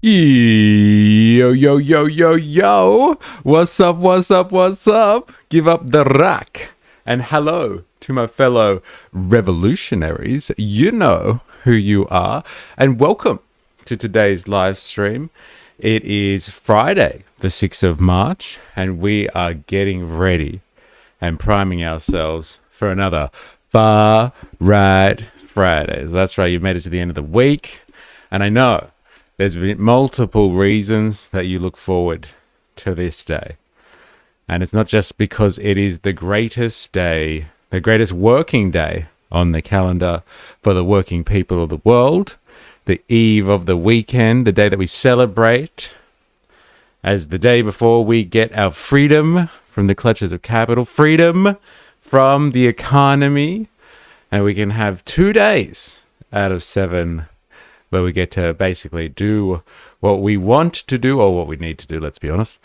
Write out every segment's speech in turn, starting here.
Yo, yo, yo, yo, yo. What's up, what's up, what's up? Give up the rack. And hello to my fellow revolutionaries. You know who you are. And welcome to today's live stream. It is Friday, the 6th of March, and we are getting ready and priming ourselves for another Far Right Fridays. That's right, you've made it to the end of the week. And I know there's been multiple reasons that you look forward to this day. And it's not just because it is the greatest day, the greatest working day on the calendar for the working people of the world, the eve of the weekend, the day that we celebrate as the day before we get our freedom from the clutches of capital, freedom from the economy, and we can have 2 days out of 7 where we get to basically do what we want to do, or what we need to do, let's be honest,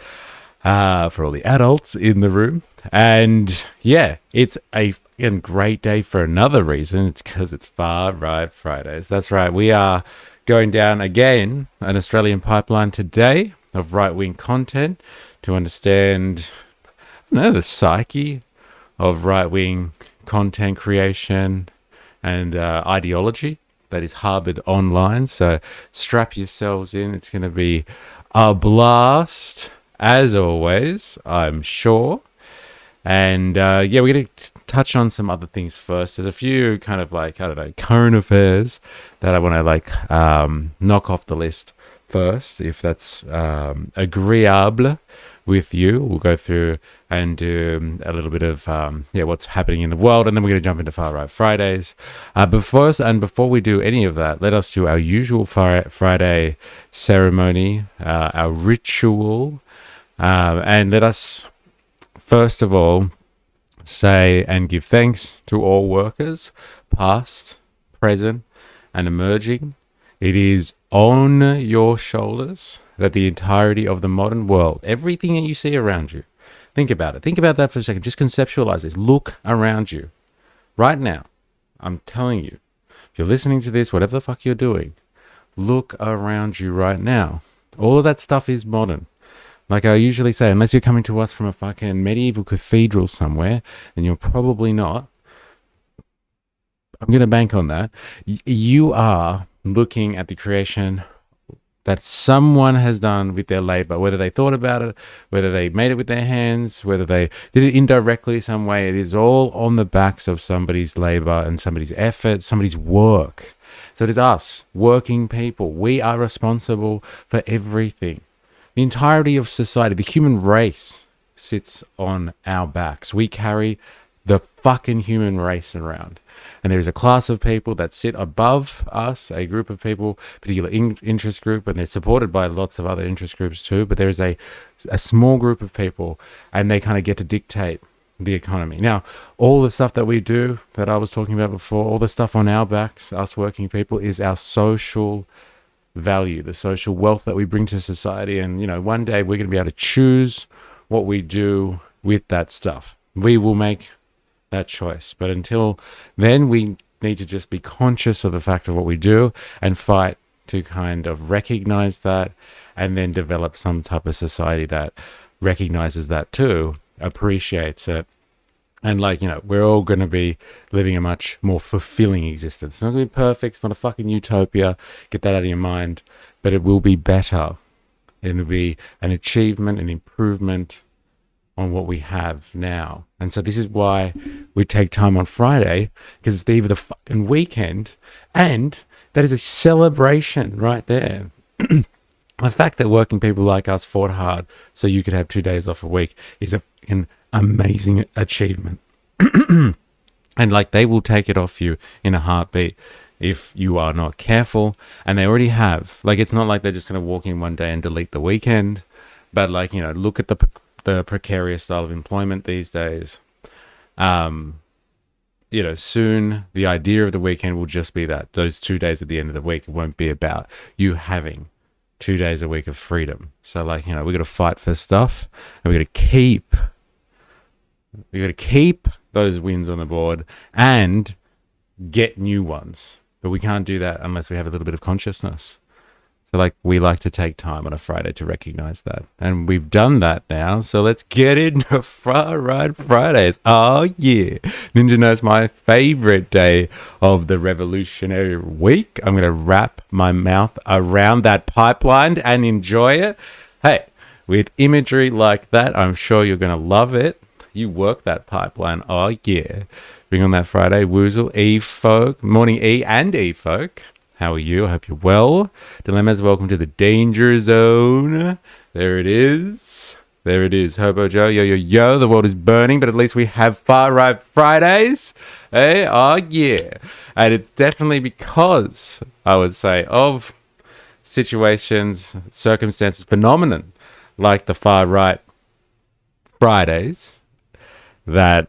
for all the adults in the room. And yeah, it's a great day for another reason. It's because it's Far Right Fridays. That's right, we are going down again an Australian pipeline today of right-wing content to understand, the psyche of right-wing content creation and ideology that is harbored online. So strap yourselves in. It's going to be a blast, as always, I'm sure. And we're going to touch on some other things first. There's a few kind of current affairs that I want to knock off the list first, if that's agreeable with you. We'll go through and do a little bit of what's happening in the world, and then we're going to jump into Far Right Fridays. Before we do any of that, let us do our usual Friday ceremony, our ritual, and let us first of all say and give thanks to all workers, past, present, and emerging. It is on your shoulders that the entirety of the modern world, everything that you see around you, think about it. Think about that for a second. Just conceptualize this. Look around you. Right now, I'm telling you, if you're listening to this, whatever the fuck you're doing, look around you right now. All of that stuff is modern. Like I usually say, unless you're coming to us from a fucking medieval cathedral somewhere, and you're probably not, I'm going to bank on that. You are looking at the creation that someone has done with their labor, whether they thought about it, whether they made it with their hands, whether they did it indirectly some way. It is all on the backs of somebody's labor and somebody's effort, somebody's work. So it is us, working people. We are responsible for everything. The entirety of society, the human race, sits on our backs. We carry the fucking human race around. And there is a class of people that sit above us, a group of people, particular interest group, and they're supported by lots of other interest groups too. But there is a small group of people, and they kind of get to dictate the economy. Now, all the stuff that we do, that I was talking about before, all the stuff on our backs, us working people, is our social value, the social wealth that we bring to society. And, one day we're going to be able to choose what we do with that stuff. We will make that choice. But until then, we need to just be conscious of the fact of what we do and fight to kind of recognize that, and then develop some type of society that recognizes that too, appreciates it. And we're all going to be living a much more fulfilling existence. It's not going to be perfect. It's not a fucking utopia. Get that out of your mind. But it will be better. It'll be an achievement, an improvement on what we have now. And so this is why we take time on Friday, because it's the eve of the fucking weekend, and that is a celebration right there. The fact that working people like us fought hard so you could have 2 days off a week is an amazing achievement. And they will take it off you in a heartbeat if you are not careful. And they already have. It's not like they're just going to walk in one day and delete the weekend, but look at the precarious style of employment these days. Soon the idea of the weekend will just be that, those 2 days at the end of the week. It won't be about you having 2 days a week of freedom. So we got to fight for stuff, and we got to keep those wins on the board and get new ones. But we can't do that unless we have a little bit of consciousness. So, like, we like to take time on a Friday to recognize that. And we've done that now. So, let's get into Far Right Fridays. Oh, yeah. Ninja knows my favorite day of the revolutionary week. I'm going to wrap my mouth around that pipeline and enjoy it. Hey, with imagery like that, I'm sure you're going to love it. You work that pipeline. Oh, yeah. Bring on that Friday. Woozle, E-folk. Morning, E and E-folk. How are you? I hope you're well. Dilemmas, welcome to the danger zone. There it is. There it is. Hobo Joe, yo, yo, yo. The world is burning, but at least we have Far Right Fridays. Hey, oh, yeah. And it's definitely because, I would say, of situations, circumstances, phenomenon like the Far Right Fridays that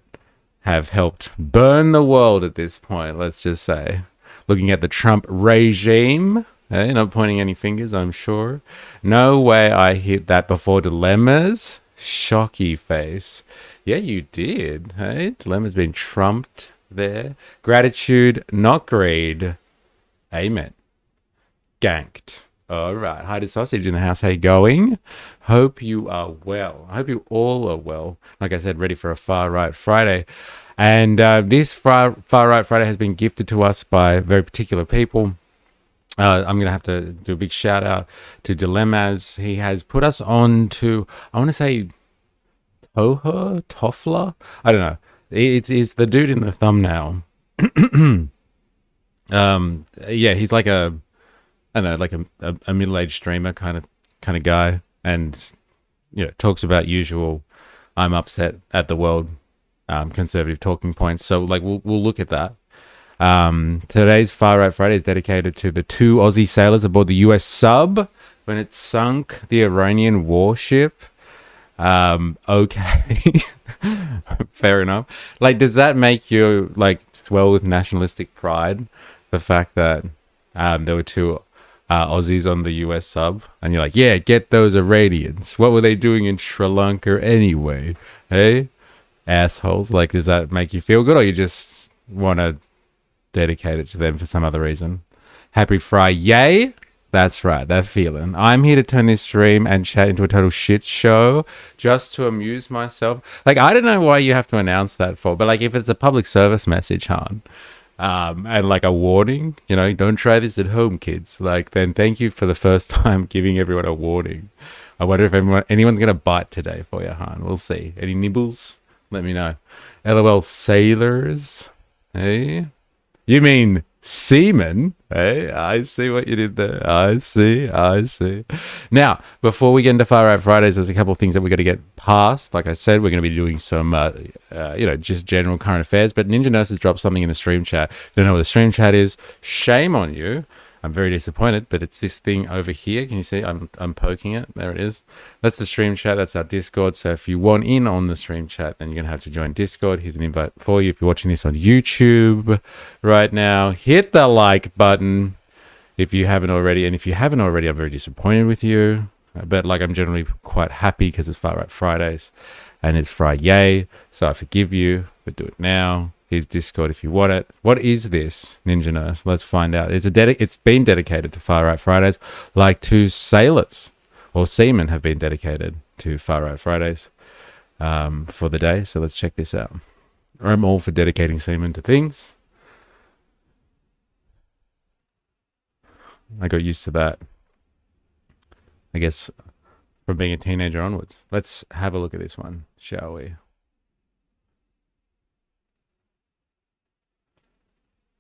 have helped burn the world at this point, let's just say. Looking at the Trump regime, not pointing any fingers, I'm sure. No way I hit that before Dilemmas. Shocky face. Yeah, you did. Hey, Dilemma's been trumped there. Gratitude, not greed. Amen. Ganked. All right. Hi to Sausage in the house. How you going? Hope you are well. I hope you all are well. Like I said, ready for a Far Right Friday. And this Far Right Friday has been gifted to us by very particular people. I'm going to have to do a big shout out to Dilemmas. He has put us on to, I want to say, Toffler? I don't know. It's the dude in the thumbnail. Yeah, he's like I don't know, like a middle-aged streamer kind of guy. And, talks about usual, I'm upset at the world. Conservative talking points. So, like, we'll look at that. Today's Far Right Friday is dedicated to the 2 Aussie sailors aboard the US sub when it sunk the Iranian warship. Okay. Fair enough. Like, does that make you, like, swell with nationalistic pride? The fact that there were 2 Aussies on the US sub, and you're like, yeah, get those Iranians. What were they doing in Sri Lanka anyway? Hey? Assholes. Like, does that make you feel good, or you just want to dedicate it to them for some other reason? Happy Friday. Yay. That's right, that feeling. I'm here to turn this stream and chat into a total shit show just to amuse myself. Like, I don't know why you have to announce that for, but like, if it's a public service message, Han, and like a warning, don't try this at home, kids. Like, then thank you for the first time giving everyone a warning. I wonder if anyone's gonna bite today for you, Han. We'll see. Any nibbles? Let me know. LOL sailors. Hey? You mean seamen? Hey? I see what you did there. I see. Now, before we get into Far Right Fridays, there's a couple of things that we got to get past. Like I said, we're going to be doing some, just general current affairs. But Ninja Nurse has dropped something in the stream chat. If you don't know what the stream chat is, shame on you. I'm very disappointed, but it's this thing over here. Can you see? I'm poking it. There it is. That's the stream chat. That's our Discord. So if you want in on the stream chat, then you're going to have to join Discord. Here's an invite for you. If you're watching this on YouTube right now, hit the like button if you haven't already. And if you haven't already, I'm very disappointed with you. But like, I'm generally quite happy because it's Far Right Fridays and it's Friday. So I forgive you, but do it now. Here's Discord if you want it. What is this, Ninja Nurse? Let's find out. It's been dedicated to Far Right Fridays, like 2 sailors or seamen have been dedicated to Far Right Fridays for the day. So let's check this out. I'm all for dedicating seamen to things. I got used to that, I guess, from being a teenager onwards. Let's have a look at this one, shall we?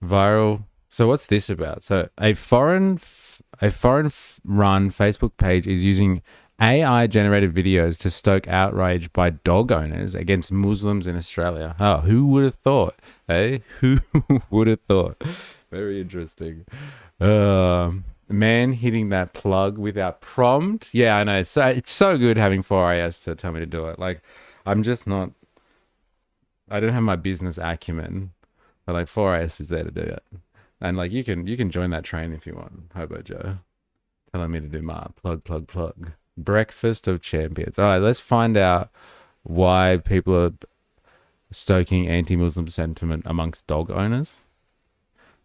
Viral. So what's this about? So a foreign run Facebook page is using AI generated videos to stoke outrage by dog owners against Muslims in Australia. Oh, who would have thought? Hey, who would have thought? Very interesting. Man hitting that plug without prompt. Yeah, I know. So it's so good having 4IS to tell me to do it. Like, I'm just not. I don't have my business acumen. But like 4IS is there to do it. And like you can join that train if you want, Hobo Joe. Telling me to do my plug. Breakfast of Champions. All right, let's find out why people are stoking anti-Muslim sentiment amongst dog owners.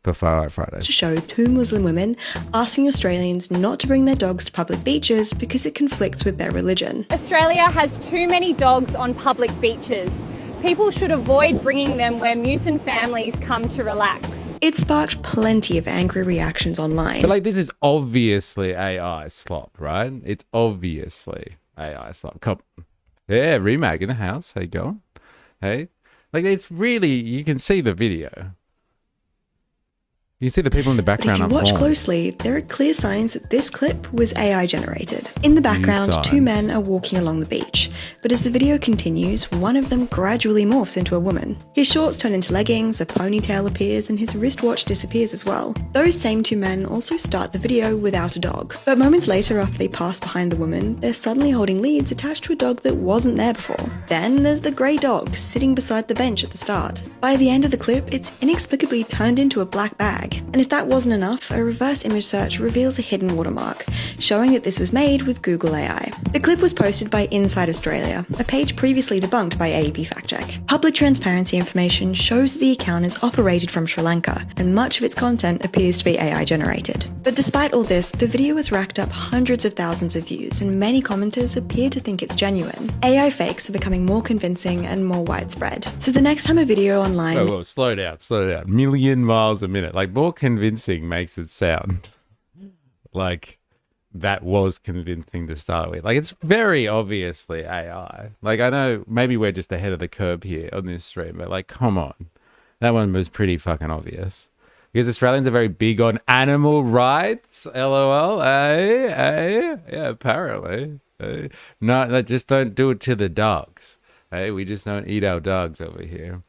for Far Out Friday. To show two Muslim women asking Australians not to bring their dogs to public beaches because it conflicts with their religion. Australia has too many dogs on public beaches. People should avoid bringing them where Musin families come to relax. It sparked plenty of angry reactions online. But like, this is obviously AI slop, right? It's obviously AI slop. Come, yeah, Remag in the house. How you going? Hey, like, it's really, you can see the video. You see the people in the background. If you watch closely, there are clear signs that this clip was AI generated. In the background, two men are walking along the beach, but as the video continues, one of them gradually morphs into a woman. His shorts turn into leggings, a ponytail appears, and his wristwatch disappears as well. Those same two men also start the video without a dog. But moments later, after they pass behind the woman, they're suddenly holding leads attached to a dog that wasn't there before. Then there's the grey dog sitting beside the bench at the start. By the end of the clip, it's inexplicably turned into a black bag. And if that wasn't enough, a reverse image search reveals a hidden watermark, showing that this was made with Google AI. The clip was posted by Inside Australia, a page previously debunked by AEP Fact Check. Public transparency information shows that the account is operated from Sri Lanka, and much of its content appears to be AI generated. But despite all this, the video has racked up hundreds of thousands of views, and many commenters appear to think it's genuine. AI fakes are becoming more convincing and more widespread. So the next time a video online... Whoa, slow down. Million miles a minute. Like, more convincing makes it sound like that was convincing to start with. Like, it's very obviously AI. Like, I know maybe we're just ahead of the curve here on this stream, but like, come on. That one was pretty fucking obvious. Because Australians are very big on animal rights. LOL. Yeah, apparently. No, just don't do it to the dogs. Hey, we just don't eat our dogs over here.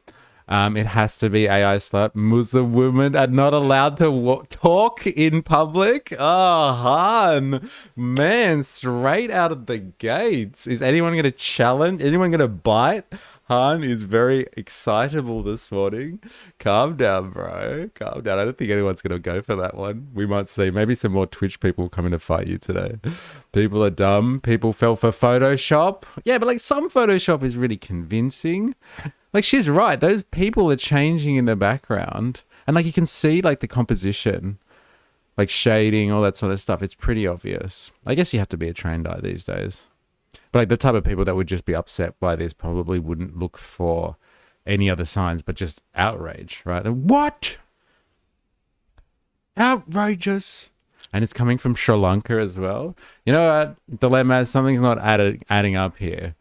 It has to be AI slap. Muslim women are not allowed to talk in public. Oh, Han. Man, straight out of the gates. Is anyone going to challenge? Anyone going to bite? Han is very excitable this morning. Calm down, bro. Calm down. I don't think anyone's going to go for that one. We might see. Maybe some more Twitch people coming to fight you today. People are dumb. People fell for Photoshop. Yeah, but like, some Photoshop is really convincing. Like, she's right. Those people are changing in the background. And like, you can see like the composition, like shading, all that sort of stuff. It's pretty obvious. I guess you have to be a trained eye these days. But like, the type of people that would just be upset by this probably wouldn't look for any other signs, but just outrage, right? What? Outrageous. And it's coming from Sri Lanka as well. You know what? Dilemma, something's not adding up here.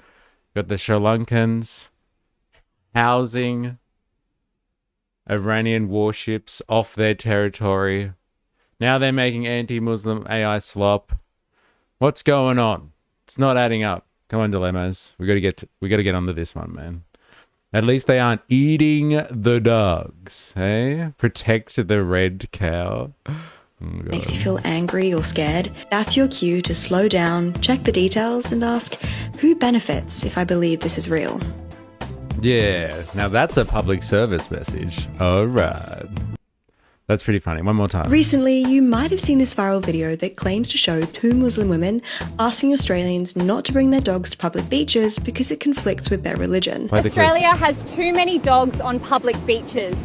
Got the Sri Lankans housing Iranian warships off their territory. Now they're making anti-Muslim AI slop. What's going on? It's not adding up. Come on, Dilemmas. We got to get onto this one, man. At least they aren't eating the dogs. Hey, protect the red cow. Oh, makes you feel angry or scared, that's your cue to slow down, check the details, and ask, who benefits if I believe this is real? Yeah, now that's a public service message. All right. That's pretty funny. One more time. Recently, you might have seen this viral video that claims to show two Muslim women asking Australians not to bring their dogs to public beaches because it conflicts with their religion. Australia has too many dogs on public beaches.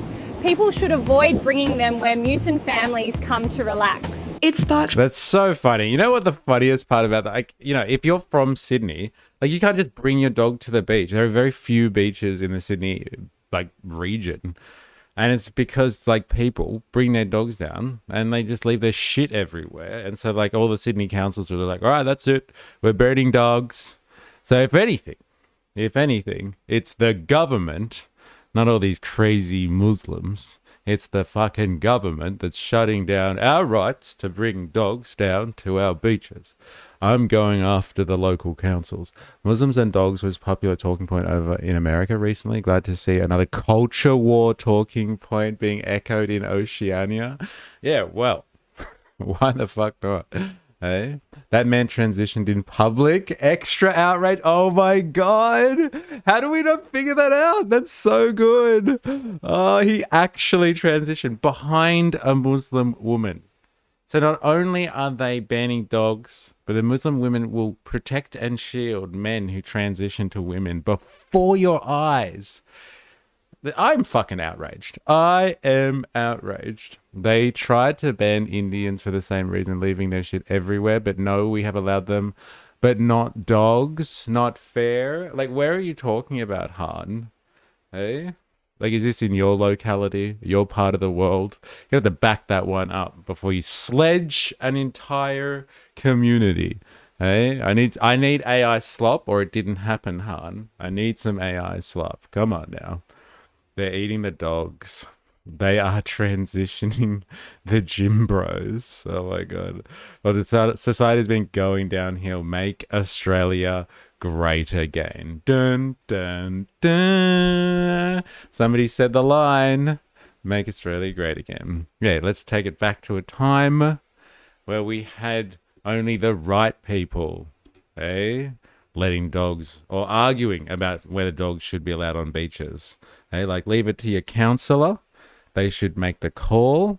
People should avoid bringing them where Musin families come to relax. It sparked... That's so funny. You know what the funniest part about that? Like, you know, if you're from Sydney, like, you can't just bring your dog to the beach. There are very few beaches in the Sydney, like, region. And it's because, like, people bring their dogs down and they just leave their shit everywhere. And so, like, all the Sydney councils are like, all right, that's it. We're burning dogs. So if anything, it's the government, not all these crazy Muslims. It's the fucking government that's shutting down our rights to bring dogs down to our beaches. I'm going after the local councils. Muslims and dogs was popular talking point over in America recently. Glad to see another culture war talking point being echoed in Oceania. Yeah, well, why the fuck not? Hey, that man transitioned in public. Extra outrage. Oh my God. How do we not figure that out? That's so good. Oh, he actually transitioned behind a Muslim woman. So not only are they banning dogs, but the Muslim women will protect and shield men who transition to women before your eyes. I'm fucking outraged. I am outraged. They tried to ban Indians for the same reason, leaving their shit everywhere, but no, we have allowed them, but not dogs. Not fair. Like, where are you talking about, Han? Hey? Like, is this in your locality, your part of the world? You have to back that one up before you sledge an entire community. Hey, I need AI slop, or it didn't happen, Han. I need some AI slop. Come on now. They're eating the dogs. They are transitioning the gym bros. Oh my god. Well, the society's been going downhill. Make Australia great again. Dun dun dun. Somebody said the line. Make Australia great again. Yeah, let's take it back to a time where we had only the right people, letting dogs, or arguing about whether dogs should be allowed on beaches. Like, leave it to your counsellor. They should make the call.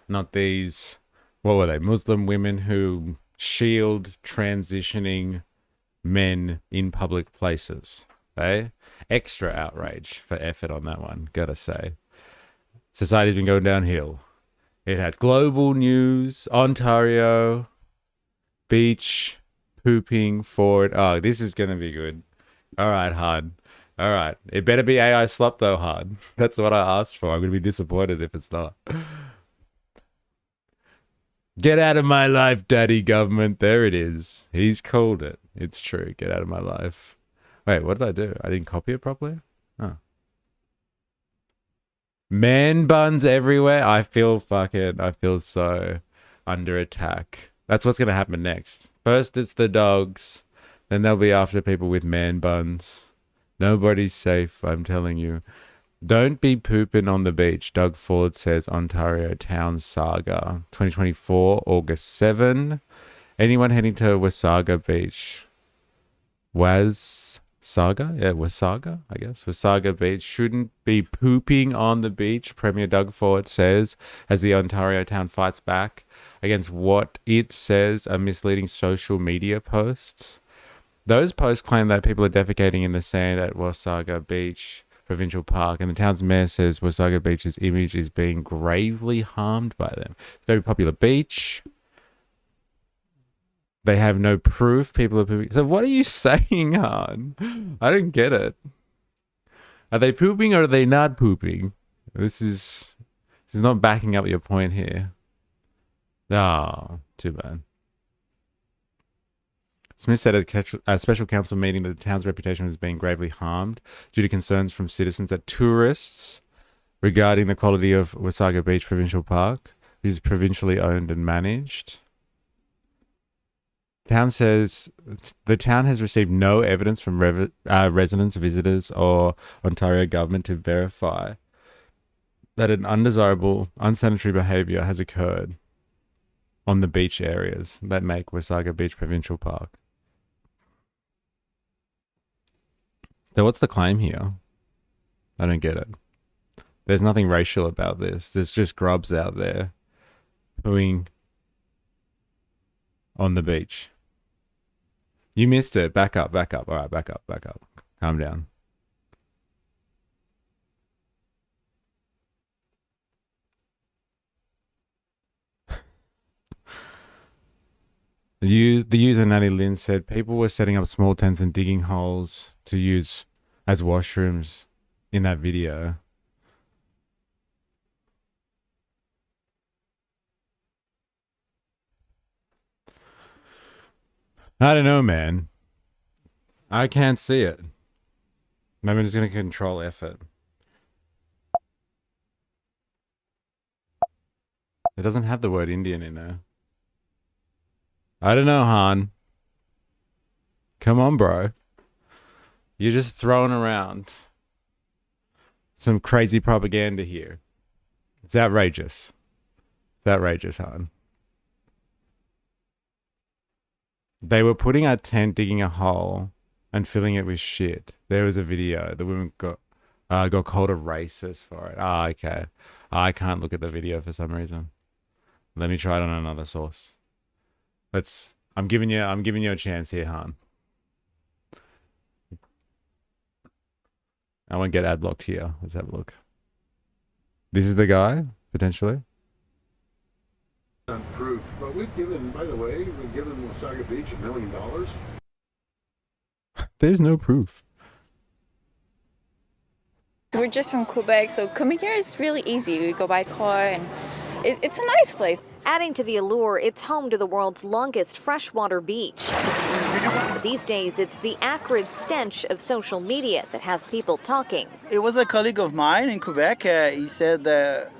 Not these, what were they, Muslim women who shield transitioning men in public places. Extra outrage for effort on that one, gotta say. Society's been going downhill. It has global news, Ontario, beach, pooping forward. Oh, this is going to be good. All right, Han. All right. It better be AI slop, though, Han. That's what I asked for. I'm going to be disappointed if it's not. Get out of my life, daddy government. There it is. He's called it. It's true. Get out of my life. Wait, what did I do? I didn't copy it properly? Oh. Man buns everywhere. I feel so under attack. That's what's going to happen next. First, it's the dogs. Then they'll be after people with man buns. Nobody's safe, I'm telling you. Don't be pooping on the beach, Doug Ford says, Ontario Town Saga. 2024, August 7. Anyone heading to Wasaga Beach? Wasaga, I guess. Wasaga Beach shouldn't be pooping on the beach, Premier Doug Ford says, as the Ontario town fights back against what it says are misleading social media posts. Those posts claim that people are defecating in the sand at Wasaga Beach Provincial Park, and the town's mayor says Wasaga Beach's image is being gravely harmed by them. It's a very popular beach. They have no proof people are pooping. So what are you saying, Han? I don't get it. Are they pooping or are they not pooping? This is not backing up your point here. Oh, too bad. Smith said at a special council meeting that the town's reputation was being gravely harmed due to concerns from citizens that tourists regarding the quality of Wasaga Beach Provincial Park, which is provincially owned and managed. Town says the town has received no evidence from residents, visitors, or Ontario government to verify that an undesirable, unsanitary behaviour has occurred on the beach areas that make Wasaga Beach Provincial Park. So what's the claim here? I don't get it. There's nothing racial about this. There's just grubs out there pooing on the beach. You missed it. Back up. All right, back up. Calm down. The user Natty Lynn said people were setting up small tents and digging holes to use as washrooms in that video. I don't know, man. I can't see it. Maybe I'm just going to control effort. It doesn't have the word Indian in there. I don't know, Han. Come on, bro. You're just throwing around some crazy propaganda here. It's outrageous. It's outrageous, Han. They were putting a tent, digging a hole, and filling it with shit. There was a video. The woman got called a racist for it. Ah, okay. I can't look at the video for some reason. Let me try it on another source. I'm giving you a chance here, Han. I won't get ad blocked here. Let's have a look. This is the guy, potentially. Proof, but we've given, by the way, we've given Wasaga Beach $1 million. There's no proof. We're just from Quebec, so coming here is really easy. We go by car and it's a nice place. Adding to the allure, it's home to the world's longest freshwater beach. These days, it's the acrid stench of social media that has people talking. It was a colleague of mine in Quebec. He said,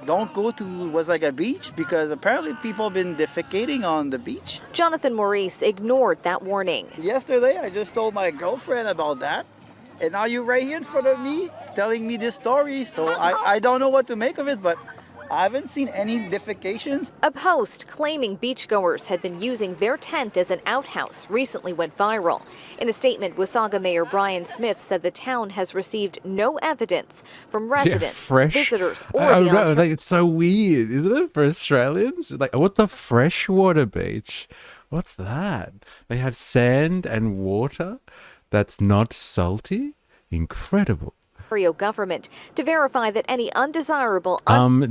don't go to Wasaga Beach because apparently people have been defecating on the beach. Jonathan Maurice ignored that warning. Yesterday, I just told my girlfriend about that. And now you're right here in front of me telling me this story. So I don't know what to make of it, but I haven't seen any defecations. A post claiming beachgoers had been using their tent as an outhouse recently went viral. In a statement, Wasaga Mayor Brian Smith said the town has received no evidence from residents, visitors, or the Ontario. Like, it's so weird, isn't it, for Australians? Like, what's a freshwater beach? What's that? They have sand and water that's not salty? Incredible. Government to verify that any undesirable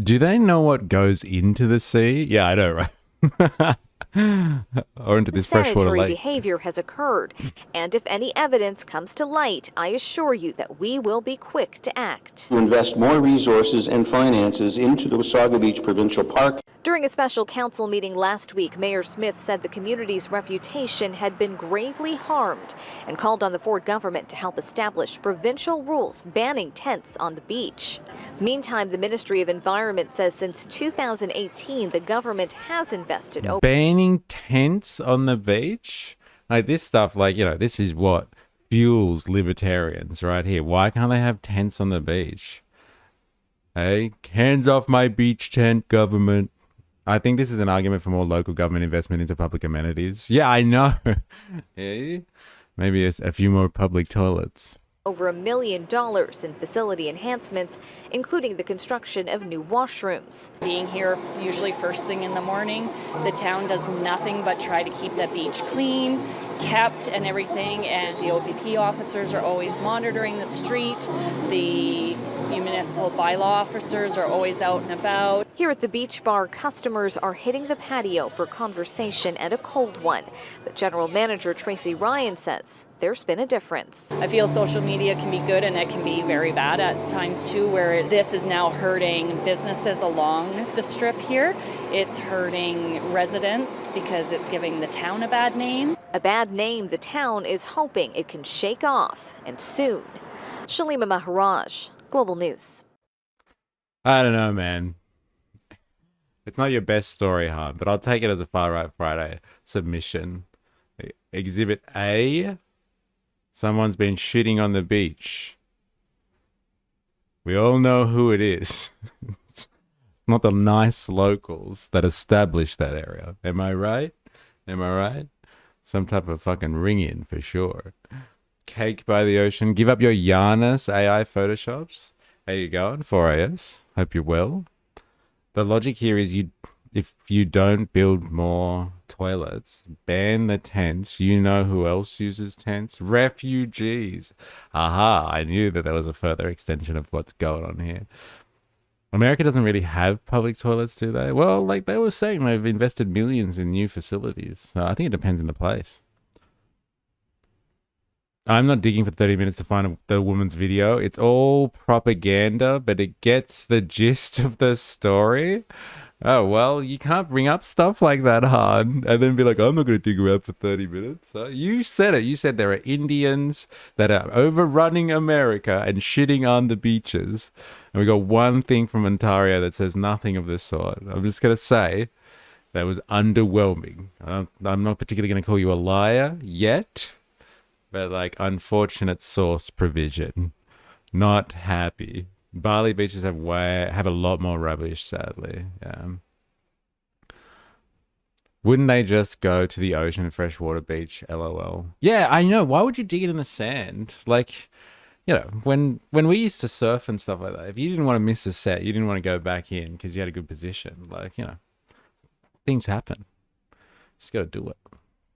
do they know what goes into the sea? Yeah, I know, right? Or into this freshwater lake. Behavior has occurred, and if any evidence comes to light, I assure you that we will be quick to act. To invest more resources and finances into the Wasaga Beach Provincial Park. During a special council meeting last week, Mayor Smith said the community's reputation had been gravely harmed and called on the Ford government to help establish provincial rules banning tents on the beach. Meantime, the Ministry of Environment says since 2018, the government has invested over banning tents on the beach? Like this stuff, like, you know, this is what fuels libertarians right here. Why can't they have tents on the beach? Hey, hands off my beach tent, government. I think this is an argument for more local government investment into public amenities. Yeah, I know. Yeah, maybe a few more public toilets. Over $1 million in facility enhancements, including the construction of new washrooms. Being here usually first thing in the morning, the town does nothing but try to keep the beach clean, kept and everything, and the OPP officers are always monitoring the street. The municipal bylaw officers are always out and about. Here at the beach bar, customers are hitting the patio for conversation and a cold one. But General Manager Tracy Ryan says there's been a difference. I feel social media can be good and it can be very bad at times too, where this is now hurting businesses along the strip here. It's hurting residents because it's giving the town a bad name. A bad name the town is hoping it can shake off, and soon. Shalima Maharaj, Global News. I don't know, man. It's not your best story, huh? But I'll take it as a Far Right Friday submission. Exhibit A. Someone's been shitting on the beach. We all know who it is. It's not the nice locals that established that area. Am I right? Am I right? Some type of fucking ring-in for sure. Cake by the ocean. Give up your Giannis AI photoshops. How you going? 4AS. Hope you're well. The logic here is if you don't build more toilets, ban the tents. You know who else uses tents? Refugees. Aha, I knew that there was a further extension of what's going on here. America doesn't really have public toilets, do they? Well, like they were saying, they've invested millions in new facilities. So I think it depends on the place. I'm not digging for 30 minutes to find the woman's video. It's all propaganda, but it gets the gist of the story. Oh, well, you can't bring up stuff like that hard and then be like, I'm not going to dig around for 30 minutes. You said it. You said there are Indians that are overrunning America and shitting on the beaches. And we got one thing from Ontario that says nothing of this sort. I'm just going to say that was underwhelming. I'm not particularly going to call you a liar yet, but like unfortunate source provision. Not happy. Bali beaches have a lot more rubbish, sadly. Wouldn't they just go to the ocean, freshwater beach, LOL? Yeah, I know. Why would you dig it in the sand? Like, you know, when we used to surf and stuff like that, if you didn't want to miss a set, you didn't want to go back in because you had a good position. Like, you know, things happen. Just got to do it.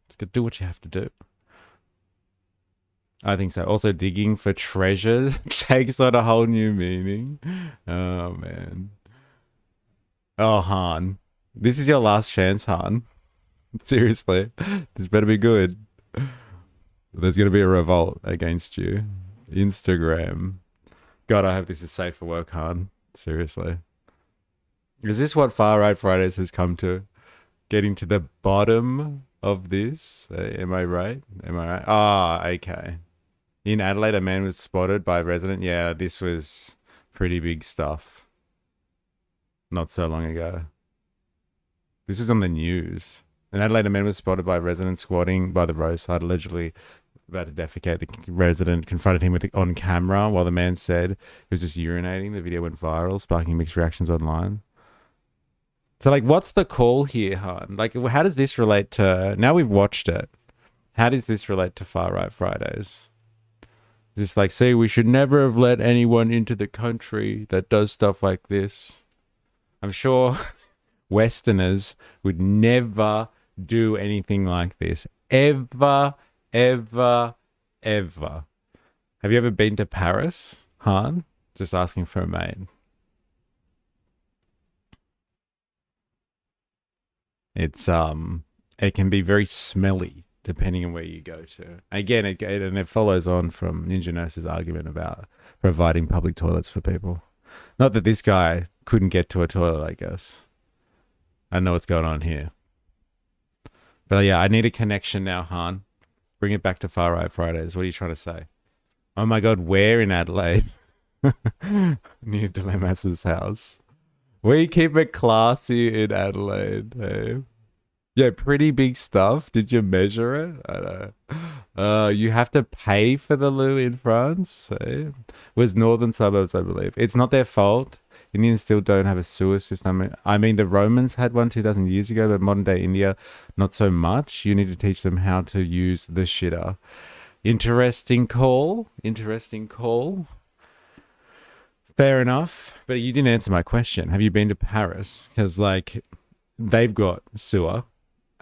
Just got to do what you have to do. I think so. Also, digging for treasure takes on a whole new meaning. Oh, man. Oh, Han. This is your last chance, Han. Seriously. This better be good. There's going to be a revolt against you. Instagram. God, I hope this is safe for work, Han. Seriously. Is this what Far Right Fridays has come to? Getting to the bottom of this? Am I right? Am I right? Ah, okay. In Adelaide, a man was spotted by a resident. Yeah, this was pretty big stuff. Not so long ago. This is on the news. In Adelaide, a man was spotted by a resident squatting by the roadside, allegedly about to defecate. The resident confronted him on camera while the man said he was just urinating. The video went viral, sparking mixed reactions online. So, like, what's the call here, Han? Like, how does this relate to... Now we've watched it. How does this relate to Far Right Fridays? Is this like, see, we should never have let anyone into the country that does stuff like this? I'm sure Westerners would never do anything like this. Ever, ever, ever. Have you ever been to Paris, Han? Just asking for a mate. It's it can be very smelly depending on where you go to. Again, and it follows on from Ninja Nurse's argument about providing public toilets for people. Not that this guy couldn't get to a toilet, I guess. I know what's going on here. But yeah, I need a connection now, Han. Bring it back to Far Right Fridays. What are you trying to say? Oh my God, where in Adelaide? Near Dilemma's house. We keep it classy in Adelaide. Hey? Yeah, pretty big stuff. Did you measure it? I don't know. You have to pay for the loo in France. Hey? It was northern suburbs, I believe. It's not their fault. Indians still don't have a sewer system. I mean, the Romans had one 2,000 years ago, but modern day India, not so much. You need to teach them how to use the shitter. Interesting call. Interesting call. Fair enough. But you didn't answer my question. Have you been to Paris? Because, like, they've got sewer.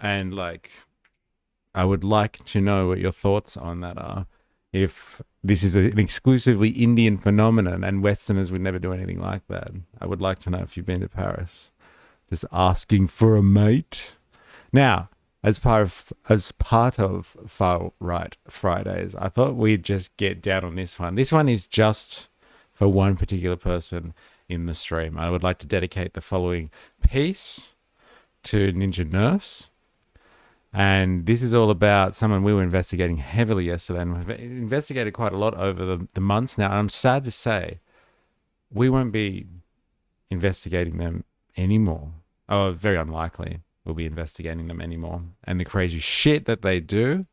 And, like, I would like to know what your thoughts on that are. If this is an exclusively Indian phenomenon and Westerners would never do anything like that. I would like to know if you've been to Paris. Just asking for a mate. Now, as part of Far Right Fridays, I thought we'd just get down on this one. This one is just for one particular person in the stream. I would like to dedicate the following piece to Ninja Nurse. And this is all about someone we were investigating heavily yesterday, and we've investigated quite a lot over the months now. And I'm sad to say we won't be investigating them anymore. Oh, very unlikely we'll be investigating them anymore. And the crazy shit that they do.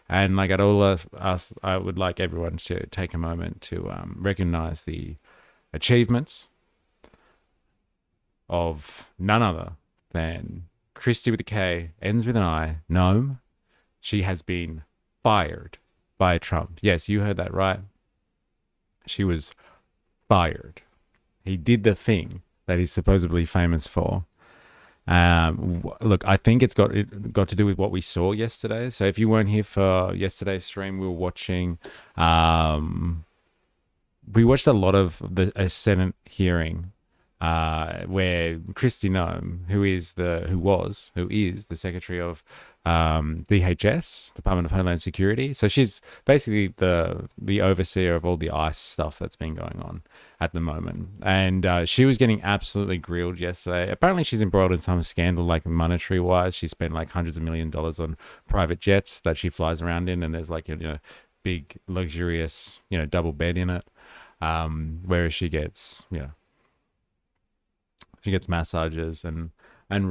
And like at all of us, I would like everyone to take a moment to recognize the achievements of none other than Christy with a K, ends with an I, Gnome. She has been fired by Trump. Yes, you heard that right. She was fired. He did the thing that he's supposedly famous for. Look, I think it's got to do with what we saw yesterday. So if you weren't here for yesterday's stream, we were watching. We watched a lot of a Senate hearing. Where Kristi Noem, who is the Secretary of DHS, Department of Homeland Security. So she's basically the overseer of all the ICE stuff that's been going on at the moment. And she was getting absolutely grilled yesterday. Apparently she's embroiled in some scandal, like monetary wise. She spent like hundreds of $millions on private jets that she flies around in, and there's like big luxurious double bed in it. Whereas she gets She gets massages and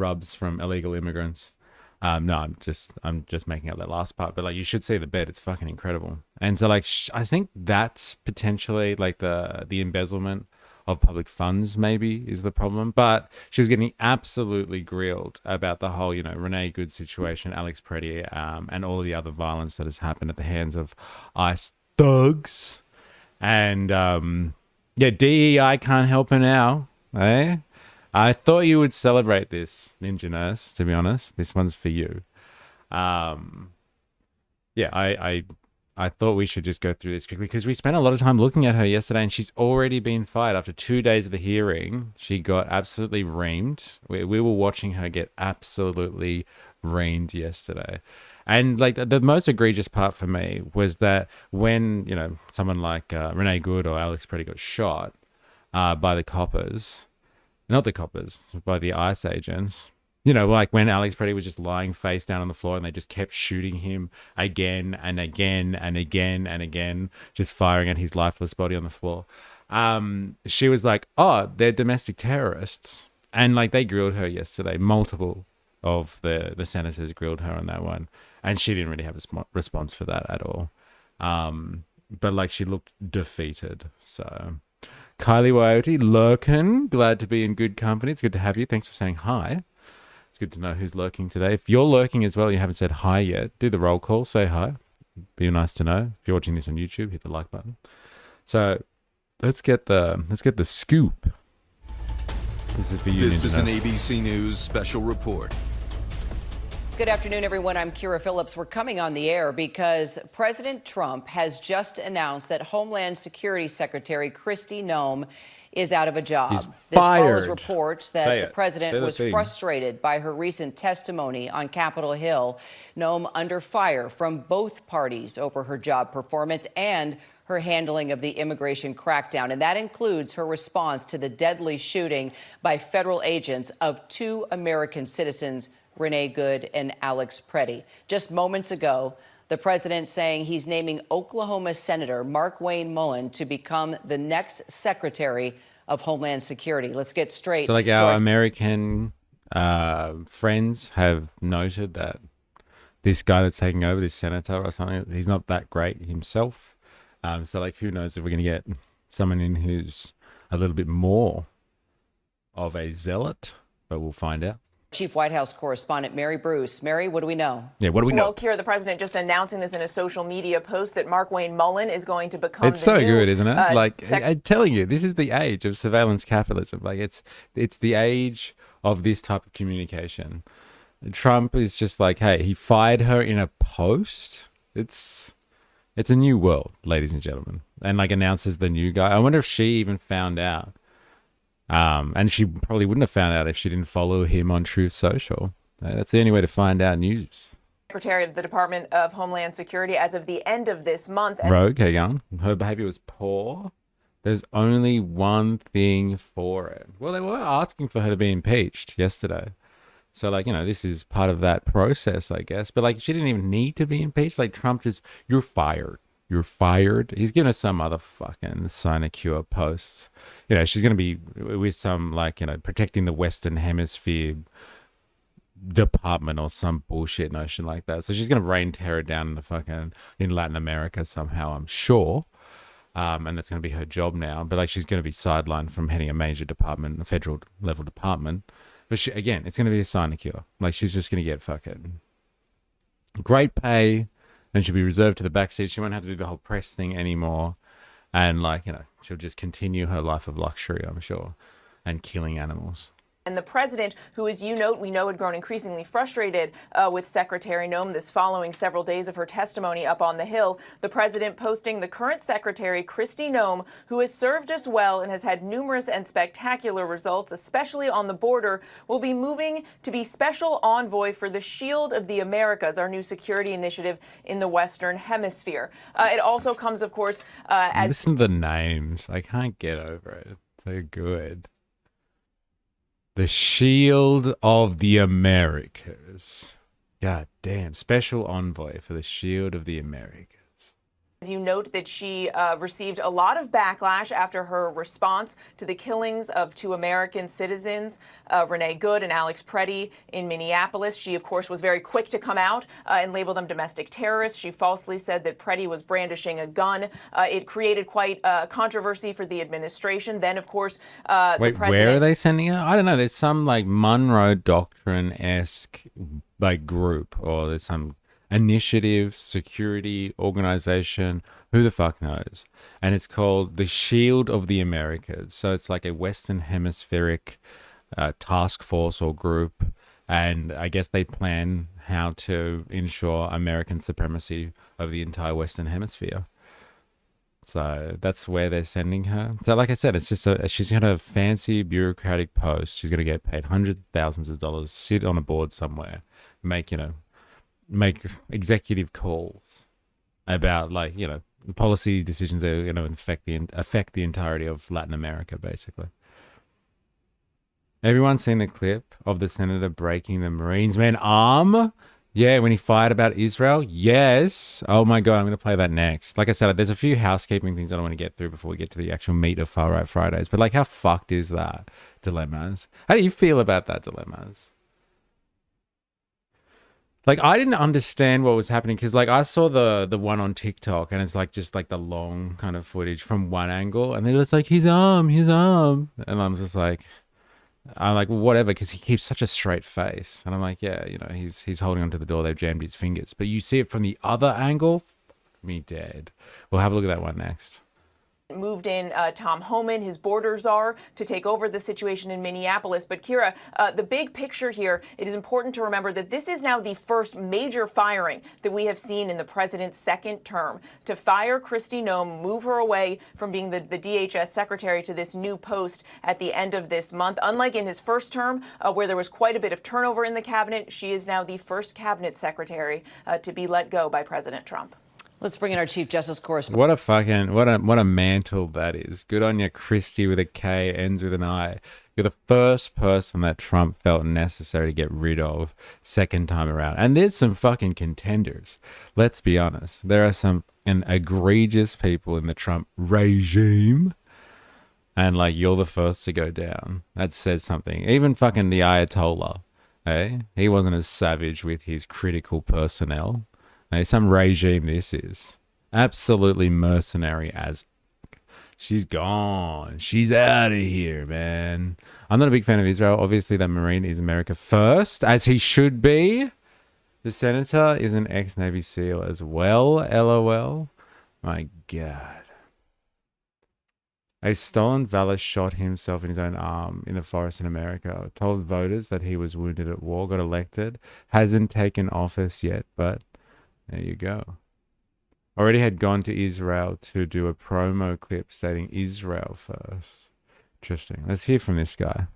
rubs from illegal immigrants. No, I'm just making up that last part. But like, you should see the bed; it's fucking incredible. And so, like, I think that's potentially like the embezzlement of public funds maybe is the problem. But she was getting absolutely grilled about the whole, Renee Good situation, Alex Preddy, and all of the other violence that has happened at the hands of ICE thugs. And DEI can't help her now, eh? I thought you would celebrate this, Ninja Nurse, to be honest. This one's for you. I I thought we should just go through this quickly because we spent a lot of time looking at her yesterday and she's already been fired. After 2 days of the hearing, she got absolutely reamed. We were watching her get absolutely reamed yesterday. And like the most egregious part for me was that when, you know, someone like Renee Good or Alex Preddy got shot by the coppers, not the coppers, by the ICE agents, you know, like when Alex Preddy was just lying face down on the floor and they just kept shooting him again and again and again and again, just firing at his lifeless body on the floor. She was like, oh, they're domestic terrorists. And like they grilled her yesterday. Multiple of the senators grilled her on that one. And she didn't really have a response for that at all. But like she looked defeated. So Kylie Wyote, lurking, glad to be in good company. It's good to have you. Thanks for saying hi. It's good to know who's lurking today. If you're lurking as well, you haven't said hi yet, do the roll call, say hi. Be nice to know. If you're watching this on YouTube, hit the like button. So let's get the scoop. This is for you. This is an ABC News special report. Good afternoon, everyone. I'm Kira Phillips. We're coming on the air because President Trump has just announced that Homeland Security Secretary Kristi Noem is out of a job. He's this fired. follows reports that the president was frustrated by her recent testimony on Capitol Hill. Noem under fire from both parties over her job performance and her handling of the immigration crackdown. And that includes her response to the deadly shooting by federal agents of 2 American citizens, Renee Good and Alex Preddy. Just moments ago, the president saying he's naming Oklahoma Senator Markwayne Mullin to become the next Secretary of Homeland Security. Let's get straight. So like our American friends have noted that this guy that's taking over, this senator or something, he's not that great himself. So like who knows if we're going to get someone in who's a little bit more of a zealot, but we'll find out. Chief White House correspondent Mary Bruce. Mary, what do we know? Yeah, what do we know? Well, Kira, the president just announcing this in a social media post that Markwayne Mullin is going to become It's so good, isn't it? I'm telling you, this is the age of surveillance capitalism. Like it's the age of this type of communication. Trump is just like, hey, he fired her in a post. It's a new world, ladies and gentlemen. And like announces the new guy. I wonder if she even found out. And she probably wouldn't have found out if she didn't follow him on Truth Social. That's the only way to find out news. Secretary of the Department of Homeland Security as of the end of this month. Rogue, young. Her behavior was poor. There's only one thing for it. Well, they were asking for her to be impeached yesterday. So, like, you know, this is part of that process, I guess. But, like, she didn't even need to be impeached. Like, Trump just, you're fired. You're fired. He's given us some other fucking sinecure posts. You know, she's going to be with some, like, you know, protecting the Western Hemisphere department or some bullshit notion like that. So she's going to rain terror down in the fucking, in Latin America somehow, I'm sure. And that's going to be her job now. But, like, she's going to be sidelined from heading a major department, a federal level department. But she, again, it's going to be a sinecure. Like, she's just going to get fucking great pay. And she'll be reserved to the backseat. She won't have to do the whole press thing anymore. And, like, you know, she'll just continue her life of luxury, I'm sure, and killing animals. And the president, who, as you note, we know had grown increasingly frustrated with Secretary Noem this following several days of her testimony up on the Hill. The president posting the current secretary, Kristi Noem, who has served us well and has had numerous and spectacular results, especially on the border, will be moving to be special envoy for the Shield of the Americas, our new security initiative in the Western Hemisphere. It also comes, of course, as... Listen to the names. I can't get over it. So good. The Shield of the Americas. God damn. Special envoy for the Shield of the Americas. You note that she received a lot of backlash after her response to the killings of 2 American citizens, Renee Good and Alex Preddy in Minneapolis. She, of course, was very quick to come out and label them domestic terrorists. She falsely said that Preddy was brandishing a gun. It created quite controversy for the administration. Then, of course, the president... Where are they sending her? I don't know. There's some like Monroe Doctrine-esque like group, or there's some initiative, security organization, who the fuck knows? And it's called the Shield of the Americas. So it's like a Western Hemispheric task force or group. And I guess they plan how to ensure American supremacy over the entire Western Hemisphere. So that's where they're sending her. So like I said, it's just she's got a fancy bureaucratic post. She's going to get paid hundreds of thousands of dollars, sit on a board somewhere, make executive calls about policy decisions that are going to affect the entirety of Latin America, basically. Everyone seen the clip of the senator breaking the Marines' man arm? Yeah, when he fired about Israel? Yes. Oh my God, I'm going to play that next. Like I said, there's a few housekeeping things I don't want to get through before we get to the actual meat of Far Right Fridays. But how fucked is that, Dilemmas? How do you feel about that, Dilemmas? I didn't understand what was happening because I saw the one on TikTok and it's just the long kind of footage from one angle and they're just his arm. And I'm just well, whatever, because he keeps such a straight face. And I'm yeah, he's holding onto the door. They've jammed his fingers. But you see it from the other angle, me dead. We'll have a look at that one next. Moved in Tom Homan, his border czar, to take over the situation in Minneapolis. But Kira, the big picture here, it is important to remember that this is now the first major firing that we have seen in the president's second term. To fire Kristi Noem, move her away from being the DHS secretary to this new post at the end of this month. Unlike in his first term, where there was quite a bit of turnover in the cabinet, she is now the first cabinet secretary to be let go by President Trump. Let's bring in our Chief Justice correspondent. What a mantle that is. Good on you, Kristi with a K, ends with an I. You're the first person that Trump felt necessary to get rid of second time around. And there's some fucking contenders. Let's be honest. There are some egregious people in the Trump regime. And you're the first to go down. That says something. Even fucking the Ayatollah, eh? He wasn't as savage with his critical personnel. Hey, some regime this is. Absolutely mercenary as... She's gone. She's out of here, man. I'm not a big fan of Israel. Obviously, that Marine is America first, as he should be. The senator is an ex-Navy SEAL as well, LOL. My God. A stolen valet shot himself in his own arm in the forest in America. Told voters that he was wounded at war, got elected. Hasn't taken office yet, but... there you go. Already had gone to Israel to do a promo clip stating Israel first. Interesting. Let's hear from this guy.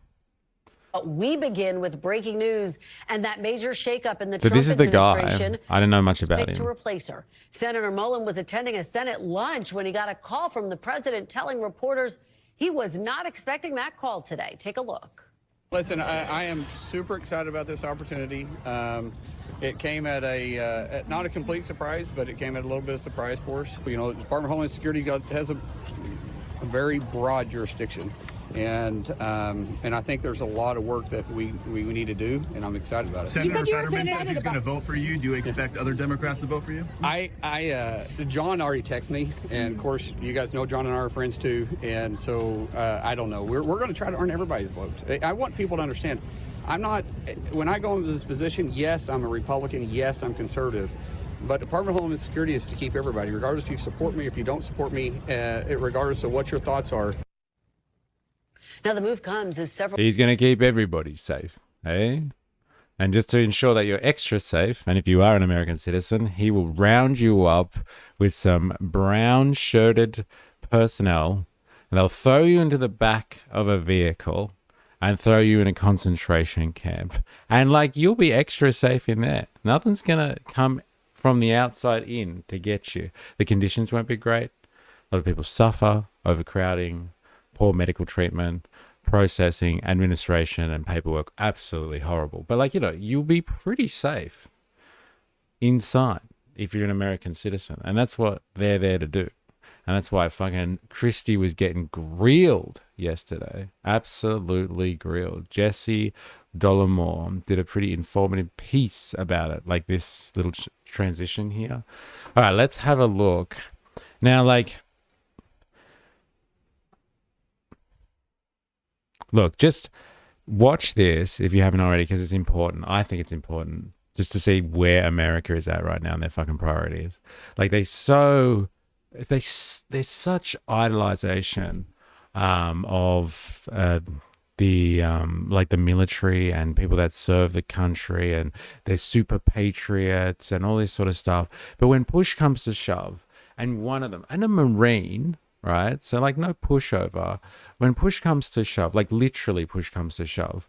We begin with breaking news and that major shakeup in the So Trump this is the administration. guy. I don't know much about him. To replace her. Senator Mullen was attending a Senate lunch when he got a call from the president telling reporters he was not expecting that call today. Take a look. Listen, I am super excited about this opportunity. It came at not a complete surprise, but it came at a little bit of surprise for us. The Department of Homeland Security has a very broad jurisdiction, and I think there's a lot of work that we need to do, and I'm excited about it. Senator Fetterman says he's going to vote for you. Do you expect other Democrats to vote for you? John already texted me, and of course, you guys know John and I are friends too, and so I don't know. We're going to try to earn everybody's vote. I want people to understand. When I go into this position, yes, I'm a Republican, yes, I'm conservative, but Department of Homeland Security is to keep everybody, regardless if you support me, if you don't support me, regardless of what your thoughts are. Now the move comes as several... He's going to keep everybody safe, eh? And just to ensure that you're extra safe, and if you are an American citizen, he will round you up with some brown-shirted personnel, and they'll throw you into the back of a vehicle and throw you in a concentration camp. And you'll be extra safe in there. Nothing's going to come from the outside in to get you. The conditions won't be great. A lot of people suffer, overcrowding, poor medical treatment, processing, administration, and paperwork. Absolutely horrible. But you'll be pretty safe inside if you're an American citizen. And that's what they're there to do. And that's why fucking Kristi was getting grilled yesterday. Absolutely grilled. Jesse Dollemore did a pretty informative piece about it, this little transition here. All right, let's have a look. Now, look, just watch this if you haven't already, because it's important. I think it's important just to see where America is at right now and their fucking priorities. There's such idolization of the the military and people that serve the country, and they're super patriots and all this sort of stuff. But when push comes to shove, and one of them, and a Marine, right? So like no pushover. When push comes to shove, like literally push comes to shove,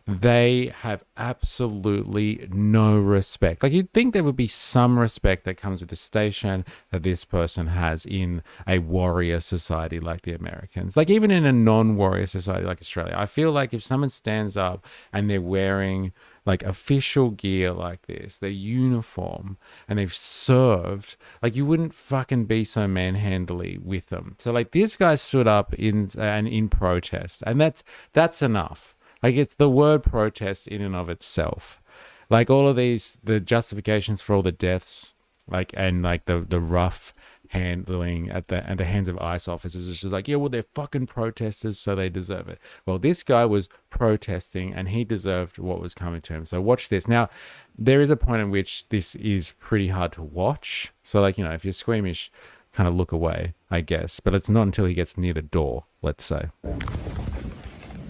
they have absolutely no respect. Like you'd think there would be some respect that comes with the station that this person has in a warrior society like the Americans. Like even in a non-warrior society like Australia, I feel like if someone stands up and they're wearing like official gear like this, their uniform, and they've served, like you wouldn't fucking be so manhandly with them. So like this guy stood up in protest, and that's enough. Like it's the word protest in and of itself. Like all of these, the justifications for all the deaths, like and like the rough handling at the hands of ICE officers, it's just like, yeah, well, they're fucking protesters, so they deserve it. Well, this guy was protesting and he deserved what was coming to him. So watch this. Now, there is a point in which this is pretty hard to watch. So like, you know, if you're squeamish, kind of look away, I guess. But it's not until he gets near the door, let's say.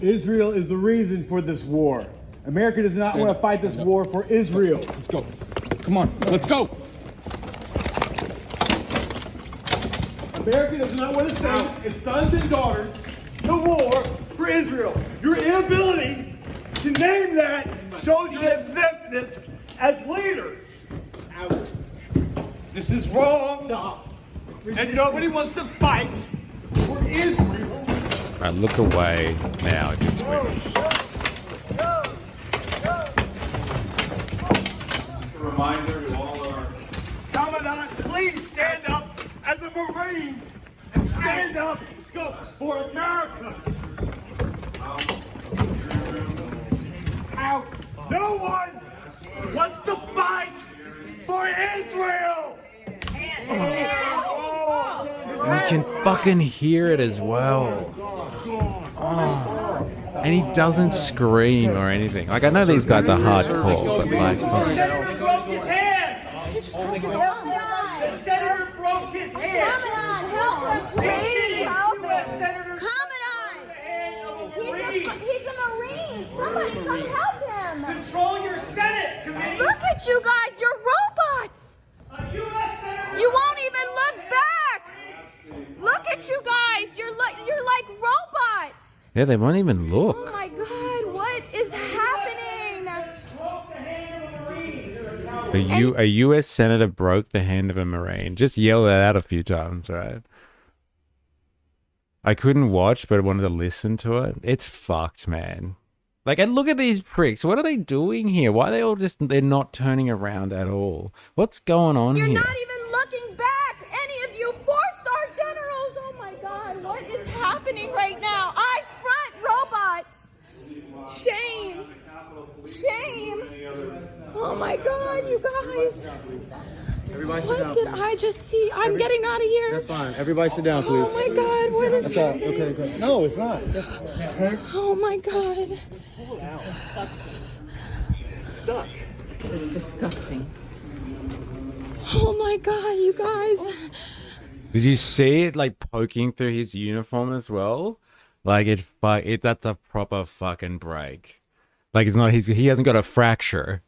Israel is the reason for this war. America does not want to fight this war for Israel. Let's go. Come on, let's go. America does not want to send its sons and daughters to war for Israel. Your inability to name that shows your exemptness as leaders. This is wrong. And nobody wants to fight for Israel. All right, look away now if you're squeamish. A reminder to all our Commandant, please stand up as a Marine and stand up for America. Out. No one wants to fight for Israel. You can fucking hear it as well. Oh. And he doesn't scream or anything. Like, I know these guys are hardcore, but like... The senator broke his hand! The senator broke his hand! Commandant, help him, please! Help him! Commandant! He's a Marine! Somebody come help him! Control your Senate committee! Look at you guys! You're robots! You won't even look back! Look at you guys! You're like robots! Yeah, they won't even look. Oh my God! What is happening? A U.S. senator broke the hand of a Marine. Just yell that out a few times, right? I couldn't watch, but I wanted to listen to it. It's fucked, man. Like, and look at these pricks. What are they doing here? Why are they all they're not turning around at all? What's going on here? You're not even looking back. Any of you 4-star generals. Oh my God, what is happening right now? Eyes front, robots. Shame. Shame. Oh my God, you guys. Everybody sit down. What did I just see? I'm getting out of here. That's fine. Everybody sit down, please. Oh my God, what is That's all. happening? Okay, okay. No, it's not. Oh my God. Stuck. It's disgusting. Oh my God, you guys. Did you see it like poking through his uniform as well? Like that's a proper fucking break. Like it's not he hasn't got a fracture.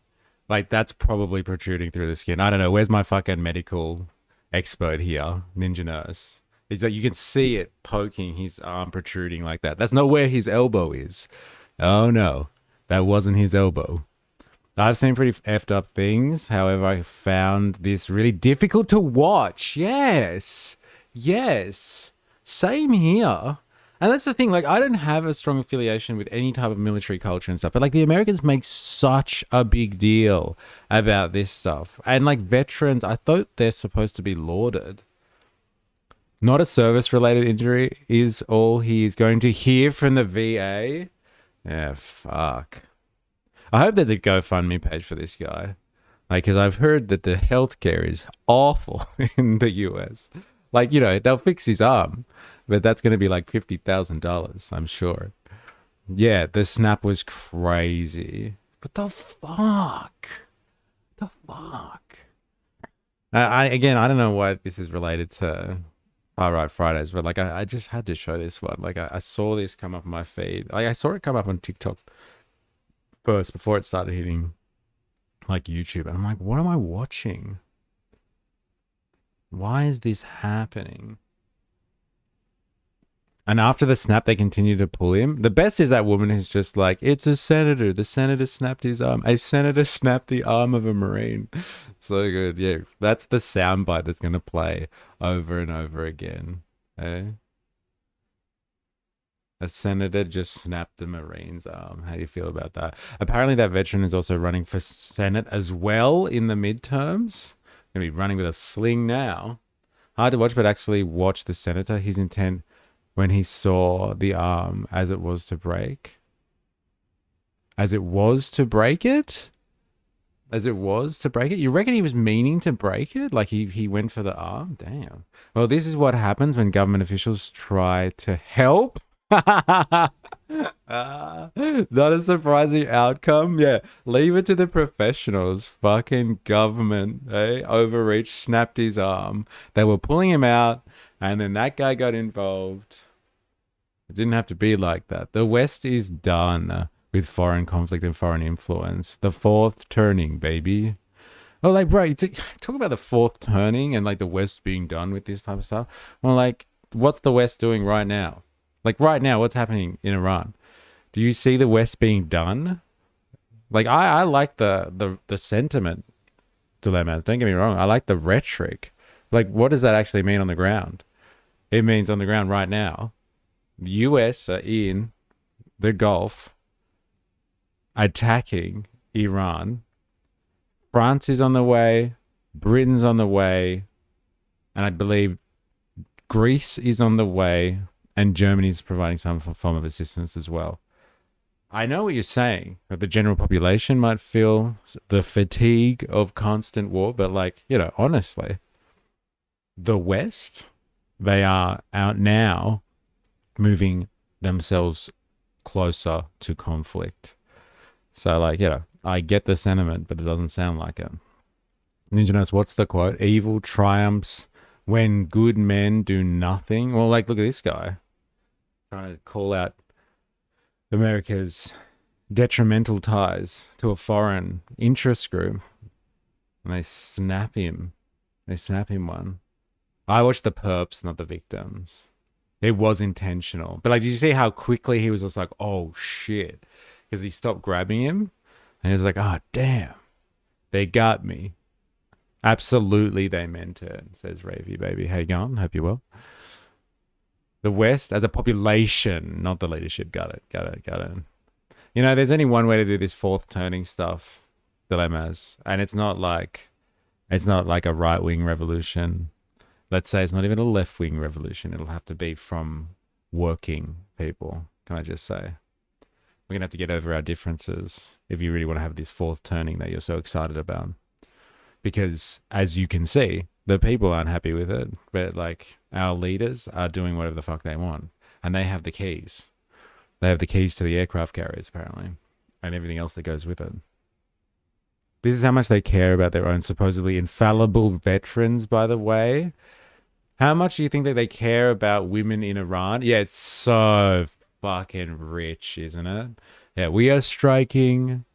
Like that's probably protruding through the skin. I don't know. Where's my fucking medical expert here? Ninja nurse. It's like you can see it poking his arm protruding like that. That's not where his elbow is. Oh no, that wasn't his elbow. I've seen pretty effed up things. However, I found this really difficult to watch. Yes. Yes. Same here. And that's the thing, like, I don't have a strong affiliation with any type of military culture and stuff, but, like, the Americans make such a big deal about this stuff. And, like, veterans, I thought they're supposed to be lauded. Not a service-related injury is all he is going to hear from the VA. Yeah, fuck. I hope there's a GoFundMe page for this guy. Like, because I've heard that the healthcare is awful in the US. Like, you know, they'll fix his arm. But that's going to be like $50,000, I'm sure. Yeah, the snap was crazy. What the fuck? The fuck? I don't know why this is related to Far Right Fridays, but like I just had to show this one. Like I saw this come up on my feed. Like I saw it come up on TikTok first before it started hitting like YouTube, and I'm like, what am I watching? Why is this happening? And after the snap, they continue to pull him. The best is that woman who's just like, it's a senator. The senator snapped his arm. A senator snapped the arm of a Marine. So good. Yeah, that's the soundbite that's going to play over and over again. Eh? A senator just snapped the Marine's arm. How do you feel about that? Apparently that veteran is also running for Senate as well in the midterms. Going to be running with a sling now. Hard to watch, but actually watch the senator. His intent when he saw the arm as it was to break. As it was to break it? As it was to break it? You reckon he was meaning to break it? Like he went for the arm? Damn. Well, this is what happens when government officials try to help. Not a surprising outcome. Yeah, leave it to the professionals. Fucking government, overreach, snapped his arm. They were pulling him out, and then that guy got involved. It didn't have to be like that. The West is done with foreign conflict and foreign influence. The fourth turning, baby. Oh, like, bro, you talk about the fourth turning and like the West being done with this type of stuff. Well, like, what's the West doing right now? Like right now, what's happening in Iran? Do you see the West being done? Like I like the sentiment dilemmas. Don't get me wrong. I like the rhetoric. Like what does that actually mean on the ground? It means on the ground right now, the US are in the Gulf attacking Iran. France is on the way. Britain's on the way. And I believe Greece is on the way. And Germany is providing some form of assistance as well. I know what you're saying, that the general population might feel the fatigue of constant war, but like, you know, honestly, the West, they are out now moving themselves closer to conflict. So like, you know, I get the sentiment, but it doesn't sound like it. Ninja knows what's the quote? Evil triumphs when good men do nothing. Well, like, look at this guy. Trying to call out America's detrimental ties to a foreign interest group. And they snap him. They snap him one. I watched the perps, not the victims. It was intentional. But like, did you see how quickly he was just like, oh shit. Because he stopped grabbing him. And he was like, oh damn. They got me. Absolutely they meant it, says Ravy baby. How you going? Hope you're well. The West as a population, not the leadership. Got it. You know, there's only one way to do this fourth turning stuff, dilemmas. And it's not like a right-wing revolution. Let's say it's not even a left-wing revolution. It'll have to be from working people. Can I just say? We're going to have to get over our differences if you really want to have this fourth turning that you're so excited about. Because as you can see, the people aren't happy with it, but like our leaders are doing whatever the fuck they want, and they have the keys. They have the keys to the aircraft carriers apparently, and everything else that goes with it. This is how much they care about their own supposedly infallible veterans, by the way. How much do you think that they care about women in Iran? Yeah, it's so fucking rich, isn't it? Yeah, we are striking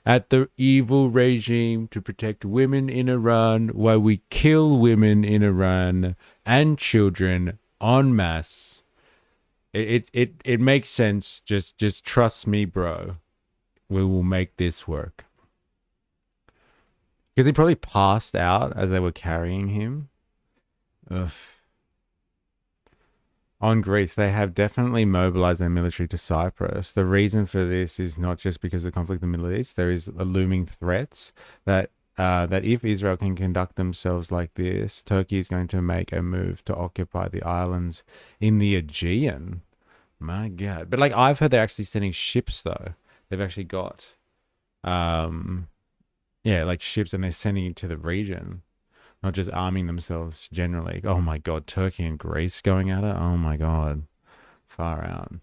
at the evil regime to protect women in Iran while we kill women in Iran and children en masse. It makes sense. Just trust me, bro. We will make this work. Because he probably passed out as they were carrying him. Ugh. On Greece, they have definitely mobilized their military to Cyprus. The reason for this is not just because of the conflict in the Middle East. There is looming threats that if Israel can conduct themselves like this, Turkey is going to make a move to occupy the islands in the Aegean. My God. But like, I've heard they're actually sending ships though. They've actually got, like ships, and they're sending it to the region. Not just arming themselves generally. Oh my God, Turkey and Greece going at it? Oh my God. Far out.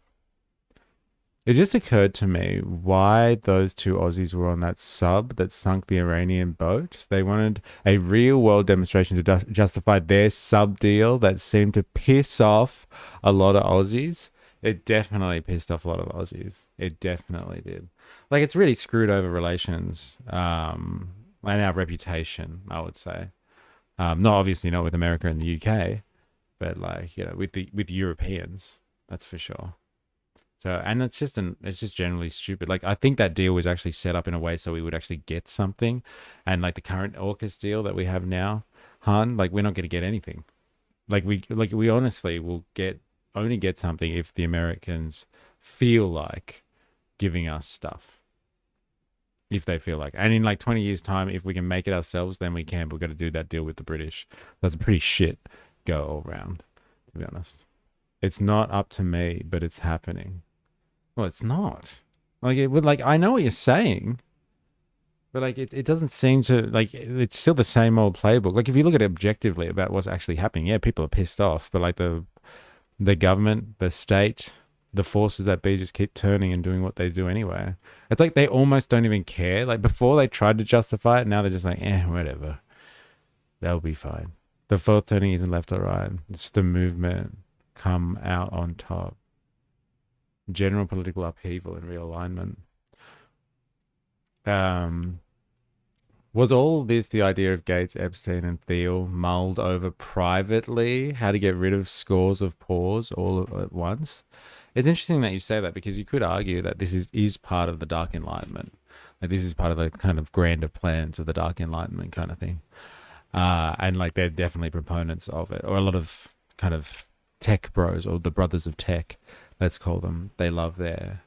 It just occurred to me why those two Aussies were on that sub that sunk the Iranian boat. They wanted a real-world demonstration to justify their sub deal that seemed to piss off a lot of Aussies. It definitely pissed off a lot of Aussies. It definitely did. Like, it's really screwed over relations and our reputation, I would say. Not obviously not with America and the UK, but like, you know, with Europeans, that's for sure. So, and it's just generally stupid. Like, I think that deal was actually set up in a way so we would actually get something. And like the current AUKUS deal that we have now, Han, like we're not going to get anything. We honestly will only get something if the Americans feel like giving us stuff. If they feel like, and in like 20 years time, if we can make it ourselves, then we can. We've got to do that deal with the British. That's a pretty shit go all round, to be honest. It's not up to me, but it's happening. Well, it's not. Like, it would, like, I know what you're saying, but like, it doesn't seem to, like, it's still the same old playbook. Like, if you look at it objectively about what's actually happening, yeah, people are pissed off, but like the government, the state, the forces that be just keep turning and doing what they do anyway. It's like they almost don't even care. Like, before they tried to justify it, now they're just like, whatever. They'll be fine. The fourth turning isn't left or right. It's the movement come out on top. General political upheaval and realignment. Was all this the idea of Gates, Epstein, and Thiel mulled over privately? How to get rid of scores of pores all at once? It's interesting that you say that, because you could argue that this is part of the Dark Enlightenment. Like, this is part of the kind of grander plans of the Dark Enlightenment kind of thing. And like, they're definitely proponents of it, or a lot of kind of tech bros, or the brothers of tech, let's call them. They love their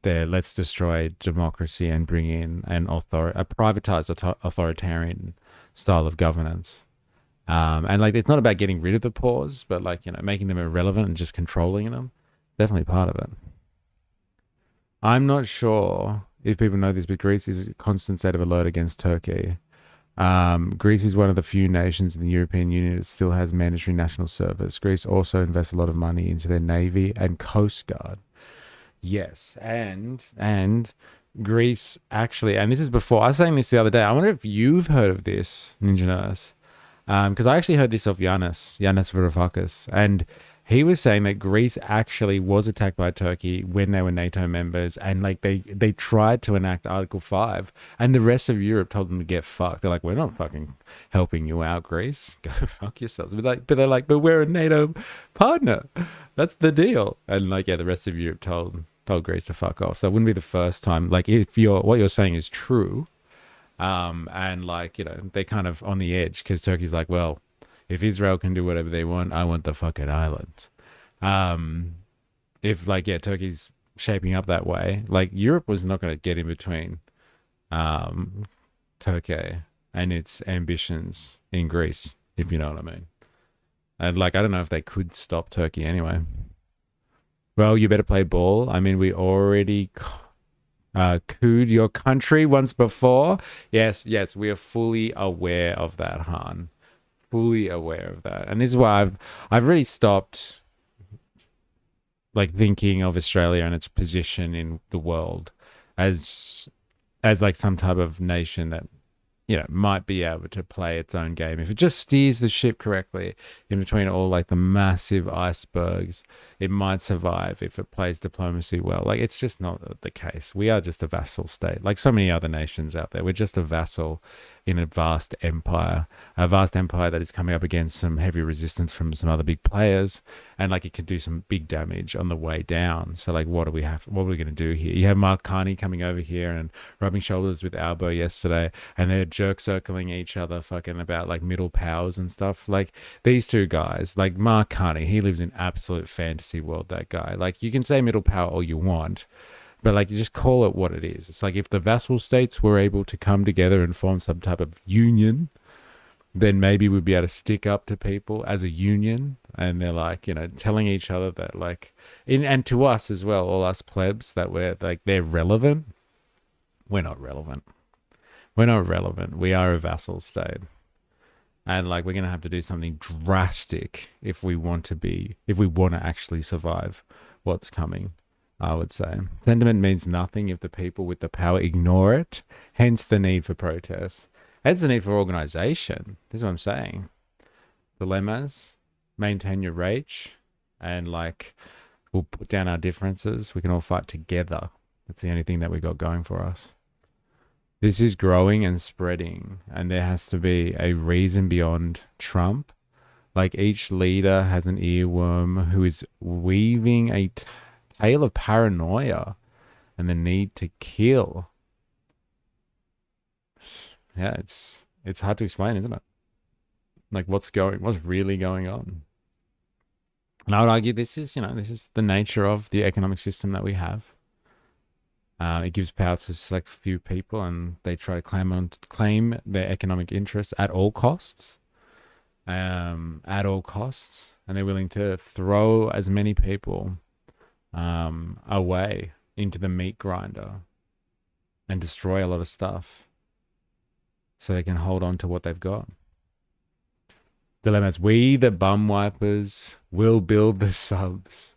let's destroy democracy and bring in a privatized authoritarian style of governance. And like, it's not about getting rid of the pores, but like, you know, making them irrelevant and just controlling them. Definitely part of it. I'm not sure if people know this, but Greece is a constant state of alert against Turkey. Greece is one of the few nations in the European Union that still has mandatory national service. Greece also invests a lot of money into their navy and coast guard. Yes, and Greece actually, and this is before, I was saying this the other day, I wonder if you've heard of this, Ninja Nurse, because I actually heard this off Yanis Varoufakis, and he was saying that Greece actually was attacked by Turkey when they were NATO members, and like they tried to enact Article 5, and the rest of Europe told them to get fucked. They're like, we're not fucking helping you out, Greece. Go fuck yourselves. But they're like, we're a NATO partner. That's the deal. And like, yeah, the rest of Europe told Greece to fuck off. So it wouldn't be the first time. Like, if what you're saying is true, and like, you know, they're kind of on the edge, because Turkey's like, well, if Israel can do whatever they want, I want the fucking island. If like, yeah, Turkey's shaping up that way, like, Europe was not going to get in between Turkey and its ambitions in Greece, if you know what I mean. And like, I don't know if they could stop Turkey anyway. Well, you better play ball. I mean, we already cooed your country once before. Yes, we are fully aware of that, Han. Fully aware of that. And this is why I've really stopped like thinking of Australia and its position in the world as like some type of nation that, you know, might be able to play its own game if it just steers the ship correctly in between all like the massive icebergs. It might survive if it plays diplomacy well. Like, it's just not the case. We are just a vassal state, like so many other nations out there. We're just a vassal in a vast empire that is coming up against some heavy resistance from some other big players, and like, it could do some big damage on the way down. So like, what are we going to do here? You have Mark Carney coming over here and rubbing shoulders with Albo yesterday, and they're jerk circling each other fucking about like middle powers and stuff. Like, these two guys, like Mark Carney, he lives in absolute fantasy world, that guy. Like, you can say middle power all you want, but like, you just call it what it is. It's like, if the vassal states were able to come together and form some type of union, then maybe we'd be able to stick up to people as a union. And they're like, you know, telling each other that like, and to us as well, all us plebs, that we're like, they're relevant. We're not relevant. We're not relevant. We are a vassal state. And like, we're going to have to do something drastic if we want to actually survive what's coming, I would say. Sentiment means nothing if the people with the power ignore it, hence the need for protest. Hence the need for organization. This is what I'm saying. Dilemmas, maintain your rage, and like, we'll put down our differences. We can all fight together. That's the only thing that we got going for us. This is growing and spreading, and there has to be a reason beyond Trump. Like, each leader has an earworm who is weaving a tale of paranoia and the need to kill. Yeah, it's hard to explain, isn't it? Like, what's really going on? And I would argue this is the nature of the economic system that we have. It gives power to select few people, and they try to claim their economic interests at all costs. And they're willing to throw as many people away into the meat grinder and destroy a lot of stuff so they can hold on to what they've got. Dilemmas. We, the bum wipers, will build the subs.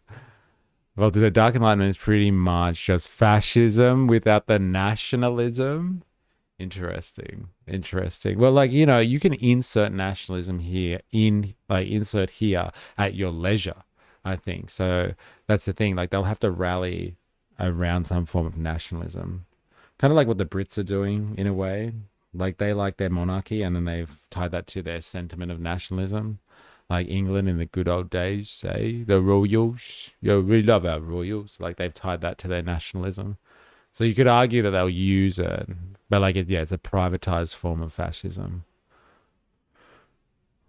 Well, the Dark Enlightenment is pretty much just fascism without the nationalism. Interesting. Well, like, you can insert nationalism here insert here at your leisure, I think. So that's the thing. Like, they'll have to rally around some form of nationalism. Kind of like what the Brits are doing in a way. Like, they like their monarchy, and then they've tied that to their sentiment of nationalism. Like England in the good old days, say, the royals. We love our royals. Like, they've tied that to their nationalism. So you could argue that they'll use it, but like, it's a privatized form of fascism.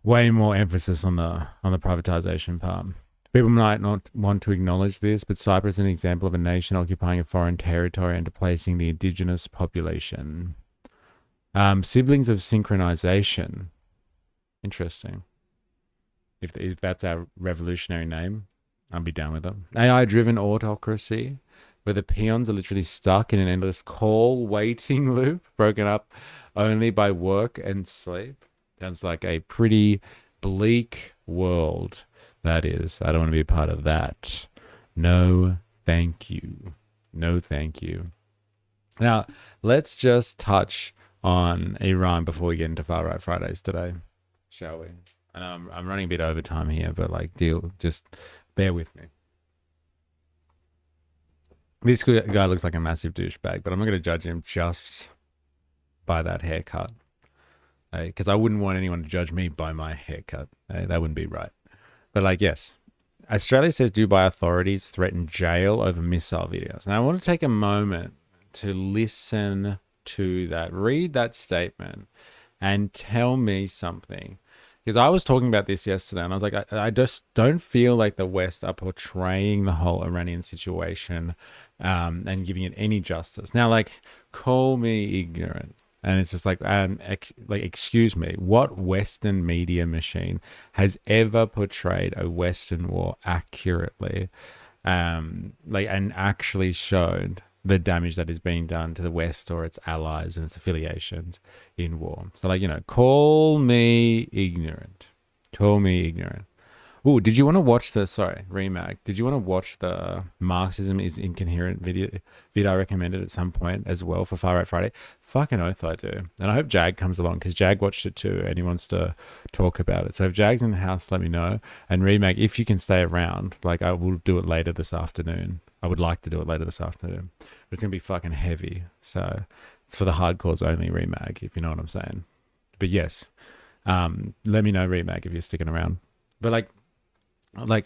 Way more emphasis on the privatization part. People might not want to acknowledge this, but Cyprus is an example of a nation occupying a foreign territory and displacing the indigenous population. Siblings of synchronization. Interesting. If that's our revolutionary name, I'll be down with it. AI-driven autocracy, where the peons are literally stuck in an endless call waiting loop, broken up only by work and sleep. Sounds like a pretty bleak world, that is. I don't want to be a part of that. No, thank you. No, thank you. Now, let's just touch on Iran before we get into Far Right Fridays today, shall we? And I'm running a bit over time here, but just bear with me. This guy looks like a massive douchebag, but I'm not going to judge him just by that haircut. Because I wouldn't want anyone to judge me by my haircut. That wouldn't be right. But yes. Australia says Dubai authorities threaten jail over missile videos. Now I want to take a moment to listen to that. Read that statement and tell me something. Because I was talking about this yesterday, and I was like, I just don't feel like the West are portraying the whole Iranian situation and giving it any justice. Now, call me ignorant. And it's just excuse me, what Western media machine has ever portrayed a Western war accurately, and actually showed the damage that is being done to the West or its allies and its affiliations in war? So, call me ignorant. Call me ignorant. Oh, did you want to watch Remag? Did you want to watch the Marxism is Incoherent video I recommended at some point as well for Far Right Friday? Fucking oath I do. And I hope Jag comes along, because Jag watched it too and he wants to talk about it. So if Jag's in the house, let me know. And Remag, if you can stay around, I will do it later this afternoon. I would like to do it later this afternoon. But it's going to be fucking heavy. So it's for the hardcores only, Remag, if you know what I'm saying. But yes, let me know, Remag, if you're sticking around. But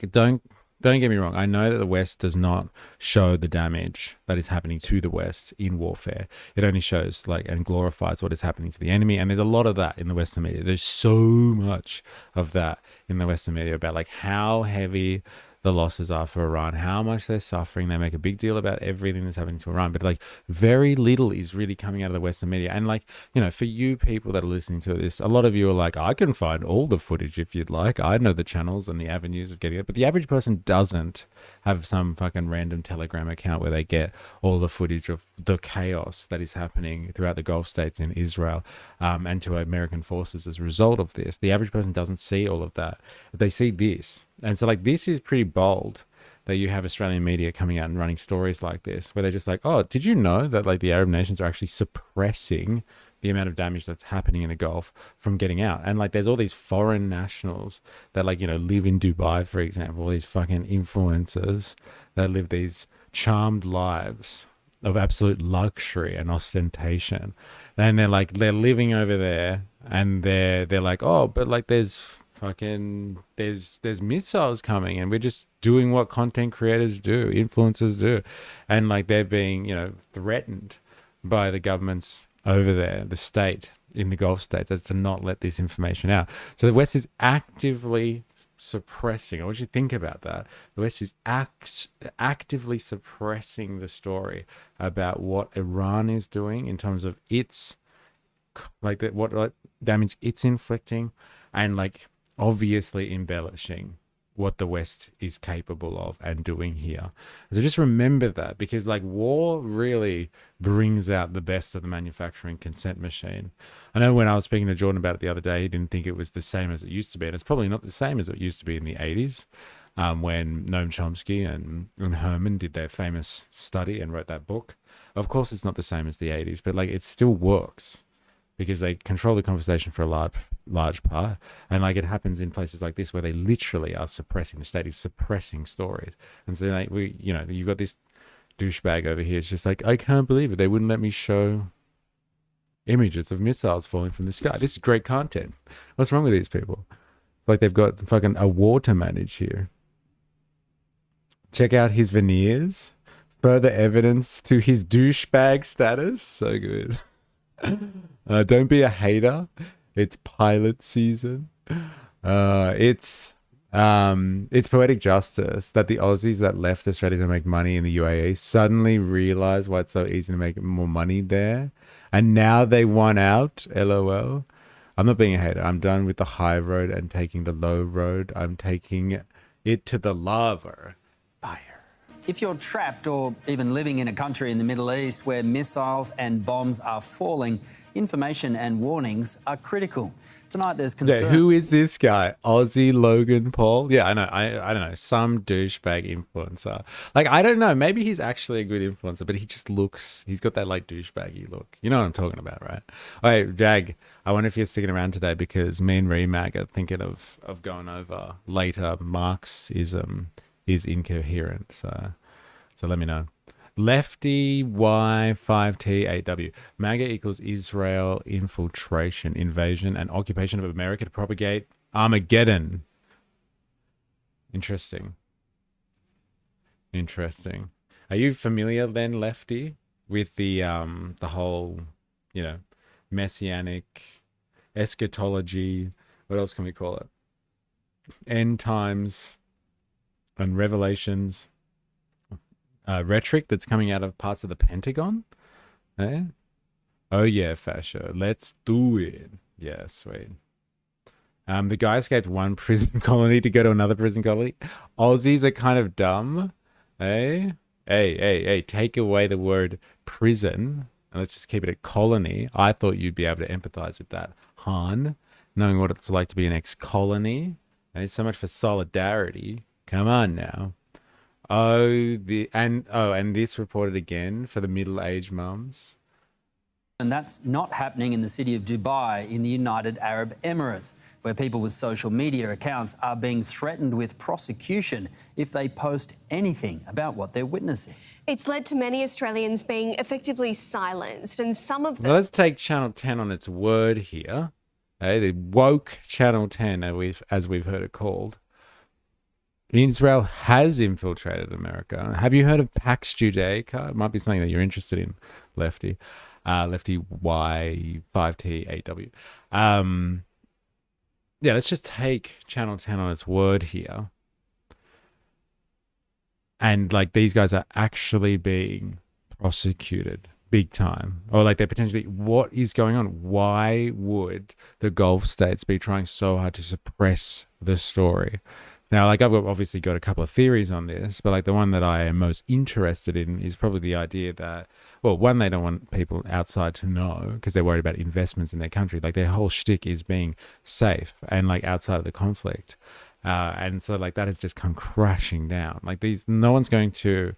don't get me wrong. I know that the West does not show the damage that is happening to the West in warfare. It only shows and glorifies what is happening to the enemy. And there's a lot of that in the Western media. There's so much of that in the Western media about how heavy the losses are for Iran, how much they're suffering. They make a big deal about everything that's happening to Iran, but very little is really coming out of the Western media. And for you people that are listening to this, a lot of you are I can find all the footage if you'd like. I know the channels and the avenues of getting it, but the average person doesn't have some fucking random Telegram account where they get all the footage of the chaos that is happening throughout the Gulf states in Israel and to American forces as a result of this. The average person doesn't see all of that. They see this. And so this is pretty bold that you have Australian media coming out and running stories like this, where they're just like, oh, did you know that like the Arab nations are actually suppressing the amount of damage that's happening in the Gulf from getting out? And like, there's all these foreign nationals that like, you know, live in Dubai, for example, all these fucking influencers that live these charmed lives of absolute luxury and ostentation. And they're like, they're living over there and they're like, oh, but like there's missiles coming and we're just doing what content creators do, influencers do. And like they're being, you know, threatened by the governments over there, the state in the Gulf states, as to not let this information out. So the West is actively suppressing. I want you to think about that. The West is actively suppressing the story about what Iran is doing in terms of its, like, what damage it's inflicting, and like obviously embellishing what the West is capable of and doing here. So just remember that, because like war really brings out the best of the manufacturing consent machine. I know when I was speaking to Jordan about it the other day, he didn't think it was the same as it used to be. And it's probably not the same as it used to be in the 80s when Noam Chomsky and Herman did their famous study and wrote that book. Of course, it's not the same as the 80s, but like it still works, because they control the conversation for a large part. And like it happens in places like this where they literally are suppressing, the state is suppressing stories. And so like you've got this douchebag over here. It's just like, I can't believe it. They wouldn't let me show images of missiles falling from the sky. This is great content. What's wrong with these people? It's like they've got fucking a war to manage here. Check out his veneers. Further evidence to his douchebag status. So good. Don't be a hater. It's pilot season. It's poetic justice that the Aussies that left Australia to make money in the UAE suddenly realize why it's so easy to make more money there, and now they want out. LOL. I'm not being a hater. I'm done with the high road and taking the low road. I'm taking it to the lava. Fire. If you're trapped or even living in a country in the Middle East where missiles and bombs are falling, information and warnings are critical. Tonight there's concern. Yeah, who is this guy? Aussie Logan Paul? Yeah, I know. I don't know. Some douchebag influencer. Like, I don't know. Maybe he's actually a good influencer, but he just looks, he's got that like douchebaggy look. You know what I'm talking about, right? All right, Jag, I wonder if you're sticking around today, because me and Remag are thinking of going over later. Marxism is incoherent, so let me know. Lefty Y5T8W. MAGA equals Israel infiltration, invasion, and occupation of America to propagate Armageddon. Interesting. Are you familiar then, Lefty, with the whole, you know, messianic eschatology? What else can we call it? End times and revelations rhetoric that's coming out of parts of the Pentagon? Eh? Oh yeah, fascio. Let's do it. Yeah, sweet. The guy escaped one prison colony to go to another prison colony. Aussies are kind of dumb. Eh? Hey, take away the word prison and let's just keep it a colony. I thought you'd be able to empathize with that, Han, knowing what it's like to be an ex-colony. And so much for solidarity. Come on now. And this reported again for the middle-aged mums. And that's not happening in the city of Dubai in the United Arab Emirates, where people with social media accounts are being threatened with prosecution if they post anything about what they're witnessing. It's led to many Australians being effectively silenced, and some of them... Well, let's take Channel 10 on its word here. The woke Channel 10, as we've heard it called. Israel has infiltrated America. Have you heard of Pax Judaica? It might be something that you're interested in, Lefty. Lefty Y5T8W. Yeah, let's just take Channel 10 on its word here. And like these guys are actually being prosecuted big time. Or like they're potentially, what is going on? Why would the Gulf states be trying so hard to suppress the story? Now, like I've obviously got a couple of theories on this, but like the one that I am most interested in is probably the idea that, well, one, they don't want people outside to know because they're worried about investments in their country. Like their whole shtick is being safe and like outside of the conflict. And so like that has just come crashing down. Like no one's going to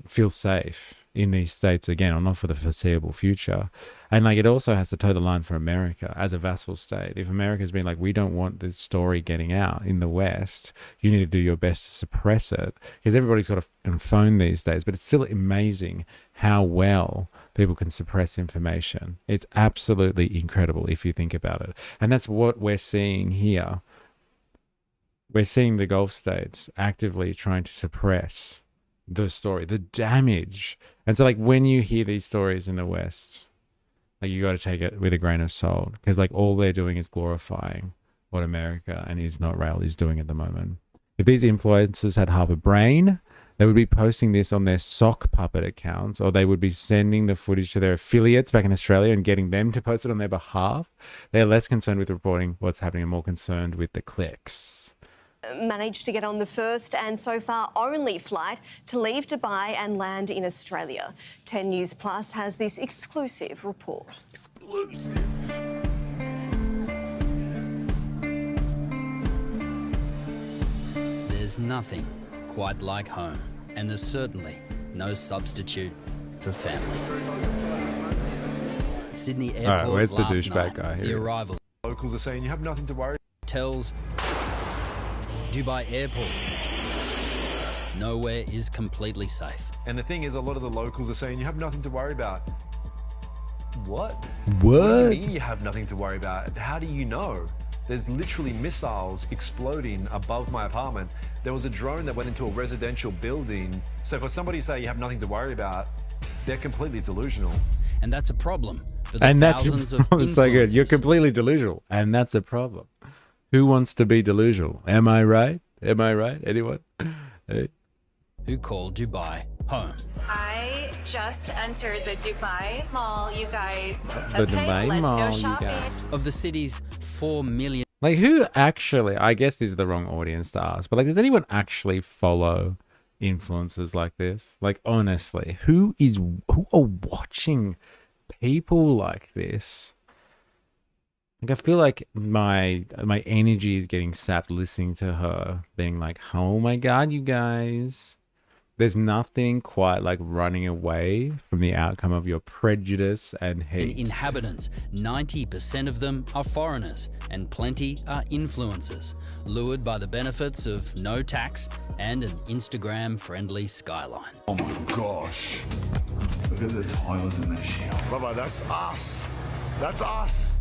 feel safe in these states again, or not for the foreseeable future. And like it also has to toe the line for America as a vassal state. If America's been like, we don't want this story getting out in the West, you need to do your best to suppress it, because everybody's got a phone these days. But it's still amazing how well people can suppress information. It's absolutely incredible if you think about it. And that's what we're seeing here. We're seeing the Gulf states actively trying to suppress the story, the damage. And so like when you hear these stories in the West, like you got to take it with a grain of salt, because like all they're doing is glorifying what America and Is Not Rail is doing at the moment. If these influencers had half a brain, they would be posting this on their sock puppet accounts, or they would be sending the footage to their affiliates back in Australia and getting them to post it on their behalf. They're less concerned with reporting what's happening and more concerned with the clicks. Managed to get on the first and so far only flight to leave Dubai and land in Australia. 10 News Plus has this exclusive report. There's nothing quite like home, and there's certainly no substitute for family. Sydney Airport where's the last douchebag night, guy? Here the he is. arrival Locals are saying you have nothing to worry. tells Dubai Airport nowhere is completely safe. And the thing is, a lot of the locals are saying you have nothing to worry about. What? What? What do you mean you have nothing to worry about? How do you know? There's literally missiles exploding above my apartment. There was a drone that went into a residential building. So for somebody to say you have nothing to worry about, they're completely delusional. And that's a problem for the And that's thousands of so good. You're influencers completely delusional, and that's a problem. Who wants to be delusional? Am I right? Am I right? Anyone? Hey. who call Dubai home. I just entered the Dubai Mall, you guys. The Dubai let's Mall, go you shopping. guys. Of the city's 4 million. Like, who actually, I guess this is the wrong audience to ask, but like, does anyone actually follow influencers like this? Like, honestly, who are watching people like this? Like, I feel like my energy is getting sapped listening to her being like, oh my God, you guys. There's nothing quite like running away from the outcome of your prejudice and hate. Inhabitants, 90% of them are foreigners, and plenty are influencers, lured by the benefits of no tax and an Instagram-friendly skyline. Oh my gosh. Look at the tiles in this shit. Brother, that's us. That's us.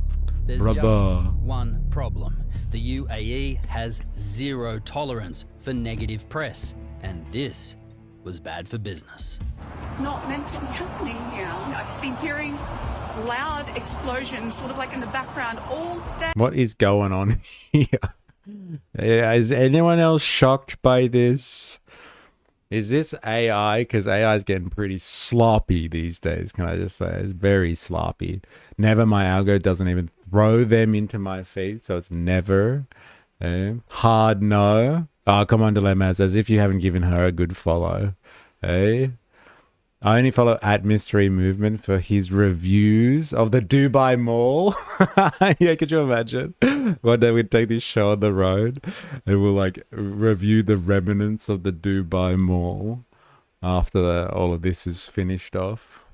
There's Brother. just one problem. The UAE has zero tolerance for negative press, and this was bad for business. Not meant to be happening here. I've been hearing loud explosions sort of like in the background all day. What is going on here? Yeah, is anyone else shocked by this? Is this AI? Because AI is getting pretty sloppy these days, can I just say? It's very sloppy. Never, my algo doesn't even throw them into my feed, so it's never. Hard no. Oh, come on, Dilemmas, as if you haven't given her a good follow. I only follow @Mystery Movement for his reviews of the Dubai Mall. Yeah, could you imagine? One day we'd take this show on the road and we'll like review the remnants of the Dubai Mall after all of this is finished off.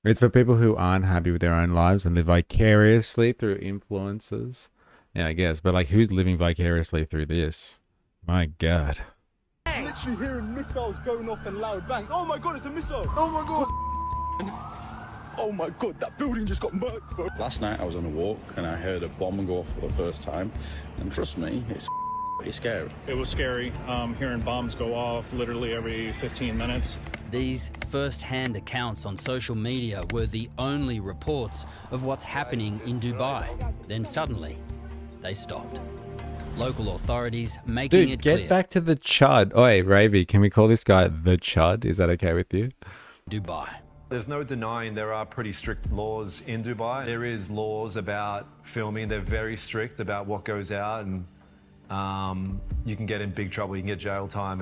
It's for people who aren't happy with their own lives and live vicariously through influencers. Yeah, I guess. But like, who's living vicariously through this? My God. I'm literally hearing missiles going off and loud bangs. Oh my God, it's a missile. Oh my God. Oh my God, that building just got murked, bro. Last night I was on a walk and I heard a bomb go off for the first time. And trust me, it's pretty scary. It was scary hearing bombs go off literally every 15 minutes. These first-hand accounts on social media were the only reports of what's happening in Dubai. Then suddenly, they stopped. Local authorities making Dude, it get clear. back to the Chud. Oi, Ravy, can we call this guy the Chud? Is that okay with you? Dubai. There's no denying there are pretty strict laws in Dubai. There is laws about filming. They're very strict about what goes out, and you can get in big trouble. You can get jail time.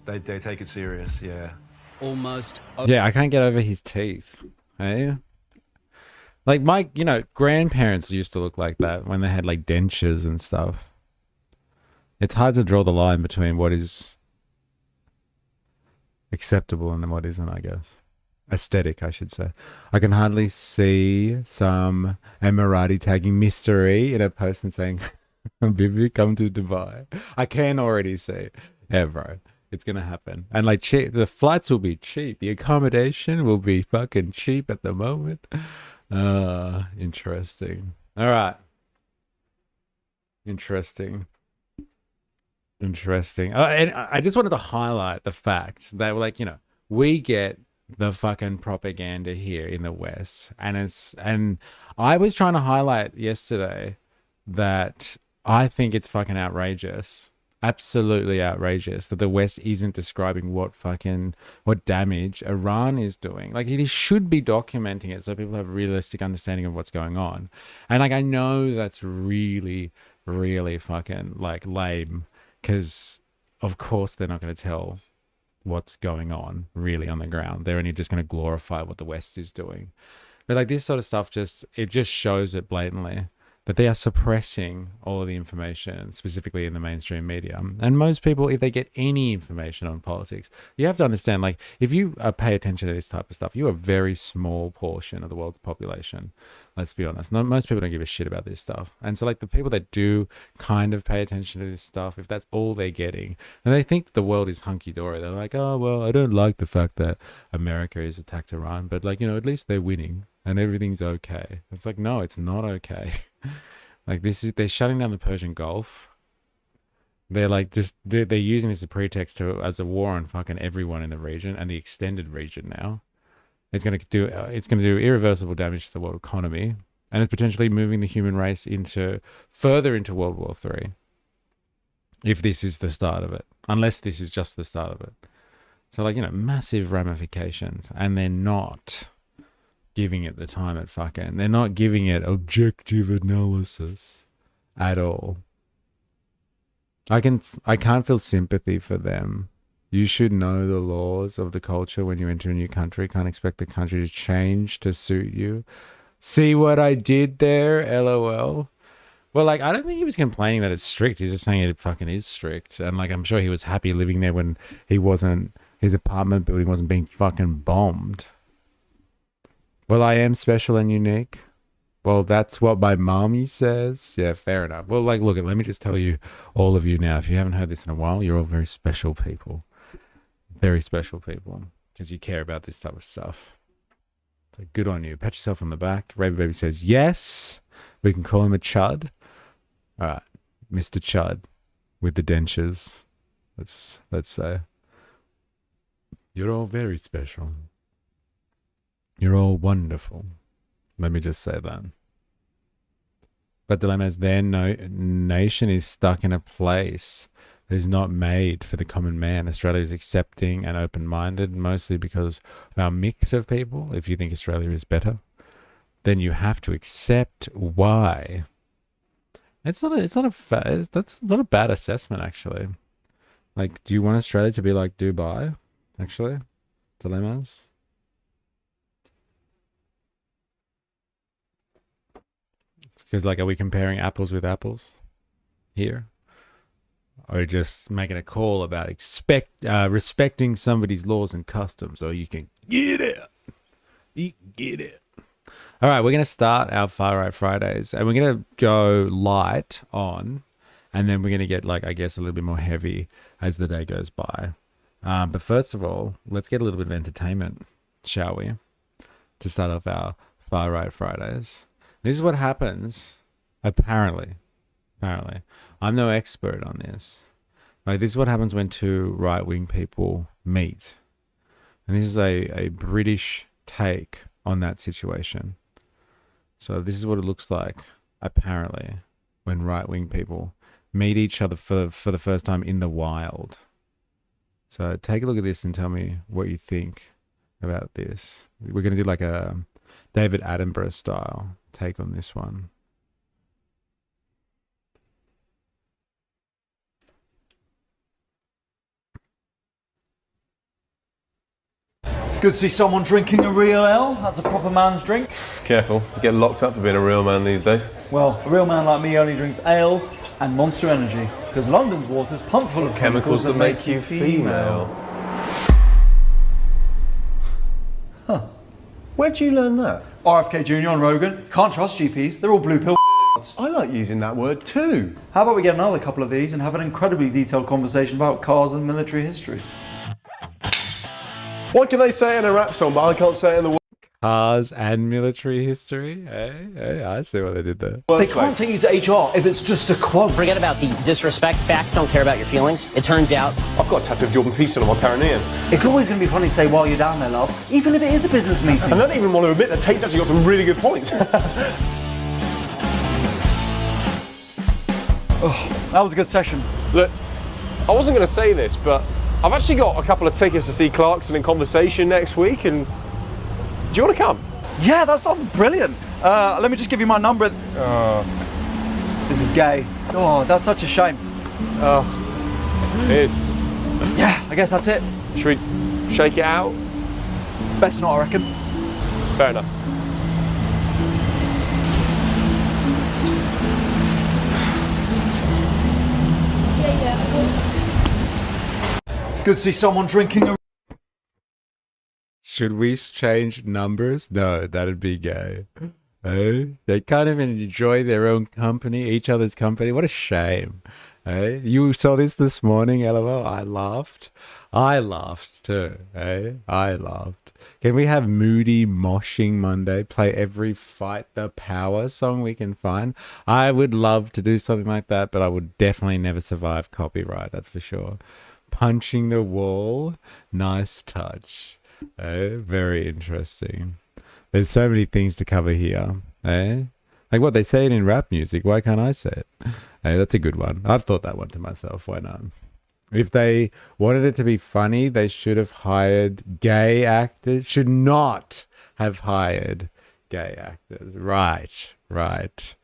They take it serious, yeah. Almost. Yeah, I can't get over his teeth. Hey? Like my, grandparents used to look like that when they had like dentures and stuff. It's hard to draw the line between what is acceptable and what isn't, I guess. Aesthetic, I should say. I can hardly see some Emirati tagging mystery in a post and saying, Bibi, come to Dubai. I can already see. Yeah, bro. It's going to happen. And like cheap, the flights will be cheap. The accommodation will be fucking cheap at the moment. Interesting. All right. Interesting. And I just wanted to highlight the fact that, like, you know, we get the fucking propaganda here in the West, and I was trying to highlight yesterday that I think it's fucking outrageous, absolutely outrageous, that the West isn't describing what damage Iran is doing. Like, it should be documenting it so people have a realistic understanding of what's going on. And like, I know that's really, really fucking like lame, because of course they're not going to tell what's going on really on the ground. They're only just going to glorify what the West is doing. But like, this sort of stuff just shows it blatantly that they are suppressing all of the information, specifically in the mainstream media. And most people, if they get any information on politics, you have to understand, like, if you pay attention to this type of stuff, you're a very small portion of the world's population. Let's be honest. Most people don't give a shit about this stuff. And so, like, the people that do kind of pay attention to this stuff, if that's all they're getting, and they think the world is hunky-dory, they're like, oh, well, I don't like the fact that America has attacked Iran, but, like, you know, at least they're winning and everything's okay. It's like, no, it's not okay. Like, they're shutting down the Persian Gulf. They're like, they're using this as a pretext as a war on fucking everyone in the region and the extended region now. It's going to do irreversible damage to the world economy, and it's potentially moving the human race further into World War III. If this is the start of it, unless this is just the start of it. So, like, you know, massive ramifications, and they're not giving it the time they're not giving it objective analysis at all. I can't feel sympathy for them. You should know the laws of the culture when you enter a new country. Can't expect the country to change to suit you. See what I did there? LOL. Well, like, I don't think he was complaining that it's strict. He's just saying it fucking is strict. And like, I'm sure he was happy living there when his apartment building wasn't being fucking bombed. Well, I am special and unique. Well, that's what my mommy says. Yeah, fair enough. Well, like, look, let me just tell you, all of you now, if you haven't heard this in a while, you're all very special people. Very special people, because you care about this type of stuff. So good on you. Pat yourself on the back. Raven Baby says, yes, we can call him a chud. All right, Mr. Chud with the dentures. Let's say. You're all very special. You're all wonderful. Let me just say that. But Dilemma is their nation is stuck in a place that is not made for the common man. Australia is accepting and open-minded, mostly because of our mix of people. If you think Australia is better, then you have to accept why. That's not a bad assessment, actually. Like, do you want Australia to be like Dubai? Actually, Dilemmas. Because, like, are we comparing apples with apples here? Or just making a call about respecting somebody's laws and customs, or you can get it. You can get it. All right, we're going to start our Far Right Fridays, and we're going to go light on, and then we're going to get, like, I guess, a little bit more heavy as the day goes by. But first of all, let's get a little bit of entertainment, shall we? To start off our Far Right Fridays. This is what happens, apparently. I'm no expert on this. Like, this is what happens when two right-wing people meet. And this is a British take on that situation. So this is what it looks like, apparently, when right-wing people meet each other for the first time in the wild. So take a look at this and tell me what you think about this. We're going to do like a David Attenborough style take on this one. Good to see someone drinking a real ale. That's a proper man's drink. Careful, you get locked up for being a real man these days. Well, a real man like me only drinks ale And Monster Energy, because London's water's pumped full of chemicals that make you female. Huh. Where'd you learn that? RFK Jr. on Rogan. Can't trust GPs, they're all blue pill. I like using that word too. How about we get another couple of these and have an incredibly detailed conversation about cars and military history? What can they say in a rap song, but I can't say it in the Cars and military history. Hey, I see what they did there. They can't take you to HR if it's just a quote. Forget about the disrespect. Facts don't care about your feelings. It turns out I've got a tattoo of Jordan Peterson on my perineum. It's always going to be funny to say while you're down there, love, even if it is a business meeting. I don't even want to admit that Tate's actually got some really good points. Oh, that was a good session. Look, I wasn't going to say this, but I've actually got a couple of tickets to see Clarkson in Conversation next week, and do you want to come? Yeah, that sounds brilliant. Let me just give you my number. This is gay. Oh, that's such a shame. It is. Yeah, I guess that's it. Should we shake it out? Best not, I reckon. Fair enough. Good to see someone drinking a... Should we change numbers? No, that'd be gay. Oh, they can't even enjoy their own company, each other's company. What a shame. Hey, you saw this morning, LOL. I laughed. I laughed too. Hey, I laughed. Can we have Moody Moshing Monday? Play every Fight the Power song we can find. I would love to do something like that, but I would definitely never survive copyright. That's for sure. Punching the wall. Nice touch. Very interesting. There's so many things to cover here. Like what they say it in rap music. Why can't I say it? That's a good one. I've thought that one to myself. Why not? If they wanted it to be funny, they should have hired gay actors. Should not have hired gay actors. Right.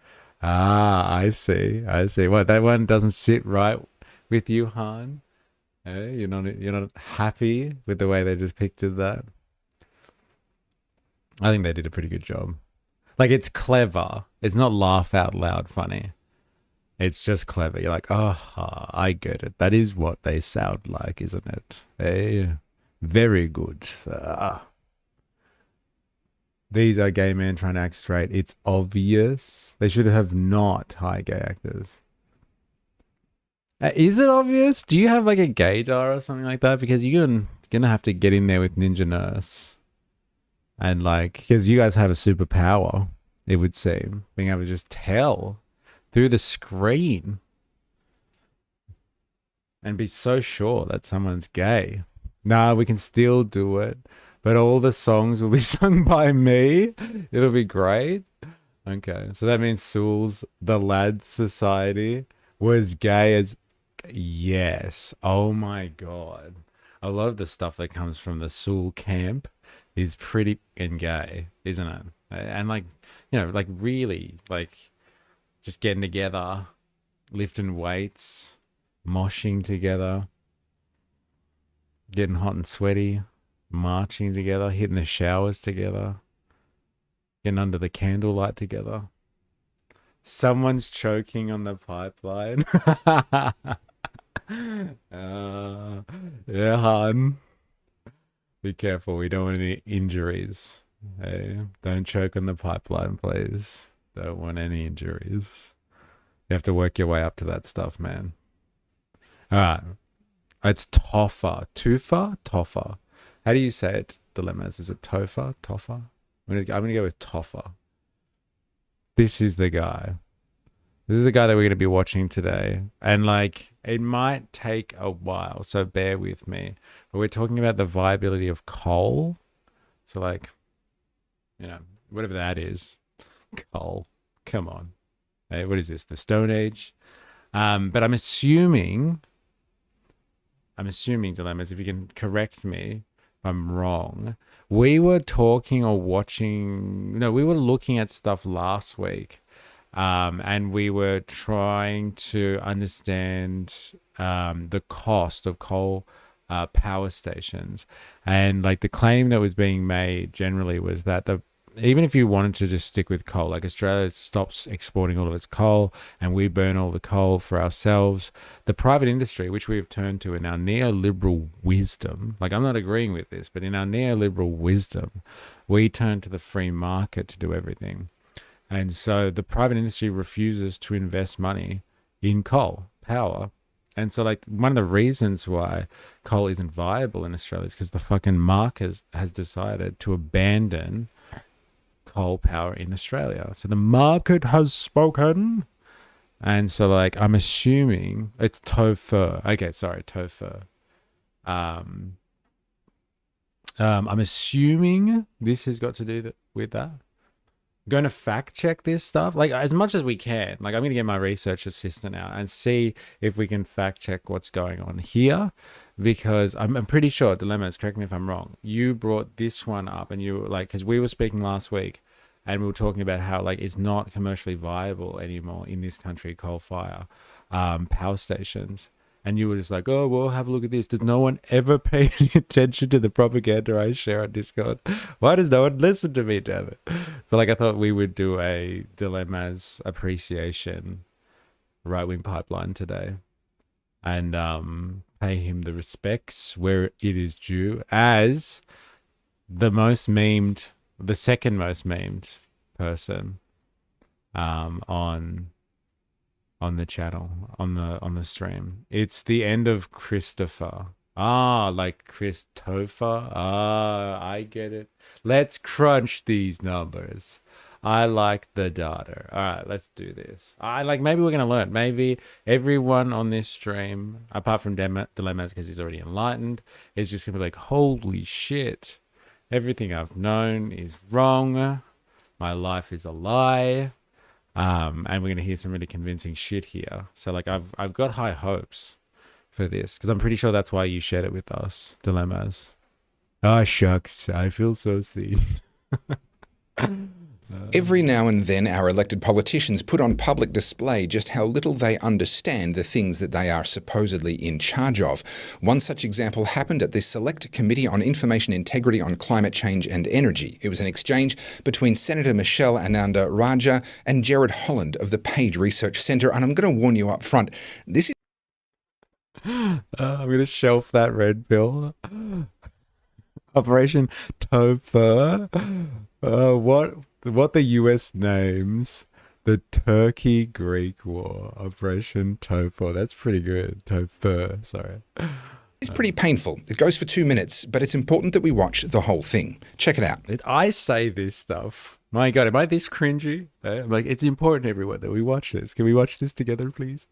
Ah, I see. What, that one doesn't sit right with you, Han? You're not happy with the way they depicted that? I think they did a pretty good job. Like, it's clever. It's not laugh out loud funny. It's just clever. You're like, oh, I get it. That is what they sound like, isn't it? Very good. These are gay men trying to act straight. It's obvious. They should have not hired gay actors. Is it obvious? Do you have like a gaydar or something like that? Because you're gonna have to get in there with Ninja Nurse. And like, because you guys have a superpower, it would seem. Being able to just tell through the screen. And be so sure that someone's gay. Nah, we can still do it. But all the songs will be sung by me. It'll be great. Okay, so that means Soul's The Lads Society was gay as... Yes. Oh my god. A lot of the stuff that comes from the Soul camp is pretty and gay, isn't it? And like, you know, like really, like just getting together, lifting weights, moshing together, getting hot and sweaty, marching together, hitting the showers together, getting under the candlelight together. Someone's choking on the pipeline. Yeah, hon. Be careful. We don't want any injuries. Hey, don't choke on the pipeline, please. Don't want any injuries. You have to work your way up to that stuff, man. All right. It's Toffa. Tufa? Toffa. How do you say it, Dilemmas? Is it Tofa? Toffa? I'm gonna go with Toffa. This is the guy. This is the guy that we're going to be watching today. And like, it might take a while, so bear with me. But we're talking about the viability of coal. So like, you know, whatever that is. Coal. Come on. Hey, what is this? The Stone Age? But I'm assuming, Dilemmas, if you can correct me if I'm wrong. We were talking or watching, no, we were looking at stuff last week. And we were trying to understand the cost of coal power stations. And like the claim that was being made generally was that even if you wanted to just stick with coal, like Australia stops exporting all of its coal and we burn all the coal for ourselves, the private industry, which we've turned to in our neoliberal wisdom, like I'm not agreeing with this, but in our neoliberal wisdom, we turn to the free market to do everything. And so the private industry refuses to invest money in coal power. And so, like, one of the reasons why coal isn't viable in Australia is because the fucking market has decided to abandon coal power in Australia. So the market has spoken. And so, like, I'm assuming it's TOFR. Okay, sorry, TOFR. I'm assuming this has got to do with that. Going to fact check this stuff like as much as we can. Like, I'm going to get my research assistant out and see if we can fact check what's going on here, because I'm pretty sure, Dilemmas, correct me if I'm wrong, you brought this one up and you were like, because we were speaking last week and we were talking about how like it's not commercially viable anymore in this country, coal fire power stations. And you were just like, oh, well, have a look at this. Does no one ever pay any attention to the propaganda I share on Discord? Why does no one listen to me, damn it? So, like, I thought we would do a Dilemmas appreciation right-wing pipeline today and pay him the respects where it is due as the most memed, the second most memed person on the channel, on the stream. It's the end of Christopher. Like Christopher. I get it. Let's crunch these numbers. I like the data. All right, let's do this. Maybe we're gonna learn. Maybe everyone on this stream, apart from Dilemmas, because he's already enlightened, is just gonna be like, holy shit, everything I've known is wrong. My life is a lie. And we're going to hear some really convincing shit here. So, like, I've got high hopes for this, because I'm pretty sure that's why you shared it with us, Dilemmas. Oh, shucks. I feel so seen. Every now and then our elected politicians put on public display just how little they understand the things that they are supposedly in charge of. One such example happened at the Select Committee on Information Integrity on Climate Change and Energy. It was an exchange between Senator Michelle Ananda Raja and Jared Holland of the Page Research Centre, and I'm going to warn you up front, this is... I'm going to shelf that red pill. Operation Topher. What the US names the Turkey-Greek War, Operation Topher. That's pretty good. Topher, sorry. It's pretty painful. It goes for 2 minutes, but it's important that we watch the whole thing. Check it out. I say this stuff. My God, am I this cringy? I'm like, it's important, everyone, that we watch this. Can we watch this together, please?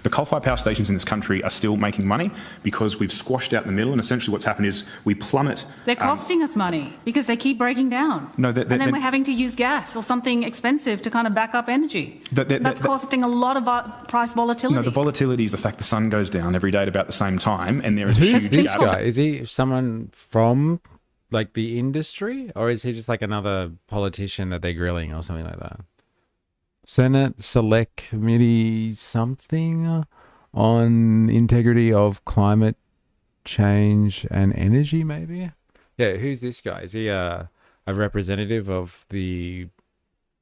The coal-fired power stations in this country are still making money because we've squashed out the middle, and essentially what's happened is we plummet. They're costing us money because they keep breaking down. No, and then we're having to use gas or something expensive to kind of back up energy. That's costing a lot of price volatility. No, the volatility is the fact the sun goes down every day at about the same time, and there is a huge Who's this gap. guy? Is he someone from like the industry, or is he just like another politician that they're grilling or something like that? Senate Select Committee something on integrity of climate change and energy, maybe? Yeah, who's this guy? Is he a representative of the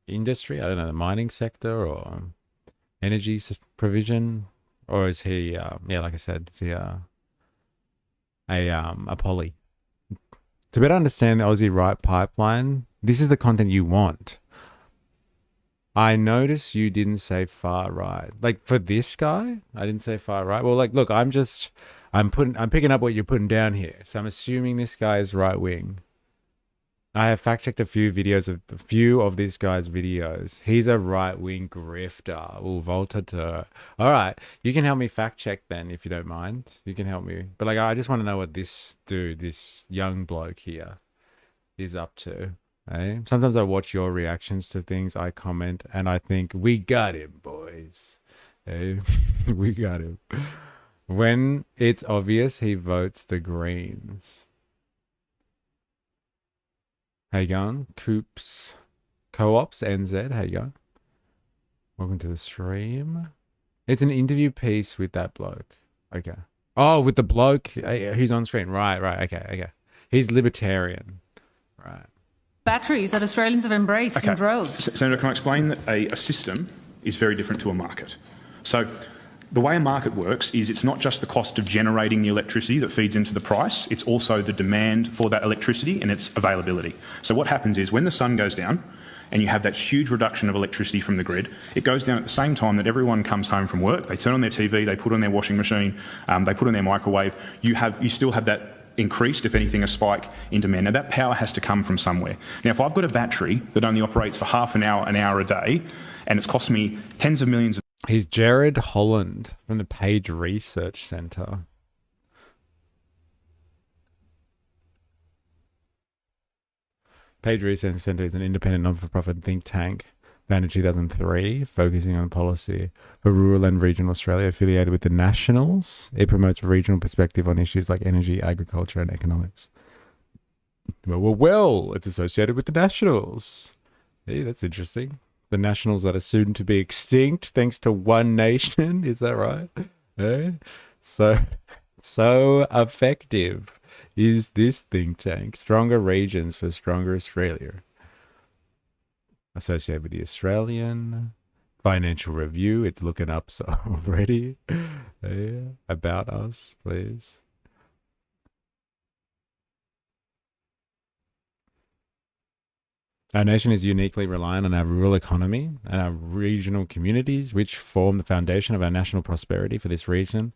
industry? I don't know, the mining sector or energy provision? Or is he, yeah, like I said, is he a poly? To better understand the Aussie Right Pipeline, this is the content you want. I notice you didn't say far right. Like for this guy, I didn't say far right. Well, like, look, I'm picking up what you're putting down here. So I'm assuming this guy is right wing. I have fact checked a few of this guy's videos. He's a right wing grifter. Ooh, Voltateur. All right, you can help me fact check then if you don't mind. You can help me. But like, I just want to know what this dude, this young bloke here, is up to. Hey? Sometimes I watch your reactions to things, I comment, and I think, we got him, boys. Hey? We got him. When it's obvious, he votes the Greens. How you going? Coops. Co-ops, NZ. How you going? Welcome to the stream. It's an interview piece with that bloke. Okay. Oh, with the bloke who's on screen. Right. Okay. He's libertarian. Right. batteries that Australians have embraced in droves. Senator, can I explain that a system is very different to a market? So the way a market works is it's not just the cost of generating the electricity that feeds into the price, it's also the demand for that electricity and its availability. So what happens is when the sun goes down and you have that huge reduction of electricity from the grid, it goes down at the same time that everyone comes home from work, they turn on their TV, they put on their washing machine, they put on their microwave, you still have that increased, if anything, a spike in demand. Now that power has to come from somewhere. Now if I've got a battery that only operates for half an hour a day, and it's cost me tens of millions of... He's Jared Holland from the Page Research Centre. Page Research Centre is an independent non-for-profit think tank founded in 2003, focusing on policy for rural and regional Australia, affiliated with the Nationals. It promotes a regional perspective on issues like energy, agriculture and economics. Well, it's associated with the Nationals. Hey, that's interesting. The Nationals that are soon to be extinct thanks to One Nation. Is that right? Hey? So effective is this think tank. Stronger regions for stronger Australia. Associated with the Australian Financial Review. It's looking up so already. Yeah. About us, please. Our nation is uniquely reliant on our rural economy and our regional communities, which form the foundation of our national prosperity. For this reason,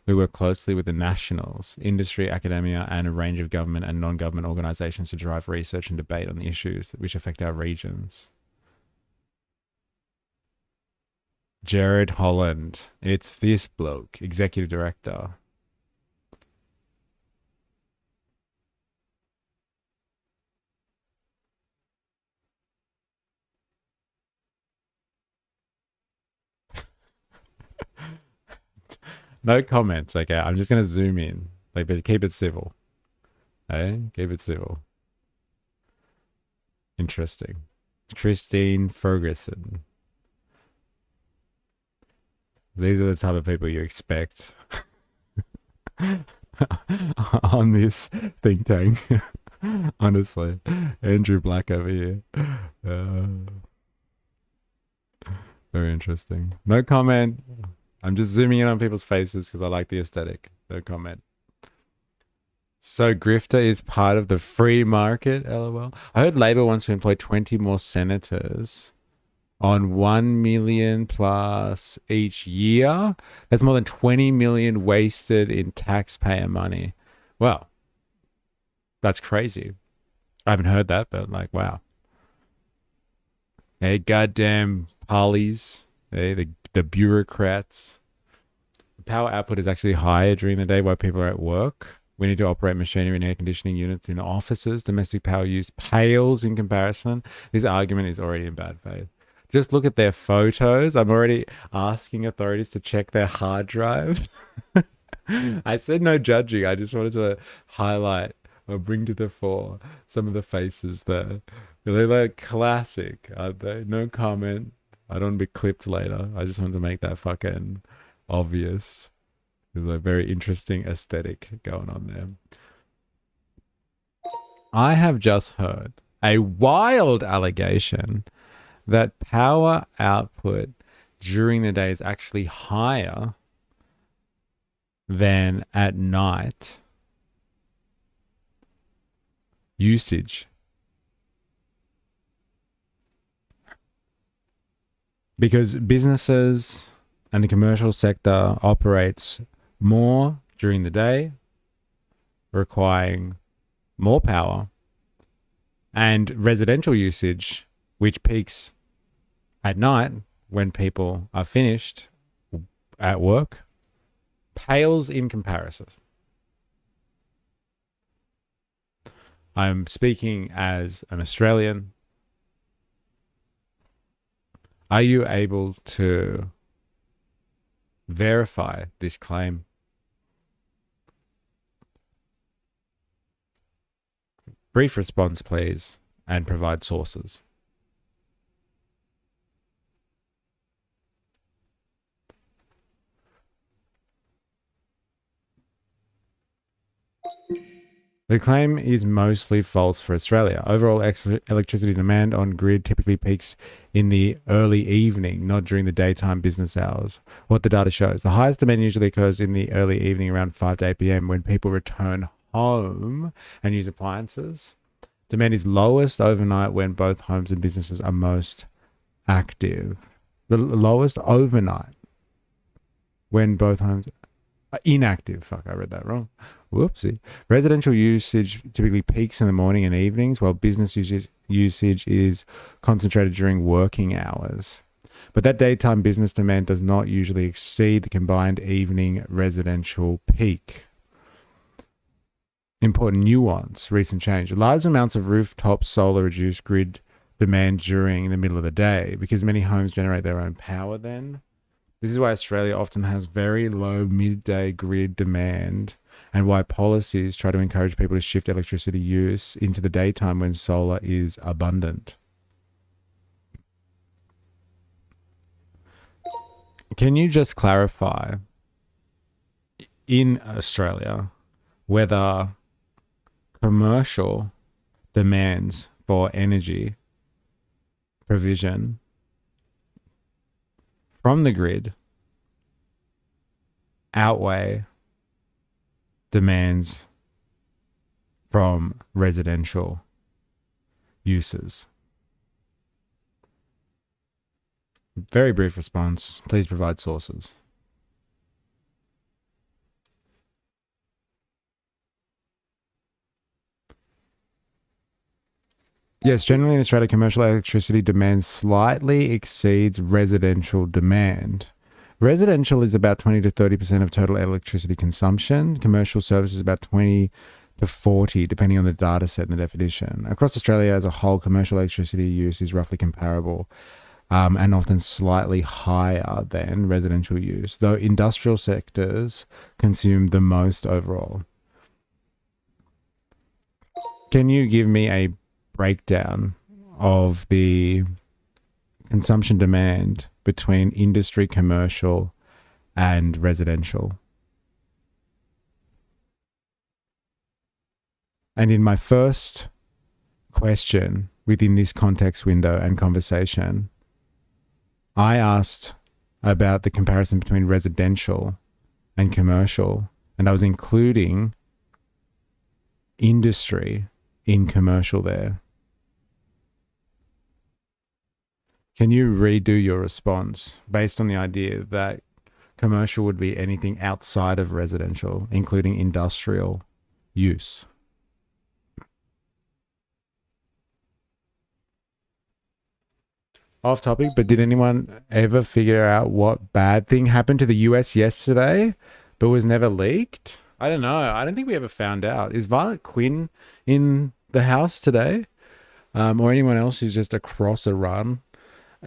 we work closely with the Nationals, industry, academia, and a range of government and non-government organisations to drive research and debate on the issues which affect our regions. Jared Holland. It's this bloke, Executive Director. No comments, okay? I'm just going to zoom in. Like, but keep it civil. Okay? Keep it civil. Interesting. Christine Ferguson. These are the type of people you expect on this think tank. Honestly. Andrew Black over here. Very interesting. No comment. I'm just zooming in on people's faces because I like the aesthetic. No comment. So grifter is part of the free market, lol. I heard Labor wants to employ 20 more senators on 1 million plus each year. That's more than 20 million wasted in taxpayer money. Well, that's crazy. I haven't heard that, but like, wow. Hey, goddamn pollies. Hey, the bureaucrats. The power output is actually higher during the day while people are at work. We need to operate machinery and air conditioning units in offices. Domestic power use pales in comparison. This argument is already in bad faith. Just look at their photos. I'm already asking authorities to check their hard drives. I said no judging. I just wanted to highlight or bring to the fore some of the faces there. They're like classic, aren't they? No comment. I don't want to be clipped later. I just wanted to make that fucking obvious. There's a very interesting aesthetic going on there. I have just heard a wild allegation that power output during the day is actually higher than at night usage. Because businesses and the commercial sector operates more during the day, requiring more power, and residential usage, which peaks at night when people are finished at work, pales in comparison. I'm speaking as an Australian. Are you able to verify this claim? Brief response, please, and provide sources. The claim is mostly false for Australia. Overall electricity demand on grid typically peaks in the early evening, not during the daytime business hours. What the data shows, the highest demand usually occurs in the early evening around 5 to 8 p.m. when people return home and use appliances. Demand is lowest overnight when both homes and businesses are most active. The lowest overnight when both homes are inactive. Fuck, I read that wrong. Whoopsie. Residential usage typically peaks in the morning and evenings, while business usage is concentrated during working hours. But that daytime business demand does not usually exceed the combined evening residential peak. Important nuance, recent change. Large amounts of rooftop solar reduce grid demand during the middle of the day because many homes generate their own power then. This is why Australia often has very low midday grid demand and why policies try to encourage people to shift electricity use into the daytime when solar is abundant. Can you just clarify in Australia whether commercial demands for energy provision from the grid outweigh demands from residential uses? Very brief response. Please provide sources. Yes, generally in Australia, commercial electricity demand slightly exceeds residential demand. Residential is about 20 to 30% of total electricity consumption. Commercial services about 20 to 40, depending on the data set and the definition. Across Australia as a whole, commercial electricity use is roughly comparable and often slightly higher than residential use, though industrial sectors consume the most overall. Can you give me a breakdown of the consumption demand between industry, commercial, and residential? And in my first question within this context window and conversation, I asked about the comparison between residential and commercial, and I was including industry in commercial there. Can you redo your response based on the idea that commercial would be anything outside of residential, including industrial use? Off topic, but did anyone ever figure out what bad thing happened to the US yesterday but was never leaked? I don't know. I don't think we ever found out. Is Violet Quinn in the house today? Or anyone else who's just across a run?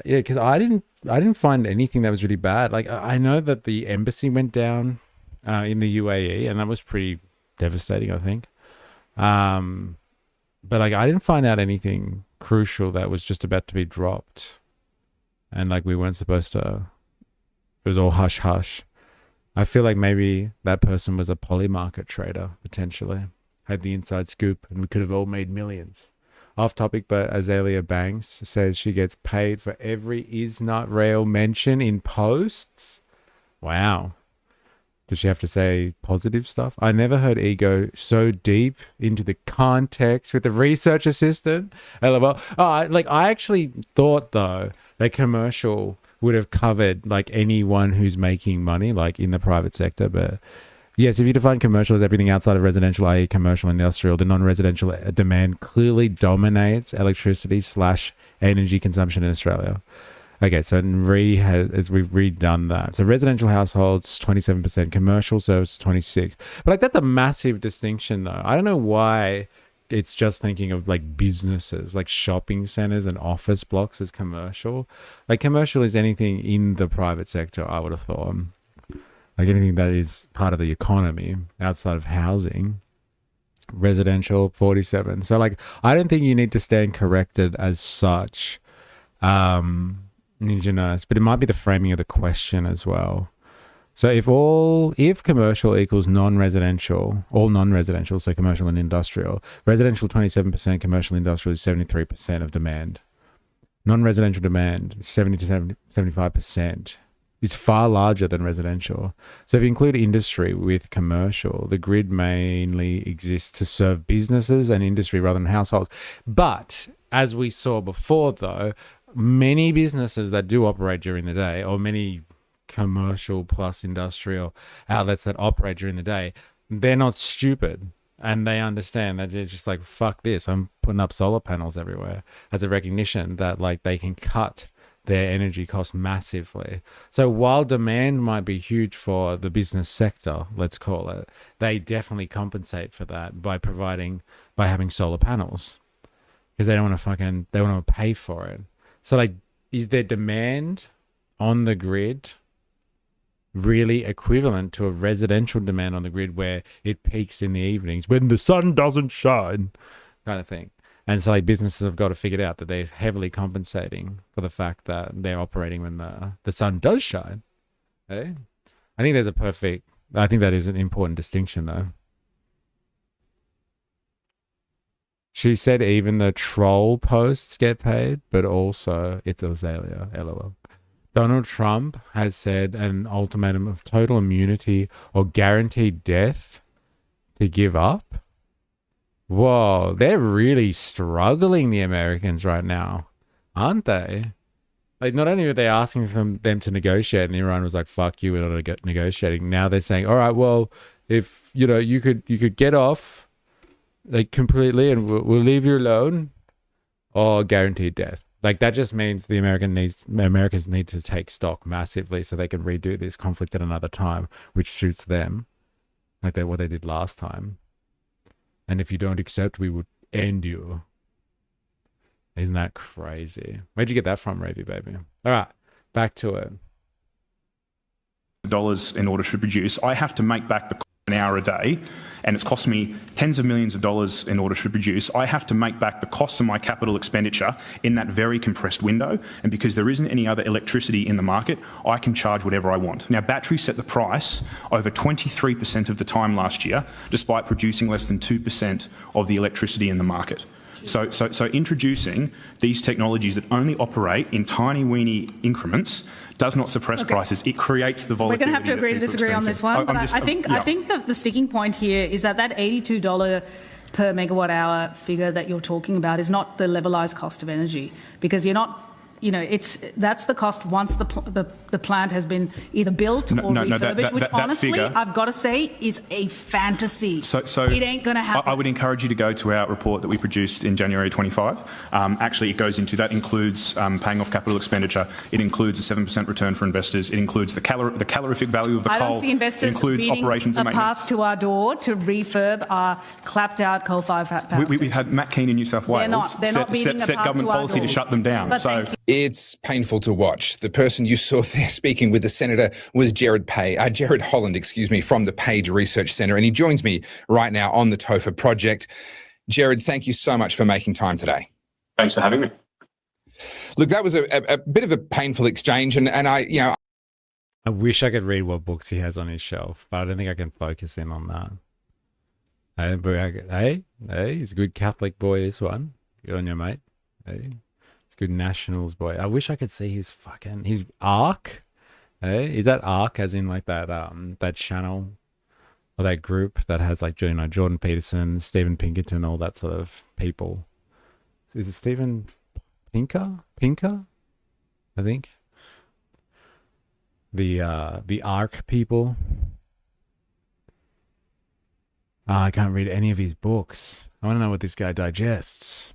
Yeah, because I didn't find anything that was really bad. Like, I know that the embassy went down in the UAE, and that was pretty devastating, I think. But like, I didn't find out anything crucial that was just about to be dropped, and like we weren't supposed to. It was all hush hush. I feel like maybe that person was a Polymarket trader, potentially. Had the inside scoop, and we could have all made millions. Off topic, but Azalea Banks says she gets paid for every is not real mention in posts. Wow. Does she have to say positive stuff? I never heard ego so deep into the context with the research assistant. LOL. Like, I actually thought, though, that commercial would have covered like anyone who's making money, like in the private sector. But yes, if you define commercial as everything outside of residential, i.e. commercial and industrial, the non-residential demand clearly dominates electricity / energy consumption in Australia. Okay, so as we've redone that. So residential households, 27%, commercial services, 26%. But like, that's a massive distinction though. I don't know why it's just thinking of like businesses, like shopping centers and office blocks as commercial. Like, commercial is anything in the private sector, I would have thought. Like anything that is part of the economy outside of housing. Residential, 47. So like, I don't think you need to stand corrected as such, Ninja Nurse, but it might be the framing of the question as well. So if commercial equals non-residential, all non-residential, so commercial and industrial, residential 27%, commercial industrial is 73% of demand. Non-residential demand, 70 to 75%, is far larger than residential. So if you include industry with commercial, the grid mainly exists to serve businesses and industry rather than households. But as we saw before, though, many businesses that do operate during the day, or many commercial plus industrial outlets that operate during the day, they're not stupid, and they understand that they're just like, fuck this, I'm putting up solar panels everywhere, as a recognition that like they can cut their energy costs massively. So while demand might be huge for the business sector, let's call it, they definitely compensate for that by having solar panels, because they don't want to pay for it. So like, is their demand on the grid really equivalent to a residential demand on the grid where it peaks in the evenings when the sun doesn't shine, kind of thing? And so like businesses have got to figure out that they're heavily compensating for the fact that they're operating when the sun does shine. Eh? I think that is an important distinction though. She said even the troll posts get paid, but also it's Azalea, LOL. Donald Trump has said an ultimatum of total immunity or guaranteed death to give up. Whoa, they're really struggling, the Americans right now, aren't they? Like, not only are they asking for them to negotiate, and Iran was like, fuck you, we're not negotiating. Now they're saying, all right, well, if, you could get off, like, completely, and we'll leave you alone, or guaranteed death. Like, that just means the Americans need to take stock massively so they can redo this conflict at another time, which suits them, like what they did last time. And if you don't accept, we would end you. Isn't that crazy? Where'd you get that from, Ravy baby? All right, back to it. Dollars in order to produce, I have to make back an hour a day, and it's cost me tens of millions of dollars in order to produce. I have to make back the costs of my capital expenditure in that very compressed window, and because there isn't any other electricity in the market, I can charge whatever I want. Now, batteries set the price over 23% of the time last year, despite producing less than 2% of the electricity in the market. So introducing these technologies that only operate in tiny weeny increments does not suppress prices. It creates the volatility. We're going to have to agree to disagree on this one. But I think the sticking point here is that $82 per megawatt hour figure that you're talking about is not the levelized cost of energy, because you're not. That's the cost once the plant has been either built or refurbished, which honestly, figure, I've got to say, is a fantasy. So it ain't going to happen. I would encourage you to go to our report that we produced in January 25. Actually, it goes into that includes paying off capital expenditure. It includes a 7% return for investors. It includes the calorific value of the coal. I don't see investors beating operations a path to our door to refurb our clapped-out coal-fired power stations. We've had Matt Keane in New South Wales set government policy to shut them down. It's painful to watch. The person you saw there speaking with the senator was Jared Holland, from the Page Research Centre, and he joins me right now on the TOFA project. Jared, thank you so much for making time today. Thanks for having me. Look, that was a bit of a painful exchange, and I wish I could read what books he has on his shelf, but I don't think I can focus in on that. Hey, he's a good Catholic boy, this one. Good on you, mate. Hey. Good Nationals boy. I wish I could see his ARC. Is that ARC as in like that channel or that group that has like Jordan Peterson, Steven Pinkerton, all that sort of people? Is it Steven Pinker? I think. The ARC people. I can't read any of his books. I want to know what this guy digests.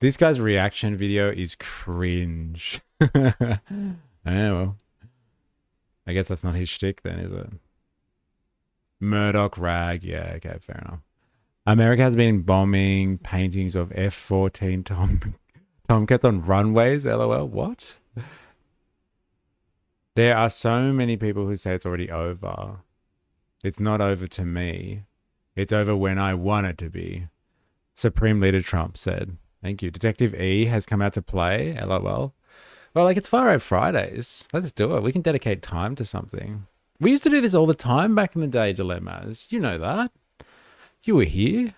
This guy's reaction video is cringe. Well, I guess that's not his shtick then, is it? Murdoch rag. Yeah, okay, fair enough. America has been bombing paintings of F-14 Tomcats on runways, LOL. What? There are so many people who say it's already over. It's not over to me. It's over when I want it to be. Supreme Leader Trump said. Thank you. Detective E has come out to play, LOL. Well, like, it's Far Right Fridays. Let's do it. We can dedicate time to something. We used to do this all the time back in the day, Dilemmas. You know that. You were here.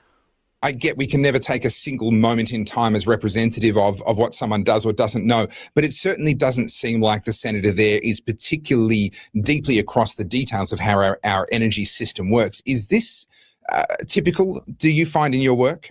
I get we can never take a single moment in time as representative of what someone does or doesn't know, but it certainly doesn't seem like the senator there is particularly deeply across the details of how our energy system works. Is this typical, do you find, in your work?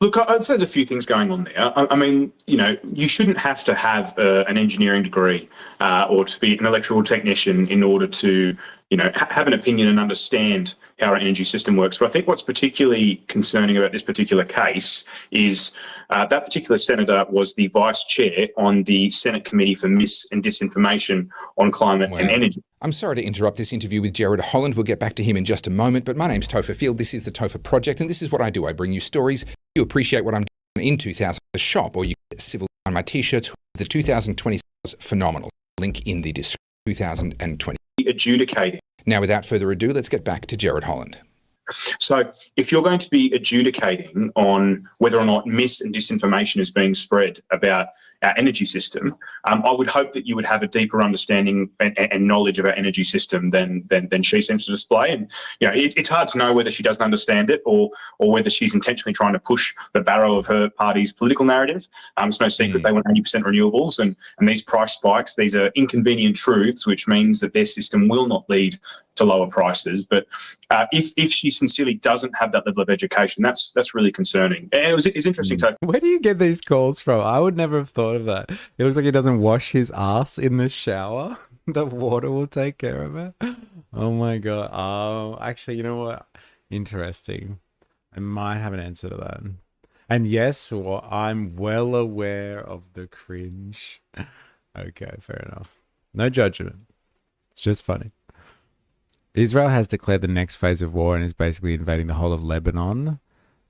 Look, I'd say there's a few things going on there. I mean, you know, you shouldn't have to have an engineering degree or to be an electrical technician in order to, you know, have an opinion and understand how our energy system works. But I think what's particularly concerning about this particular case is that particular senator was the vice chair on the Senate Committee for Mis- and Disinformation on Climate and Energy. I'm sorry to interrupt this interview with Jared Holland. We'll get back to him in just a moment, but my name's Topher Field. This is the Topher Project, and this is what I do. I bring you stories. You appreciate what I'm doing in 2000 the shop, or you get civil on my t-shirts. The 2020 was phenomenal. Link in the description. 2020. Adjudicating. Now, without further ado, let's get back to Jared Holland. So if you're going to be adjudicating on whether or not mis- and disinformation is being spread about our energy system, I would hope that you would have a deeper understanding and knowledge of our energy system than she seems to display. And you know, it's hard to know whether she doesn't understand it or whether she's intentionally trying to push the barrow of her party's political narrative. It's no secret they want 80% renewables, and these price spikes, these are inconvenient truths, which means that their system will not lead to lower prices. But if she sincerely doesn't have that level of education, that's really concerning. And it's interesting. So where do you get these calls from? I would never have thought of that. It looks like he doesn't wash his ass in the shower. The water will take care of it. Oh my god. Oh, actually, you know what? Interesting. I might have an answer to that. And yes, well, I'm well aware of the cringe. Okay, fair enough. No judgment. It's just funny. Israel has declared the next phase of war and is basically invading the whole of Lebanon,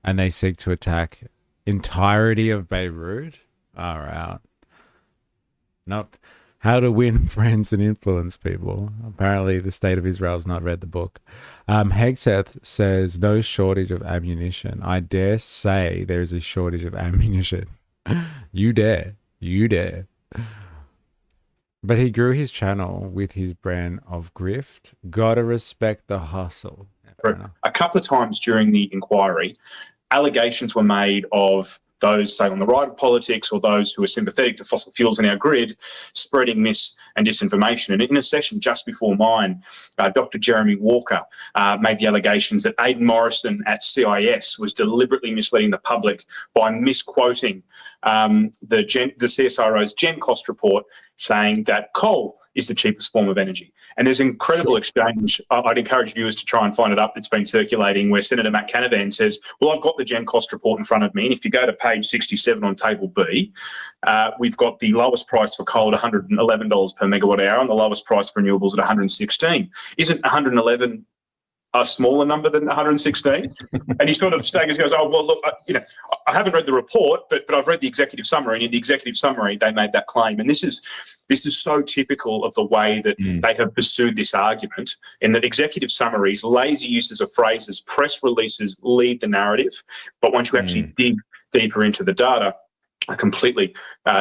and they seek to attack entirety of Beirut. Far out. Not how to win friends and influence people. Apparently, the state of Israel has not read the book. Hegseth says no shortage of ammunition. I dare say there is a shortage of ammunition. You dare. You dare. But he grew his channel with his brand of grift. Gotta respect the hustle. A couple of times during the inquiry, allegations were made of those, say, on the right of politics or those who are sympathetic to fossil fuels in our grid, spreading mis- and disinformation. And in a session just before mine, Dr. Jeremy Walker made the allegations that Aidan Morrison at CIS was deliberately misleading the public by misquoting the CSIRO's Gen Cost report, saying that coal is the cheapest form of energy. And there's incredible exchange. I'd encourage viewers to try and find it up. It's been circulating where Senator Matt Canavan says, well, I've got the Gen Cost report in front of me. And if you go to page 67 on table B, we've got the lowest price for coal at $111 per megawatt hour and the lowest price for renewables at 116. Isn't 111 a smaller number than 116? And he sort of staggers, goes, oh, well, look, I haven't read the report, but I've read the executive summary. And in the executive summary, they made that claim. And this is so typical of the way that they have pursued this argument, in that executive summaries, lazy uses of phrases, press releases lead the narrative. But once you actually dig deeper into the data, a completely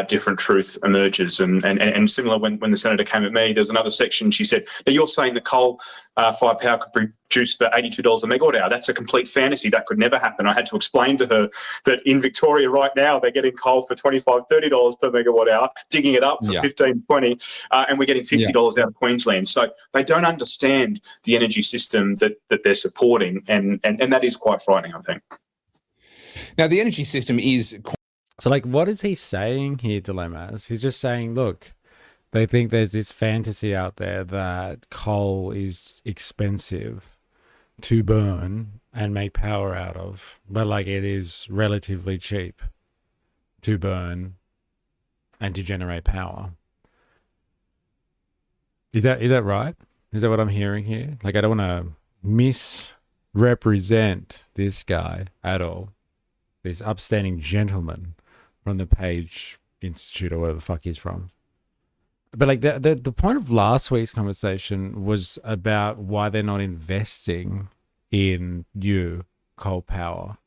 different truth emerges. And similar, when the senator came at me, there was another section. She said, now you're saying that coal-fired power could produce for $82 a megawatt hour. That's a complete fantasy. That could never happen. I had to explain to her that in Victoria right now, they're getting coal for $25, $30 per megawatt hour, digging it up for $15, $20, and we're getting $50 out of Queensland. So they don't understand the energy system that they're supporting, and that is quite frightening, I think. Now, the energy system is... So, like, what is he saying here, Dilemmas? He's just saying, look, they think there's this fantasy out there that coal is expensive to burn and make power out of, but, like, it is relatively cheap to burn and to generate power. Is that right? Is that what I'm hearing here? Like, I don't want to misrepresent this guy at all. This upstanding gentleman from the Page Institute or whatever the fuck he's from. But like the point of last week's conversation was about why they're not investing in coal power.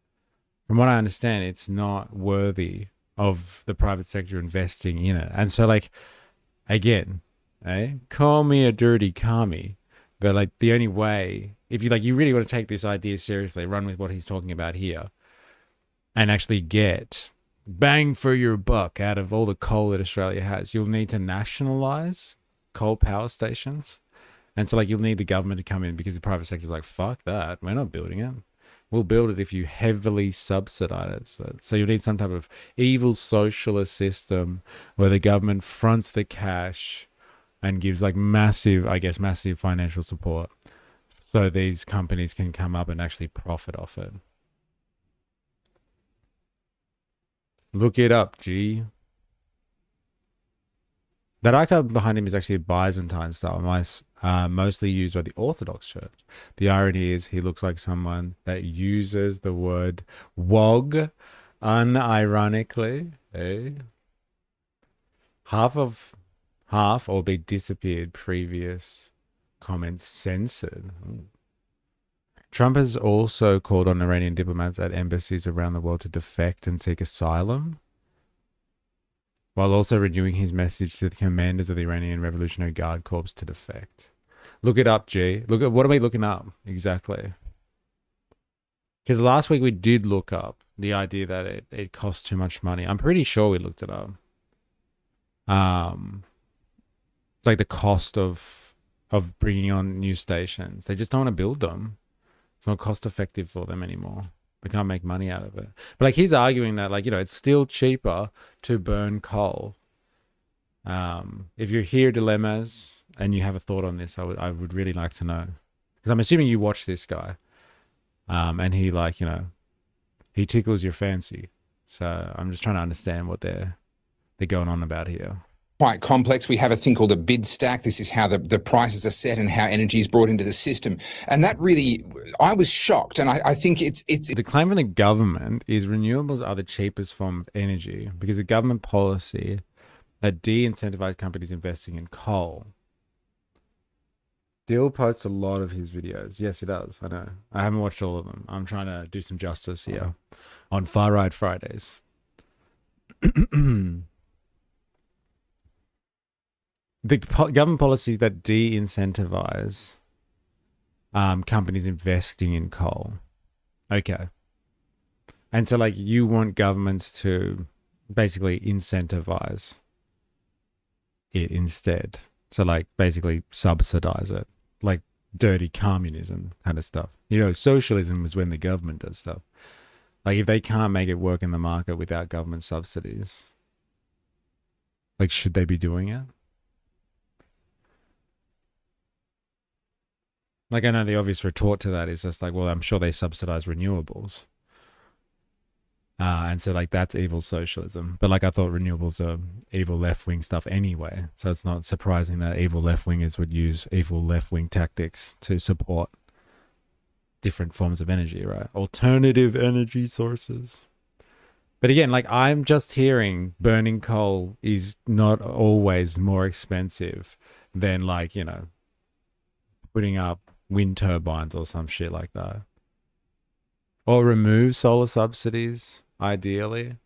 From what I understand, it's not worthy of the private sector investing in it. And so, like, again, call me a dirty commie, but like the only way, if you really want to take this idea seriously, run with what he's talking about here, and actually get bang for your buck out of all the coal that Australia has, you'll need to nationalize coal power stations. And so, like, you'll need the government to come in, because the private sector's like, fuck that, we're not building it. We'll build it if you heavily subsidize it. So you'll need some type of evil socialist system where the government fronts the cash and gives like massive financial support, so these companies can come up and actually profit off it. Look it up, G. That icon behind him is actually a Byzantine style, mostly used by the Orthodox Church. The irony is he looks like someone that uses the word wog unironically. Half or be disappeared, previous comments censored. Trump has also called on Iranian diplomats at embassies around the world to defect and seek asylum, while also renewing his message to the commanders of the Iranian Revolutionary Guard Corps to defect. Look it up, G. Look at, what are we looking up exactly? Because last week we did look up the idea that it costs too much money. I'm pretty sure we looked it up. Like the cost of bringing on new stations. They just don't want to build them. It's not cost effective for them anymore. They can't make money out of it. But like, he's arguing that, like, you know, it's still cheaper to burn coal. If you hear dilemmas and you have a thought on this, I would really like to know, because I'm assuming you watch this guy, and he, like, you know, he tickles your fancy. So I'm just trying to understand what they're going on about here. Quite complex. We have a thing called a bid stack. This is how the prices are set and how energy is brought into the system. And that really, I was shocked. And I think it's... The claim from the government is renewables are the cheapest form of energy because of government policy that de-incentivized companies investing in coal. Dill posts a lot of his videos. Yes, he does. I know. I haven't watched all of them. I'm trying to do some justice here on Far Right Fridays. The government policies that de-incentivize companies investing in coal. Okay. And so, like, you want governments to basically incentivize it instead. So, like, basically subsidize it. Like dirty communism kind of stuff. You know, socialism is when the government does stuff. Like, if they can't make it work in the market without government subsidies, like, should they be doing it? Like, I know the obvious retort to that is just like, well, I'm sure they subsidize renewables. And so, like, that's evil socialism. But, like, I thought renewables are evil left-wing stuff anyway. So it's not surprising that evil left-wingers would use evil left-wing tactics to support different forms of energy, right? Alternative energy sources. But again, like, I'm just hearing burning coal is not always more expensive than, like, you know, putting up wind turbines or some shit like that. Or remove solar subsidies, ideally.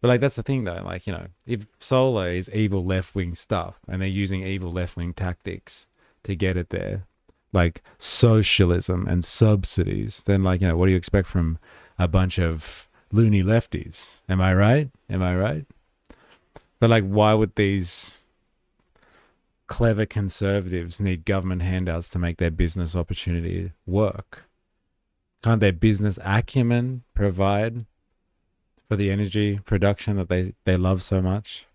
But, like, that's the thing, though. Like, you know, if solar is evil left-wing stuff and they're using evil left-wing tactics to get it there, like socialism and subsidies, then, like, you know, what do you expect from a bunch of loony lefties? Am I right? Am I right? But, like, why would these clever conservatives need government handouts to make their business opportunity work? Can't their business acumen provide for the energy production that they love so much?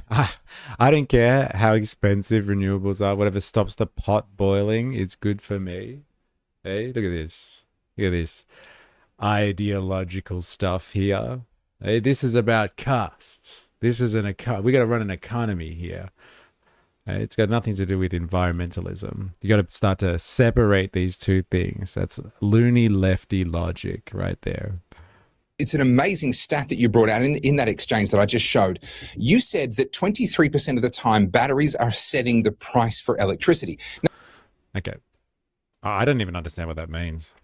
I don't care how expensive renewables are. Whatever stops the pot boiling is good for me. Hey, look at this. Look at this ideological stuff here. Hey, this is about costs. This is we got to run an economy here. It's got nothing to do with environmentalism. You got to start to separate these two things. That's loony lefty logic right there. It's an amazing stat that you brought out in that exchange that I just showed. You said that 23% of the time batteries are setting the price for electricity. Now, okay. I don't even understand what that means.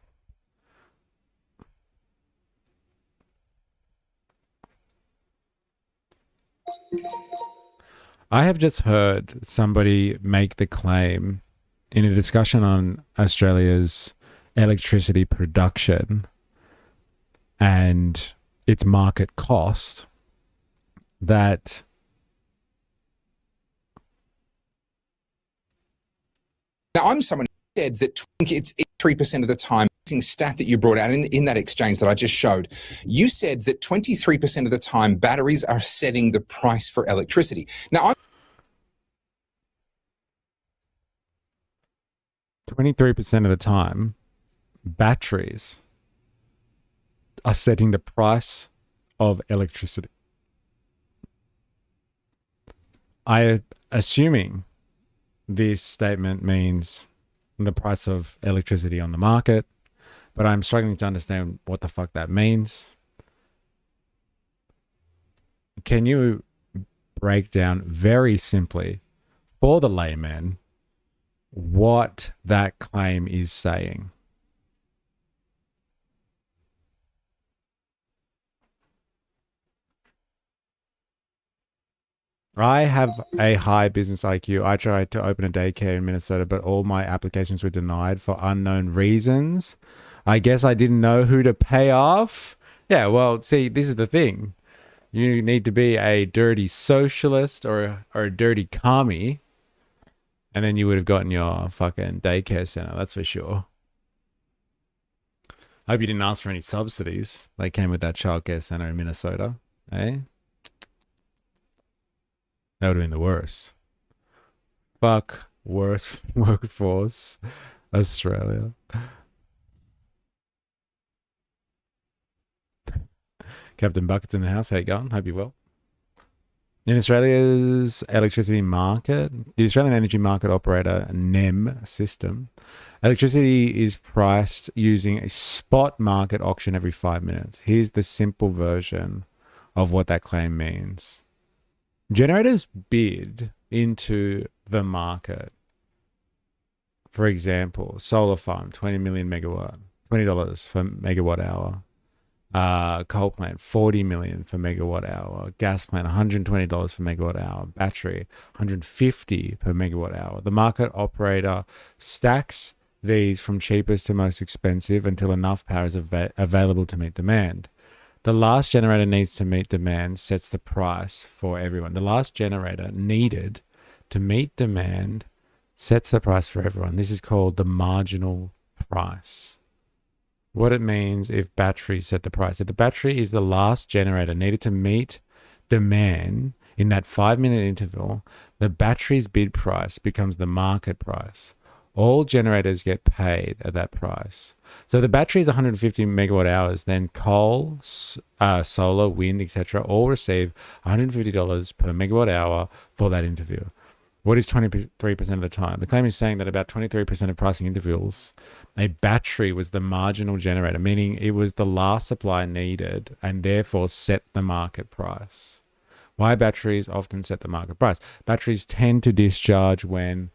I have just heard somebody make the claim in a discussion on Australia's electricity production and its market cost that now I'm someone who said that it's 3% of the time. Stat that you brought out in that exchange that I just showed, you said that 23% of the time batteries are setting the price for electricity. Now, 23% of the time, batteries are setting the price of electricity. Assuming this statement means the price of electricity on the market, but I'm struggling to understand what the fuck that means. Can you break down very simply for the layman what that claim is saying? I have a high business IQ. I tried to open a daycare in Minnesota, but all my applications were denied for unknown reasons. I guess I didn't know who to pay off. Yeah, well, see, this is the thing. You need to be a dirty socialist or a dirty commie, and then you would have gotten your fucking daycare center, that's for sure. I hope you didn't ask for any subsidies. They came with that childcare center in Minnesota, eh? That would have been the worst. Fuck worst workforce, Australia. Captain Bucket's in the house. How you going? Hope you're well. In Australia's electricity market, the Australian Energy Market Operator NEM system, electricity is priced using a spot market auction every 5 minutes. Here's the simple version of what that claim means. Generators bid into the market. For example, solar farm, 20 million megawatt, $20 for megawatt hour. Coal plant, 40 million for megawatt hour. Gas plant, $120 for megawatt hour. Battery, 150 per megawatt hour. The market operator stacks these from cheapest to most expensive until enough power is available to meet demand. The last generator needs to meet demand sets the price for everyone. The last generator needed to meet demand sets the price for everyone. This is called the marginal price. What it means if batteries set the price. If the battery is the last generator needed to meet demand in that 5-minute interval, the battery's bid price becomes the market price. All generators get paid at that price. So the battery is 150 megawatt hours, then coal, solar, wind, etc. all receive $150 per megawatt hour for that interval. What is 23% of the time? The claim is saying that about 23% of pricing intervals, a battery was the marginal generator, meaning it was the last supply needed and therefore set the market price. Why batteries often set the market price? Batteries tend to discharge when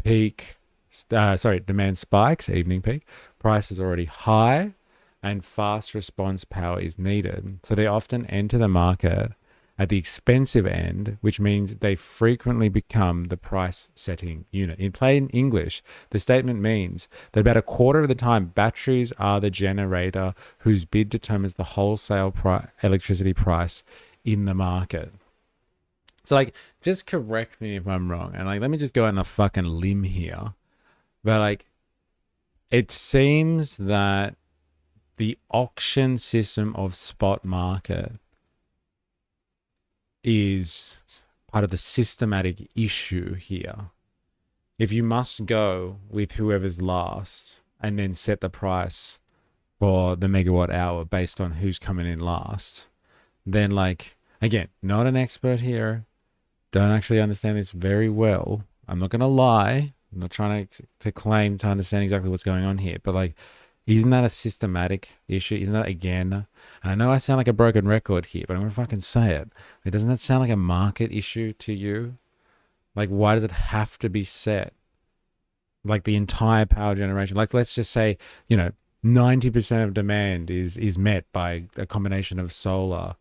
demand spikes, evening peak, price is already high, and fast response power is needed. So they often enter the market at the expensive end, which means they frequently become the price-setting unit. In plain English, the statement means that about a quarter of the time, batteries are the generator whose bid determines the wholesale electricity price in the market. So, like, just correct me if I'm wrong, and let me just go on a fucking limb here. But it seems that the auction system of spot market is part of the systematic issue here. If you must go with whoever's last and then set the price for the megawatt hour based on who's coming in last, then again, not an expert here, don't actually understand this very well. I'm not going to lie. I'm not trying to claim to understand exactly what's going on here, but isn't that a systematic issue? Isn't that, again, and I know I sound like a broken record here, but I'm going to fucking say it. Doesn't that sound like a market issue to you? Why does it have to be set? The entire power generation. Let's just say, 90% of demand is met by a combination of solar,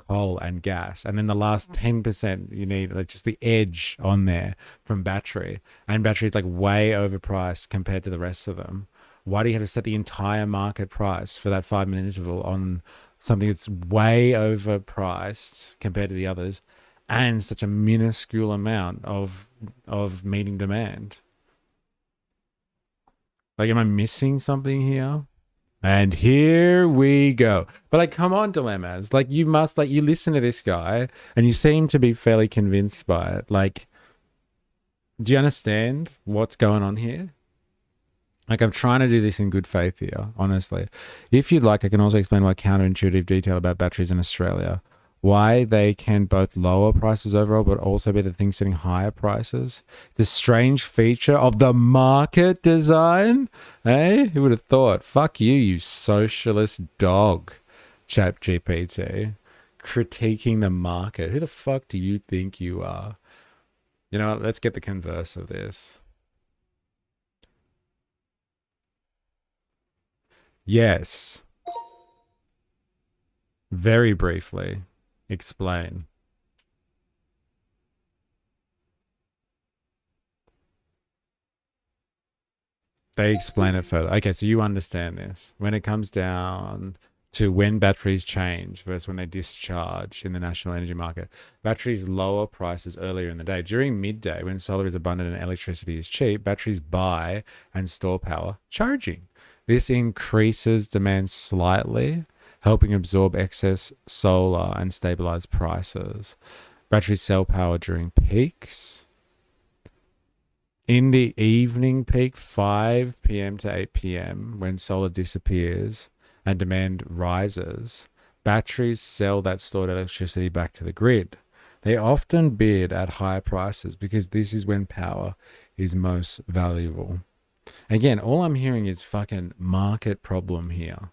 coal and gas, and then the last 10% you need like just the edge on there from battery, and battery is like way overpriced compared to the rest of them. Why do you have to set the entire market price for that 5-minute interval on something that's way overpriced compared to the others, and such a minuscule amount of meeting demand? Like, am I missing something here? And here we go. But like, come on, dilemmas. Like, you must, like, you listen to this guy and you seem to be fairly convinced by it. Like, do you understand what's going on here? Like, I'm trying to do this in good faith here, honestly. If you'd like, I can also explain why counterintuitive detail about batteries in Australia. Why they can both lower prices overall, but also be the thing setting higher prices. It's a strange feature of the market design. Eh? Who would have thought? Fuck you, you socialist dog, ChatGPT. Critiquing the market. Who the fuck do you think you are? You know what? Let's get the converse of this. Yes. Very briefly. Explain. They explain it further. Okay, so you understand this. When it comes down to when batteries change versus when they discharge in the national energy market, batteries lower prices earlier in the day. During midday, when solar is abundant and electricity is cheap, batteries buy and store power, charging. This increases demand slightly, helping absorb excess solar and stabilize prices. Batteries sell power during peaks. In the evening peak, 5 p.m. to 8 p.m., when solar disappears and demand rises, batteries sell that stored electricity back to the grid. They often bid at higher prices because this is when power is most valuable. Again, all I'm hearing is fucking market problem here.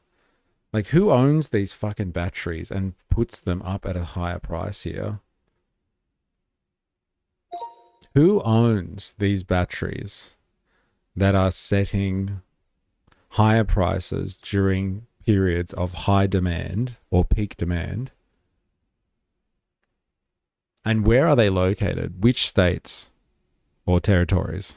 Like, who owns these fucking batteries and puts them up at a higher price here? Who owns these batteries that are setting higher prices during periods of high demand or peak demand? And where are they located? Which states or territories?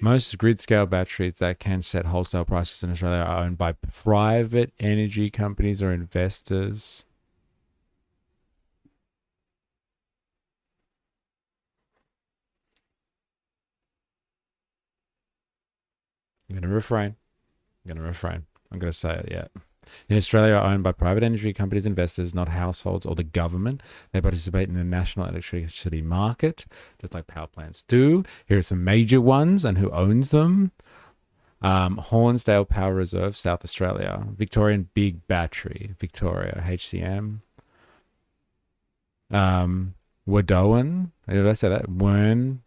Most grid-scale batteries that can set wholesale prices in Australia are owned by private energy companies or investors. I'm going to refrain. I'm going to say it yet. In Australia, are owned by private energy companies, investors, not households or the government. They participate in the national electricity market, just like power plants do. Here are some major ones and who owns them. Hornsdale Power Reserve, South Australia. Victorian Big Battery, Victoria, HCM. Wendoan, did I say that? Wendoan,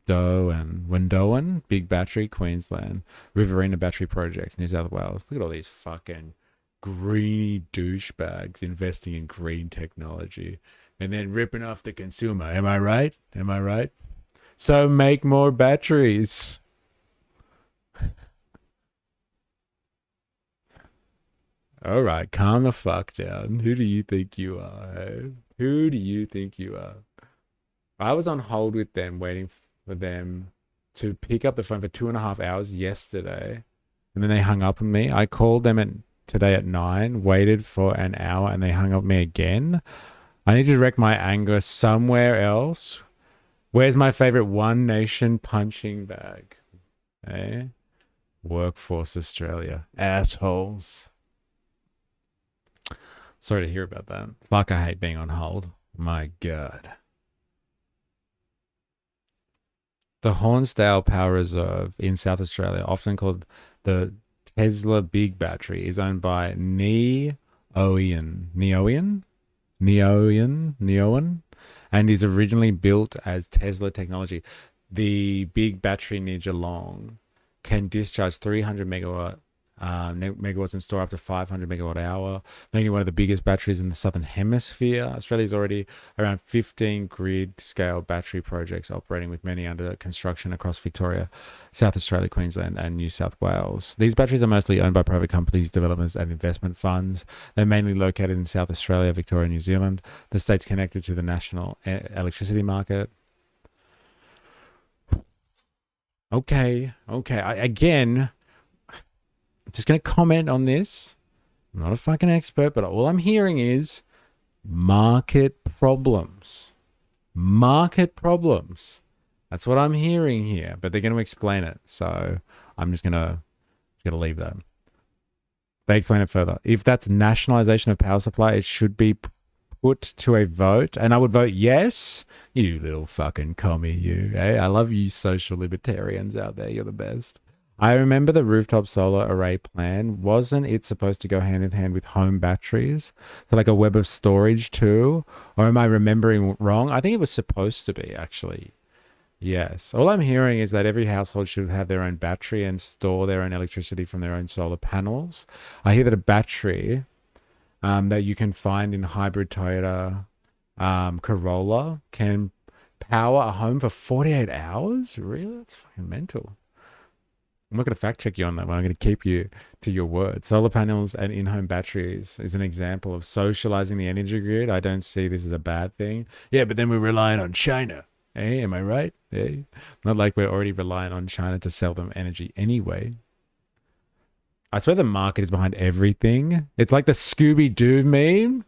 Big Battery, Queensland. Riverina Battery Project, New South Wales. Look at all these fucking greeny douchebags investing in green technology and then ripping off the consumer. Am I right? So make more batteries. All right, calm the fuck down. Who do you think you are? Who do you think you are? I was on hold with them waiting for them to pick up the phone for 2.5 hours yesterday, and then they hung up on me. I called them today at 9, waited for an hour, and they hung up on me again. I need to direct my anger somewhere else. Where's my favorite One Nation punching bag? Eh? Workforce Australia. Assholes. Sorry to hear about that. Fuck, I hate being on hold. My God. The Hornsdale Power Reserve in South Australia, often called the Tesla Big Battery, is owned by Neoen, and is originally built as Tesla technology. The big battery near Geelong can discharge 300 megawatt megawatts in store up to 500 megawatt hour, making it one of the biggest batteries in the southern hemisphere. Australia's already around 15 grid-scale battery projects operating, with many under construction across Victoria, South Australia, Queensland, and New South Wales. These batteries are mostly owned by private companies, developers, and investment funds. They're mainly located in South Australia, Victoria, and New Zealand. The state's connected to the national electricity market. Okay. Again, I'm just going to comment on this. I'm not a fucking expert, but all I'm hearing is market problems. Market problems. That's what I'm hearing here, but they're going to explain it. So I'm just going to leave that. They explain it further. If that's nationalization of power supply, it should be put to a vote, and I would vote yes. You little fucking commie, you. Hey, I love you social libertarians out there. You're the best. I remember the rooftop solar array plan. Wasn't it supposed to go hand in hand with home batteries? So like a web of storage too? Or am I remembering wrong? I think it was supposed to be, actually. Yes. All I'm hearing is that every household should have their own battery and store their own electricity from their own solar panels. I hear that a battery that you can find in hybrid Toyota Corolla can power a home for 48 hours? Really? That's fucking mental. I'm not going to fact check you on that one. I'm going to keep you to your word. Solar panels and in-home batteries is an example of socializing the energy grid. I don't see this as a bad thing. Yeah, but then we're relying on China. Hey, am I right? Hey, not like we're already relying on China to sell them energy anyway. I swear the market is behind everything. It's like the Scooby-Doo meme.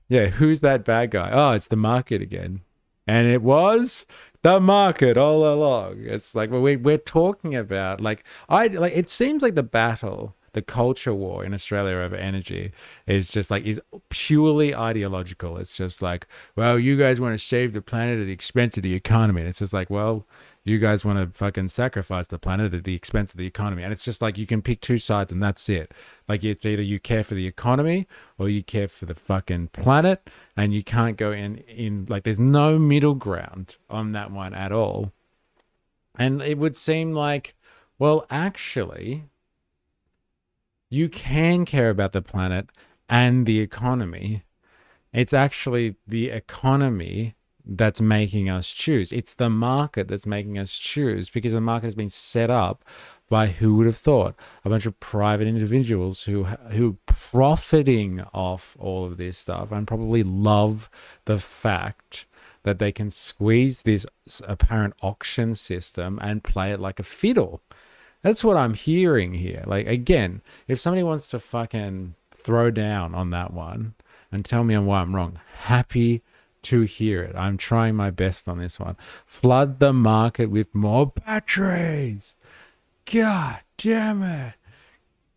Yeah, who's that bad guy? Oh, it's the market again. And it was the market all along. It's like, well, we're talking about, it seems like the battle, the culture war in Australia over energy is purely ideological. It's just like, well, you guys want to save the planet at the expense of the economy. And it's just like, well, you guys want to fucking sacrifice the planet at the expense of the economy. And it's just like, you can pick two sides and that's it. Like, it's either you care for the economy or you care for the fucking planet, and you can't go in like, there's no middle ground on that one at all. And it would seem like, well, actually, you can care about the planet and the economy. It's actually the economy that's making us choose. It's the market that's making us choose, because the market has been set up by, who would have thought, a bunch of private individuals who profiting off all of this stuff, and probably love the fact that they can squeeze this apparent auction system and play it like a fiddle. That's what I'm hearing here. Like, again, if somebody wants to fucking throw down on that one and tell me why I'm wrong, happy to hear it. I'm trying my best on this one. Flood the market with more batteries. God damn it.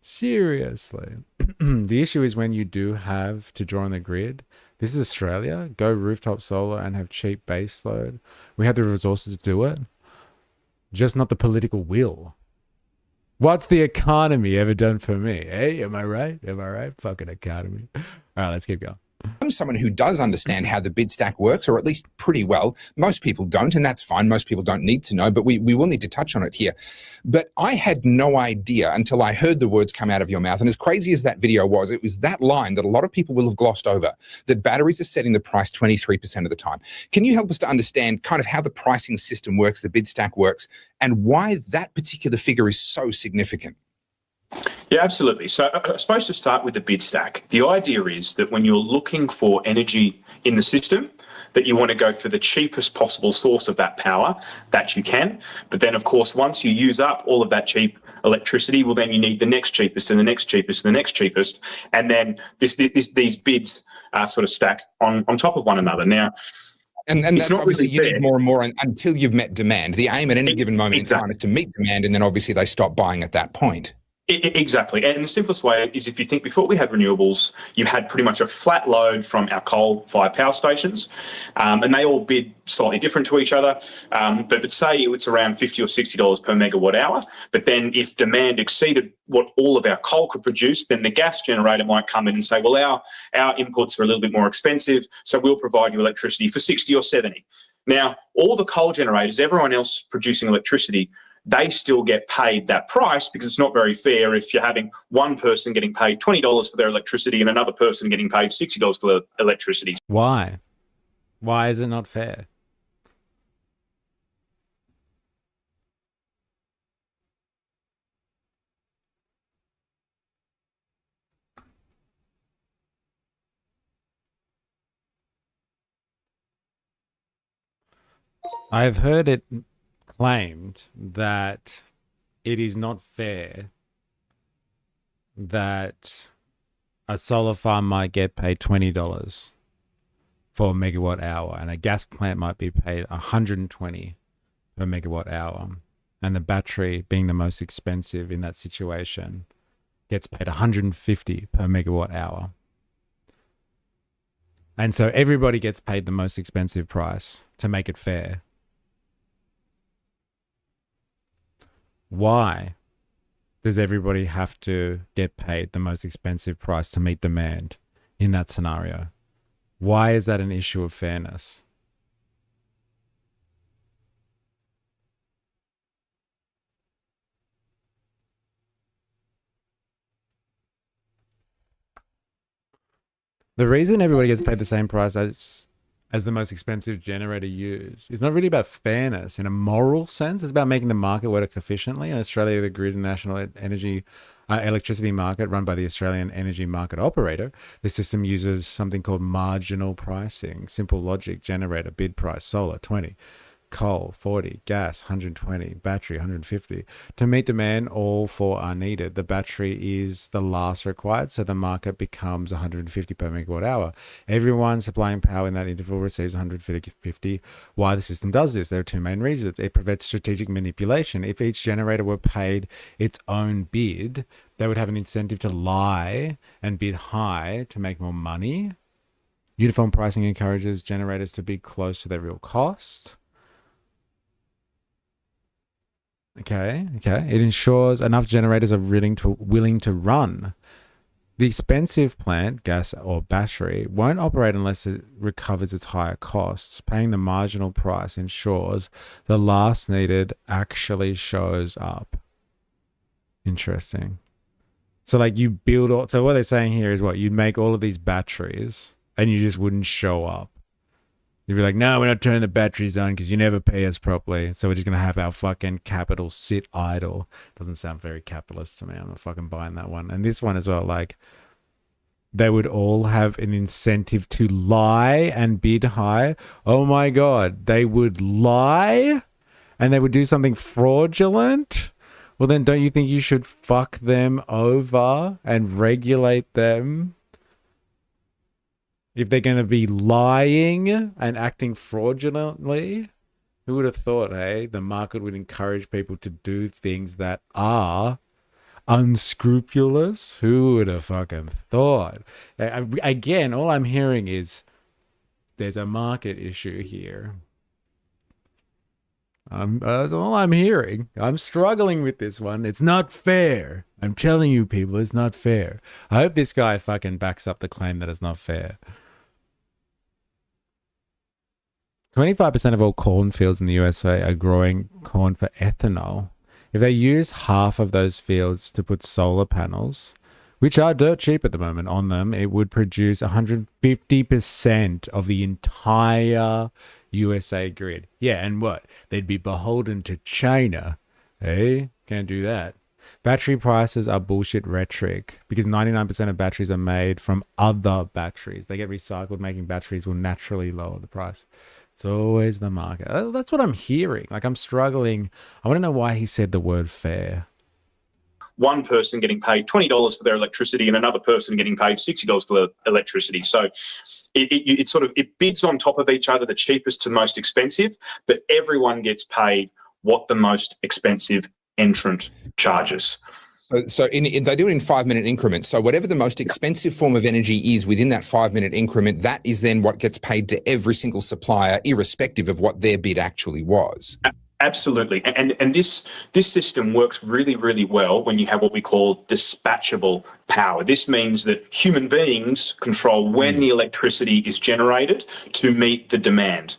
Seriously. The issue is when you do have to draw on the grid. This is Australia. Go rooftop solar and have cheap base load. We have the resources to do it. Just not the political will. What's the economy ever done for me? Hey, am I right? Am I right? Fucking economy. All right, let's keep going. I'm someone who does understand how the bid stack works, or at least pretty well. Most people don't, and that's fine. Most people don't need to know, but we will need to touch on it here. But I had no idea until I heard the words come out of your mouth. And as crazy as that video was, it was that line that a lot of people will have glossed over, that batteries are setting the price 23% of the time. Can you help us to understand kind of how the pricing system works, the bid stack works, and why that particular figure is so significant? Yeah, absolutely. So I suppose to start with the bid stack, the idea is that when you're looking for energy in the system, that you want to go for the cheapest possible source of that power that you can. But then, of course, once you use up all of that cheap electricity, well, then you need the next cheapest and the next cheapest and the next cheapest. And then these bids sort of stack on top of one another. Now, And that's obviously really you need more and more until you've met demand. The aim at any given moment in time is to meet demand, and then obviously they stop buying at that point. Exactly. And the simplest way is, if you think before we had renewables, you had pretty much a flat load from our coal-fired power stations, and they all bid slightly different to each other. But say it's around $50 or $60 per megawatt hour. But then if demand exceeded what all of our coal could produce, then the gas generator might come in and say, well, our inputs are a little bit more expensive, so we'll provide you electricity for 60 or 70. Now, all the coal generators, everyone else producing electricity, they still get paid that price, because it's not very fair if you're having one person getting paid $20 for their electricity and another person getting paid $60 for their electricity. Why? Why is it not fair? I've heard it claimed that it is not fair that a solar farm might get paid $20 for a megawatt hour and a gas plant might be paid $120 per megawatt hour, and the battery, being the most expensive in that situation, gets paid $150 per megawatt hour. And so everybody gets paid the most expensive price to make it fair. Why does everybody have to get paid the most expensive price to meet demand in that scenario? Why is that an issue of fairness? The reason everybody gets paid the same price as the most expensive generator used is not really about fairness in a moral sense. It's about making the market work efficiently. In Australia, the Grid and National Energy electricity market run by the Australian Energy Market Operator, the system uses something called marginal pricing. Simple logic: generator bid price, solar 20, coal 40, gas 120, battery 150. To meet demand, all four are needed. The battery is the last required, so the market becomes 150 per megawatt hour. Everyone supplying power in that interval receives 150. Why the system does this? There are two main reasons. It prevents strategic manipulation. If each generator were paid its own bid, they would have an incentive to lie and bid high to make more money. Uniform pricing encourages generators to be close to their real cost. Okay. It ensures enough generators are willing to run. The expensive plant, gas or battery, won't operate unless it recovers its higher costs. Paying the marginal price ensures the last needed actually shows up. Interesting. So like you build all, so what they're saying here is what? You'd make all of these batteries and you just wouldn't show up. You'd be like, no, we're not turning the batteries on because you never pay us properly. So we're just going to have our fucking capital sit idle. Doesn't sound very capitalist to me. I'm not fucking buying that one. And this one as well, like, they would all have an incentive to lie and bid high. Oh my God, they would lie and they would do something fraudulent? Well, then don't you think you should fuck them over and regulate them? If they're going to be lying and acting fraudulently, who would have thought, hey, the market would encourage people to do things that are unscrupulous? Who would have fucking thought? Again, all I'm hearing is there's a market issue here. That's all I'm hearing. I'm struggling with this one. It's not fair. I'm telling you, people, it's not fair. I hope this guy fucking backs up the claim that it's not fair. 25% of all cornfields in the USA are growing corn for ethanol. If they use half of those fields to put solar panels, which are dirt cheap at the moment, on them, it would produce 150% of the entire USA grid. Yeah, and what? They'd be beholden to China. Hey, can't do that. Battery prices are bullshit rhetoric because 99% of batteries are made from other batteries. They get recycled. Making batteries will naturally lower the price. It's always the market. That's what I'm hearing. Like, I'm struggling. I want to know why he said the word fair. One person getting paid $20 for their electricity and another person getting paid $60 for their electricity. So it bids on top of each other, the cheapest to most expensive, but everyone gets paid what the most expensive entrant charges. So they do it in 5-minute increments. So whatever the most expensive form of energy is within that 5-minute increment, that is then what gets paid to every single supplier, irrespective of what their bid actually was. Absolutely. And this system works really, really well when you have what we call dispatchable power. This means that human beings control when the electricity is generated to meet the demand.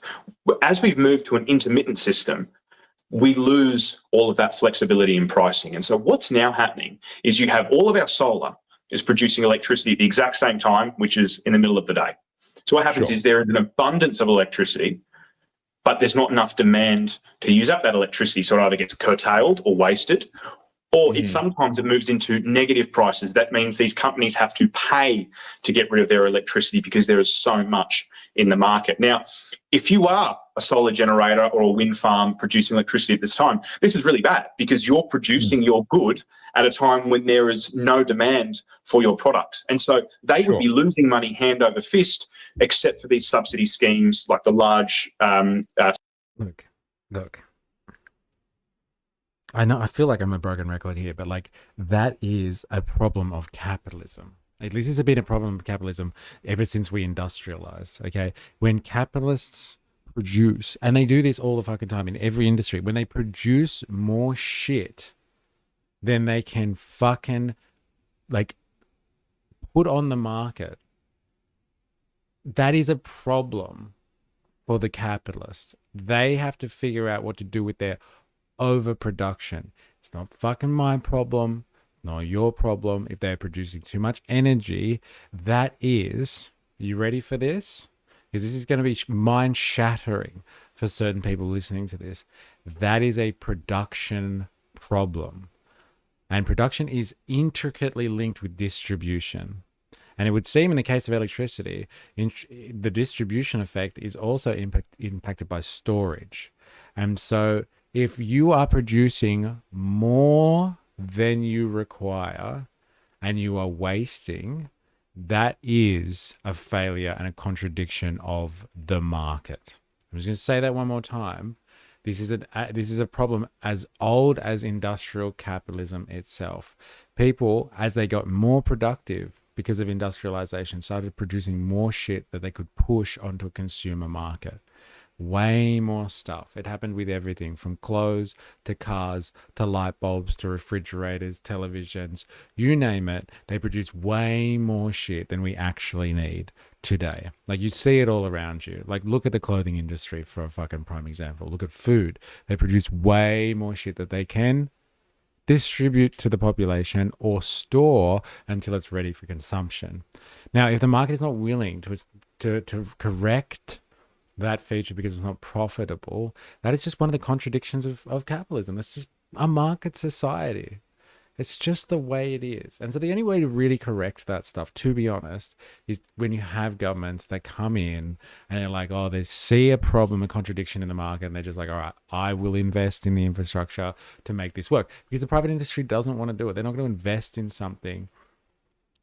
As we've moved to an intermittent system, we lose all of that flexibility in pricing. And so what's now happening is you have all of our solar is producing electricity at the exact same time, which is in the middle of the day. So what happens is there is an abundance of electricity, but there's not enough demand to use up that electricity. So it either gets curtailed or wasted, or sometimes it moves into negative prices. That means these companies have to pay to get rid of their electricity because there is so much in the market. Now, if you are a solar generator or a wind farm producing electricity at this time, this is really bad because you're producing your good at a time when there is no demand for your product. And so they would be losing money hand over fist, except for these subsidy schemes like the large... Look. I know, I feel like I'm a broken record here, but like that is a problem of capitalism. At least it's been a problem of capitalism ever since we industrialized, okay? When capitalists produce, and they do this all the fucking time in every industry, when they produce more shit than they can fucking like put on the market, that is a problem for the capitalist. They have to figure out what to do with their overproduction. It's not fucking my problem. It's not your problem. If they're producing too much energy, that is, you ready for this? Because this is going to be mind shattering for certain people listening to this. That is a production problem. And production is intricately linked with distribution. And it would seem in the case of electricity, the distribution effect is also impacted by storage. And so if you are producing more than you require and you are wasting, that is a failure and a contradiction of the market. I'm just going to say that one more time. This is a problem as old as industrial capitalism itself. People, as they got more productive because of industrialization, started producing more shit that they could push onto a consumer market. Way more stuff. It happened with everything from clothes to cars to light bulbs to refrigerators, televisions, you name it. They produce way more shit than we actually need today. Like you see it all around you. Like look at the clothing industry for a fucking prime example. Look at food. They produce way more shit that they can distribute to the population or store until it's ready for consumption. Now, if the market is not willing to correct that feature because it's not profitable, that is just one of the contradictions of capitalism. It's just a market society. It's just the way it is. And so the only way to really correct that stuff, to be honest, is when you have governments that come in and they're like, oh, they see a problem, a contradiction in the market, and they're just like, all right, I will invest in the infrastructure to make this work. Because the private industry doesn't want to do it. They're not going to invest in something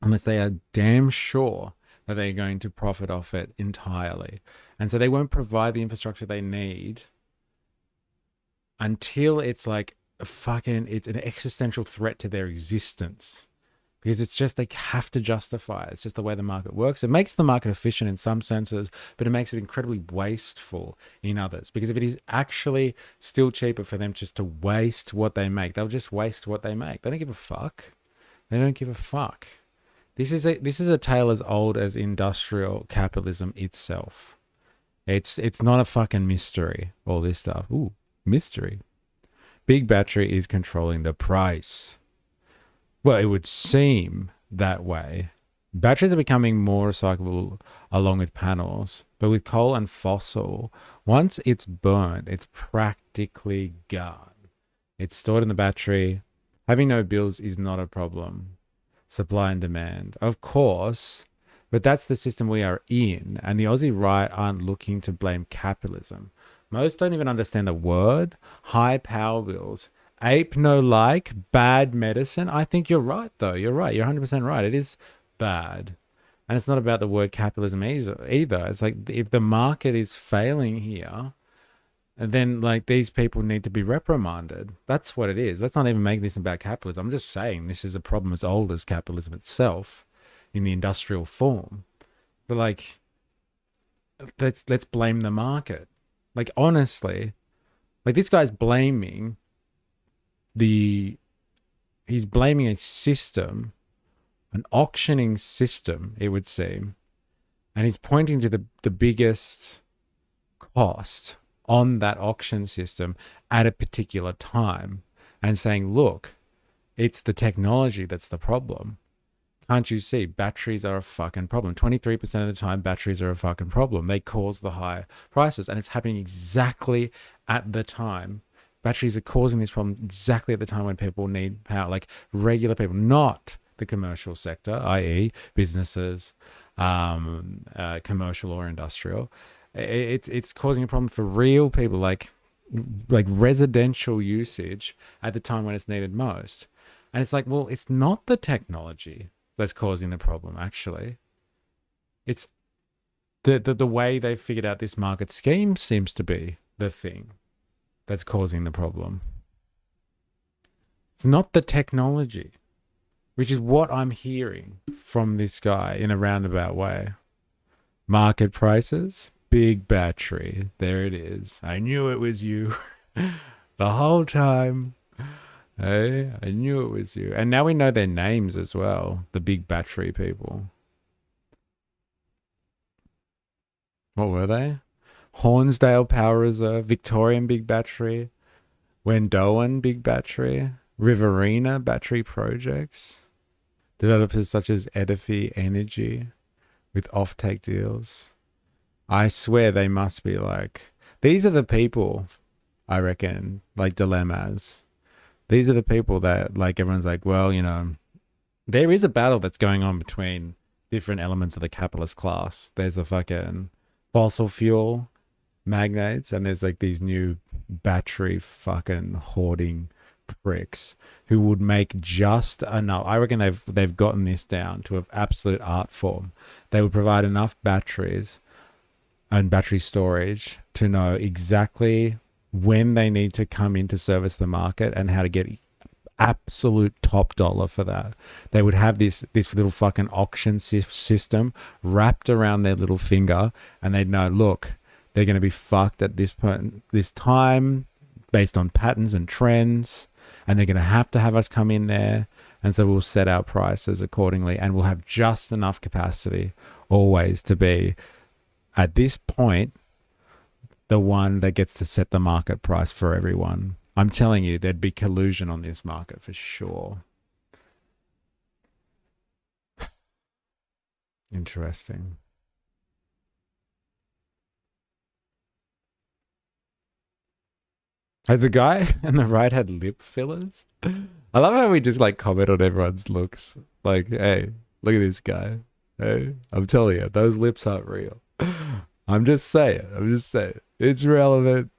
unless they are damn sure that they're going to profit off it entirely. And so they won't provide the infrastructure they need until it's like it's an existential threat to their existence. Because it's just, they have to justify it. It's just the way the market works. It makes the market efficient in some senses, but it makes it incredibly wasteful in others. Because if it is actually still cheaper for them just to waste what they make, they'll just waste what they make. They don't give a fuck. They don't give a fuck. This is a tale as old as industrial capitalism itself. It's not a fucking mystery, all this stuff. Ooh, mystery. Big Battery is controlling the price. Well, it would seem that way. Batteries are becoming more recyclable along with panels, but with coal and fossil, once it's burned, it's practically gone. It's stored in the battery. Having no bills is not a problem. Supply and demand, of course, but that's the system we are in, and the Aussie right aren't looking to blame capitalism. Most don't even understand the word. High power bills. Ape no like, bad medicine. I think you're right, though. You're right. You're 100% right. It is bad. And it's not about the word capitalism either. It's like, if the market is failing here, then like these people need to be reprimanded. That's what it is. Let's not even make this about capitalism. I'm just saying this is a problem as old as capitalism itself in the industrial form. But like, let's blame the market. Like, honestly, like this guy's blaming he's blaming a system, an auctioning system, it would seem. And he's pointing to the biggest cost on that auction system at a particular time and saying, look, it's the technology that's the problem. Can't you see? Batteries are a fucking problem. 23% of the time, batteries are a fucking problem. They cause the high prices, and it's happening exactly at the time. Batteries are causing this problem exactly at the time when people need power, like regular people, not the commercial sector, i.e. businesses, commercial or industrial. It's causing a problem for real people, like residential usage at the time when it's needed most. And it's like, well, it's not the technology that's causing the problem, actually. It's the way they figured out this market scheme seems to be the thing that's causing the problem. It's not the technology, which is what I'm hearing from this guy in a roundabout way. Market prices, big battery. There it is. I knew it was you the whole time. Hey, I knew it was you. And now we know their names as well, the big battery people. What were they? Hornsdale Power Reserve, Victorian Big Battery, Wendoan Big Battery, Riverina Battery Projects, developers such as Edify Energy with offtake deals. I swear they must be like, these are the people, I reckon, like dilemmas. These are the people that, like, everyone's like, well, you know, there is a battle that's going on between different elements of the capitalist class. There's the fucking fossil fuel magnates, and there's like these new battery fucking hoarding pricks who would make just enough. I reckon they've gotten this down to an absolute art form. They would provide enough batteries and battery storage to know exactly when they need to come in to service the market and how to get absolute top dollar for that. They would have this little fucking auction system wrapped around their little finger, and they'd know, look, they're going to be fucked at this point, this time, based on patterns and trends, and they're going to have us come in there, and so we'll set our prices accordingly, and we'll have just enough capacity always to be, at this point, the one that gets to set the market price for everyone. I'm telling you, there'd be collusion on this market for sure. Interesting. Has the guy on the right had lip fillers? I love how we just like comment on everyone's looks. Like, hey, look at this guy. Hey, I'm telling you, those lips aren't real. I'm just saying. It's relevant.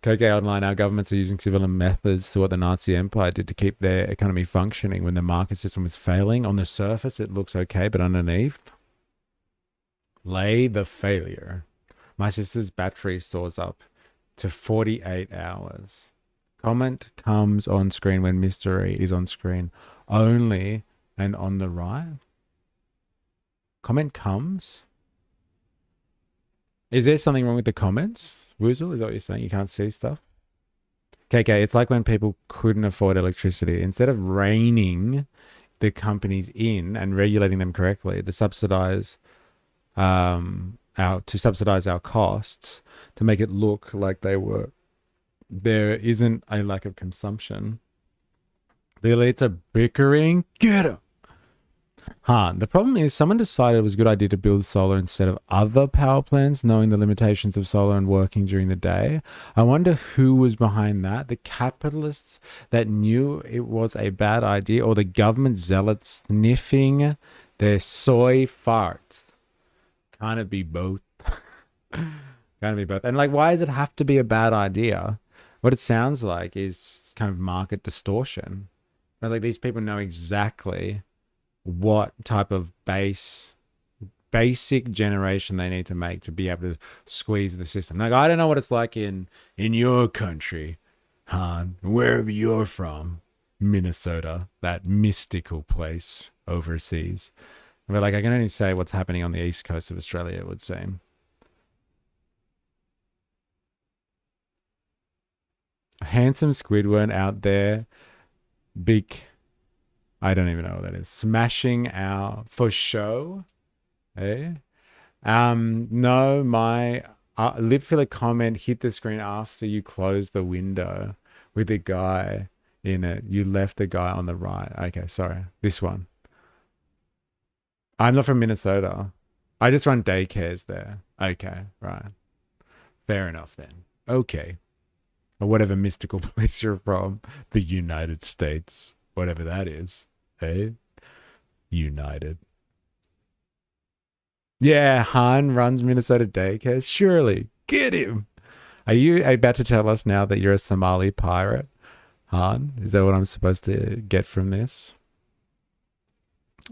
KK Online, our governments are using similar methods to what the Nazi Empire did to keep their economy functioning when the market system was failing. On the surface, it looks okay, but underneath, lay the failure. My sister's battery stores up to 48 hours. Comment comes on screen when mystery is on screen only and on the right. Comment comes? Is there something wrong with the comments? Woozle, is that what you're saying? You can't see stuff? KK, it's like when people couldn't afford electricity. Instead of reining the companies in and regulating them correctly to subsidize our costs, to make it look like they were, there isn't a lack of consumption. The elites are bickering. Get 'em. The problem is someone decided it was a good idea to build solar instead of other power plants, knowing the limitations of solar and working during the day. I wonder who was behind that. The capitalists that knew it was a bad idea, or the government zealots sniffing their soy farts? Can't it be both? Can't it be both? And like, why does it have to be a bad idea? What it sounds like is kind of market distortion. Like, these people know exactly what type of basic generation they need to make to be able to squeeze the system. Like, I don't know what it's like in your country, Han, wherever you're from, Minnesota, that mystical place overseas. But like, I can only say what's happening on the east coast of Australia, it would seem. Handsome Squidward out there, big, I don't even know what that is. Smashing our for show. Eh? No, literally comment hit the screen after you close the window with the guy in it. You left the guy on the right. Okay, sorry. This one. I'm not from Minnesota. I just run daycares there. Okay, right. Fair enough then. Okay. Or whatever mystical place you're from. The United States. Whatever that is. Hey? United. Yeah, Han runs Minnesota daycare. Surely. Get him. Are you about to tell us now that you're a Somali pirate? Han? Is that what I'm supposed to get from this?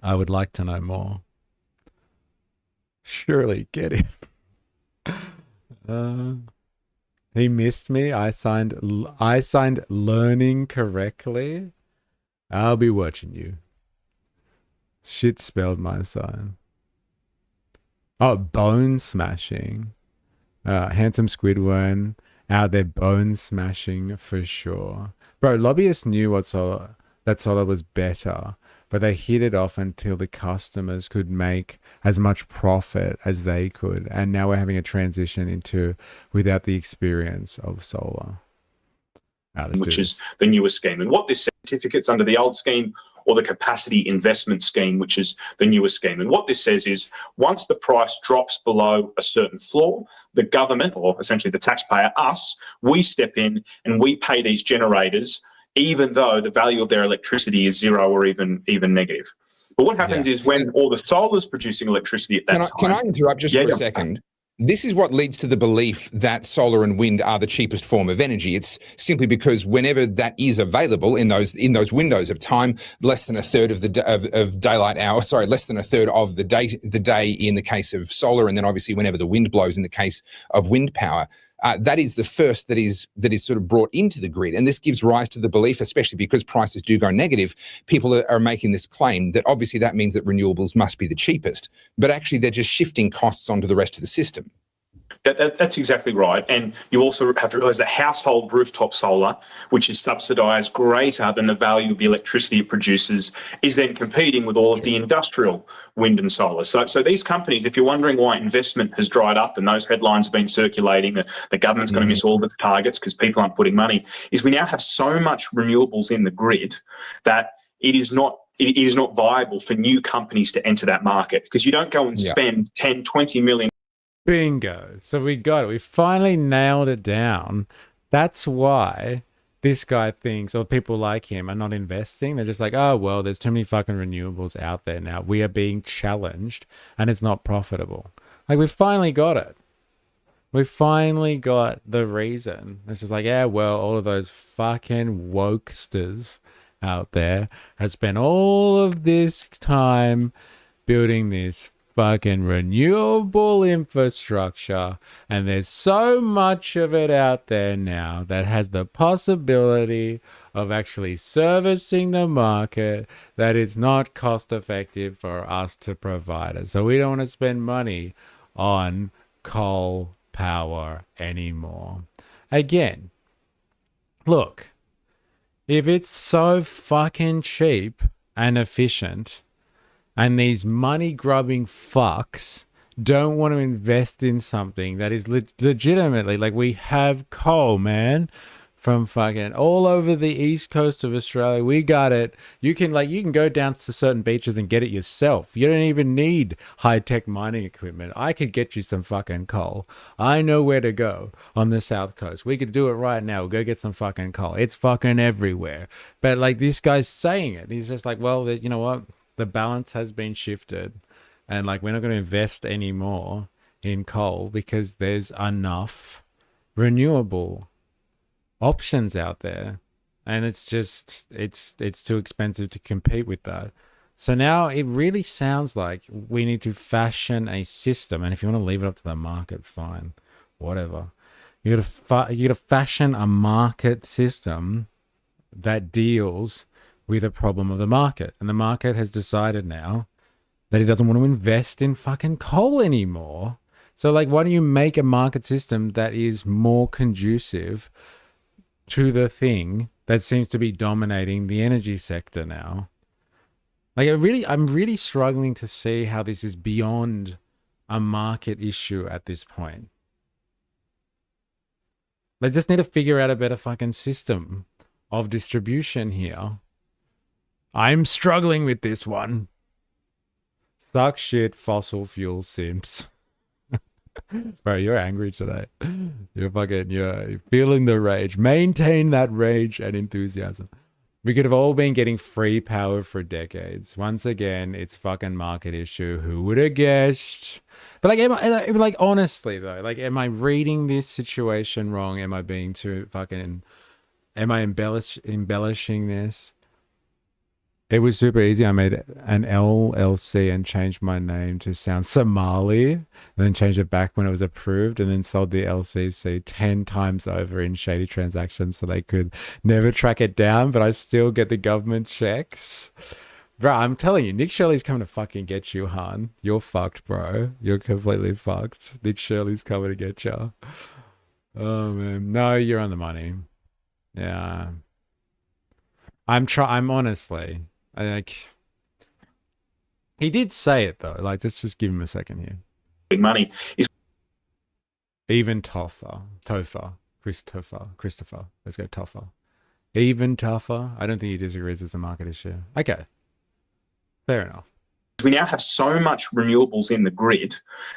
I would like to know more. Surely, get him. He missed me. I signed learning correctly. I'll be watching you. Shit spelled my sign. Oh, bone smashing. Handsome Squidward out there bone smashing for sure. Bro, lobbyists knew that solar was better, but they hit it off until the customers could make as much profit as they could. And now we're having a transition into without the experience of solar. Which is the newer scheme. And what this certificates under the old scheme or the capacity investment scheme, which is the newer scheme. And what this says is once the price drops below a certain floor, the government, or essentially the taxpayer, us, we step in and we pay these generators even though the value of their electricity is zero or even negative. But what happens is when all the solar's producing electricity at that time... Can I interrupt just for a second? This is what leads to the belief that solar and wind are the cheapest form of energy. It's simply because whenever that is available in those windows of time, less than a third of the daylight hour, less than a third of the day in the case of solar, and then obviously whenever the wind blows in the case of wind power. That is the first that is sort of brought into the grid. And this gives rise to the belief, especially because prices do go negative, people are making this claim that obviously that means that renewables must be the cheapest, but actually they're just shifting costs onto the rest of the system. That's exactly right. And you also have to realise that household rooftop solar, which is subsidised greater than the value of the electricity it produces, is then competing with all of the industrial wind and solar. So these companies, if you're wondering why investment has dried up and those headlines have been circulating, that the government's going to miss all of its targets because people aren't putting money, is we now have so much renewables in the grid that it is not viable for new companies to enter that market because you don't go and spend 10, 20 million. Bingo. So we got it. We finally nailed it down. That's why this guy thinks, or people like him, are not investing. They're just like, oh, well, there's too many fucking renewables out there now. We are being challenged and it's not profitable. Like, we finally got it. We finally got the reason. It's just like, yeah, well, all of those fucking wokesters out there have spent all of this time building this fucking renewable infrastructure, and there's so much of it out there now that has the possibility of actually servicing the market that it's not cost effective for us to provide it. So we don't want to spend money on coal power anymore. Again, look, if it's so fucking cheap and efficient, and these money-grubbing fucks don't want to invest in something that is legitimately, like, we have coal, man, from fucking all over the east coast of Australia. We got it. You can go down to certain beaches and get it yourself. You don't even need high-tech mining equipment. I could get you some fucking coal. I know where to go on the south coast. We could do it right now. We'll go get some fucking coal. It's fucking everywhere. But, like, this guy's saying it. He's just like, well, you know what? The balance has been shifted, and like, we're not going to invest anymore in coal because there's enough renewable options out there, and it's too expensive to compete with that. So now it really sounds like we need to fashion a system, and if you want to leave it up to the market, fine, whatever. You got to fashion a market system that deals with a problem of the market. And the market has decided now that it doesn't want to invest in fucking coal anymore. So, like, why don't you make a market system that is more conducive to the thing that seems to be dominating the energy sector now? Like, I'm really struggling to see how this is beyond a market issue at this point. They just need to figure out a better fucking system of distribution here. I'm struggling with this one. Suck shit, fossil fuel simps. Bro, you're angry today. You're feeling the rage. Maintain that rage and enthusiasm. We could have all been getting free power for decades. Once again, it's fucking market issue. Who would have guessed? But like, honestly though, like, am I reading this situation wrong? Am I being too fucking? Am I embellishing this? It was super easy. I made an LLC and changed my name to sound Somali, and then changed it back when it was approved, and then sold the LCC 10 times over in shady transactions so they could never track it down, but I still get the government checks. Bro, I'm telling you, Nick Shirley's coming to fucking get you, Han. You're fucked, bro. You're completely fucked. Nick Shirley's coming to get you. Oh, man. No, you're on the money. Yeah. I'm honestly... he did say it though. Like, let's just give him a second here. Big money is even Christopher. Let's go Toffer. Even tougher. I don't think he disagrees it's a market issue. Okay, fair enough. We now have so much renewables in the grid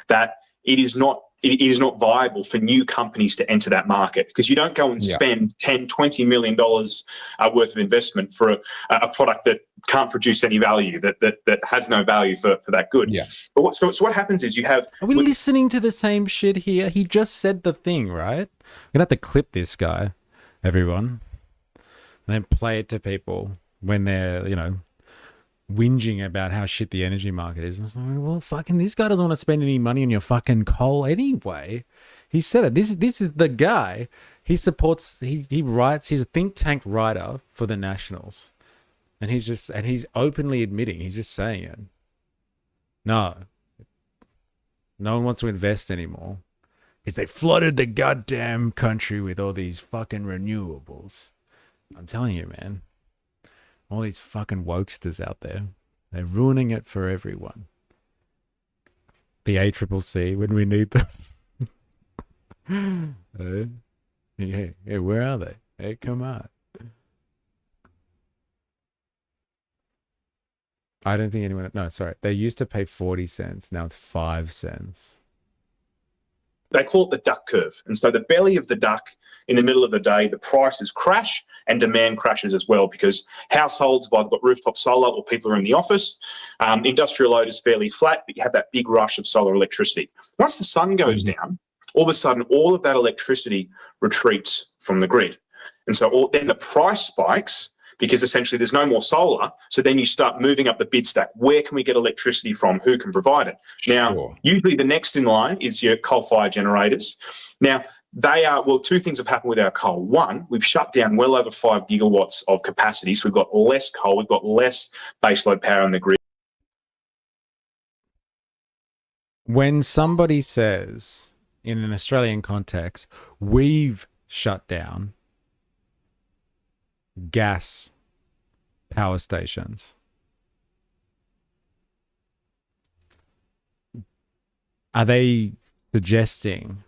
that it is not viable for new companies to enter that market, because you don't go and spend $10-20 million worth of investment for a product that can't produce any value, that has no value for that good. Yeah. But so what happens is you have... Are we listening to the same shit here? He just said the thing, right? We're going to have to clip this guy, everyone, and then play it to people when they're, whinging about how shit the energy market is. And it's like, well, fucking, this guy doesn't want to spend any money on your fucking coal anyway. He said it. This is the guy. He supports, he writes, he's a think tank writer for the Nationals. And he's openly admitting, he's just saying it. No one wants to invest anymore because they flooded the goddamn country with all these fucking renewables. I'm telling you, man. All these fucking wokesters out there, they're ruining it for everyone. The ACCC when we need them. Hey, where are they? Hey, come on. I don't think anyone... No, sorry. They used to pay 40 cents. Now it's 5 cents. They call it the duck curve. And so the belly of the duck, in the middle of the day, the prices crash and demand crashes as well, because households have either got rooftop solar or people are in the office. Industrial load is fairly flat, but you have that big rush of solar electricity. Once the sun goes down, all of a sudden, all of that electricity retreats from the grid. And so then the price spikes, because essentially there's no more solar. So then you start moving up the bid stack. Where can we get electricity from? Who can provide it? Now, usually the next in line is your coal-fired generators. Now, they are, well, two things have happened with our coal. One, we've shut down well over 5 gigawatts of capacity. So we've got less coal, we've got less baseload power in the grid. When somebody says, in an Australian context, we've shut down gas power stations, are they suggesting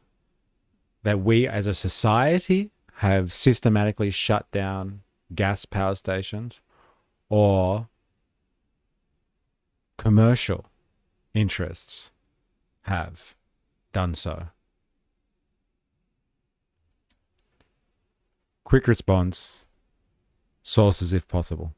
that we as a society have systematically shut down gas power stations, or commercial interests have done so? Quick response. Sources if possible.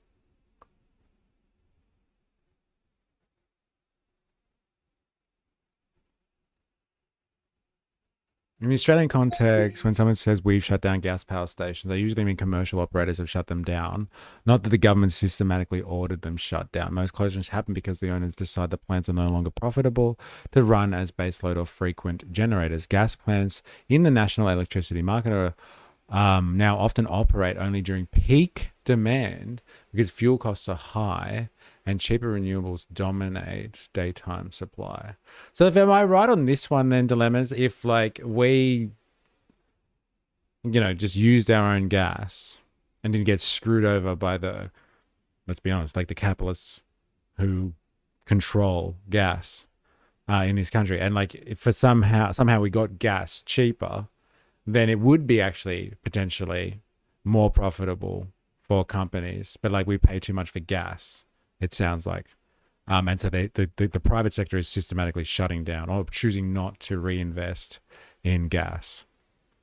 In the Australian context, when someone says we've shut down gas power stations, they usually mean commercial operators have shut them down, not that the government systematically ordered them shut down. Most closures happen because the owners decide the plants are no longer profitable to run as baseload or frequent generators. Gas plants in the national electricity market are now often operate only during peak demand because fuel costs are high and cheaper renewables dominate daytime supply. So if am I right on this one then, Dilemmas, if like we, just used our own gas and didn't get screwed over by the, let's be honest, like the capitalists who control gas in this country, and like if for somehow we got gas cheaper then it would be actually potentially more profitable for companies. But like we pay too much for gas, it sounds like. And so the private sector is systematically shutting down or choosing not to reinvest in gas.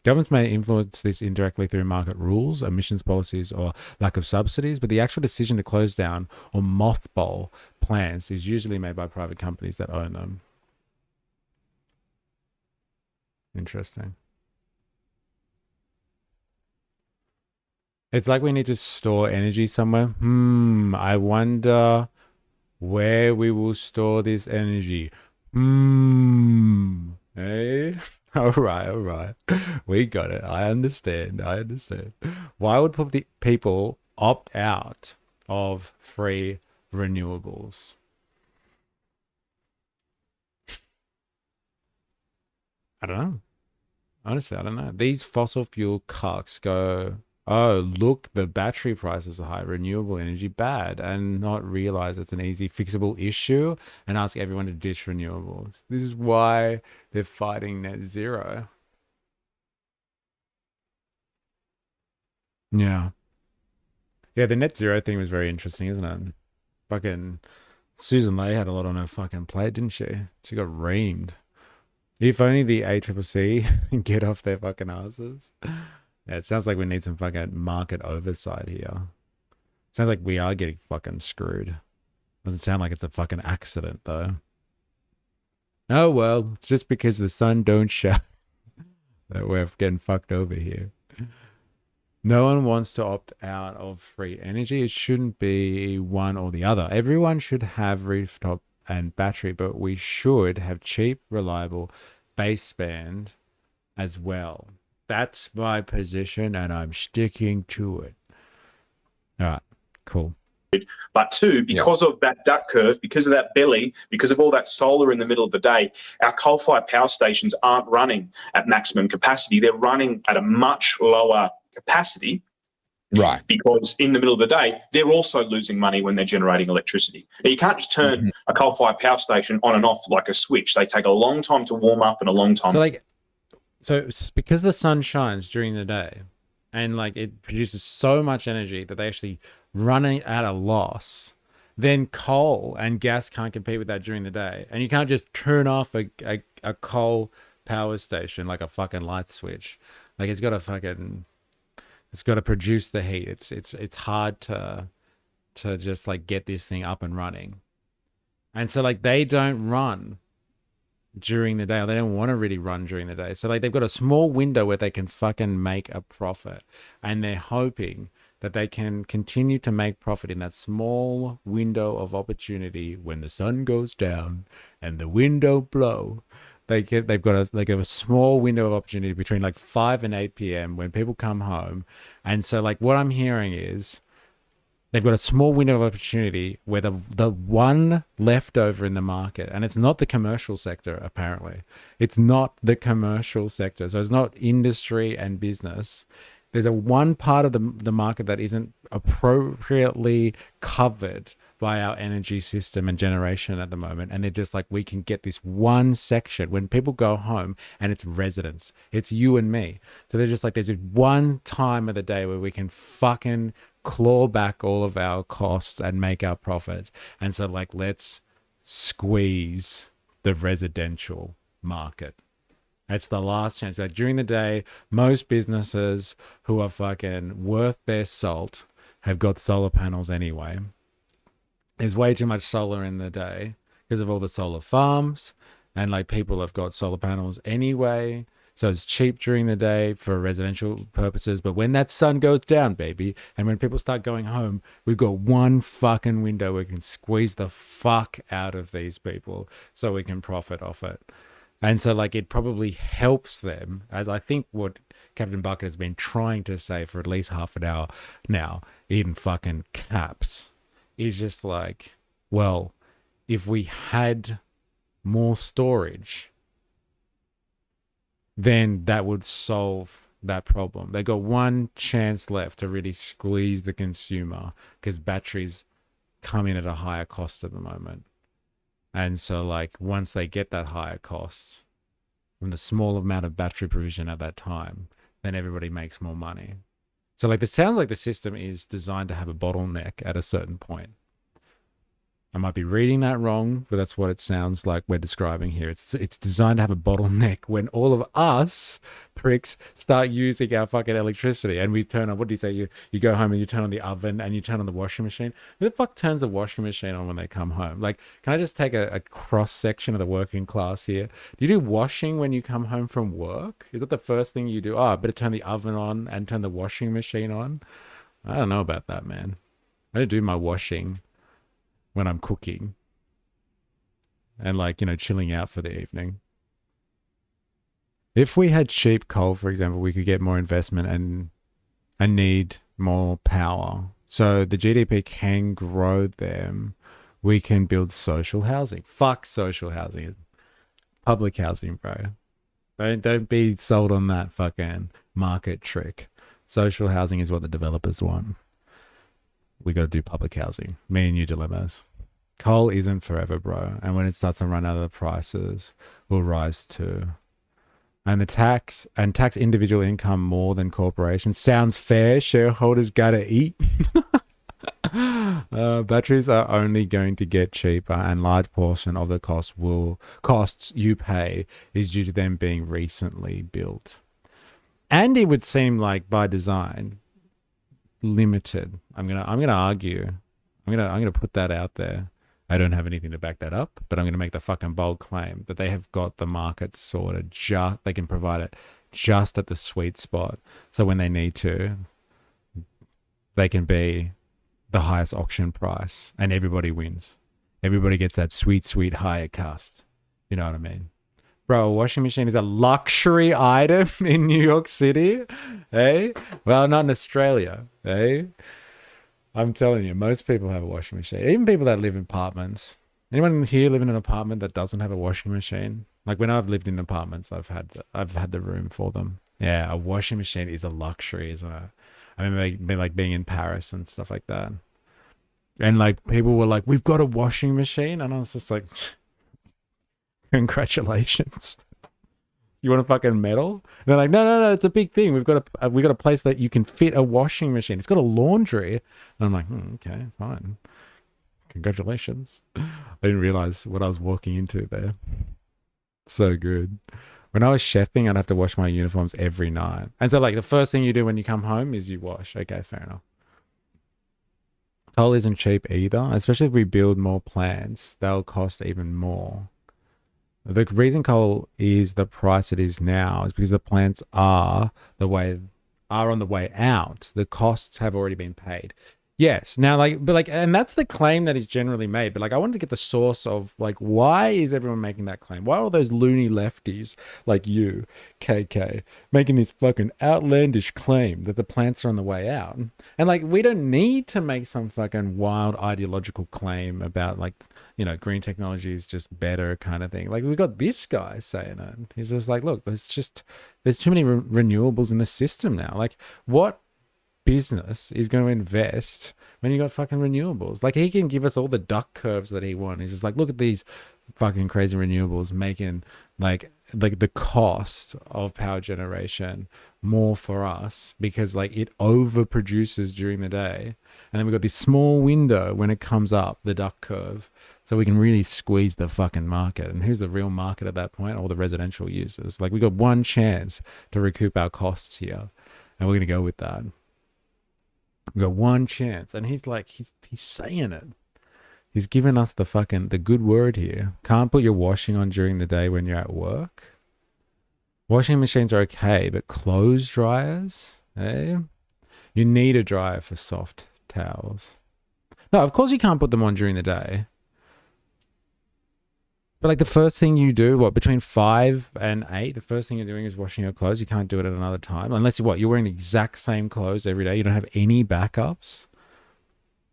Governments may influence this indirectly through market rules, emissions policies, or lack of subsidies, but the actual decision to close down or mothball plants is usually made by private companies that own them. Interesting. It's like we need to store energy somewhere. I wonder where we will store this energy. Hey? All right. We got it. I understand. Why would people opt out of free renewables? I don't know. Honestly, I don't know. These fossil fuel cucks go, oh, look, the battery prices are high, renewable energy bad, and not realize it's an easy fixable issue and ask everyone to ditch renewables. This is why they're fighting net zero. Yeah. Yeah, the net zero thing was very interesting, isn't it? Fucking Susan Ley had a lot on her fucking plate, didn't she? She got reamed. If only the ACCC get off their fucking asses. Yeah, it sounds like we need some fucking market oversight here. Sounds like we are getting fucking screwed. Doesn't sound like it's a fucking accident, though. Oh, well, it's just because the sun don't shine that we're getting fucked over here. No one wants to opt out of free energy. It shouldn't be one or the other. Everyone should have rooftop and battery, but we should have cheap, reliable baseband as well. That's my position, and I'm sticking to it. All right, cool. But two, because of that duck curve, because of that belly, because of all that solar in the middle of the day, our coal-fired power stations aren't running at maximum capacity. They're running at a much lower capacity. Right. Because in the middle of the day, they're also losing money when they're generating electricity. Now, you can't just turn a coal-fired power station on and off like a switch. They take a long time to warm up and a long time. So it's because the sun shines during the day and like it produces so much energy that they actually run at a loss, then coal and gas can't compete with that during the day. And you can't just turn off a coal power station like a fucking light switch. Like it's got to produce the heat. It's hard to just like get this thing up and running. And so like they don't run during the day, or they don't want to really run during the day. So like they've got a small window where they can fucking make a profit, and they're hoping that they can continue to make profit in that small window of opportunity when the sun goes down and the window blow. They've got a small window of opportunity between like 5 and 8 p.m. when people come home. And so like what I'm hearing is they've got a small window of opportunity where the one left over in the market, and it's not the commercial sector, apparently. It's not the commercial sector. So it's not industry and business. There's a one part of the market that isn't appropriately covered by our energy system and generation at the moment. And they're just like, we can get this one section when people go home and it's residents. It's you and me. So they're just like, there's one time of the day where we can fucking claw back all of our costs and make our profits. And so like, let's squeeze the residential market. It's the last chance. Like during the day, most businesses who are fucking worth their salt have got solar panels anyway. There's way too much solar in the day because of all the solar farms, and like people have got solar panels anyway. So it's cheap during the day for residential purposes. But when that sun goes down, baby, and when people start going home, we've got one fucking window where we can squeeze the fuck out of these people so we can profit off it. And so like it probably helps them, as I think what Captain Bucket has been trying to say for at least half an hour now in fucking caps, is just like, well, if we had more storage, then that would solve that problem. They got one chance left to really squeeze the consumer because batteries come in at a higher cost at the moment. And so like once they get that higher cost, from the small amount of battery provision at that time, then everybody makes more money. So like, this sounds like the system is designed to have a bottleneck at a certain point. I might be reading that wrong, but that's what it sounds like we're describing here. It's designed to have a bottleneck when all of us pricks start using our fucking electricity, and we turn on, what do you say? You go home and you turn on the oven and you turn on the washing machine. Who the fuck turns the washing machine on when they come home? Like, can I just take a cross section of the working class here? Do you do washing when you come home from work? Is that the first thing you do? Oh, I better turn the oven on and turn the washing machine on. I don't know about that, man. I don't do my washing when I'm cooking and, like, you know, chilling out for the evening. If we had cheap coal, for example, we could get more investment and need more power. So the GDP can grow them. We can build social housing. Fuck social housing. Public housing, bro. Don't be sold on that fucking market trick. Social housing is what the developers want. We got to do public housing. Me and you dilemmas. Coal isn't forever, bro. And when it starts to run out, the prices will rise too. And the tax individual income more than corporations. Sounds fair. Shareholders gotta eat. Batteries are only going to get cheaper, and large portion of the costs you pay is due to them being recently built. And it would seem like by design, limited. I'm gonna argue. I'm gonna put that out there. I don't have anything to back that up, but I'm gonna make the fucking bold claim that they have got the market sorted. They can provide it just at the sweet spot. So when they need to, they can be the highest auction price, and everybody wins. Everybody gets that sweet higher cost. You know what I mean? Bro, a washing machine is a luxury item in New York City. Hey? Well, not in Australia. Hey? I'm telling you, most people have a washing machine. Even people that live in apartments. Anyone here live in an apartment that doesn't have a washing machine? Like, when I've lived in apartments, I've had the room for them. Yeah, a washing machine is a luxury, isn't it? I remember being in Paris and stuff like that. And like, people were like, "We've got a washing machine," and I was just like, congratulations. You want a fucking medal? And they're like, no, it's a big thing. We've got a place that you can fit a washing machine. It's got a laundry. And I'm like, okay, fine. Congratulations. I didn't realize what I was walking into there. So good. When I was chefing, I'd have to wash my uniforms every night. And so, like, the first thing you do when you come home is you wash. Okay, fair enough. Coal isn't cheap either, especially if we build more plants. They'll cost even more. The reason coal is the price it is now is because the plants are on the way out. The costs have already been paid. Yes. Now, and that's the claim that is generally made. But like, I wanted to get the source of, like, why is everyone making that claim? Why are all those loony lefties like you, KK, making this fucking outlandish claim that the plants are on the way out? And like, we don't need to make some fucking wild ideological claim about, like, you know, green technology is just better kind of thing. Like, we got this guy saying it. He's just like, look, there's too many renewables in the system now. Like, what business is going to invest when you got fucking renewables? Like, he can give us all the duck curves that he wants. He's just like, look at these fucking crazy renewables making like the cost of power generation more for us because like it overproduces during the day, and then we've got this small window when it comes up the duck curve, so we can really squeeze the fucking market. And who's the real market at that point? All the residential users. Like, we got one chance to recoup our costs here, and we're gonna go with that. We got one chance, and he's like, he's saying it. He's giving us the good word here. Can't put your washing on during the day when you're at work. Washing machines are okay, but clothes dryers, eh? You need a dryer for soft towels. No, of course you can't put them on during the day. But like, the first thing you do, between 5 and 8, the first thing you're doing is washing your clothes. You can't do it at another time. Unless you're wearing the exact same clothes every day. You don't have any backups.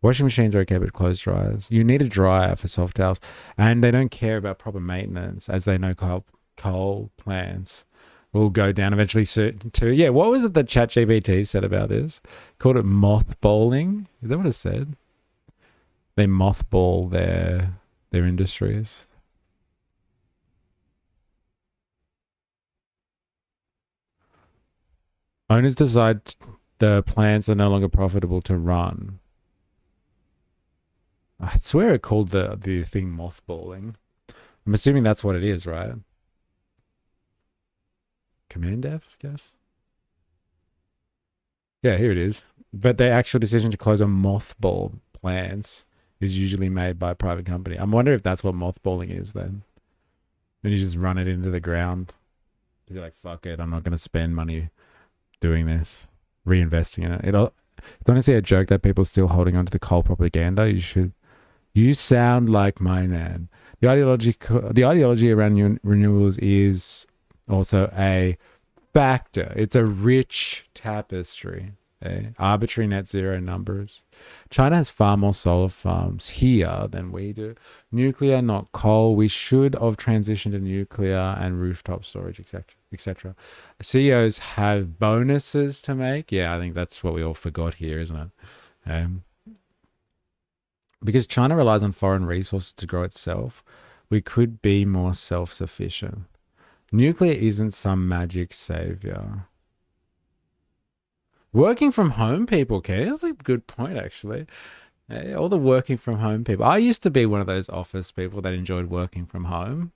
Washing machines are okay, but clothes dryers. You need a dryer for soft towels. And they don't care about proper maintenance, as they know coal plants will go down eventually too. Yeah, what was it that ChatGPT said about this? Called it mothballing. Is that what it said? They mothball their industries. Owners decide the plants are no longer profitable to run. I swear it called the thing mothballing. I'm assuming that's what it is, right? Command F, I guess. Yeah, here it is. But the actual decision to close a mothball plants is usually made by a private company. I'm wondering if that's what mothballing is then. Then you just run it into the ground. You're like, fuck it, I'm not going to spend money doing this, reinvesting in it. It's honestly a joke that people are still holding on to the coal propaganda. You sound like my man. The ideology around renewables is also a factor. It's a rich tapestry. Arbitrary net zero numbers. China has far more solar farms here than we do. Nuclear, not coal. We should have transitioned to nuclear and rooftop storage, etc. CEOs have bonuses to make. Yeah, I think that's what we all forgot here, isn't it? Because China relies on foreign resources to grow itself, we could be more self-sufficient. Nuclear isn't some magic savior. Working from home people, okay? That's a good point, actually. All the working from home people. I used to be one of those office people that enjoyed working from home.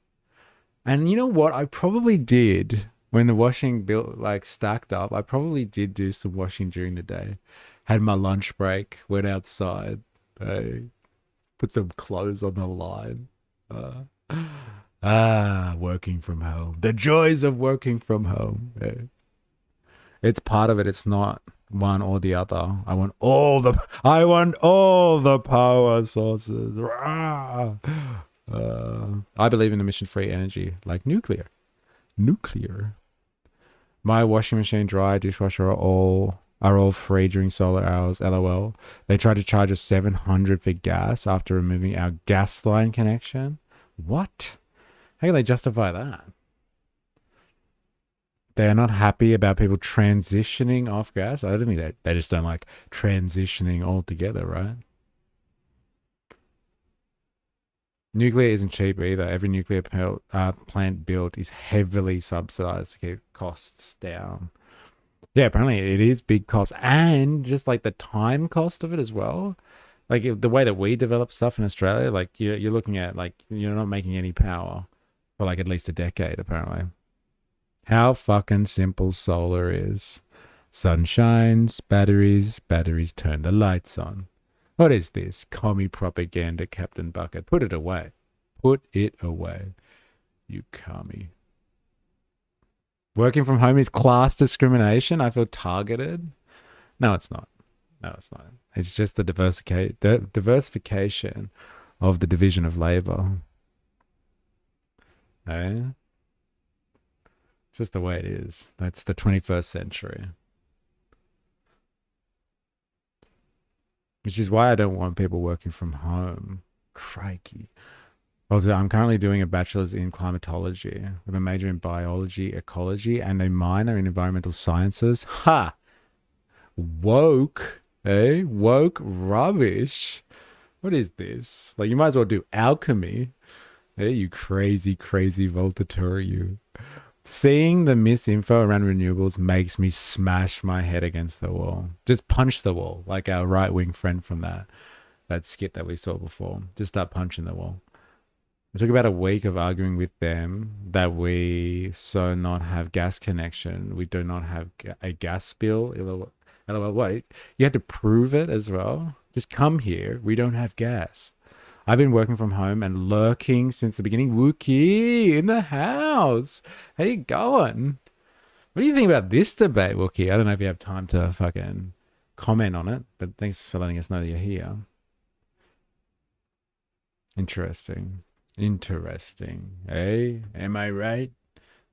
And you know what? I probably did, when the washing bill stacked up, I probably did do some washing during the day. Had my lunch break, went outside, put some clothes on the line. Working from home. The joys of working from home. It's part of it. It's not one or the other. I want all the power sources. I believe in emission-free energy, like nuclear. My washing machine, dryer, dishwasher are all free during solar hours. LOL. They tried to charge us $700 for gas after removing our gas line connection. What? How can they justify that? They are not happy about people transitioning off gas. I don't think they just don't like transitioning altogether, right? Nuclear isn't cheap either. Every nuclear plant built is heavily subsidized to keep costs down. Yeah, apparently it is big cost, and just like the time cost of it as well. Like the way that we develop stuff in Australia, like you're looking at like you're not making any power for like at least a decade apparently. How fucking simple solar is. Sun shines, batteries turn the lights on. What is this? Commie propaganda, Captain Bucket. Put it away. Put it away. You commie. Working from home is class discrimination. I feel targeted. No, it's not. It's just the diversification of the division of labor. It's just the way it is. That's the 21st century. Which is why I don't want people working from home. Crikey. Well, I'm currently doing a bachelor's in climatology with a major in biology, ecology, and a minor in environmental sciences. Ha! Woke. Woke rubbish. What is this? Like, you might as well do alchemy. You crazy Voltature, you. Seeing the misinfo around renewables makes me smash my head against the wall. Just punch the wall, like our right-wing friend from that skit that we saw before. Just start punching the wall. It took about a week of arguing with them that we not have gas connection. We do not have a gas bill. LOL, what? You had to prove it as well? Just come here. We don't have gas. I've been working from home and lurking since the beginning. Wookie in the house. How you going? What do you think about this debate, Wookie? I don't know if you have time to fucking comment on it, but thanks for letting us know that you're here. Interesting. Am I right?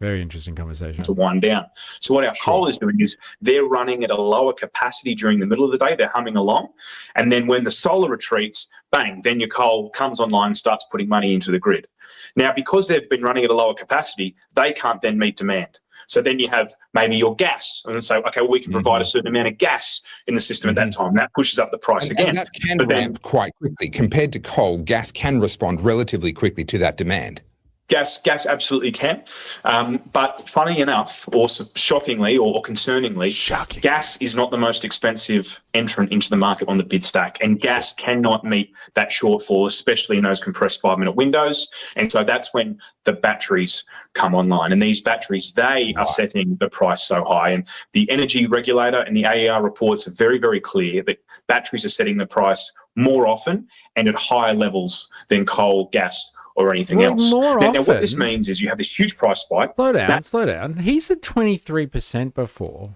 Very interesting conversation. To wind down. So what our coal is doing is they're running at a lower capacity during the middle of the day. They're humming along. And then when the solar retreats, bang, then your coal comes online and starts putting money into the grid. Now, because they've been running at a lower capacity, they can't then meet demand. So then you have maybe your gas and say, okay, well, we can provide a certain amount of gas in the system at that time. That pushes up the price again. And that can ramp quite quickly. Compared to coal, gas can respond relatively quickly to that demand. Gas absolutely can. But funny enough, or shockingly or concerningly, gas is not the most expensive entrant into the market on the bid stack. And gas cannot meet that shortfall, especially in those compressed 5-minute windows. And so that's when the batteries come online. And these batteries, they are setting the price so high. And the energy regulator and the AER reports are very, very clear that batteries are setting the price more often and at higher levels than coal, gas, or anything else. Now, what this means is you have this huge price spike. Slow down. He said 23% before.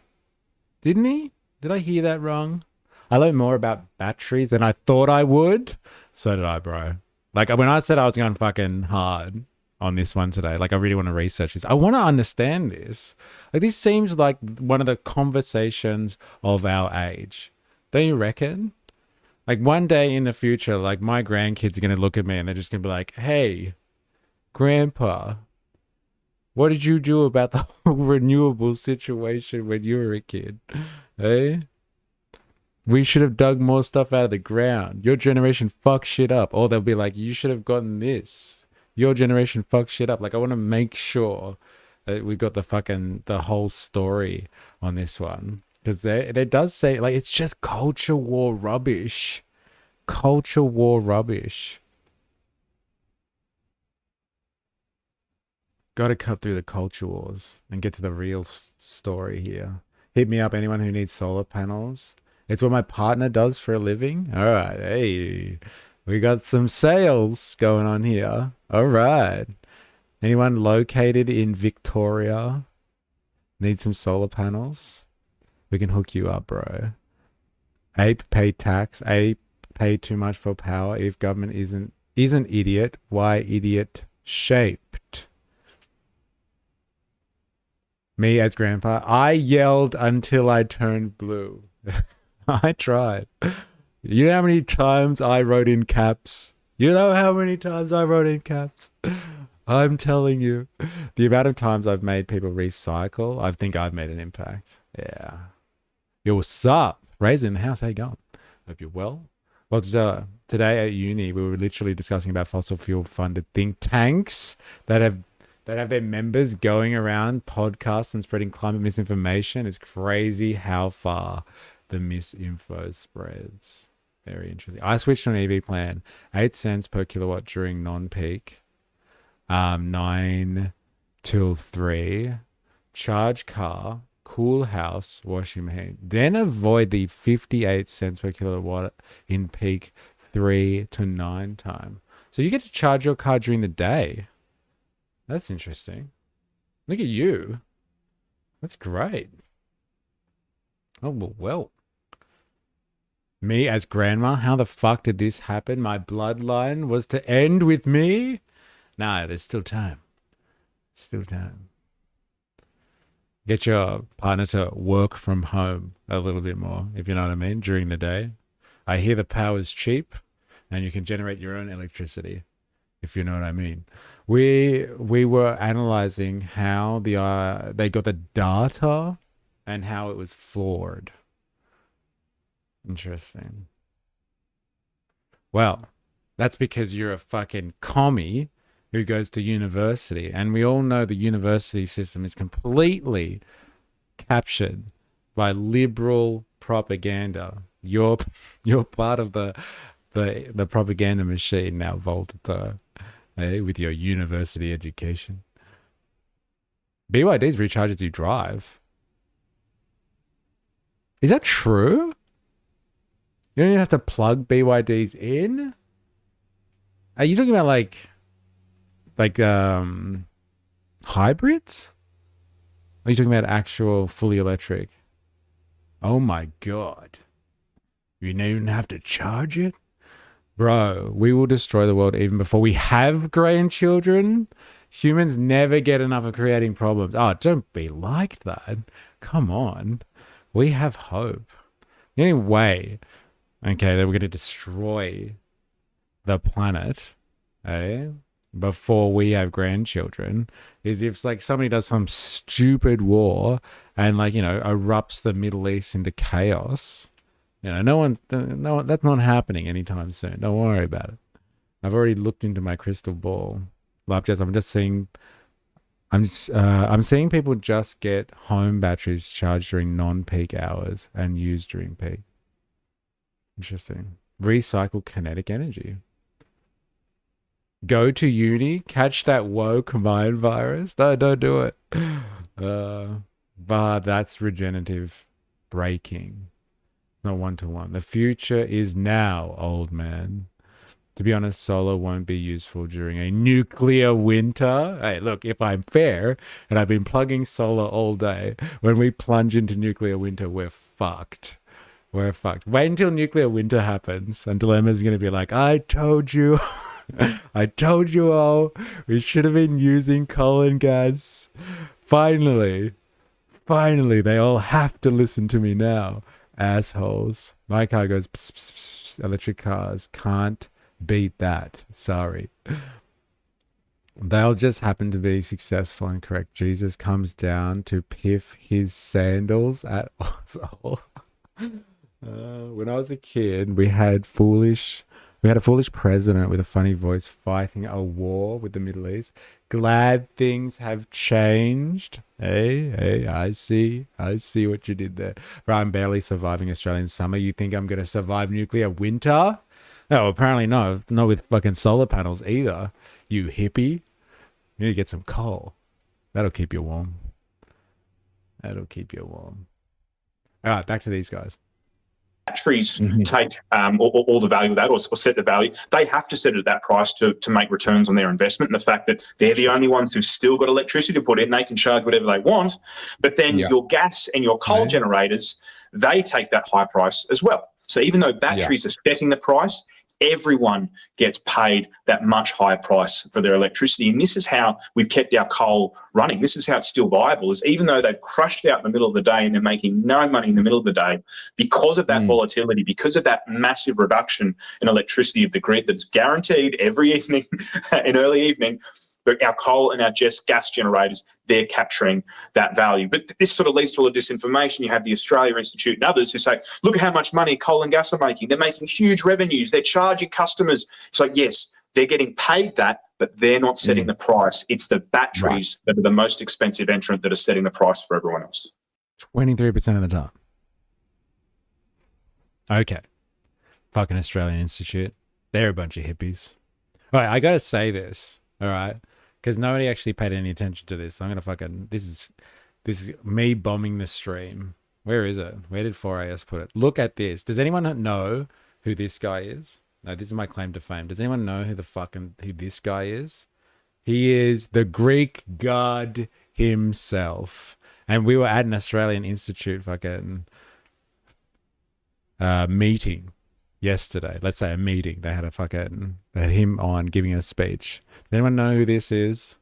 Didn't he? Did I hear that wrong? I learned more about batteries than I thought I would. So did I, bro. Like, when I said I was going fucking hard on this one today, like, I really want to research this. I want to understand this. Like, this seems like one of the conversations of our age. Don't you reckon? Like, one day in the future, like, my grandkids are going to look at me and they're just going to be like, hey, Grandpa, what did you do about the whole renewable situation when you were a kid? Hey? We should have dug more stuff out of the ground. Your generation fucked shit up. Or they'll be like, you should have gotten this. Your generation fucked shit up. Like, I want to make sure that we got the whole story on this one. Because it does say, like, it's just culture war rubbish. Culture war rubbish. Got to cut through the culture wars and get to the real story here. Hit me up, anyone who needs solar panels. It's what my partner does for a living. All right, hey, we got some sales going on here. All right. Anyone located in Victoria need some solar panels? We can hook you up, bro. Ape pay tax. Ape pay too much for power. If government isn't idiot, why idiot shaped? Me as grandpa. I yelled until I turned blue. I tried. You know how many times I wrote in caps? You know how many times I wrote in caps? I'm telling you. The amount of times I've made people recycle, I think I've made an impact. Yeah. Yo, what's up? Razor in the house, how you going? Hope you're well. Well, today at uni, we were literally discussing about fossil fuel funded think tanks that have their members going around podcasts and spreading climate misinformation. It's crazy how far the misinfo spreads. Very interesting. I switched to an EV plan, 8 cents per kilowatt during non-peak, 9 till 3, charge car, cool house, washing machine. Then avoid the 58 cents per kilowatt in peak 3 to 9 time. So you get to charge your car during the day. That's interesting. Look at you. That's great. Oh, well. Me as grandma, how the fuck did this happen? My bloodline was to end with me? Nah, there's still time. Still time. Get your partner to work from home a little bit more, if you know what I mean, during the day. I hear the power's cheap and you can generate your own electricity, if you know what I mean. We were analyzing how they got the data and how it was flawed. Interesting. Well, that's because you're a fucking commie who goes to university, and we all know the university system is completely captured by liberal propaganda. You're part of the propaganda machine now, Volta, with your university education. BYD's recharges you drive. Is that true? You don't even have to plug BYDs in? Are you talking about like hybrids? Are you talking about actual fully electric? Oh my God. You don't even have to charge it? Bro, we will destroy the world even before we have grandchildren. Humans never get enough of creating problems. Oh, don't be like that. Come on. We have hope. The only way, okay, that we're going to destroy the planet, before we have grandchildren is if like somebody does some stupid war and like, you know, erupts the Middle East into chaos. You know, no one, that's not happening anytime soon. Don't worry about it. I've already looked into my crystal ball. Lapjazz, I'm seeing people just get home batteries charged during non-peak hours and used during peak. Interesting. Recycle kinetic energy. Go to uni, catch that woke mind virus. No, don't do it. But that's regenerative braking. Not one-to-one. The future is now, old man. To be honest, solar won't be useful during a nuclear winter. Hey, look, if I'm fair, and I've been plugging solar all day, when we plunge into nuclear winter, we're fucked. We're fucked. Wait until nuclear winter happens, and Dilemma's going to be like, I told you. I told you all. We should have been using coal and gas. Finally, they all have to listen to me now. Assholes. My car goes, pss, pss, pss, electric cars can't beat that. Sorry. They'll just happen to be successful and correct. Jesus comes down to piff his sandals at Ozol. When I was a kid, we had a foolish president with a funny voice fighting a war with the Middle East. Glad things have changed. Hey, I see what you did there. But I'm barely surviving Australian summer. You think I'm going to survive nuclear winter? No, apparently no. Not with fucking solar panels either. You hippie. You need to get some coal. That'll keep you warm. All right, back to these guys. Batteries take all the value of that or set the value. They have to set it at that price to make returns on their investment. And the fact that they're the only ones who've still got electricity to put in, they can charge whatever they want. But then your gas and your coal generators, they take that high price as well. So even though batteries are setting the price, everyone gets paid that much higher price for their electricity. And this is how we've kept our coal running. This is how it's still viable, is even though they've crushed out in the middle of the day and they're making no money in the middle of the day, because of that volatility, because of that massive reduction in electricity of the grid that's guaranteed every evening, in early evening, but our coal and our gas generators, they're capturing that value. But this sort of leads to all the disinformation. You have the Australia Institute and others who say, look at how much money coal and gas are making. They're making huge revenues. They're charging customers. It's like, yes, they're getting paid that, but they're not setting the price. It's the batteries that are the most expensive entrant that are setting the price for everyone else. 23% of the time. Okay. Fucking Australian Institute. They're a bunch of hippies. All right, I got to say this, all right? Because nobody actually paid any attention to this. I'm going to fucking... This is me bombing the stream. Where is it? Where did 4AS put it? Look at this. Does anyone know who this guy is? No, this is my claim to fame. Does anyone know who this guy is? He is the Greek god himself. And we were at an Australian Institute fucking meeting yesterday. Let's say a meeting. They had him on giving a speech. Does anyone know who this is?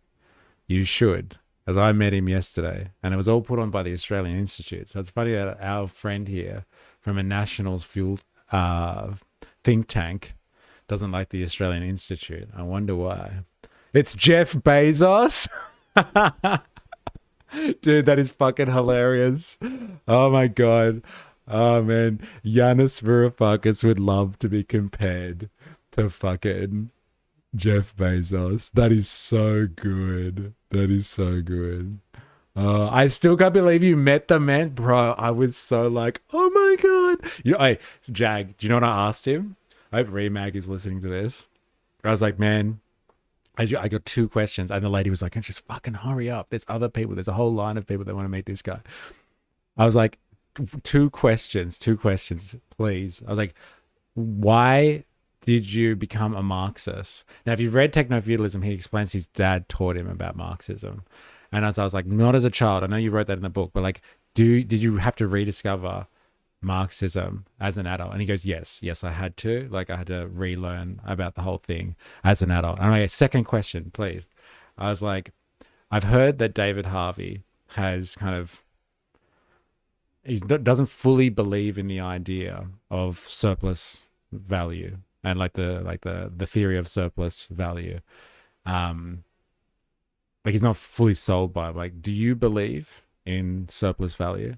You should, as I met him yesterday, and it was all put on by the Australian Institute. So it's funny that our friend here from a Nationals fuel think tank doesn't like the Australian Institute. I wonder why. It's Jeff Bezos. Dude, that is fucking hilarious. Oh my god. Oh man, Yanis Varoufakis would love to be compared to fucking Jeff Bezos. That is so good. I still can't believe you met the man, bro. I was so like, oh my god. You know, hey, Jag, do you know what I asked him? I hope Remag is listening to this. I was like, man, I got 2 questions, and the lady was like, just fucking hurry up. There's other people. There's a whole line of people that want to meet this guy. I was like, 2 questions, please. I was like, why did you become a Marxist? Now, if you've read Techno-Feudalism, he explains his dad taught him about Marxism. And I was like, not as a child. I know you wrote that in the book, but like, did you have to rediscover Marxism as an adult? And he goes, yes, I had to. Like, I had to relearn about the whole thing as an adult. And I'm like, 2nd question, please. I was like, I've heard that David Harvey has he doesn't fully believe in the idea of surplus value and like the theory of surplus value. Like, he's not fully sold by it. Like, do you believe in surplus value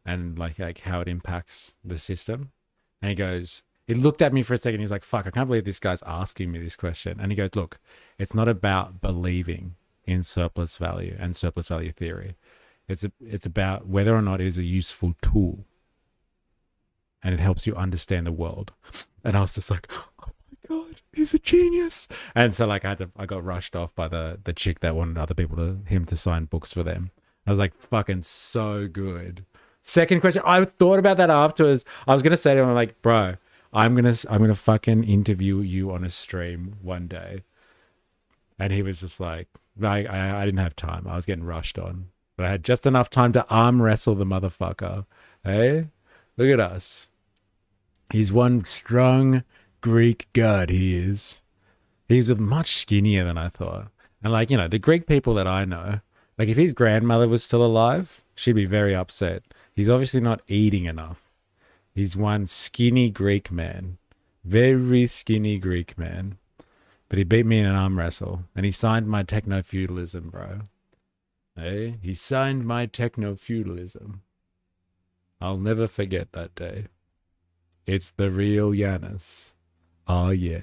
and like how it impacts the system? And he goes, He looked at me for a second. He was like, fuck, I can't believe this guy's asking me this question. And he goes, look, it's not about believing in surplus value and surplus value theory. It's about whether or not it is a useful tool and it helps you understand the world. And I was just like, oh my God, he's a genius. And so like I got rushed off by the chick that wanted other people him to sign books for them. I was like, fucking so good. Second question, I thought about that afterwards. I was gonna say to him, like, bro, I'm gonna fucking interview you on a stream one day. And he was just like, I didn't have time. I was getting rushed on. But I had just enough time to arm wrestle the motherfucker. Hey? Look at us. He's one strong Greek god, he is. He's much skinnier than I thought. And like, you know, the Greek people that I know, like if his grandmother was still alive, she'd be very upset. He's obviously not eating enough. He's one skinny Greek man. Very skinny Greek man. But he beat me in an arm wrestle. And he signed my techno-feudalism, bro. Hey? He signed my techno-feudalism. I'll never forget that day. It's the real Giannis. Oh, yeah.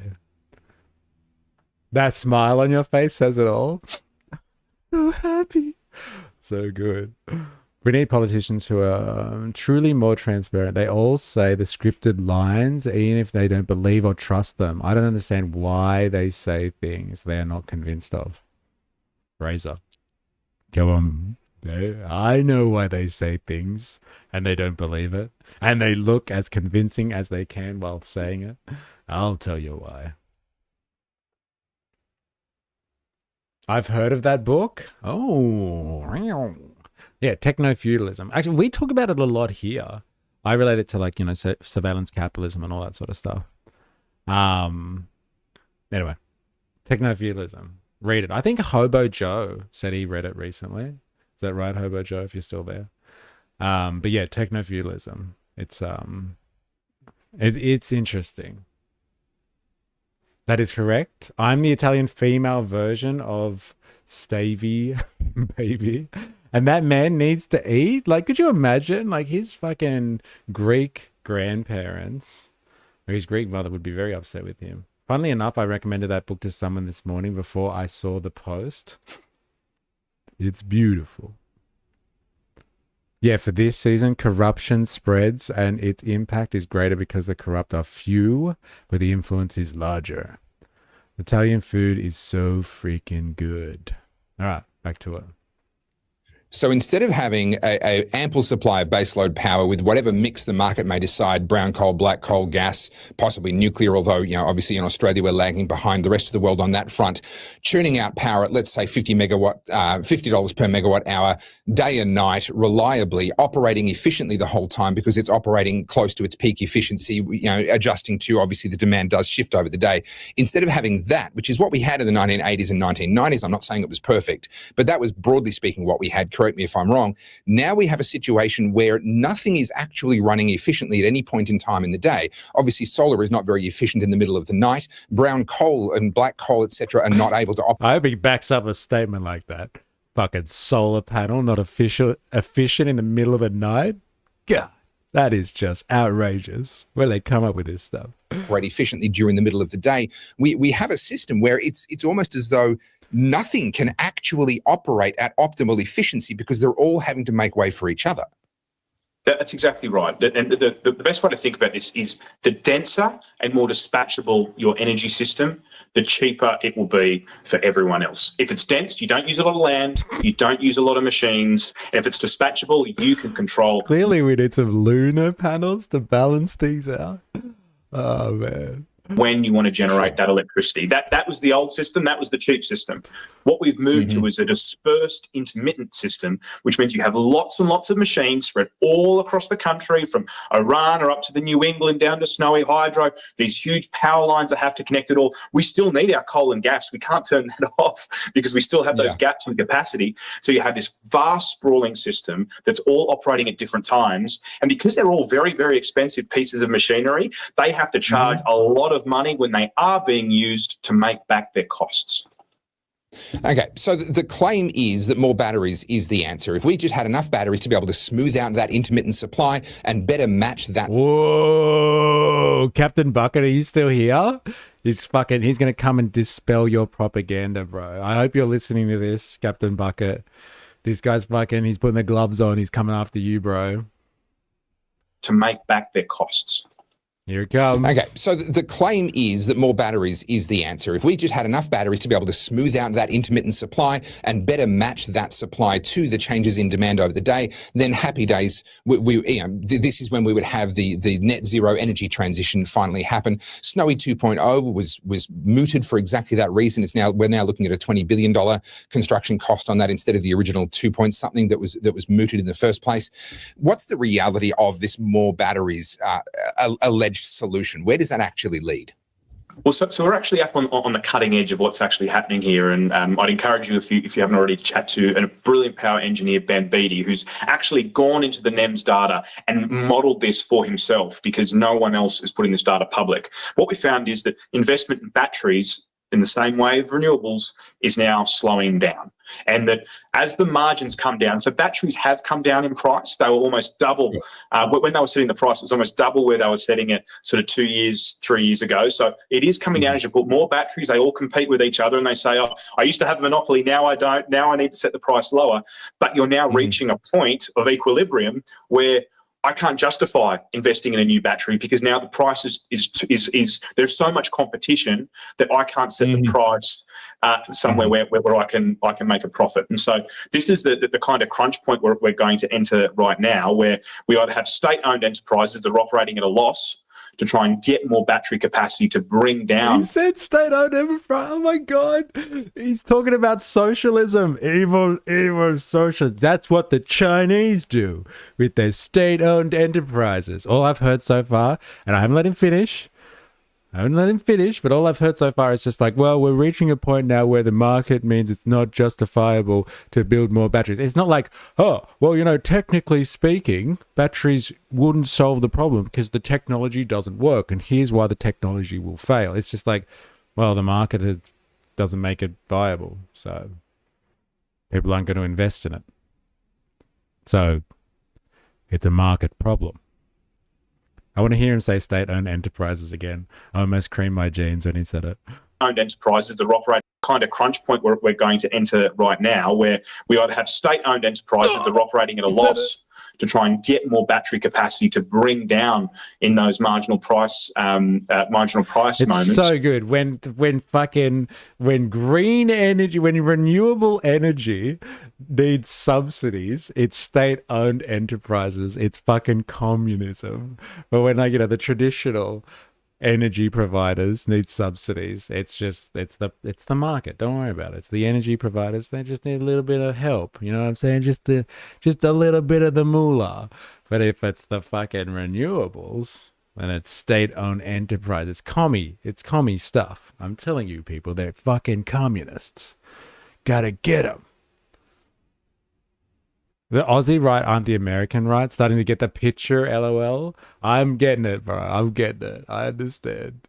That smile on your face says it all. So happy. So good. We need politicians who are truly more transparent. They all say the scripted lines, even if they don't believe or trust them. I don't understand why they say things they are not convinced of. Razor. Go on. I know why they say things and they don't believe it. And they look as convincing as they can while saying it. I'll tell you why. I've heard of that book. Oh, yeah, techno-feudalism. Actually, we talk about it a lot here. I relate it to like, you know, surveillance capitalism and all that sort of stuff. Anyway, techno-feudalism. Read it. I think Hobo Joe said he read it recently. Is that right, Hobo Joe, if you're still there? But yeah, techno-feudalism. It's interesting. That is correct. I'm the Italian female version of Stavey Baby. And that man needs to eat? Like, could you imagine? Like, his fucking Greek grandparents, or his Greek mother would be very upset with him. Funnily enough, I recommended that book to someone this morning before I saw the post. It's beautiful. Yeah, for this season, corruption spreads and its impact is greater because the corrupt are few, but the influence is larger. Italian food is so freaking good. All right, back to it. So instead of having an ample supply of baseload power with whatever mix the market may decide, brown coal, black coal, gas, possibly nuclear, although, you know, obviously in Australia we're lagging behind the rest of the world on that front, churning out power at, let's say, $50 per megawatt hour, day and night, reliably, operating efficiently the whole time because it's operating close to its peak efficiency, you know, adjusting to, obviously, the demand does shift over the day. Instead of having that, which is what we had in the 1980s and 1990s, I'm not saying it was perfect, but that was broadly speaking what we had. Correct me if I'm wrong. Now we have a situation where nothing is actually running efficiently at any point in time in the day. Obviously, solar is not very efficient in the middle of the night. Brown coal and black coal, etc., are not able to operate. I hope he backs up a statement like that. Fucking solar panel, not efficient in the middle of the night? God, that is just outrageous. Where they come up with this stuff. Operate efficiently during the middle of the day. We have a system where it's almost as though nothing can actually operate at optimal efficiency because they're all having to make way for each other. That's exactly right. And the best way to think about this is the denser and more dispatchable your energy system, the cheaper it will be for everyone else. If it's dense, you don't use a lot of land, you don't use a lot of machines. And if it's dispatchable, you can control. Clearly we need some lunar panels to balance things out. Oh, man. When you want to generate that electricity. That was the old system. That was the cheap system. What we've moved to is a dispersed intermittent system, which means you have lots and lots of machines spread all across the country, from Iran or up to the New England down to Snowy Hydro, these huge power lines that have to connect it all. We still need our coal and gas. We can't turn that off because we still have those gaps in capacity. So you have this vast sprawling system that's all operating at different times. And because they're all very, very expensive pieces of machinery, they have to charge a lot of money when they are being used to make back their costs. Okay, so the claim is that more batteries is the answer. If we just had enough batteries to be able to smooth out that intermittent supply and better match that. Whoa, Captain Bucket, are you still here? He's going to come and dispel your propaganda, bro. I hope you're listening to this, Captain Bucket. This guy's he's putting the gloves on. He's coming after you, bro. To make back their costs. Here it comes. Okay, so the claim is that more batteries is the answer. If we just had enough batteries to be able to smooth out that intermittent supply and better match that supply to the changes in demand over the day, then happy days. This is when we would have the net zero energy transition finally happen. Snowy 2.0 was mooted for exactly that reason. We're now looking at a $20 billion construction cost on that instead of the original 2 point something that was mooted in the first place. What's the reality of this more batteries alleged solution? Where does that actually lead? Well, so we're actually up on the cutting edge of what's actually happening here, and I'd encourage you, if you haven't already, to chat to a brilliant power engineer, Ben Beatty, who's actually gone into the NEMS data and modelled this for himself, because no one else is putting this data public. What we found is that investment in batteries, in the same way of renewables, is now slowing down. And that as the margins come down, so batteries have come down in price. They were almost double. When they were setting the price, it was almost double where they were setting it sort of 2 years, 3 years ago. So it is coming down as you put more batteries. They all compete with each other and they say, oh, I used to have the monopoly, now I don't. Now I need to set the price lower. But you're now reaching a point of equilibrium where I can't justify investing in a new battery, because now the price is there's so much competition that I can't set the price somewhere where I can make a profit. And so this is the kind of crunch point where we're going to enter right now, where we either have state-owned enterprises that are operating at a loss to try and get more battery capacity to bring down. He said state-owned enterprise. Oh my God. He's talking about socialism. Evil socialism. That's what the Chinese do with their state-owned enterprises. All I've heard so far, and I haven't let him finish, but all I've heard so far is just like, well, we're reaching a point now where the market means it's not justifiable to build more batteries. It's not like, oh, well, technically speaking, batteries wouldn't solve the problem because the technology doesn't work, and here's why the technology will fail. It's just like, well, the market doesn't make it viable, so people aren't going to invest in it. So it's a market problem. I want to hear him say state-owned enterprises again. I almost creamed my jeans when he said it. Owned enterprises that are operating kind of crunch point where we're going to enter right now, where we either have state-owned enterprises that are operating at a loss to try and get more battery capacity to bring down in those marginal price moments. It's so good when green energy, when renewable energy needs subsidies, it's state-owned enterprises. It's fucking communism. But when the traditional energy providers need subsidies, it's the market. Don't worry about it. It's the energy providers. They just need a little bit of help. You know what I'm saying? Just a little bit of the moolah. But if it's the fucking renewables, then it's state-owned enterprise. It's commie stuff. I'm telling you, people, they're fucking communists. Gotta get them. The Aussie right aren't the American right. Starting to get the picture, LOL. I'm getting it, bro. I'm getting it. I understand.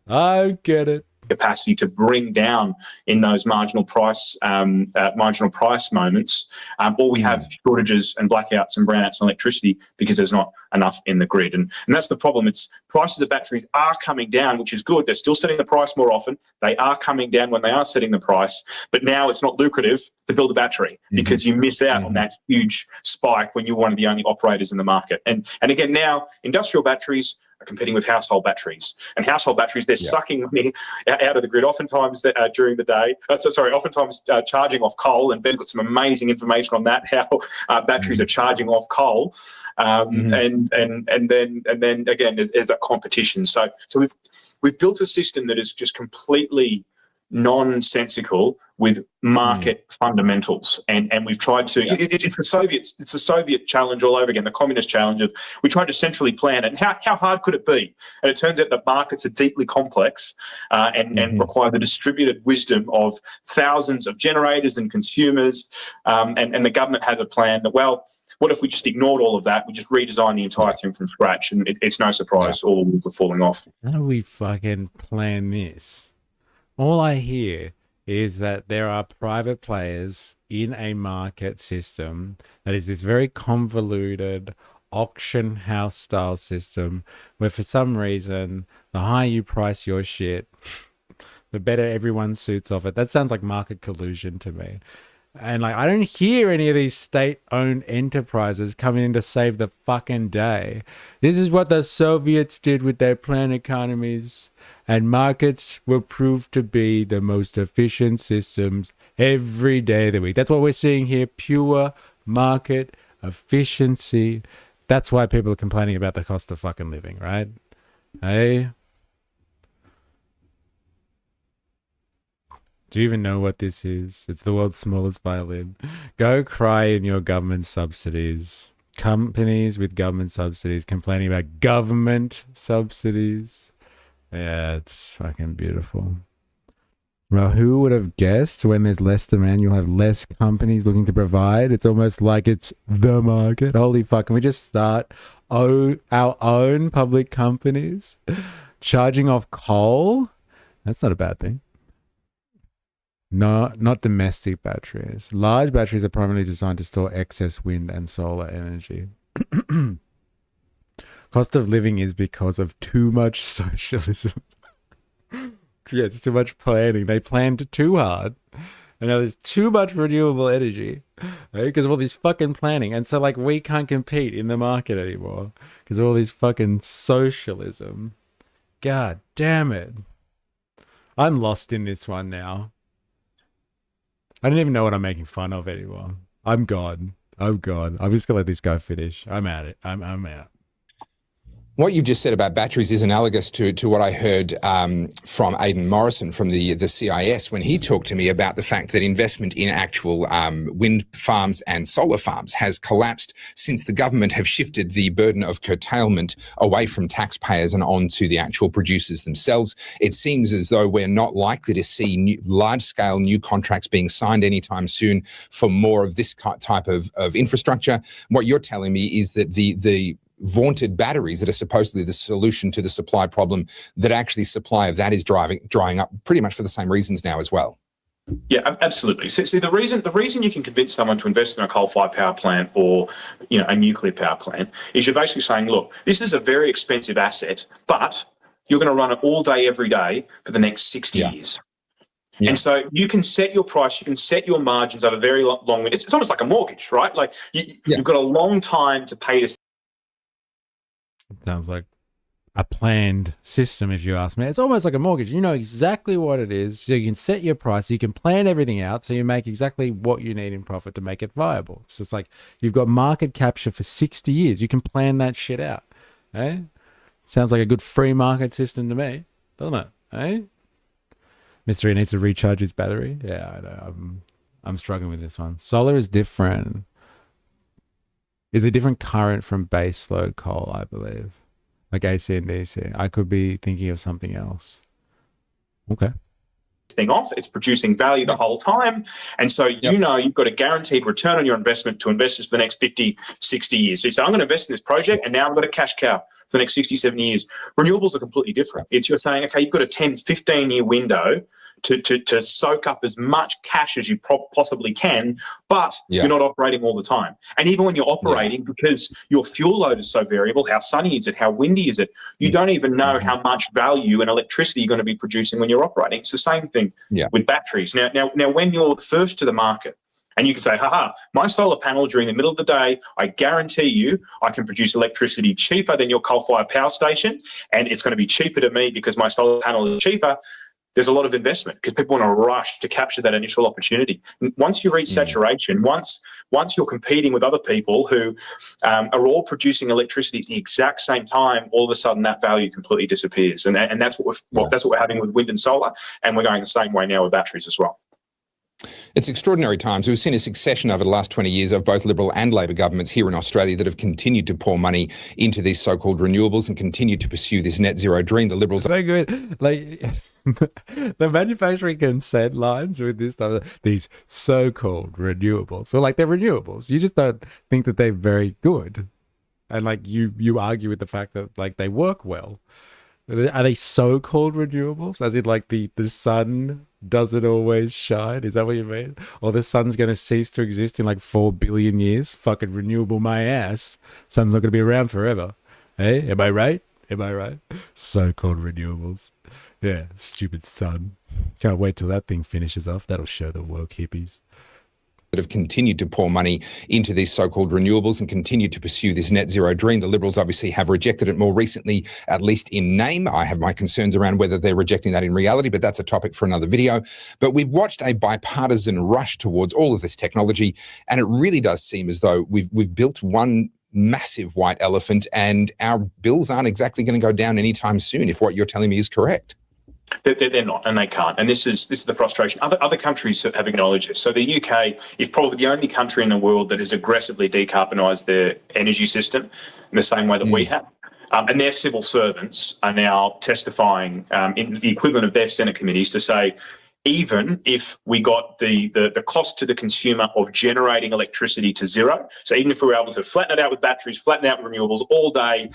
I get it. Capacity to bring down in those marginal price moments, or we have shortages and blackouts and brownouts on electricity because there's not enough in the grid, and that's the problem. It's prices of batteries are coming down, which is good. They're still setting the price more often. They are coming down when they are setting the price, but now it's not lucrative to build a battery because you miss out on that huge spike when you're one of the only operators in the market. And again, now industrial batteries are competing with household batteries, and household batteries, they're sucking money out of the grid oftentimes during the day. Oftentimes charging off coal, and Ben's got some amazing information on that, how batteries are charging off coal, and then again there's that competition. So we've built a system that is just completely nonsensical with market fundamentals, and we've tried to it's the Soviet challenge all over again, the communist challenge of we tried to centrally plan it, and how hard could it be? And it turns out that markets are deeply complex and require the distributed wisdom of thousands of generators and consumers, and the government had a plan that, well, what if we just ignored all of that? We just redesigned the entire thing from scratch, and it's no surprise all the wheels are falling off. How do we fucking plan this? All I hear is that there are private players in a market system that is this very convoluted auction house style system where for some reason the higher you price your shit, the better everyone suits off it. That sounds like market collusion to me. And like, I don't hear any of these state-owned enterprises coming in to save the fucking day. This is what the Soviets did with their planned economies, and markets will prove to be the most efficient systems every day of the week. That's what we're seeing here, pure market efficiency. That's why people are complaining about the cost of fucking living, right? Hey? Do you even know what this is? It's the world's smallest violin. Go cry in your government subsidies. Companies with government subsidies complaining about government subsidies. Yeah, it's fucking beautiful. Well, who would have guessed when there's less demand, you'll have less companies looking to provide? It's almost like it's the market. Holy fuck, can we just start our own public companies? Charging off coal? That's not a bad thing. No, not domestic batteries. Large batteries are primarily designed to store excess wind and solar energy. Cost of living is because of too much socialism. Yeah, it's too much planning. They planned too hard. And now there's too much renewable energy, right? Because of all this fucking planning. And so, like, we can't compete in the market anymore because of all this fucking socialism. God damn it. I'm lost in this one now. I don't even know what I'm making fun of anymore. I'm gone. I'm gone. I'm just going to let this guy finish. I'm at it. I'm out. What you've just said about batteries is analogous to what I heard from Aidan Morrison from the CIS when he talked to me about the fact that investment in actual wind farms and solar farms has collapsed since the government have shifted the burden of curtailment away from taxpayers and on to the actual producers themselves. It seems as though we're not likely to see large-scale new contracts being signed anytime soon for more of this type of infrastructure. What you're telling me is that the vaunted batteries that are supposedly the solution to the supply problem, that actually supply of that is drying up pretty much for the same reasons now as well. Yeah, absolutely. So, see, the reason you can convince someone to invest in a coal-fired power plant or, you know, a nuclear power plant is you're basically saying, look, this is a very expensive asset, but you're going to run it all day, every day for the next 60 years. Yeah. And so you can set your price, you can set your margins over very long. It's almost like a mortgage, right? Like you've got a long time to pay this. Sounds like a planned system, if you ask me. It's almost like a mortgage. You know exactly what it is. So you can set your price. You can plan everything out so you make exactly what you need in profit to make it viable. It's just like you've got market capture for 60 years. You can plan that shit out. Eh? Sounds like a good free market system to me, doesn't it? Eh? Mystery needs to recharge his battery. Yeah, I know. I'm struggling with this one. Solar is different. Is a different current from base load coal, I believe. Like AC and DC. I could be thinking of something else. Okay. Thing off, it's producing value the whole time. And so you know you've got a guaranteed return on your investment to investors for the next 50, 60 years. So you say, I'm going to invest in this project and now I've got a cash cow for the next 60, 70 years. Renewables are completely different. It's you're saying, okay, you've got a 10, 15-year window to soak up as much cash as you possibly can, but you're not operating all the time. And even when you're operating, because your fuel load is so variable, how sunny is it, how windy is it, you don't even know how much value and electricity you're going to be producing when you're operating. It's the same thing with batteries. Now, when you're first to the market, and you can say, haha, my solar panel during the middle of the day, I guarantee you I can produce electricity cheaper than your coal-fired power station, and it's going to be cheaper to me because my solar panel is cheaper. There's a lot of investment because people want to rush to capture that initial opportunity. Once you reach saturation, once you're competing with other people who are all producing electricity at the exact same time, all of a sudden that value completely disappears. And that's what we're having with wind and solar, and we're going the same way now with batteries as well. It's extraordinary times. We've seen a succession over the last 20 years of both Liberal and Labor governments here in Australia that have continued to pour money into these so-called renewables and continued to pursue this net zero dream. The Liberals so good. Like the manufacturing consent lines with this stuff, these so-called renewables. So like they're renewables. You just don't think that they're very good. And like you argue with the fact that like they work well. Are they so-called renewables? As in like the sun doesn't always shine. Is that what you mean? Or the sun's going to cease to exist in like 4 billion years? Fucking renewable my ass. Sun's not going to be around forever. Hey, am I right? Am I right? So-called renewables. Yeah, stupid sun. Can't wait till that thing finishes off. That'll show the woke hippies. That have continued to pour money into these so-called renewables and continued to pursue this net zero dream. The Liberals obviously have rejected it more recently, at least in name. I have my concerns around whether they're rejecting that in reality, but that's a topic for another video. But we've watched a bipartisan rush towards all of this technology, and it really does seem as though we've built one massive white elephant, and our bills aren't exactly going to go down anytime soon, if what you're telling me is correct. They're not, and they can't. And this is the frustration. Other countries have acknowledged this. So the UK is probably the only country in the world that has aggressively decarbonised their energy system in the same way that we have. And their civil servants are now testifying in the equivalent of their Senate committees to say, even if we got the cost to the consumer of generating electricity to zero, so even if we were able to flatten it out with batteries, flatten out with renewables all day,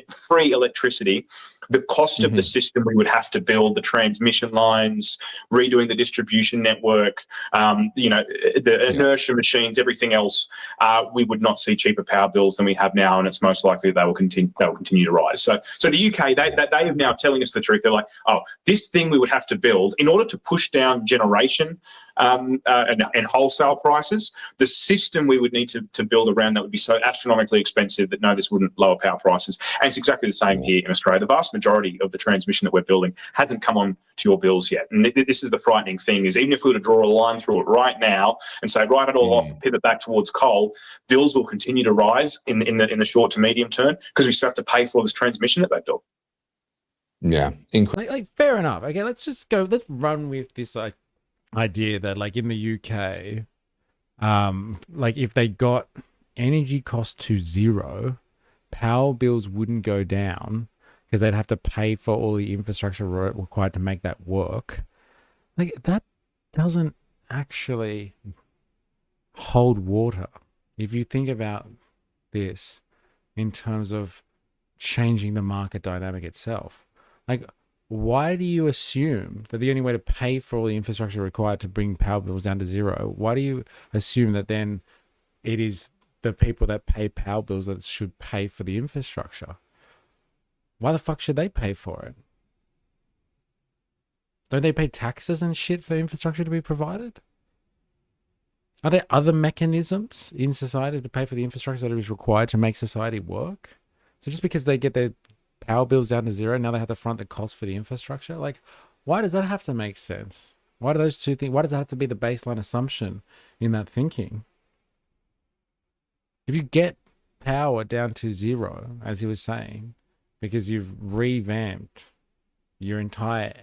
free electricity, the cost of the system we would have to build, the transmission lines, redoing the distribution network, the inertia machines, everything else, we would not see cheaper power bills than we have now, and it's most likely they will continue to rise. So the UK, they are now telling us the truth. They're like, oh, this thing we would have to build in order to push down generation and wholesale prices, the system we would need to build around that would be so astronomically expensive that no, this wouldn't lower power prices. And it's exactly the same here in Australia. The vast majority of the transmission that we're building hasn't come on to your bills yet. And this is the frightening thing, is even if we were to draw a line through it right now and say, write it all off, pivot back towards coal, bills will continue to rise in the short to medium term because we still have to pay for this transmission that they built. Yeah. Like fair enough. Okay, let's run with this idea that like in the UK, like if they got energy costs to zero, power bills wouldn't go down because they'd have to pay for all the infrastructure required to make that work. Like that doesn't actually hold water. If you think about this in terms of changing the market dynamic itself, like why do you assume that the only way to pay for all the infrastructure required to bring power bills down to zero, why do you assume that then it is the people that pay power bills that should pay for the infrastructure? Why the fuck should they pay for it? Don't they pay taxes and shit for infrastructure to be provided? Are there other mechanisms in society to pay for the infrastructure that is required to make society work? So just because they get their power bills down to zero, now they have to front the cost for the infrastructure? Like, why does that have to make sense? Why do those two things, why does that have to be the baseline assumption in that thinking? If you get power down to zero, as he was saying, because you've revamped your entire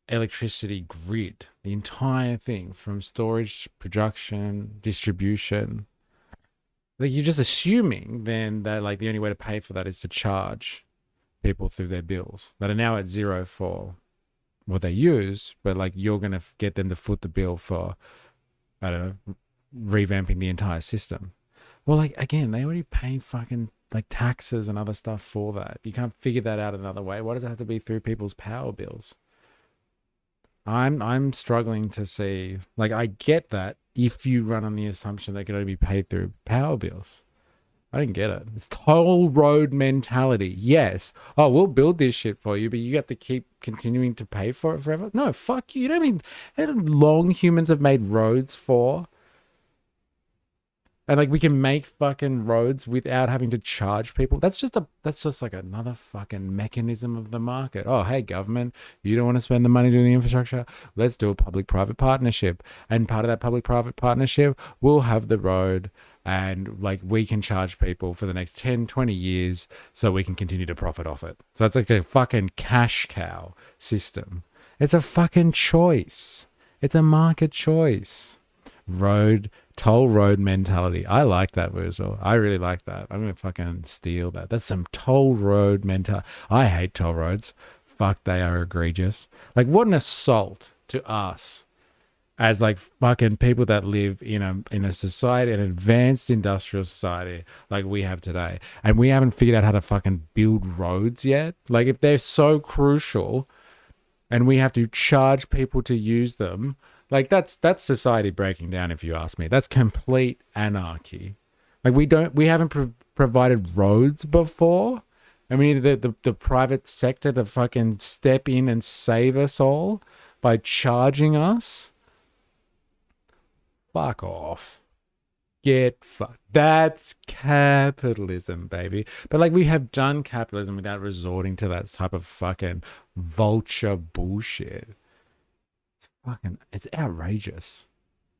electricity grid, the entire thing from storage, production, distribution, like you're just assuming then that like the only way to pay for that is to charge people through their bills that are now at zero for what they use, but like you're going to get them to foot the bill for, I don't know, revamping the entire system. Well, like again, they already pay fucking like taxes and other stuff for that. You can't figure that out another way. Why does it have to be through people's power bills? I'm struggling to see, like I get that if you run on the assumption they can only be paid through power bills. I don't get it. It's toll road mentality. Yes. Oh, we'll build this shit for you, but you have to keep continuing to pay for it forever. No, fuck you. You don't mean how long humans have made roads for? And like we can make fucking roads without having to charge people. That's just like another fucking mechanism of the market. Oh, hey government, you don't want to spend the money doing the infrastructure? Let's do a public-private partnership. And part of that public-private partnership, we'll have the road and like we can charge people for the next 10, 20 years so we can continue to profit off it. So it's like a fucking cash cow system. It's a fucking choice. It's a market choice. Toll road mentality. I like that, Wurzel. I really like that. I'm gonna fucking steal that. That's some toll road mentality. I hate toll roads. Fuck, they are egregious. Like, what an assault to us as like fucking people that live in a society, an advanced industrial society like we have today, and we haven't figured out how to fucking build roads yet. Like, if they're so crucial and we have to charge people to use them. Like that's society breaking down, if you ask me. That's complete anarchy. Like we haven't provided roads before, and we need the private sector to fucking step in and save us all by charging us. Fuck off. Get fucked. That's capitalism, baby. But like, we have done capitalism without resorting to that type of fucking vulture bullshit. It's outrageous.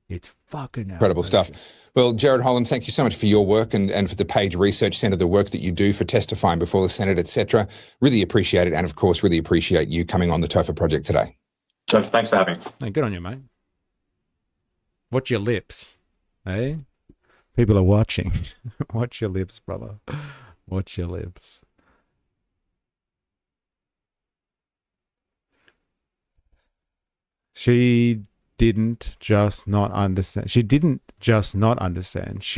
It's fucking outrageous. Incredible stuff. Well, Jared Holland, thank you so much for your work and for the Page Research Centre, the work that you do for testifying before the Senate, etc. Really appreciate it. And of course, really appreciate you coming on the TOFA project today. Topher, thanks for having me. Hey, good on you, mate. Watch your lips, eh? People are watching. Watch your lips, brother. Watch your lips. She didn't just not understand. She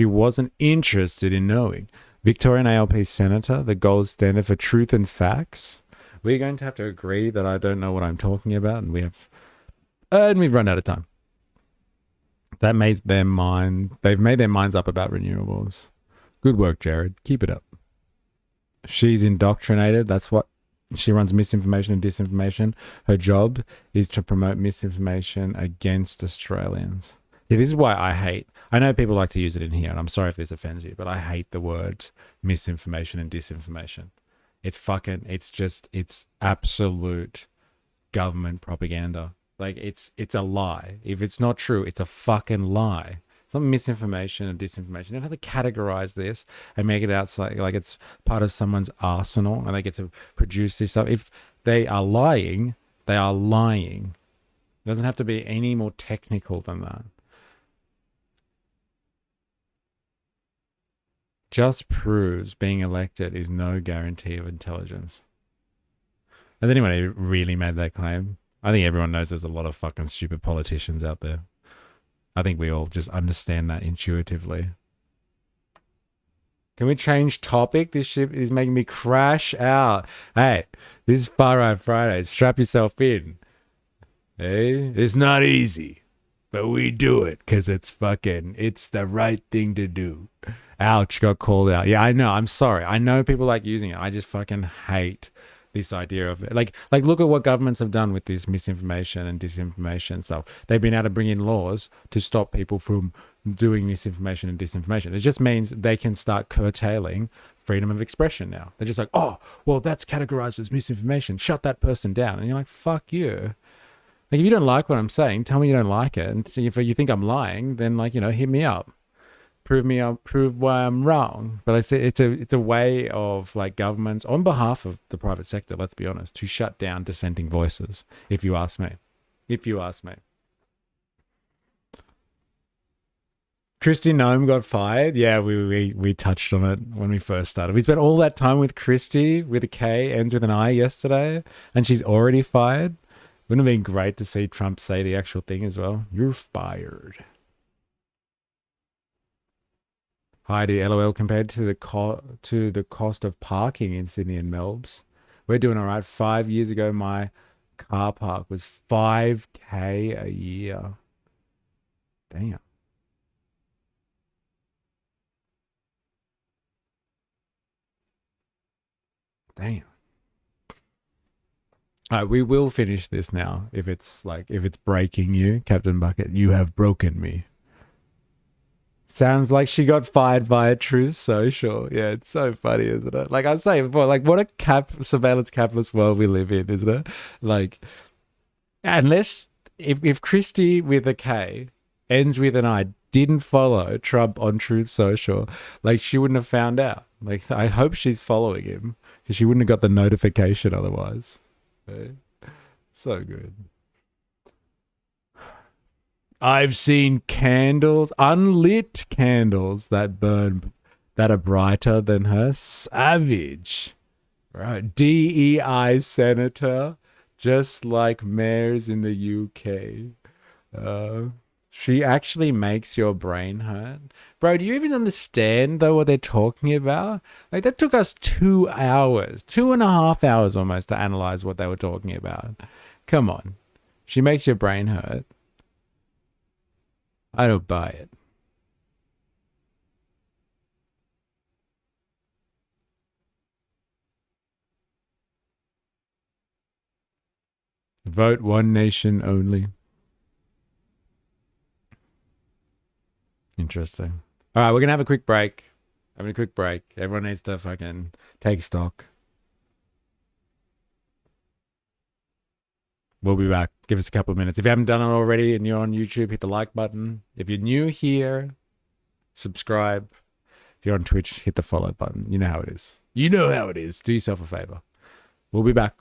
wasn't interested in knowing. Victorian ALP Senator, the gold standard for truth and facts. We're going to have to agree that I don't know what I'm talking about, and we've run out of time. They've made their minds up about renewables. Good work, Jared. Keep it up. She's indoctrinated. That's what she runs, misinformation and disinformation. Her job is to promote misinformation against Australians. See, this is why I know people like to use it in here, and I'm sorry if this offends you, but I hate the words misinformation and disinformation. It's absolute government propaganda. Like, it's a lie. If it's not true, it's a fucking lie. It's not misinformation and disinformation. You don't have to categorize this and make it out like it's part of someone's arsenal and they get to produce this stuff. If they are lying, they are lying. It doesn't have to be any more technical than that. Just proves being elected is no guarantee of intelligence. Has anyone really made that claim? I think everyone knows there's a lot of fucking stupid politicians out there. I think we all just understand that intuitively. Can we change topic? This shit is making me crash out. Hey, this is Far Right Friday. Strap yourself in. Hey, it's not easy, but we do it because it's the right thing to do. Ouch, got called out. Yeah, I know. I'm sorry. I know people like using it. I just fucking hate this idea of it. Like look at what governments have done with this misinformation and disinformation stuff. They've been able to bring in laws to stop people from doing misinformation and disinformation. It just means they can start curtailing freedom of expression now. They're just like, oh, well, that's categorized as misinformation. Shut that person down. And you're like, fuck you. Like, if you don't like what I'm saying, tell me you don't like it. And if you think I'm lying, then hit me up. Prove why I'm wrong. But it's a way of like governments on behalf of the private sector, let's be honest, to shut down dissenting voices, if you ask me. Kristi Noem got fired. Yeah, we touched on it when we first started. We spent all that time with Kristi with a K, ends with an I yesterday, and she's already fired. Wouldn't it have been great to see Trump say the actual thing as well? You're fired. Heidi, LOL, compared to the cost of parking in Sydney and Melbourne, we're doing all right. 5 years ago, my car park was $5,000 a year. Damn. All right, we will finish this now. If it's breaking you, Captain Bucket, you have broken me. Sounds like she got fired by Truth Social. Yeah, it's so funny, isn't it? Like I was saying before, like what a surveillance capitalist world we live in, isn't it? Like, unless if Kristi with a K ends with an I didn't follow Trump on Truth Social, like she wouldn't have found out. Like I hope she's following him because she wouldn't have got the notification otherwise. Okay? So good. I've seen candles, unlit candles that burn, that are brighter than her. Savage. Right. DEI senator, just like mayors in the UK. She actually makes your brain hurt. Bro, do you even understand, though, what they're talking about? Like, that took us 2 hours, 2.5 hours almost to analyze what they were talking about. Come on. She makes your brain hurt. I don't buy it. Vote one nation only. Interesting. All right, we're going to have a quick break. Having a quick break. Everyone needs to fucking take stock. We'll be back. Give us a couple of minutes. If you haven't done it already and you're on YouTube, hit the like button. If you're new here, subscribe. If you're on Twitch, hit the follow button. You know how it is. You know how it is. Do yourself a favor. We'll be back.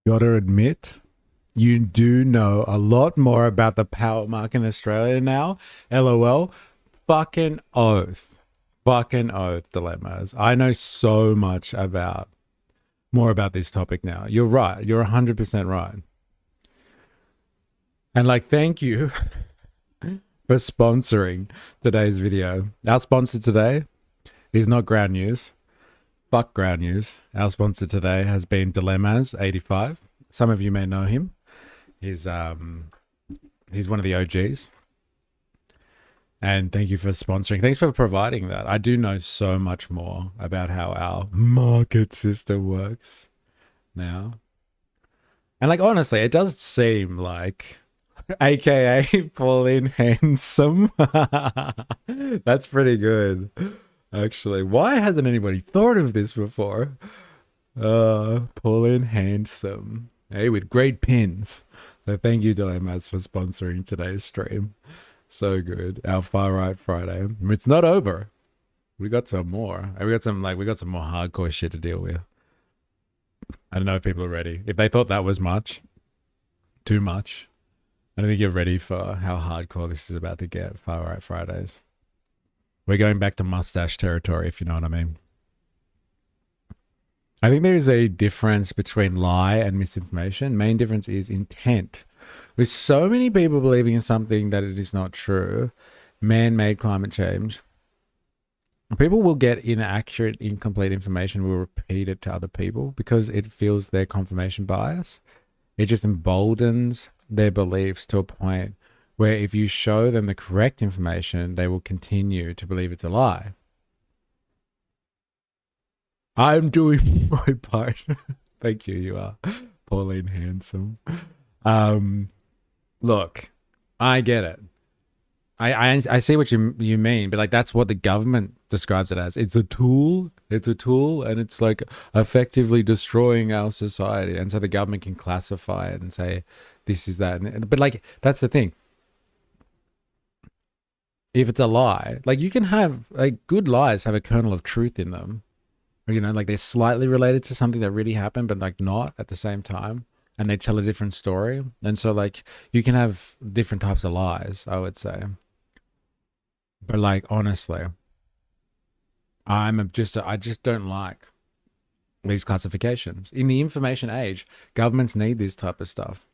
Gotta admit, you do know a lot more about the power market in Australia now. LOL. Fucking oath. Fucking oath, dilemmas. I know so much more about this topic now. You're right. You're 100% right. And like, thank you for sponsoring today's video. Our sponsor today is not Ground News. Fuck Ground News. Our sponsor today has been Dilemmas85. Some of you may know him. He's one of the OGs. And thank you for sponsoring. Thanks for providing that. I do know so much more about how our market system works now. And like, honestly, it does seem like, AKA Pauline Handsome. That's pretty good, actually. Why hasn't anybody thought of this before? Pauline Handsome. Hey, with great pins. So thank you, Dilemmas, for sponsoring today's stream. So good. Our Far Right Friday. It's not over. We got some more. We got some more hardcore shit to deal with. I don't know if people are ready. If they thought that was too much, I don't think you're ready for how hardcore this is about to get. Far Right Fridays. We're going back to mustache territory, if you know what I mean. I think there is a difference between lie and misinformation. Main difference is intent. With so many people believing in something that it is not true, man-made climate change, people will get inaccurate, incomplete information, will repeat it to other people because it feels their confirmation bias. It just emboldens their beliefs to a point where if you show them the correct information, they will continue to believe it's a lie. I'm doing my part. Thank you, you are Pauline Handsome. Look, I get it. I see what you mean, but like that's what the government describes it as. It's a tool, and it's like effectively destroying our society. And so the government can classify it and say this is that. But like that's the thing. If it's a lie, like you can have like good lies have a kernel of truth in them. You know, like they're slightly related to something that really happened, but like not at the same time. And they tell a different story. And so like you can have different types of lies, I would say. But like, honestly, I just don't like these classifications. In the information age, governments need this type of stuff.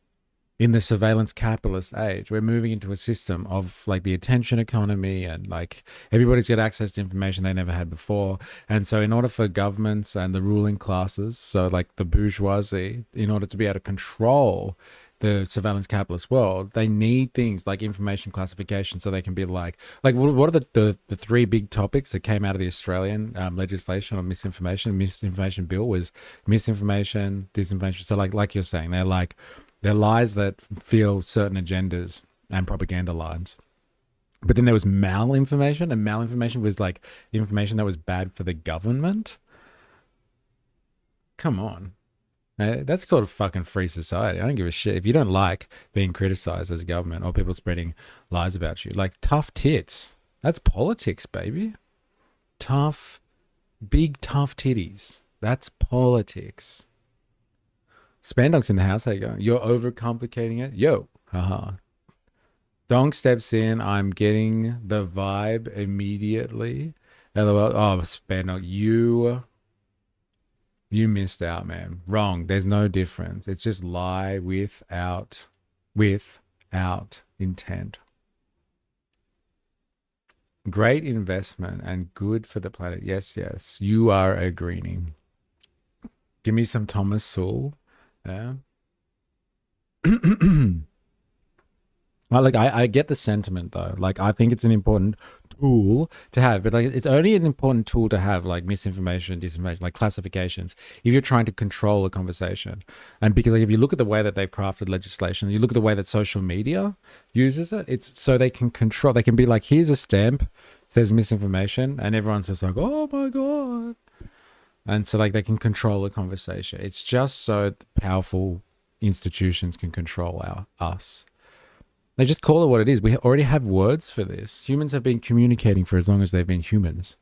In the surveillance capitalist age, we're moving into a system of like the attention economy and like everybody's got access to information they never had before. And so in order for governments and the ruling classes, so like the bourgeoisie, in order to be able to control the surveillance capitalist world, they need things like information classification so they can be like what are the three big topics that came out of the Australian legislation on misinformation bill was misinformation, disinformation. So like you're saying, they're lies that feel certain agendas and propaganda lines. But then there was malinformation, and malinformation was like information that was bad for the government. Come on. That's called a fucking free society. I don't give a shit. If you don't like being criticized as a government or people spreading lies about you, like tough tits. That's politics, baby. Big tough titties. That's politics. Spandog's in the house. How you going? You're overcomplicating it. Yo, haha. Donk steps in. I'm getting the vibe immediately. LOL. Oh, Spandog, you missed out, man. Wrong. There's no difference. It's just lie without intent. Great investment and good for the planet. Yes, yes. You are a greenie. Give me some Thomas Sowell. Yeah. Like I get the sentiment though. Like I think it's an important tool to have, but like it's only an important tool to have like misinformation, disinformation, like classifications if you're trying to control a conversation. And because like if you look at the way that they've crafted legislation, you look at the way that social media uses it, it's so they can control. They can be like, here's a stamp, says misinformation, and everyone's just like, oh my god. And so like they can control a conversation. It's just so powerful institutions can control us. They just call it what it is. We already have words for this. Humans have been communicating for as long as they've been humans.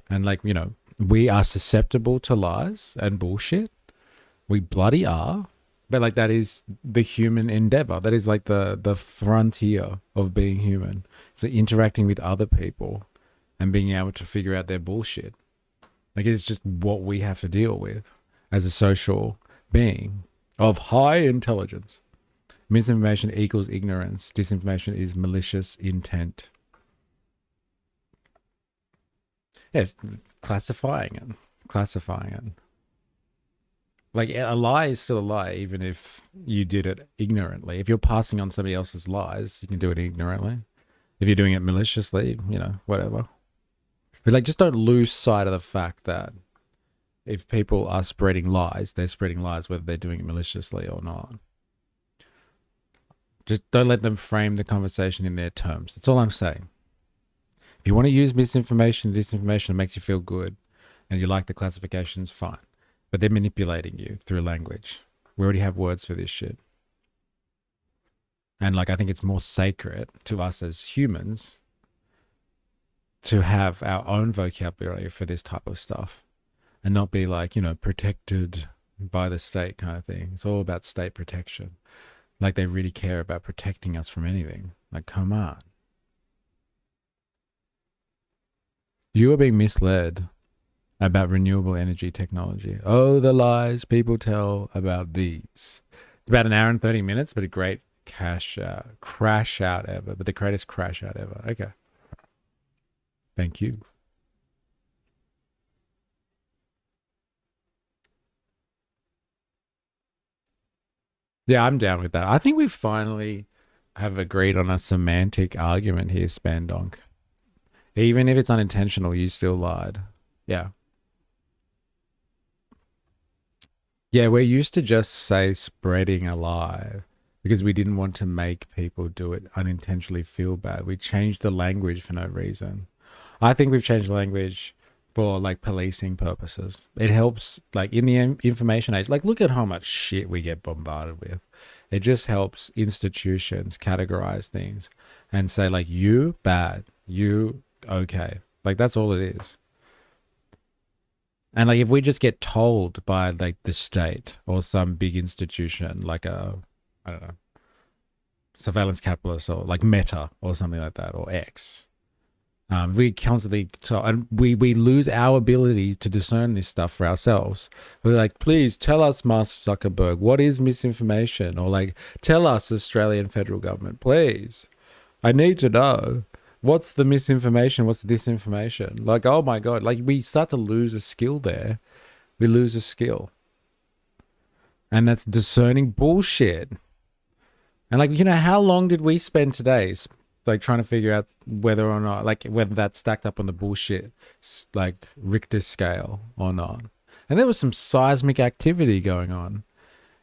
And like, we are susceptible to lies and bullshit. We bloody are. But like that is the human endeavor. That is like the frontier of being human. So interacting with other people and being able to figure out their bullshit. Like it's just what we have to deal with as a social being of high intelligence. Misinformation equals ignorance. Disinformation is malicious intent. Yes, classifying it. Like a lie is still a lie, even if you did it ignorantly. If you're passing on somebody else's lies, you can do it ignorantly. If you're doing it maliciously, you know, whatever. But like, just don't lose sight of the fact that if people are spreading lies, they're spreading lies whether they're doing it maliciously or not. Just don't let them frame the conversation in their terms. That's all I'm saying. If you want to use misinformation, disinformation that makes you feel good, and you like the classifications, fine. But they're manipulating you through language. We already have words for this shit. And like, I think it's more sacred to us as humans to have our own vocabulary for this type of stuff and not be like, you know, protected by the state kind of thing. It's all about state protection. Like they really care about protecting us from anything. Like, come on. You are being misled about renewable energy technology. Oh, the lies people tell about these. It's about an hour and 30 minutes, but a great crash out ever. But the greatest crash out ever. Okay. Thank you. Yeah, I'm down with that. I think we finally have agreed on a semantic argument here, Spandonk. Even if it's unintentional, you still lied. Yeah. Yeah, we're used to just say spreading a lie because we didn't want to make people do it unintentionally feel bad. We changed the language for no reason. I think we've changed the language for like policing purposes. It helps like in the information age. Like look at how much shit we get bombarded with. It just helps institutions categorize things and say like you bad, you okay. Like that's all it is. And like if we just get told by like the state or some big institution like I don't know, surveillance capitalist or like Meta or something like that or X, we constantly and we lose our ability to discern this stuff for ourselves. We're like, please tell us, Master Zuckerberg, what is misinformation? Or like, tell us, Australian federal government, please. I need to know. What's the misinformation? What's the disinformation? Like, oh my God, like we start to lose a skill there. We lose a skill. And that's discerning bullshit. And like, you know, how long did we spend today like trying to figure out whether or not, like whether that's stacked up on the bullshit, like Richter scale or not? And there was some seismic activity going on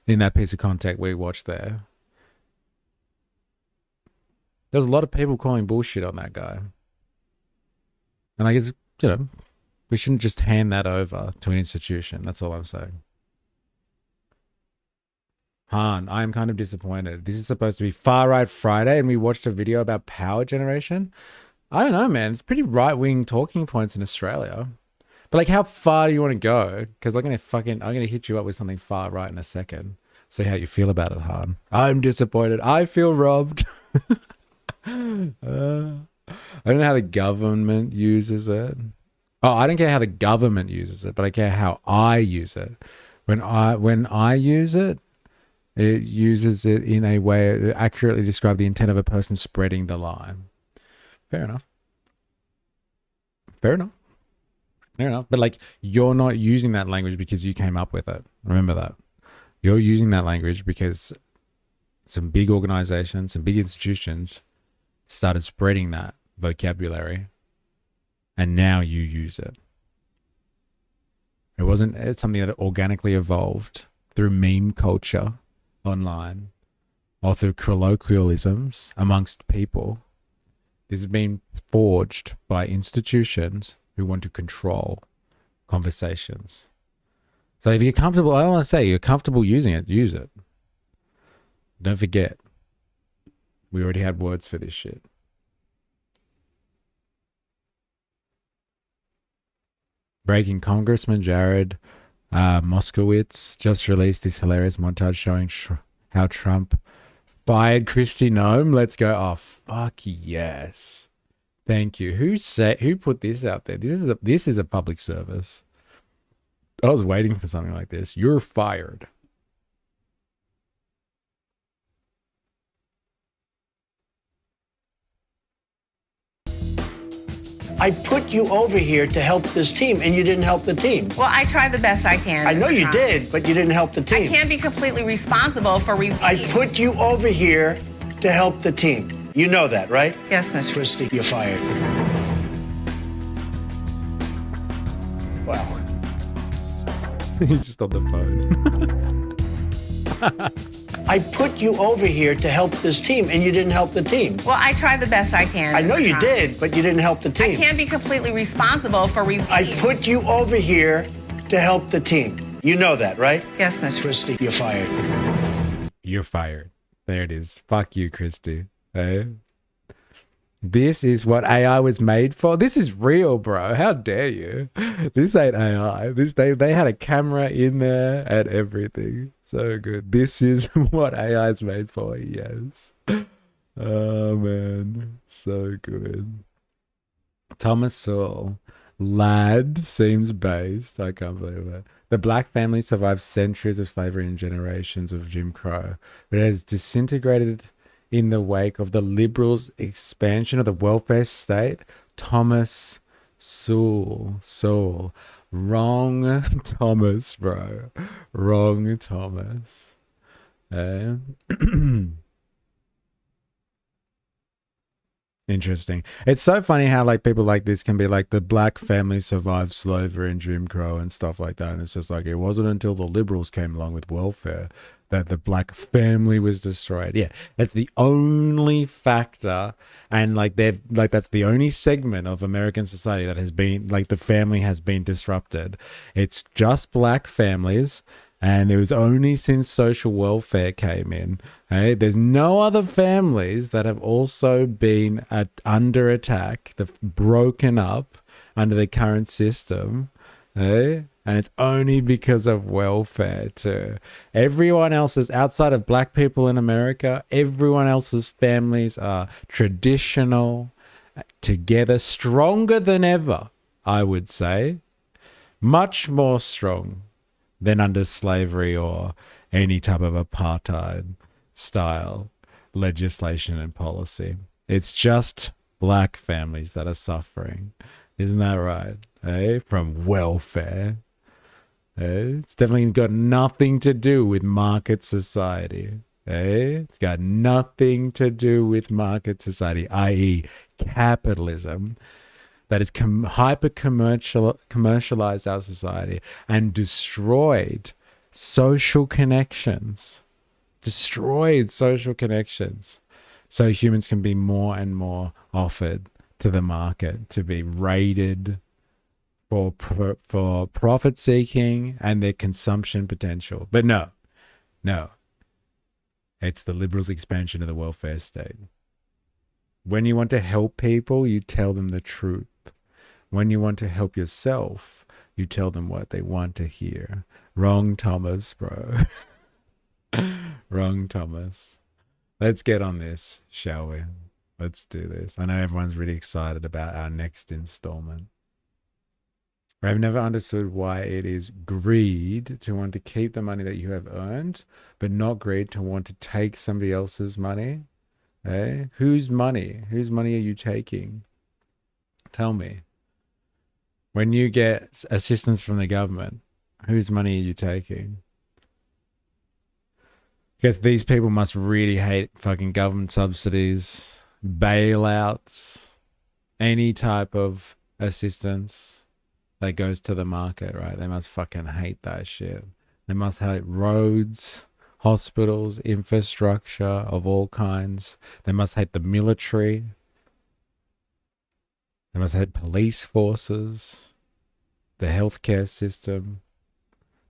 in that piece of content we watched there. There's a lot of people calling bullshit on that guy. And I guess, you know, we shouldn't just hand that over to an institution. That's all I'm saying. Han, I am kind of disappointed. This is supposed to be Far Right Friday and we watched a video about power generation. I don't know, man. It's pretty right-wing talking points in Australia. But like, how far do you want to go? Because I'm going to hit you up with something far right in a second. See how you feel about it, Han. I'm disappointed. I feel robbed. I don't know how the government uses it. Oh, I don't care how the government uses it, but I care how I use it. When I use it, it uses it in a way that accurately describes the intent of a person spreading the lie. Fair enough. Fair enough. Fair enough. But like, you're not using that language because you came up with it. Remember that. You're using that language because some big organizations, some big institutions started spreading that vocabulary, and now you use it. It's something that organically evolved through meme culture online or through colloquialisms amongst people. This has been forged by institutions who want to control conversations. So if you're comfortable, I want to say you're comfortable using it, use it. Don't forget, we already had words for this shit. Breaking Congressman Jared Moskowitz just released this hilarious montage showing how Trump fired Kristi Noem. Let's go. Oh, fuck yes. Thank you. Who put this out there? This is a public service. I was waiting for something like this. You're fired. I put you over here to help this team, and you didn't help the team. Well, I tried the best I can. I know Mr. you Trump. did, but you didn't help the team. I can't be completely responsible for repeating. I put you over here to help the team. You know that, right? Yes, Mr. Kristi, you're fired. Wow. He's just on the phone. I put you over here to help this team, and you didn't help the team. Well, I tried the best I can. I know Mr. you Trump. did, but you didn't help the team. I can't be completely responsible for repeating. I put you over here to help the team. You know that, right? Yes, Mr. Kristi, you're fired. You're fired. There it is. Fuck you, Kristi. Hey? This is what AI was made for. This is real, bro. How dare you? This ain't AI. They had a camera in there and everything. So good. This is what AI is made for. Yes. Oh man, so good. Thomas Sowell. Lad seems based. I can't believe it. The black family survived centuries of slavery and generations of Jim Crow, but it has disintegrated in the wake of the liberals' expansion of the welfare state. Thomas Sowell. Wrong Thomas, bro. Wrong Thomas. Interesting. It's so funny how like people like this can be like the black family survived slavery and Jim Crow and stuff like that. And it's just like it wasn't until the liberals came along with welfare that the black family was destroyed. Yeah, that's the only factor, and like that's the only segment of American society that has been like the family has been disrupted. It's just black families. And it was only since social welfare came in. Hey, there's no other families that have also been under attack, broken up under the current system. Hey? And it's only because of welfare too. Everyone else's, outside of black people in America, everyone else's families are traditional, together, stronger than ever, I would say. Much more strong than under slavery or any type of apartheid style legislation and policy. It's just black families that are suffering. Isn't that right? Hey? From welfare. Hey? It's definitely got nothing to do with market society. Hey? It's got nothing to do with market society, i.e. capitalism, that has hyper-commercialized our society and destroyed social connections. Destroyed social connections. So humans can be more and more offered to the market to be raided for profit-seeking and their consumption potential. But no. It's the liberals' expansion of the welfare state. When you want to help people, you tell them the truth. When you want to help yourself, you tell them what they want to hear. Wrong Thomas, bro. Wrong Thomas. Let's get on this, shall we? Let's do this. I know everyone's really excited about our next installment. I've never understood why it is greed to want to keep the money that you have earned, but not greed to want to take somebody else's money. Eh? Whose money? Whose money are you taking? Tell me. When you get assistance from the government, whose money are you taking? Because these people must really hate fucking government subsidies, bailouts, any type of assistance that goes to the market, right? They must fucking hate that shit. They must hate roads, hospitals, infrastructure of all kinds. They must hate the military. They must hate police forces, the healthcare system,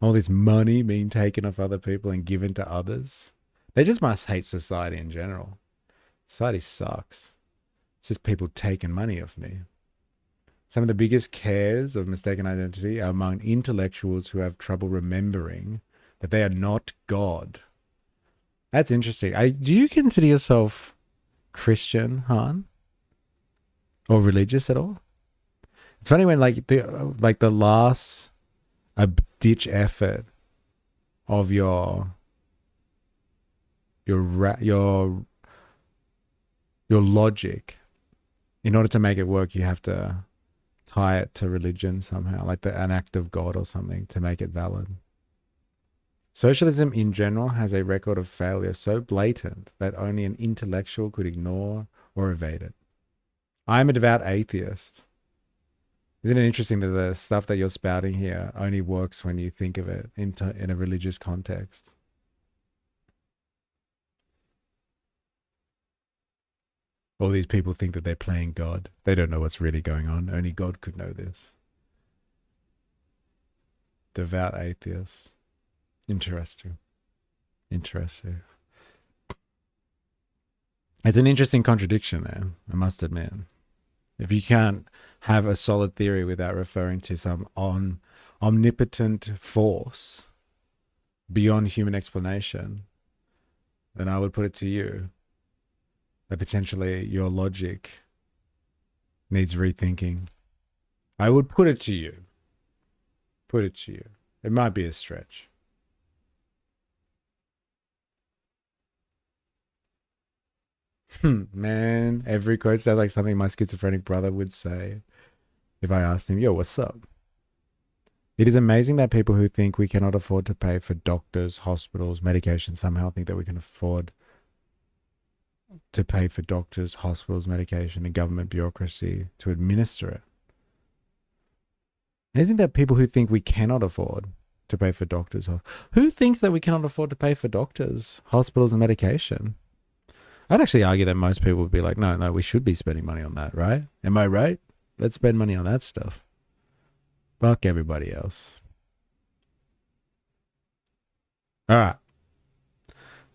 all this money being taken off other people and given to others. They just must hate society in general. Society sucks. It's just people taking money off me. Some of the biggest cares of mistaken identity are among intellectuals who have trouble remembering that they are not God. That's interesting. Do you consider yourself Christian, Han? Or religious at all? It's funny when the last ditch effort of your logic, in order to make it work, you have to tie it to religion somehow, like an act of God or something to make it valid. Socialism in general has a record of failure so blatant that only an intellectual could ignore or evade it. I am a devout atheist. Isn't it interesting that the stuff that you're spouting here only works when you think of it in a religious context? All these people think that they're playing God. They don't know what's really going on. Only God could know this. Devout atheists. Interesting. Interesting. It's an interesting contradiction there, I must admit. If you can't have a solid theory without referring to some omnipotent force beyond human explanation, then I would put it to you that potentially your logic needs rethinking. I would put it to you. Put it to you. It might be a stretch. Man, every quote sounds like something my schizophrenic brother would say if I asked him, yo, what's up? It is amazing that people who think we cannot afford to pay for doctors, hospitals, medication somehow think that we can afford to pay for doctors, hospitals, medication, and government bureaucracy to administer it. Isn't that people who think we cannot afford to pay for doctors? Who thinks that we cannot afford to pay for doctors, hospitals, and medication? I'd actually argue that most people would be like, no, we should be spending money on that, right? Am I right? Let's spend money on that stuff. Fuck everybody else. All right.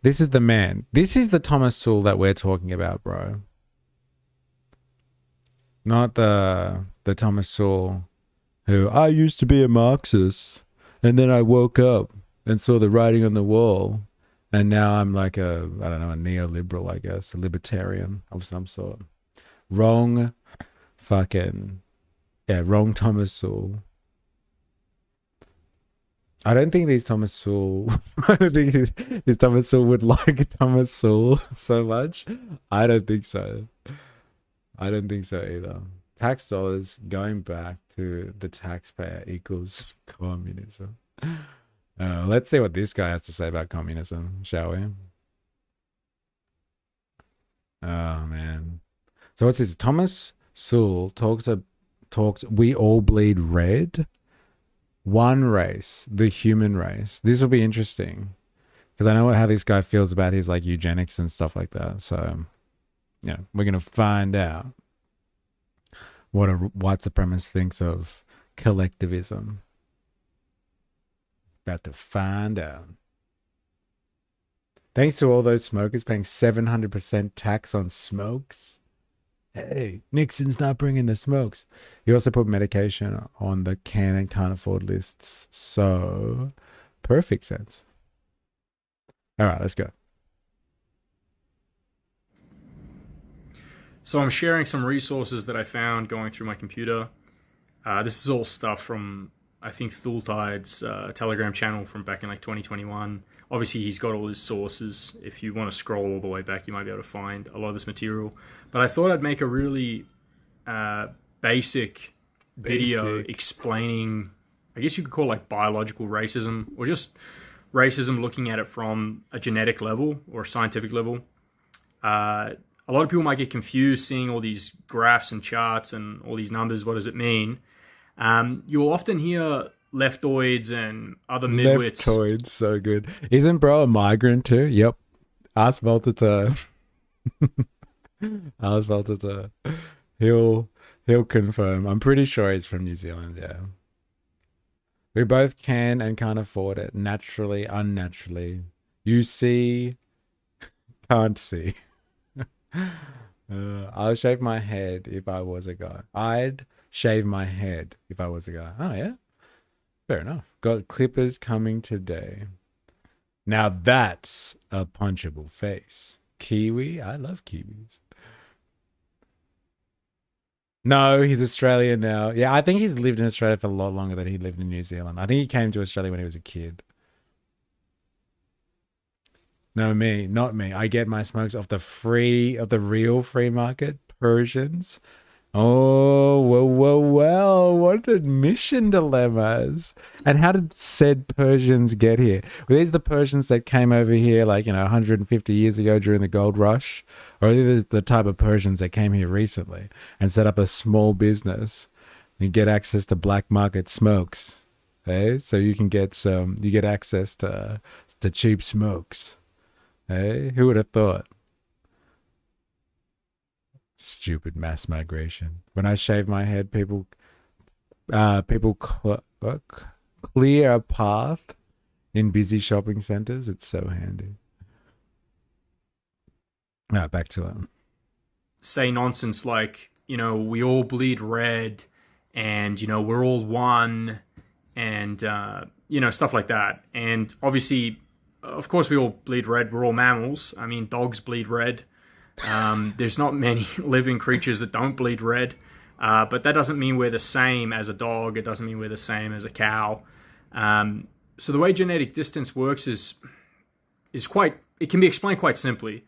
This is the man. This is the Thomas Sowell that we're talking about, bro. Not the Thomas Sowell who, I used to be a Marxist and then I woke up and saw the writing on the wall and now I'm like a neoliberal, I guess, a libertarian of some sort. Wrong Thomas Sowell. I don't think this Thomas Sowell would like Thomas Sowell so much. I don't think so. I don't think so either. Tax dollars going back to the taxpayer equals communism. Let's see what this guy has to say about communism, shall we? Oh, man. So what's this? Thomas Sowell talks we all bleed red. One race, the human race. This will be interesting because I know how this guy feels about his like eugenics and stuff like that. So, yeah, we're going to find out what a white supremacist thinks of collectivism. About to find out. Thanks to all those smokers paying 700% tax on smokes. Hey, Nixon's not bringing the smokes. He also put medication on the can and can't afford lists. So, perfect sense. All right, let's go. So I'm sharing some resources that I found going through my computer. This is all stuff from, I think, Thultide's Telegram channel from back in like 2021. Obviously, he's got all his sources. If you want to scroll all the way back, you might be able to find a lot of this material. But I thought I'd make a really basic video explaining, I guess you could call it like biological racism, or just racism looking at it from a genetic level or a scientific level. A lot of people might get confused seeing all these graphs and charts and all these numbers. What does it mean? You'll often hear leftoids and other midwits. Leftoids, so good. Isn't bro a migrant too? Yep. Ask Voltaire. Ask Voltaire. He'll confirm. I'm pretty sure he's from New Zealand, yeah. We both can and can't afford it. Naturally, unnaturally. You see, can't see. I'll shave my head if I was a guy. I'd shave my head if I was a guy. Oh, yeah? Fair enough. Got clippers coming today. Now that's a punchable face. Kiwi? I love Kiwis. No, he's Australian now. Yeah, I think he's lived in Australia for a lot longer than he lived in New Zealand. I think he came to Australia when he was a kid. No, me, not me. I get my smokes off the real free market, Persians. Oh, well, what admission dilemmas. And how did said Persians get here? Were these the Persians that came over here like, 150 years ago during the gold rush? Or are they the type of Persians that came here recently and set up a small business and get access to black market smokes? Eh? So you get access to cheap smokes. Eh? Who would have thought? Stupid mass migration. When I shave my head, people clear a path in busy shopping centers. It's so handy. Now back to it. Say nonsense like, we all bleed red and, we're all one and, stuff like that. And obviously, of course, we all bleed red. We're all mammals. I mean, dogs bleed red. There's not many living creatures that don't bleed red, but that doesn't mean we're the same as a dog. It doesn't mean we're the same as a cow. So the way genetic distance works is it can be explained quite simply.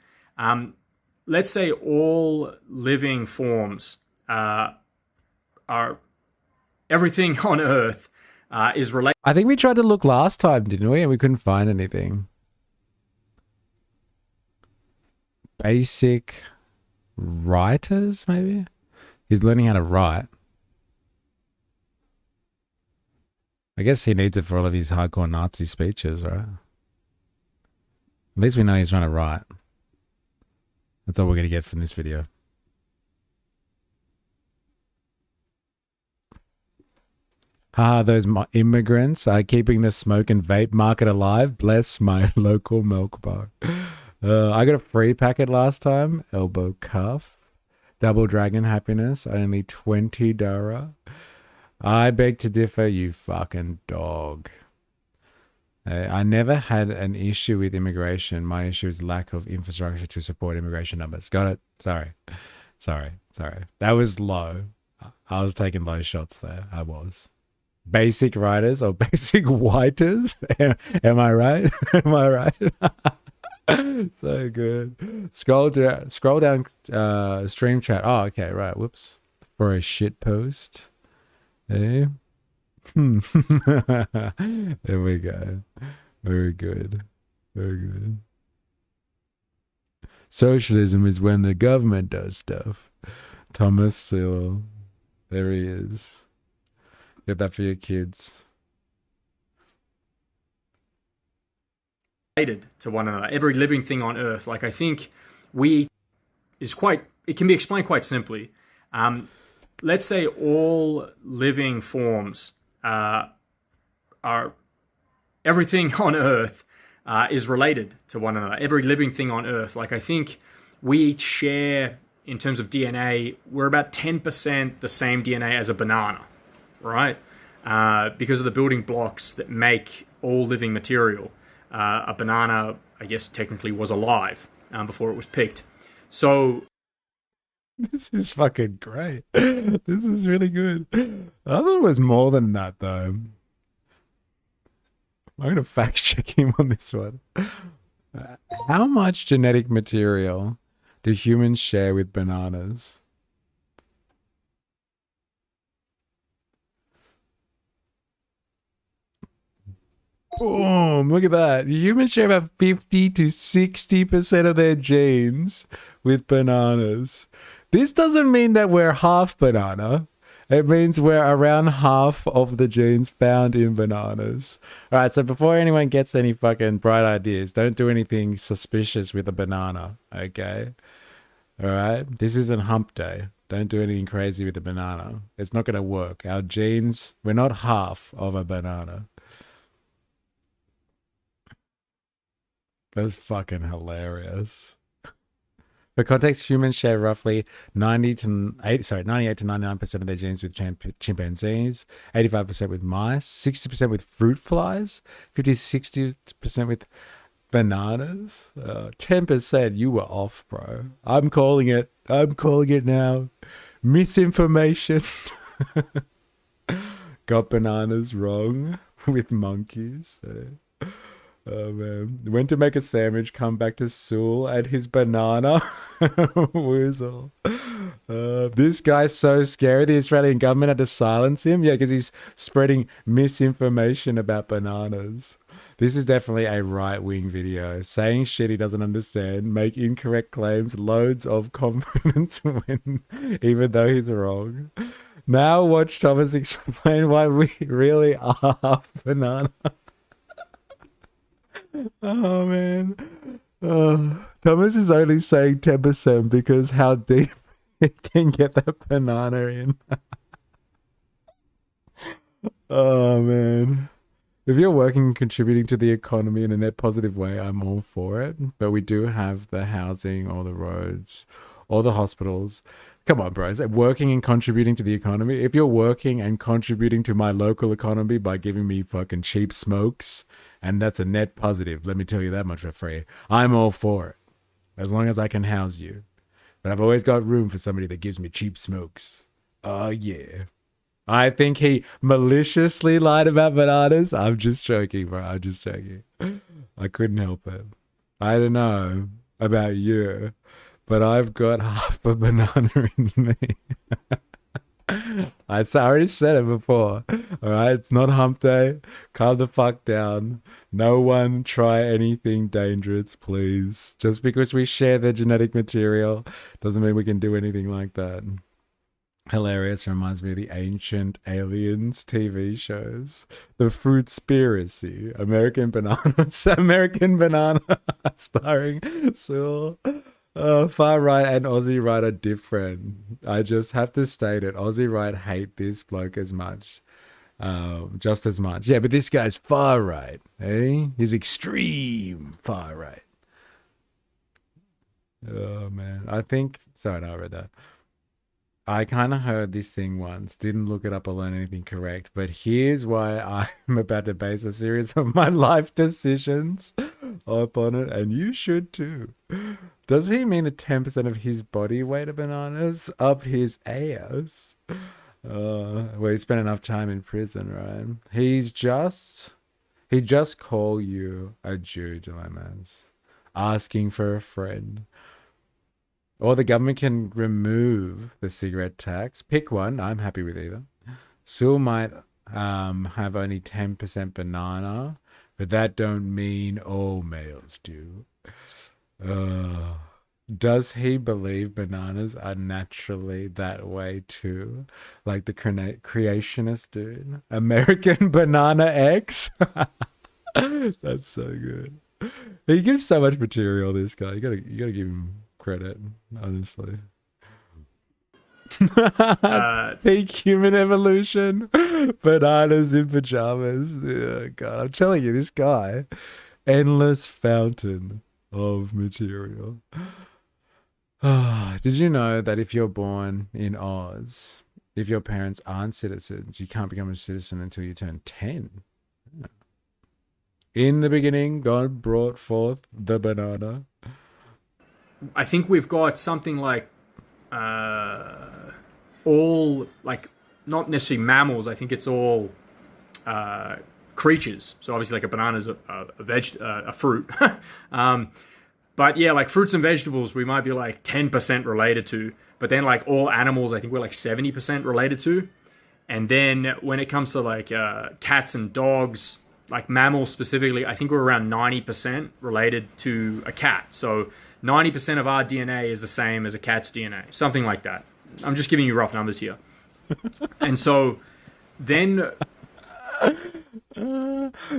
Let's say all living forms are everything on Earth is related. I think we tried to look last time, didn't we? And we couldn't find anything. Basic writers, maybe? He's learning how to write. I guess he needs it for all of his hardcore Nazi speeches, right? At least we know he's trying to write. That's all we're going to get from this video. Those immigrants are keeping the smoke and vape market alive. Bless my local milk bar. I got a free packet last time. Elbow cuff. Double Dragon Happiness. Only $20. I beg to differ, you fucking dog. I never had an issue with immigration. My issue is lack of infrastructure to support immigration numbers. Got it? Sorry. That was low. I was taking low shots there. I was. Basic writers or basic whiters? Am I right? Am I right? So good. Scroll down stream chat. Oh, okay, right. Whoops. For a shit post. Hey. There we go. Very good. Very good. Socialism is when the government does stuff. Thomas Sewell. There he is. Get that for your kids. Related to one another. Every living thing on Earth. Like, I think it can be explained quite simply. Let's say all living forms are everything on Earth is related to one another. Every living thing on Earth. Like, I think we each share, in terms of DNA, we're about 10% the same DNA as a banana, right? Because of the building blocks that make all living material. A banana, I guess, technically was alive before it was picked. So this is fucking great. This is really good. I thought it was more than that, though. I'm going to fact check him on this one. How much genetic material do humans share with bananas? Boom, look at that. Humans share about 50 to 60% of their genes with bananas. This doesn't mean that we're half banana. It means we're around half of the genes found in bananas. All right, so before anyone gets any fucking bright ideas, don't do anything suspicious with a banana, okay? All right? This isn't hump day. Don't do anything crazy with a banana. It's not going to work. Our genes, we're not half of a banana. That's fucking hilarious. For context, humans share roughly 98 to 99% of their genes with chimpanzees, 85% with mice, 60% with fruit flies, 50-60% with bananas. 10%, you were off, bro. I'm calling it now. Misinformation. Got bananas wrong with monkeys. Oh man. Went to make a sandwich, come back to Sewell and his banana. Woozle. This guy's so scary. The Australian government had to silence him. Yeah, because he's spreading misinformation about bananas. This is definitely a right-wing video. Saying shit he doesn't understand, make incorrect claims, loads of confidence win, even though he's wrong. Now watch Thomas explain why we really are half banana. Oh, man. Thomas is only saying 10% because how deep it can get that banana in. Oh, man. If you're working and contributing to the economy in a net positive way, I'm all for it. But we do have the housing, or the roads, or the hospitals. Come on, bros. Working and contributing to the economy. If you're working and contributing to my local economy by giving me fucking cheap smokes, and that's a net positive, let me tell you that much for free, I'm all for it. As long as I can house you. But I've always got room for somebody that gives me cheap smokes. Oh, yeah. I think he maliciously lied about bananas. I'm just joking, bro. I'm just joking. I couldn't help it. I don't know about you, but I've got half a banana in me. I already said it before. All right, it's not hump day. Calm the fuck down. No one try anything dangerous, please. Just because we share the genetic material doesn't mean we can do anything like that. Hilarious. Reminds me of the Ancient Aliens TV shows. The Fruitspiracy. American Bananas. American Banana. Starring Sewell. Far right and Aussie right are different. I just have to state it. Aussie right hate this bloke as much. Just as much. Yeah, but this guy's far right. Eh? He's extreme far right. Oh, man. I think... Sorry, no, I read that. I kind of heard this thing once, didn't look it up or learn anything correct, but here's why I'm about to base a series of my life decisions upon it, and you should too. Does he mean a 10% of his body weight of bananas up his ass? Well, he spent enough time in prison, right? He just call you a Jew, Dilemmas, asking for a friend. Or the government can remove the cigarette tax. Pick one. I'm happy with either. Sewell might have only 10% banana, but that don't mean all males do. Does he believe bananas are naturally that way too? Like the creationist dude? American Banana X? That's so good. He gives so much material, this guy. You gotta give him credit, honestly. Peak human evolution. Bananas in pajamas. Yeah, God, I'm telling you, this guy, endless fountain of material. Did you know that if you're born in Oz, if your parents aren't citizens, you can't become a citizen until you turn 10? In the beginning, God brought forth the banana. I think we've got something like all, like, not necessarily mammals. I think it's all creatures. So obviously, like a banana is a fruit. But yeah, like fruits and vegetables, we might be like 10% related to. But then like all animals, I think we're like 70% related to. And then when it comes to like cats and dogs, like mammals specifically, I think we're around 90% related to a cat. So 90% of our DNA is the same as a cat's DNA, something like that. I'm just giving you rough numbers here. And so then...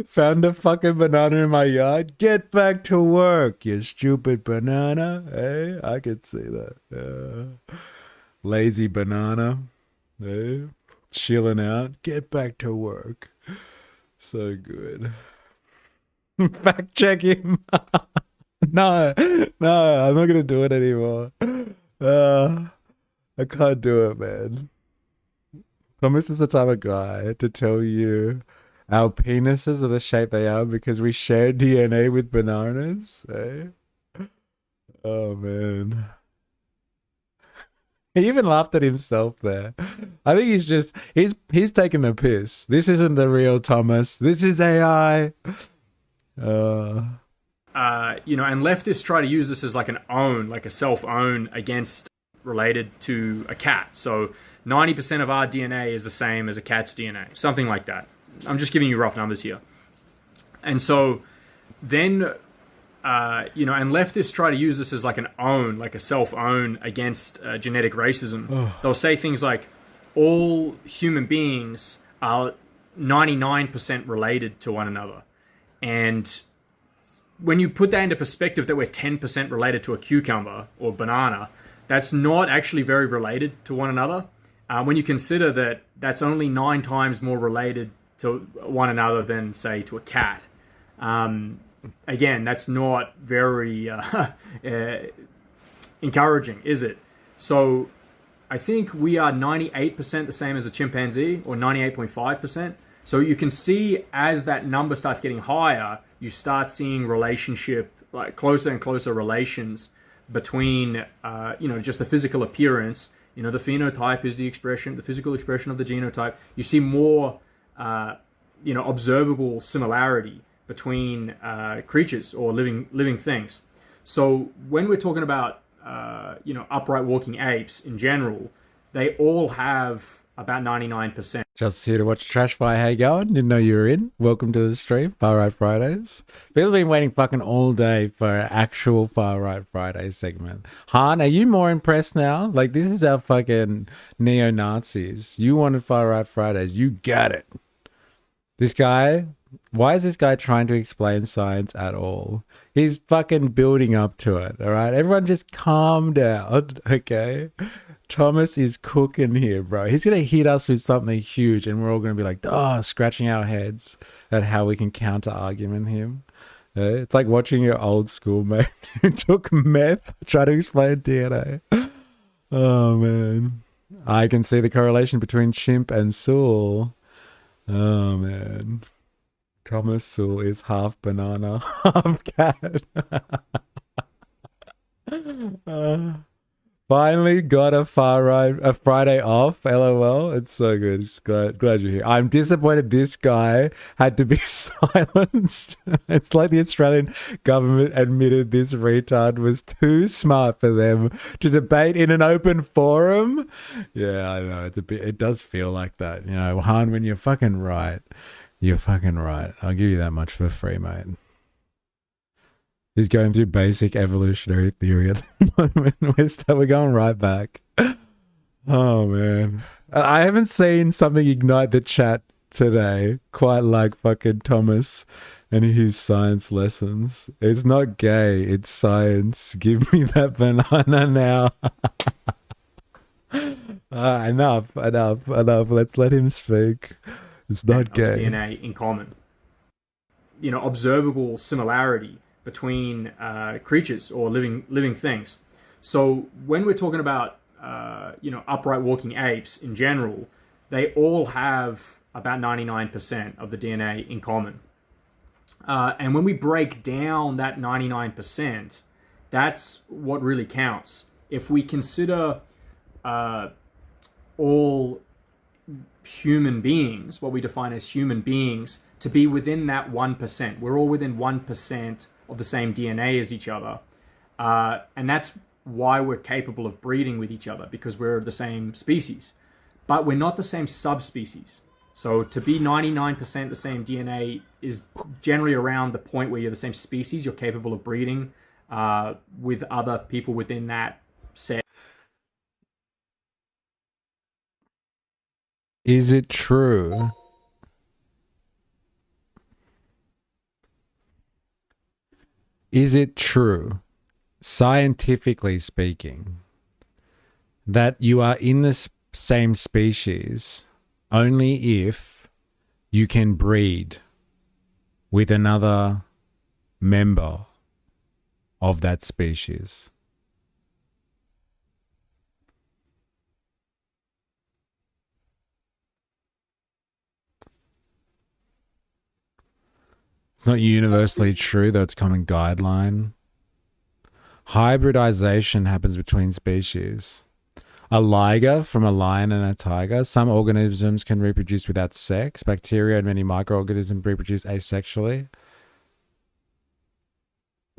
Found a fucking banana in my yard. Get back to work, you stupid banana. Hey, I could see that. Lazy banana. Hey, chilling out. Get back to work. So good. Fact check him. No, I'm not gonna do it anymore. I can't do it, man. Thomas is the type of guy to tell you our penises are the shape they are because we share DNA with bananas. Eh? Oh man. He even laughed at himself there. I think he's taking the piss. This isn't the real Thomas. This is AI. And leftists try to use this as like a self-own against related to a cat. So 90% of our DNA is the same as a cat's DNA, something like that. I'm just giving you rough numbers here. And so then, and leftists try to use this as like a self-own against genetic racism. They'll say things like, all human beings are 99% related to one another. And when you put that into perspective that we're 10% related to a cucumber or banana, that's not actually very related to one another. When you consider that that's only 9 times more related to one another than, say, to a cat. Again, that's not very encouraging, is it? So I think we are 98% the same as a chimpanzee, or 98.5%. So you can see as that number starts getting higher, you start seeing like closer and closer relations between, just the physical appearance. The phenotype is the physical expression of the genotype. You see more, observable similarity between creatures or living things. So when we're talking about, upright walking apes in general, they all have about 99%. Just here to watch Trash Fire. How you going? Didn't know you were in. Welcome to the stream, Far Right Fridays. People have been waiting fucking all day for an actual Far Right Fridays segment. Han, are you more impressed now? Like, this is our fucking neo-Nazis. You wanted Far Right Fridays. You got it. This guy, why is this guy trying to explain science at all? He's fucking building up to it, all right? Everyone just calm down, okay? Thomas is cooking here, bro. He's going to hit us with something huge and we're all going to be like, scratching our heads at how we can counter-argument him. It's like watching your old schoolmate who took meth, try to explain DNA. Oh, man. I can see the correlation between chimp and Sewell. Oh, man. Thomas Sewell is half banana, half cat. Finally got a Friday off. LOL. It's so good. Just glad you're here. I'm disappointed this guy had to be silenced. It's like the Australian government admitted this retard was too smart for them to debate in an open forum. Yeah, I know. It does feel like that. Han, when you're fucking right, you're fucking right. I'll give you that much for free, mate. He's going through basic evolutionary theory at the moment. We're going right back. Oh, man. I haven't seen something ignite the chat today quite like fucking Thomas and his science lessons. It's not gay, it's science. Give me that banana now. Enough. Let's let him speak. It's not gay. DNA in common. Observable similarity between creatures or living things. So when we're talking about upright walking apes in general, they all have about 99% of the DNA in common. And when we break down that 99%, that's what really counts. If we consider all human beings, what we define as human beings, to be within that 1%, we're all within 1% of the same DNA as each other. And that's why we're capable of breeding with each other, because we're the same species. But we're not the same subspecies. So to be 99% the same DNA is generally around the point where you're the same species, you're capable of breeding with other people within that set. Is it true? Is it true, scientifically speaking, that you are in the same species only if you can breed with another member of that species. It's not universally true, though it's a common guideline. Hybridization happens between species. A liger from a lion and a tiger. Some organisms can reproduce without sex. Bacteria and many microorganisms reproduce asexually.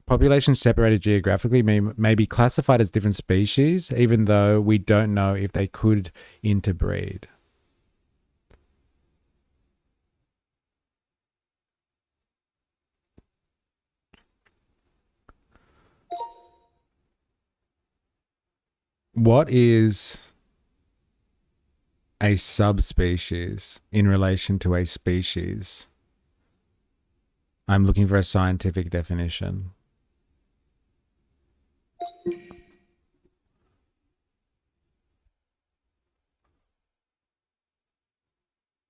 Populations separated geographically may be classified as different species, even though we don't know if they could interbreed. What is a subspecies in relation to a species? I'm looking for a scientific definition.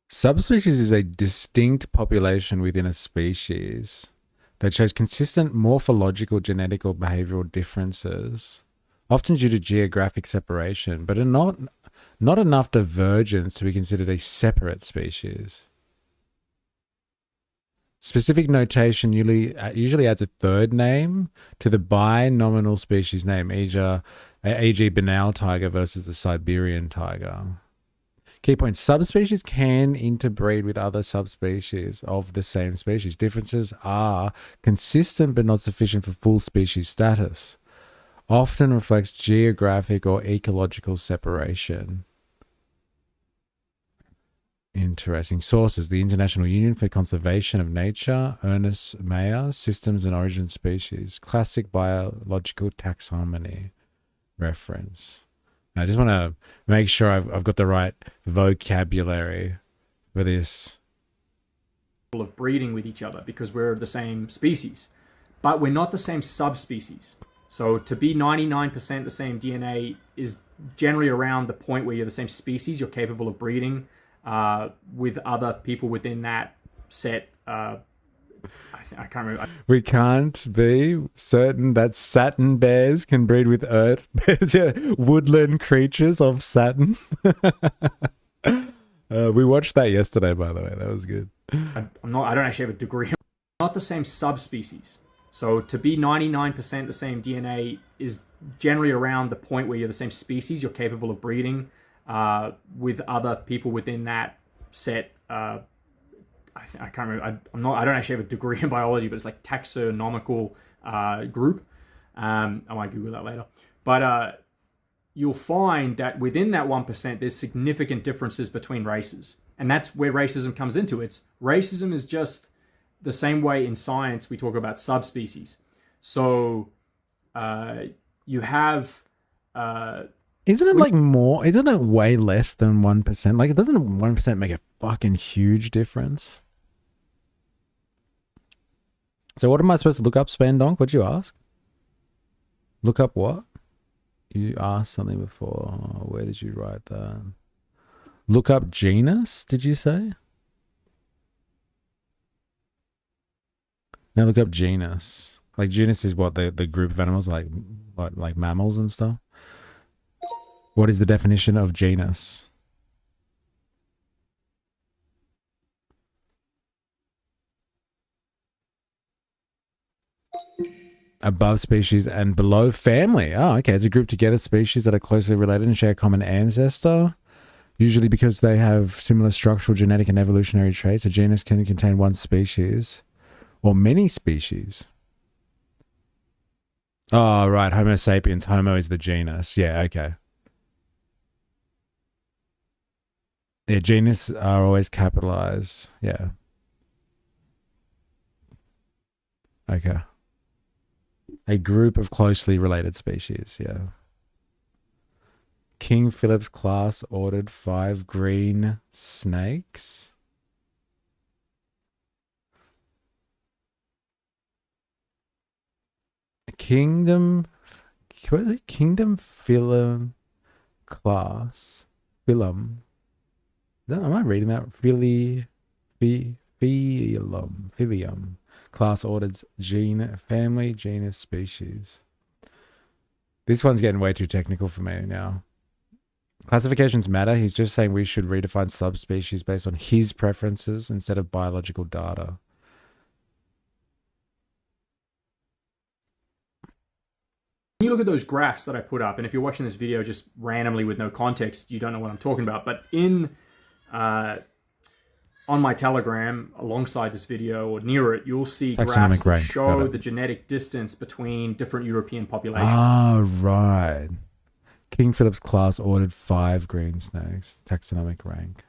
Subspecies is a distinct population within a species that shows consistent morphological, genetic, or behavioral differences, often due to geographic separation, but are not enough divergence to be considered a separate species. Specific notation usually adds a third name to the binominal species name, e.g. Banal tiger versus the Siberian tiger. Key point, subspecies can interbreed with other subspecies of the same species. Differences are consistent but not sufficient for full species status. Often reflects geographic or ecological separation. Interesting. Sources: the International Union for Conservation of Nature, Ernest Mayr, Systems and Origin Species, Classic Biological Taxonomy reference. I just want to make sure I've got the right vocabulary for this. Of breeding with each other because we're the same species, but we're not the same subspecies. So to be 99% the same DNA is generally around the point where you're the same species, you're capable of breeding with other people within that set. I can't remember. We can't be certain that Saturn bears can breed with Earth bears, woodland creatures of Saturn. We watched that yesterday, by the way. That was good. I don't actually have a degree. Not the same subspecies. So to be 99% the same DNA is generally around the point where you're the same species, you're capable of breeding with other people within that set. I can't remember. I don't actually have a degree in biology, but it's like taxonomical group. I might Google that later. But you'll find that within that 1%, there's significant differences between races. And that's where racism comes into. Racism is just the same way in science we talk about subspecies. So you have... Isn't it like more? Isn't it way less than 1%? Like, doesn't 1% make a fucking huge difference? So what am I supposed to look up, Spandonk? What'd you ask? Look up what? You asked something before. Where did you write that? Look up genus, did you say? Now look up genus. Like genus is what, the group of animals, like mammals and stuff? What is the definition of genus? Above species and below family. Oh, okay. It's a group together species that are closely related and share a common ancestor. Usually because they have similar structural, genetic, and evolutionary traits. A genus can contain one species or many species. Oh, right. Homo sapiens. Homo is the genus. Yeah, okay. Yeah, genus are always capitalized. Yeah. Okay. A group of closely related species, yeah. King Philip's class ordered 5 green snakes. Kingdom Philum class. Philum. Am I reading that? Philium. Class ordered gene, family, genus, species. This one's getting way too technical for me now. Classifications matter. He's just saying we should redefine subspecies based on his preferences instead of biological data. When you look at those graphs that I put up, and if you're watching this video just randomly with no context, you don't know what I'm talking about. But in on my Telegram, alongside this video or near it, you'll see graphs that show the genetic distance between different European populations. Ah, right. King Philip's class ordered 5 green snakes. Taxonomic rank.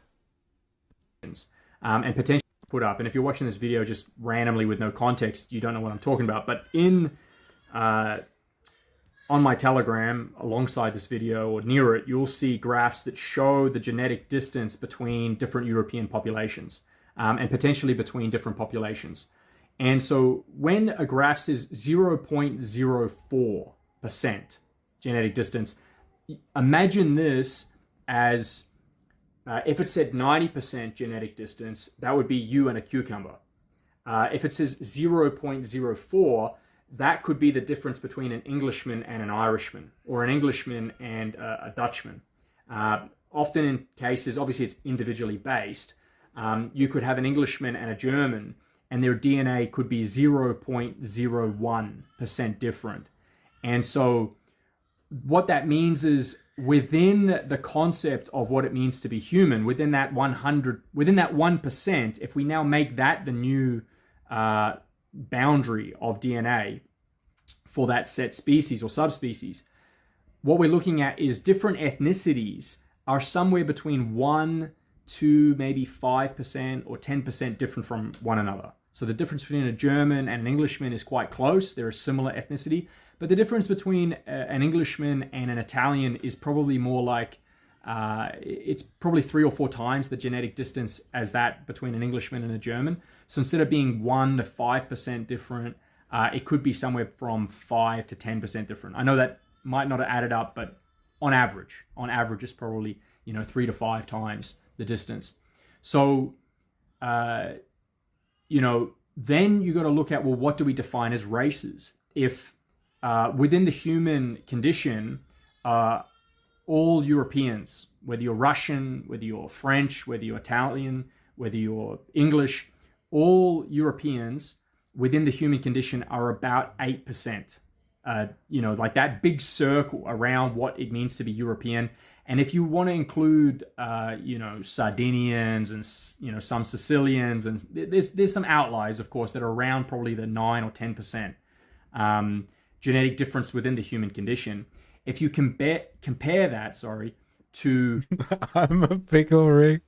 And potentially put up. And if you're watching this video just randomly with no context, you don't know what I'm talking about. But in on my Telegram, alongside this video or near it, you'll see graphs that show the genetic distance between different European populations and potentially between different populations. And so when a graph says 0.04% genetic distance, imagine this as if it said 90% genetic distance, that would be you and a cucumber. If it says 0.04, that could be the difference between an Englishman and an Irishman, or an Englishman and a Dutchman. Often in cases, obviously it's individually based, you could have an Englishman and a German, and their DNA could be 0.01% different. And so what that means is within the concept of what it means to be human, within that 1%, if we now make that the new boundary of DNA for that set species or subspecies, what we're looking at is different ethnicities are somewhere between 1 to maybe 5% or 10% different from one another. So the difference between a German and an Englishman is quite close. They're a similar ethnicity, but the difference between an Englishman and an Italian is probably more like it's probably 3 or 4 times the genetic distance as that between an Englishman and a German. So instead of being 1 to 5% different, it could be somewhere from 5 to 10% different. I know that might not have added up, but on average it's probably 3 to 5 times the distance. So then you got to look at, well, what do we define as races? If within the human condition, all Europeans, whether you're Russian, whether you're French, whether you're Italian, whether you're English, all Europeans within the human condition are about 8%. Like that big circle around what it means to be European. And if you want to include, Sardinians and, some Sicilians, and there's some outliers, of course, that are around probably the 9 or 10% genetic difference within the human condition. If you compare that, to... I'm a pickle, Rick.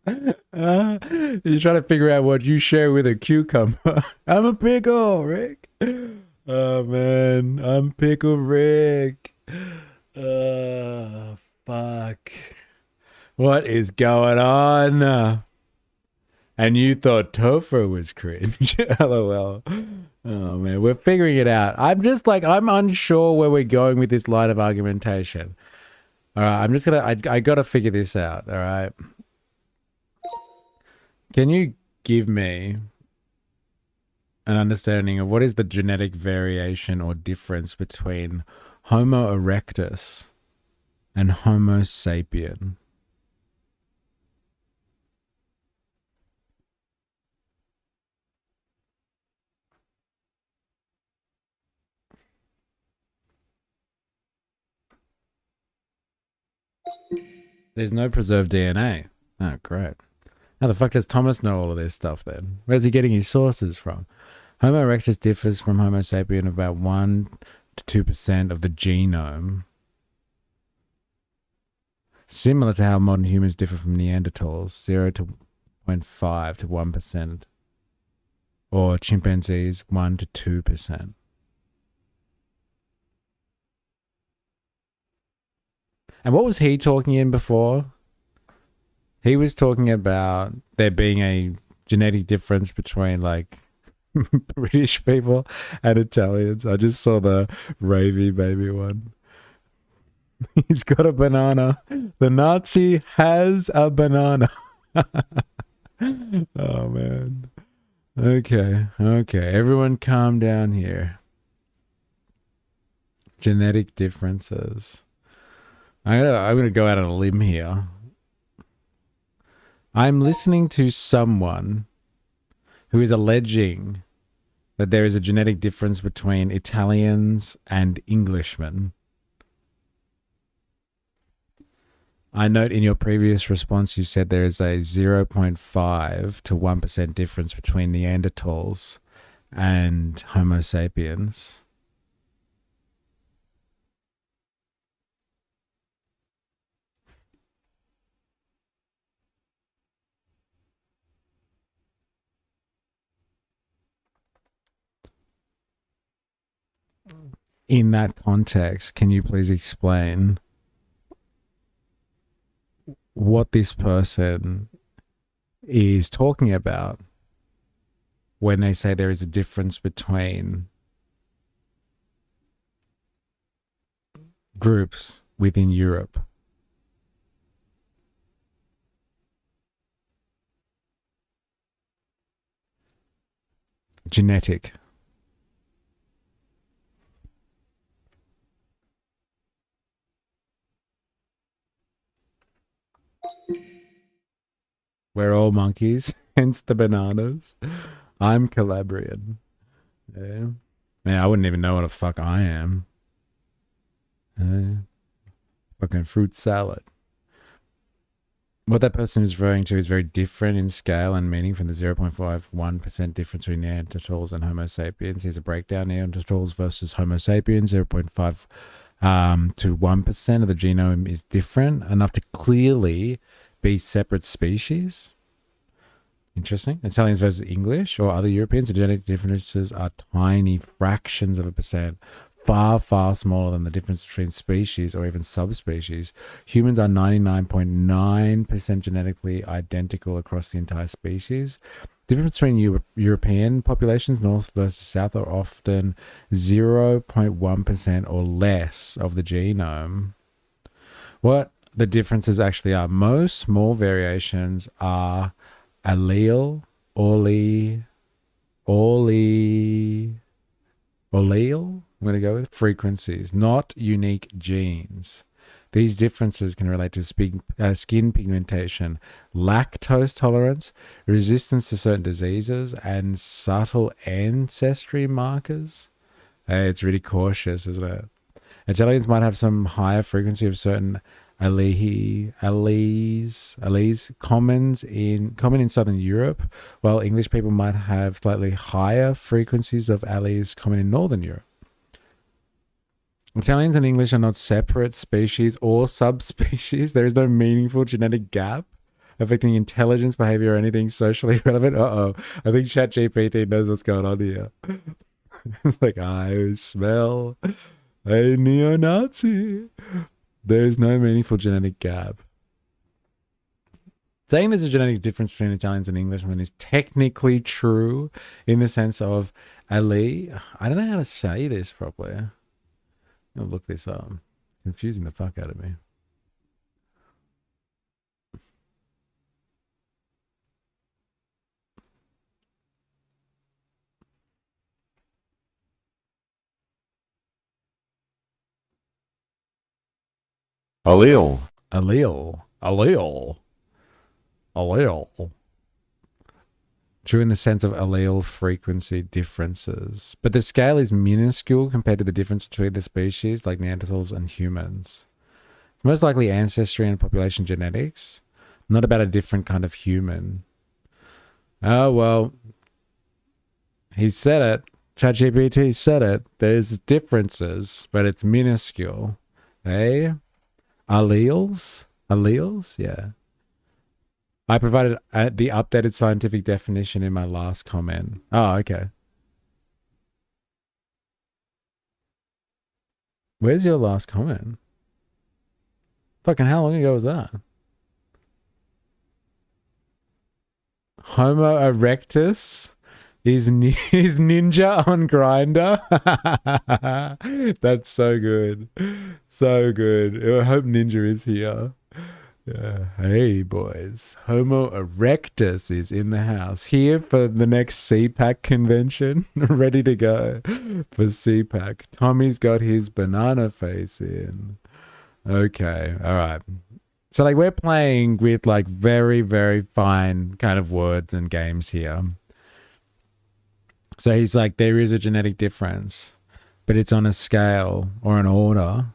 You're trying to figure out what you share with a cucumber. I'm a pickle, Rick. Oh, man. I'm Pickle Rick. Fuck. What is going on? And you thought tofu was cringe. LOL. Oh, man. We're figuring it out. I'm unsure where we're going with this line of argumentation. All right. I got to figure this out. All right. Can you give me an understanding of what is the genetic variation or difference between Homo erectus and Homo sapien? There's no preserved DNA. Oh, great. How the fuck does Thomas know all of this stuff then? Where's he getting his sources from? Homo erectus differs from Homo sapien about 1 to 2% of the genome. Similar to how modern humans differ from Neanderthals, 0 to 0.5 to 1%. Or chimpanzees, 1 to 2%. And what was he talking in before? He was talking about there being a genetic difference between like British people and Italians. I just saw the Ravy baby one. He's got a banana. The Nazi has a banana. Oh, man. Okay. Everyone calm down here. Genetic differences. I'm gonna go out on a limb here. I'm listening to someone who is alleging that there is a genetic difference between Italians and Englishmen. I note in your previous response you said there is a 0.5 to 1% difference between Neanderthals and Homo sapiens. In that context, can you please explain what this person is talking about when they say there is a difference between groups within Europe? Genetic. We're all monkeys, hence the bananas. I'm Calabrian. Yeah. Man, I wouldn't even know what the fuck I am. Fucking fruit salad. What that person is referring to is very different in scale and meaning from the 0.51% difference between Neanderthals and Homo sapiens. Here's a breakdown. Neanderthals versus Homo sapiens, 0.5 to 1% of the genome is different, enough to clearly be separate species. Interesting. Italians versus English or other Europeans, the genetic differences are tiny fractions of a percent, far, far smaller than the difference between species or even subspecies. Humans are 99.9% genetically identical across the entire species. Difference between European populations, north versus south, are often 0.1% or less of the genome. What the differences actually are: most small variations are allele, allele, I'm going to go with frequencies, not unique genes. These differences can relate to skin pigmentation, lactose tolerance, resistance to certain diseases, and subtle ancestry markers. Hey, it's really cautious, isn't it? Italians might have some higher frequency of certain alleles common in Southern Europe, while English people might have slightly higher frequencies of alleles common in Northern Europe. Italians and English are not separate species or subspecies. There is no meaningful genetic gap affecting intelligence, behavior, or anything socially relevant. I think ChatGPT knows what's going on here. It's like, I smell a neo-Nazi. There's no meaningful genetic gap. Saying there's a genetic difference between Italians and Englishmen is technically true in the sense of allele. I don't know how to say this properly. I'll look this up. Confusing the fuck out of me. Allele. True in the sense of allele frequency differences. But the scale is minuscule compared to the difference between the species like Neanderthals and humans. It's most likely ancestry and population genetics, not about a different kind of human. Oh, well, he said it. ChatGPT said it. There's differences, but it's minuscule. Eh? Alleles? Yeah. I provided the updated scientific definition in my last comment. Oh, okay. Where's your last comment? Fucking how long ago was that? Homo erectus is ninja on Grindr. That's so good. So good. I hope Ninja is here. Hey boys, Homo erectus is in the house, here for the next CPAC convention, ready to go for CPAC. Tommy's got his banana face in. Okay, all right. So like we're playing with like very, very fine kind of words and games here. So he's like, there is a genetic difference, but it's on a scale or an order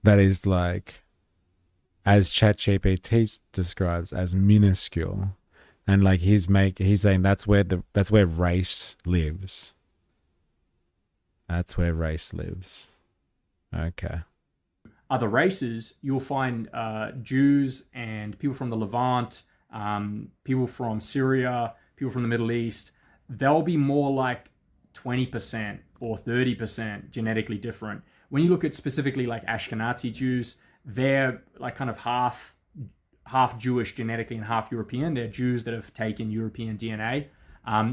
that is like, as ChatGPT describes, as minuscule. And like he's saying that's where race lives. That's where race lives. Okay. Other races, you'll find Jews and people from the Levant, people from Syria, people from the Middle East. They'll be more like 20% or 30% genetically different. When you look at specifically like Ashkenazi Jews, they're like kind of half Jewish genetically and half European. They're Jews that have taken European DNA.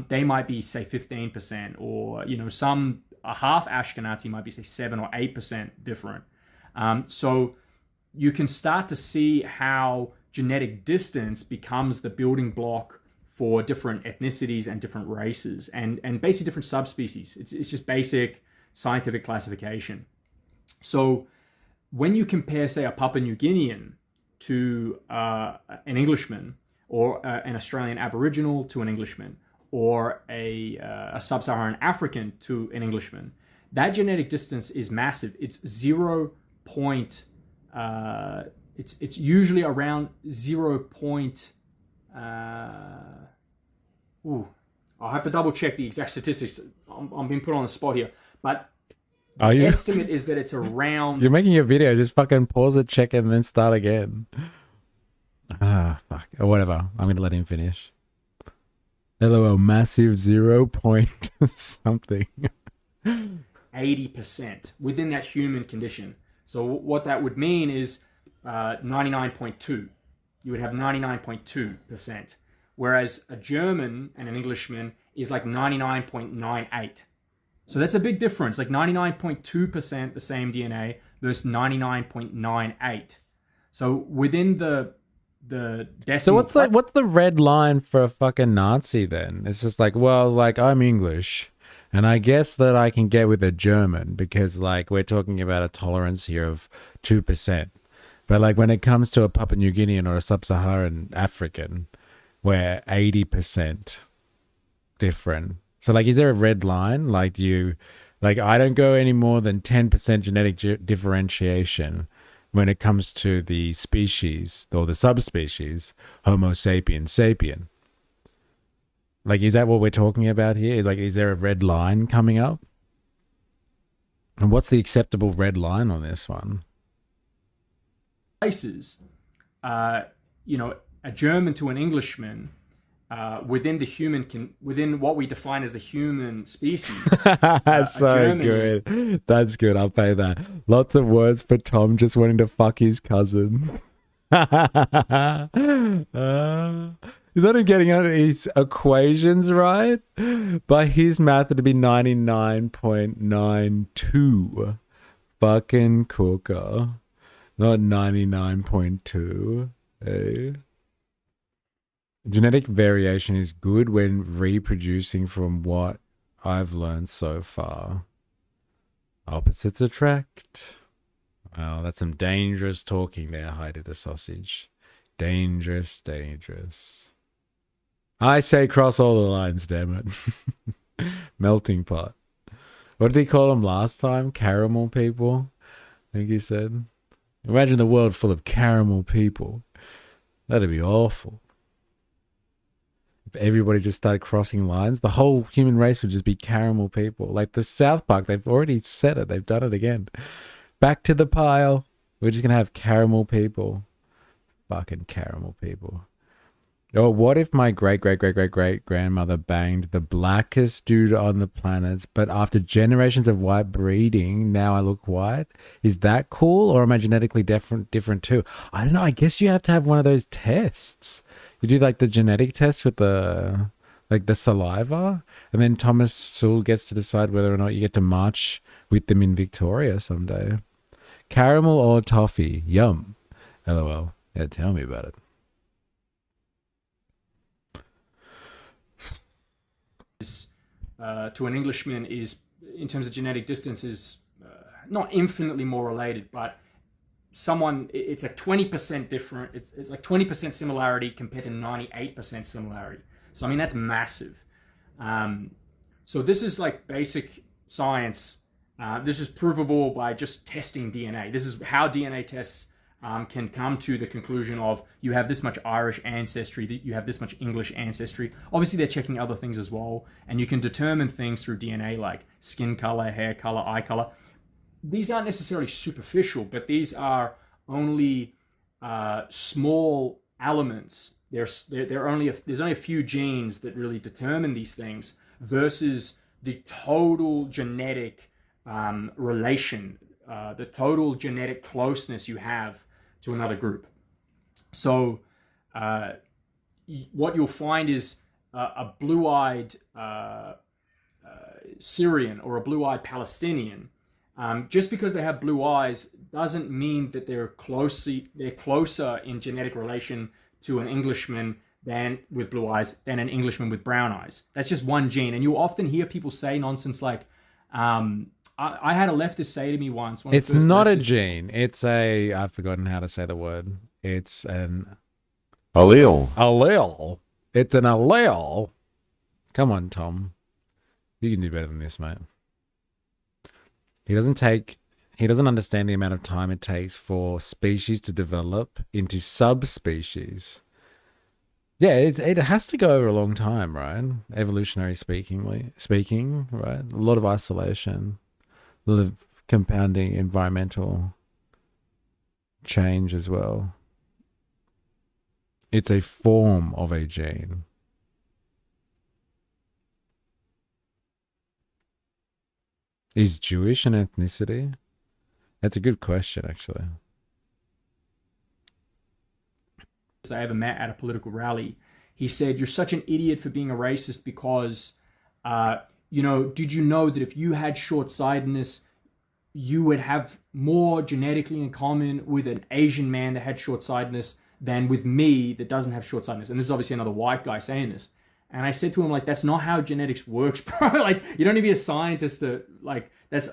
They might be say 15%, or a half Ashkenazi might be say 7 or 8% different. So you can start to see how genetic distance becomes the building block for different ethnicities and different races and basically different subspecies. It's just basic scientific classification. So when you compare, say, a Papua New Guinean to an Englishman, or an Australian Aboriginal to an Englishman, or a Sub-Saharan African to an Englishman, that genetic distance is massive. It's it's usually around 0. I'll have to double check the exact statistics. I'm being put on the spot here, but the estimate is that it's around. You're making a video. Just fucking pause it, check it, and then start again. Fuck. Or whatever. I'm gonna let him finish. LOL. Massive 0 point something. 80% within that human condition. So what that would mean is 99.2. You would have 99.2%. Whereas a German and an Englishman is like 99.98. So that's a big difference, like 99.2% the same DNA versus 99.98. So within the decimal. So what's the red line for a fucking Nazi then? It's just like, well, like I'm English, and I guess that I can get with a German because like we're talking about a tolerance here of 2%. But like when it comes to a Papua New Guinean or a Sub-Saharan African, we're 80% different. So like, is there a red line? Like I don't go any more than 10% genetic differentiation when it comes to the species or the subspecies Homo sapien sapien. Like, is that what we're talking about here? Is there a red line coming up? And what's the acceptable red line on this one? Places, a German to an Englishman, within what we define as the human species. That's so good. That's good. I'll pay that. Lots of words for Tom just wanting to fuck his cousin. Is that him getting out his equations right? By his math, it'd be 99.92. Fucking cooker. Not 99.2. Hey. Genetic variation is good when reproducing, from what I've learned so far. Opposites attract. Wow, that's some dangerous talking there, Heidi the Sausage. Dangerous, dangerous. I say cross all the lines, damn it. Melting pot. What did he call them last time? Caramel people? I think he said. Imagine the world full of caramel people. That'd be awful. If everybody just started crossing lines, the whole human race would just be caramel people. Like the South Park, they've already said it. They've done it again. Back to the pile. We're just going to have caramel people. Fucking caramel people. Oh, what if my great-great-great-great-great-grandmother banged the blackest dude on the planet, but after generations of white breeding, now I look white? Is that cool, or am I genetically different too? I don't know. I guess you have to have one of those tests. You do like the genetic test with the saliva, and then Thomas Sewell gets to decide whether or not you get to march with them in Victoria someday. Caramel or toffee? Yum. LOL. Yeah, tell me about it. To an Englishman is, in terms of genetic distance, is not infinitely more related, but it's like 20% different. It's like 20% similarity compared to 98% similarity. So, I mean, that's massive. So this is like basic science. This is provable by just testing DNA. This is how DNA tests can come to the conclusion of you have this much Irish ancestry, that you have this much English ancestry. Obviously, they're checking other things as well, and you can determine things through DNA like skin color, hair color, eye color. These aren't necessarily superficial, but these are only small elements. There's only a few genes that really determine these things versus the total genetic relation, the total genetic closeness you have to another group. So what you'll find is a blue-eyed Syrian or a blue-eyed Palestinian, just because they have blue eyes doesn't mean that they're closer in genetic relation to an Englishman with blue eyes than an Englishman with brown eyes. That's just one gene. And you often hear people say nonsense like, I had a leftist say to me once. It's not a gene. It's I've forgotten how to say the word. It's an allele. Allele. It's an allele. Come on, Tom. You can do better than this, mate. He doesn't understand the amount of time it takes for species to develop into subspecies. Yeah, it has to go over a long time, right? Evolutionary speaking, right? A lot of isolation, a lot of compounding environmental change as well. It's a form of a gene. Is Jewish an ethnicity? That's a good question, actually. I ever met at a political rally, he said, "You're such an idiot for being a racist because, did you know that if you had short-sightedness, you would have more genetically in common with an Asian man that had short-sightedness than with me that doesn't have short-sightedness?" And this is obviously another white guy saying this. And I said to him, like, that's not how genetics works, bro. Like, you don't need to be a scientist to, like, that's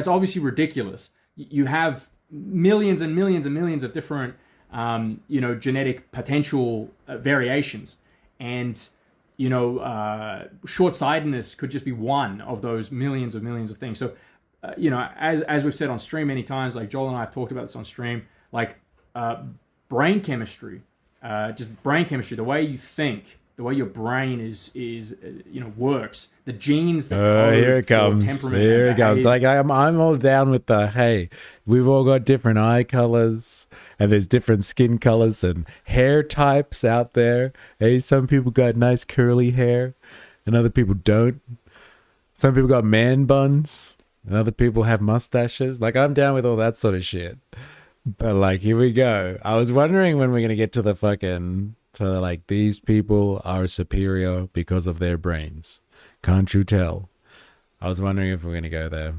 obviously ridiculous. You have millions and millions and millions of different, genetic potential variations. And, short-sightedness could just be one of those millions of things. So, as we've said on stream many times, like Joel and I have talked about this on stream, like brain chemistry, the way you think, the way your brain is works, the genes that code here it comes. for temperament. Here it comes. Like I'm all down with the hey. We've all got different eye colors, and there's different skin colors and hair types out there. Hey, some people got nice curly hair, and other people don't. Some people got man buns, and other people have mustaches. Like I'm down with all that sort of shit. But like, here we go. I was wondering when we're gonna get to the fucking. So like these people are superior because of their brains. Can't you tell? I was wondering if we're going to go there.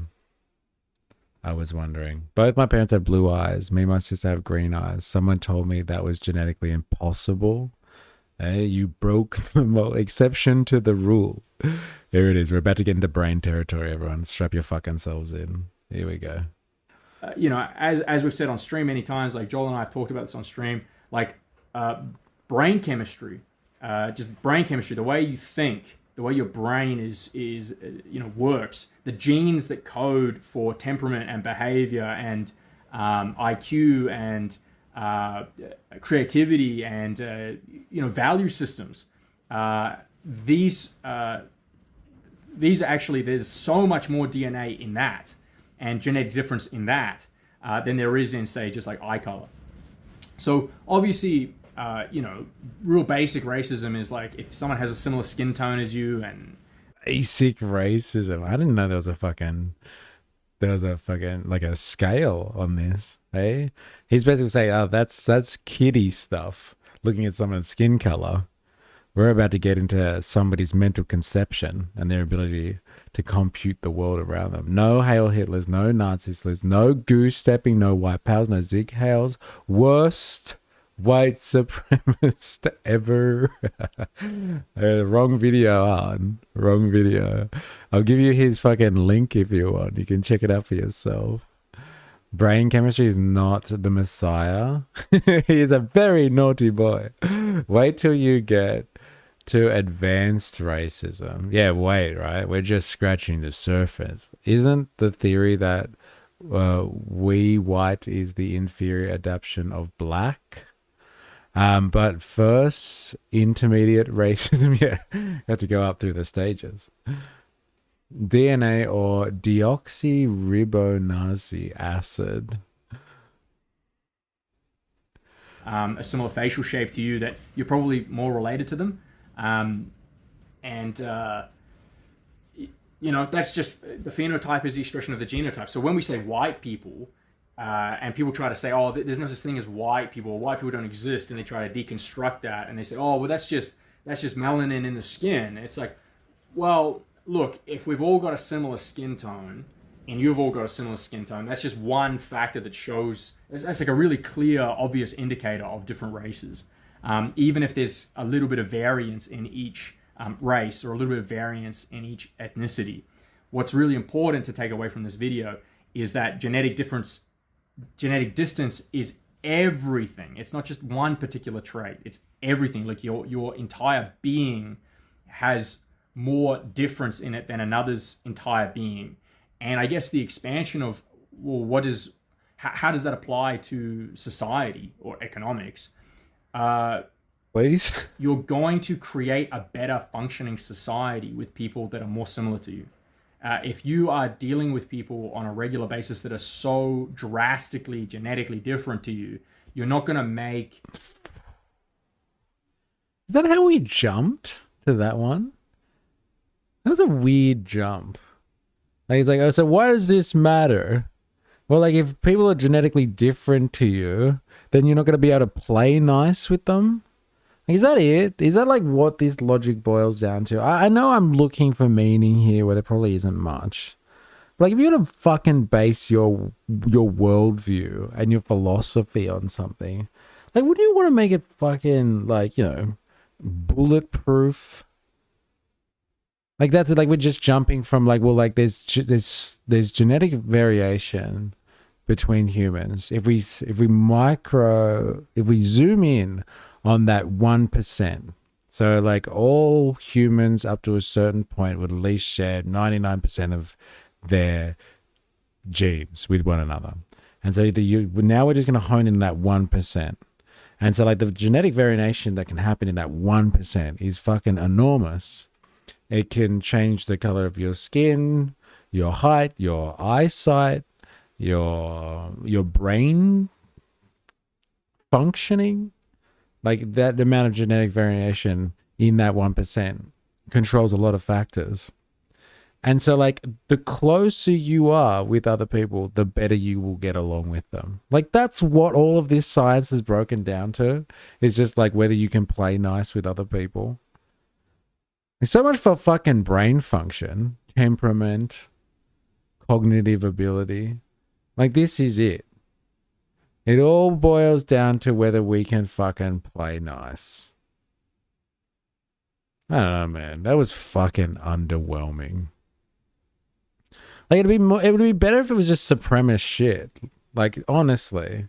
I was wondering. Both my parents have blue eyes. Me and my sister have green eyes. Someone told me that was genetically impossible. Hey, you broke the exception to the rule. Here it is. We're about to get into brain territory, everyone. Strap your fucking selves in. Here we go. As we've said on stream many times, like Joel and I have talked about this on stream, like brain chemistry, the way you think, the way your brain is works, the genes that code for temperament and behavior and IQ and creativity and value systems. These are actually, there's so much more DNA in that and genetic difference in that than there is in, say, just like eye color. So obviously, real basic racism is like if someone has a similar skin tone as you and basic racism. I didn't know there was a fucking like a scale on this. Hey, he's basically saying, oh, that's kiddie stuff. Looking at someone's skin color, we're about to get into somebody's mental conception and their ability to compute the world around them. No Hail Hitlers, no Nazi slurs, no goose stepping, no white powers, no Zig Heils. Worst white supremacist ever. Wrong video on. Wrong video. I'll give you his fucking link if you want. You can check it out for yourself. Brain chemistry is not the messiah. He is a very naughty boy. Wait till you get to advanced racism. Yeah, wait, right? We're just scratching the surface. Isn't the theory that we white is the inferior adaptation of black? But first, intermediate racism. Yeah, you have to go up through the stages. DNA or deoxyribonucleic acid. A similar facial shape to you that you're probably more related to them. You know, that's just the phenotype is the expression of the genotype. So when we say white people, and people try to say, oh, there's no such thing as white people, or white people don't exist, and they try to deconstruct that, and they say, oh, well, that's just melanin in the skin. It's like, well, look, if we've all got a similar skin tone, and you've all got a similar skin tone, that's just one factor that shows, that's like a really clear, obvious indicator of different races. Even if there's a little bit of variance in each race or a little bit of variance in each ethnicity. What's really important to take away from this video is that genetic distance is everything. It's not just one particular trait. It's everything. Like your entire being has more difference in it than another's entire being. And I guess the expansion of, well, how does that apply to society or economics? Please? You're going to create a better functioning society with people that are more similar to you. If you are dealing with people on a regular basis that are so drastically genetically different to you, you're not going to make... Is that how we jumped to that one? That was a weird jump. Like, it's like, oh, so why does this matter? Well, like, if people are genetically different to you, then you're not going to be able to play nice with them? Like, is that it? Is that, like, what this logic boils down to? I know I'm looking for meaning here where there probably isn't much. But, like, if you're going to fucking base your worldview and your philosophy on something, like, wouldn't you want to make it fucking, like, you know, bulletproof? Like, that's we're just jumping from, like, well, like, there's genetic variation between humans. If we zoom in on that 1%, so, like, all humans up to a certain point would at least share 99% of their genes with one another. And so now we're just going to hone in that 1%. And so, like, the genetic variation that can happen in that 1% is fucking enormous. It can change the color of your skin, your height, your eyesight, your brain functioning. Like, that amount of genetic variation in that 1% controls a lot of factors. And so, like, the closer you are with other people, the better you will get along with them. Like, that's what all of this science is broken down to. It's just, like, whether you can play nice with other people. It's so much for fucking brain function, temperament, cognitive ability. Like, this is it. It all boils down to whether we can fucking play nice. I don't know, man. That was fucking underwhelming. Like, it would be better if it was just supremacist shit. Like, honestly.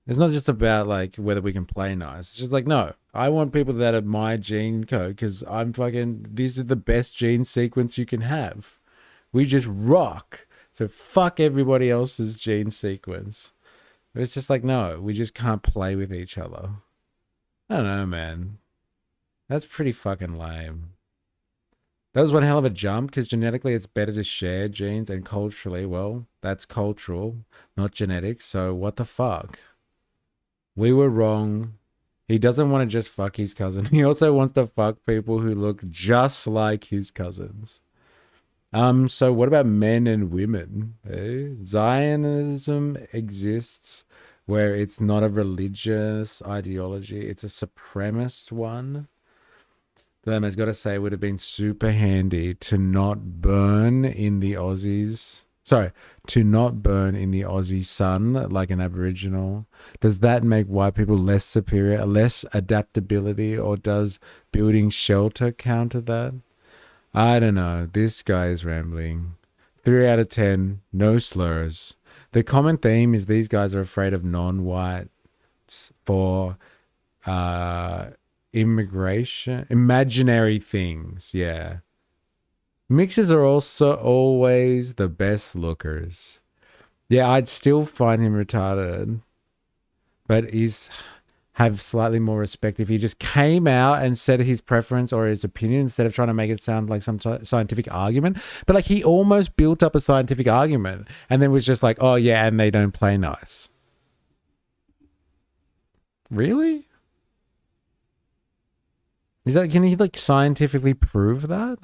It's not just about, like, whether we can play nice. It's just like, no, I want people that are my gene code because this is the best gene sequence you can have. We just rock. So fuck everybody else's gene sequence. But it's just like, no, we just can't play with each other. I don't know, man. That's pretty fucking lame. That was one hell of a jump because genetically it's better to share genes, and culturally, well, that's cultural, not genetics. So what the fuck? We were wrong. He doesn't want to just fuck his cousin. He also wants to fuck people who look just like his cousins. So what about men and women? Zionism exists where it's not a religious ideology. It's a supremacist one. Then I've got to say it would have been super handy to not burn in the Aussies' sorry, to not burn in the Aussie sun like an Aboriginal? Does that make white people less superior, less adaptability, or does building shelter counter that? I don't know. This guy is rambling. 3 out of 10, no slurs. The common theme is these guys are afraid of non-whites for immigration, imaginary things. Yeah. Mixers are also always the best lookers. Yeah, I'd still find him retarded, but he's have slightly more respect if he just came out and said his preference or his opinion instead of trying to make it sound like some scientific argument. But like he almost built up a scientific argument and then was just like, oh yeah, and they don't play nice. Really? Is that, can he like scientifically prove that?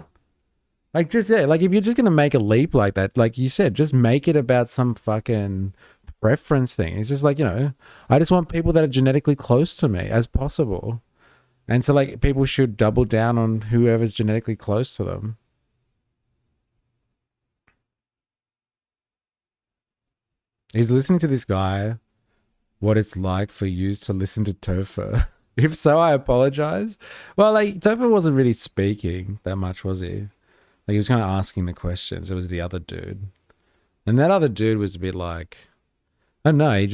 Like just, yeah, like if you're just going to make a leap like that, like you said, just make it about some fucking preference thing. It's just like, you know, I just want people that are genetically close to me as possible. And so like people should double down on whoever's genetically close to them. He's listening to this guy, what it's like for you to listen to Topher. If so, I apologize. Well, like Topher wasn't really speaking that much, was he? Like he was kind of asking the questions. It was the other dude. And that other dude was a bit like, I don't know, he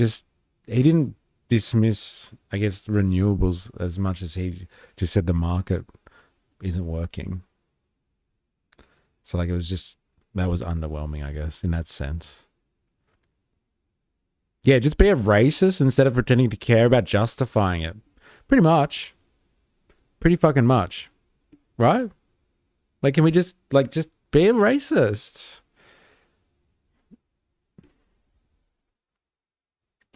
didn't dismiss, I guess, renewables as much as he just said the market isn't working. So like it was just, that was underwhelming, I guess, in that sense. Yeah, just be a racist instead of pretending to care about justifying it. Pretty much. Pretty fucking much. Right? Like, can we just be a racist?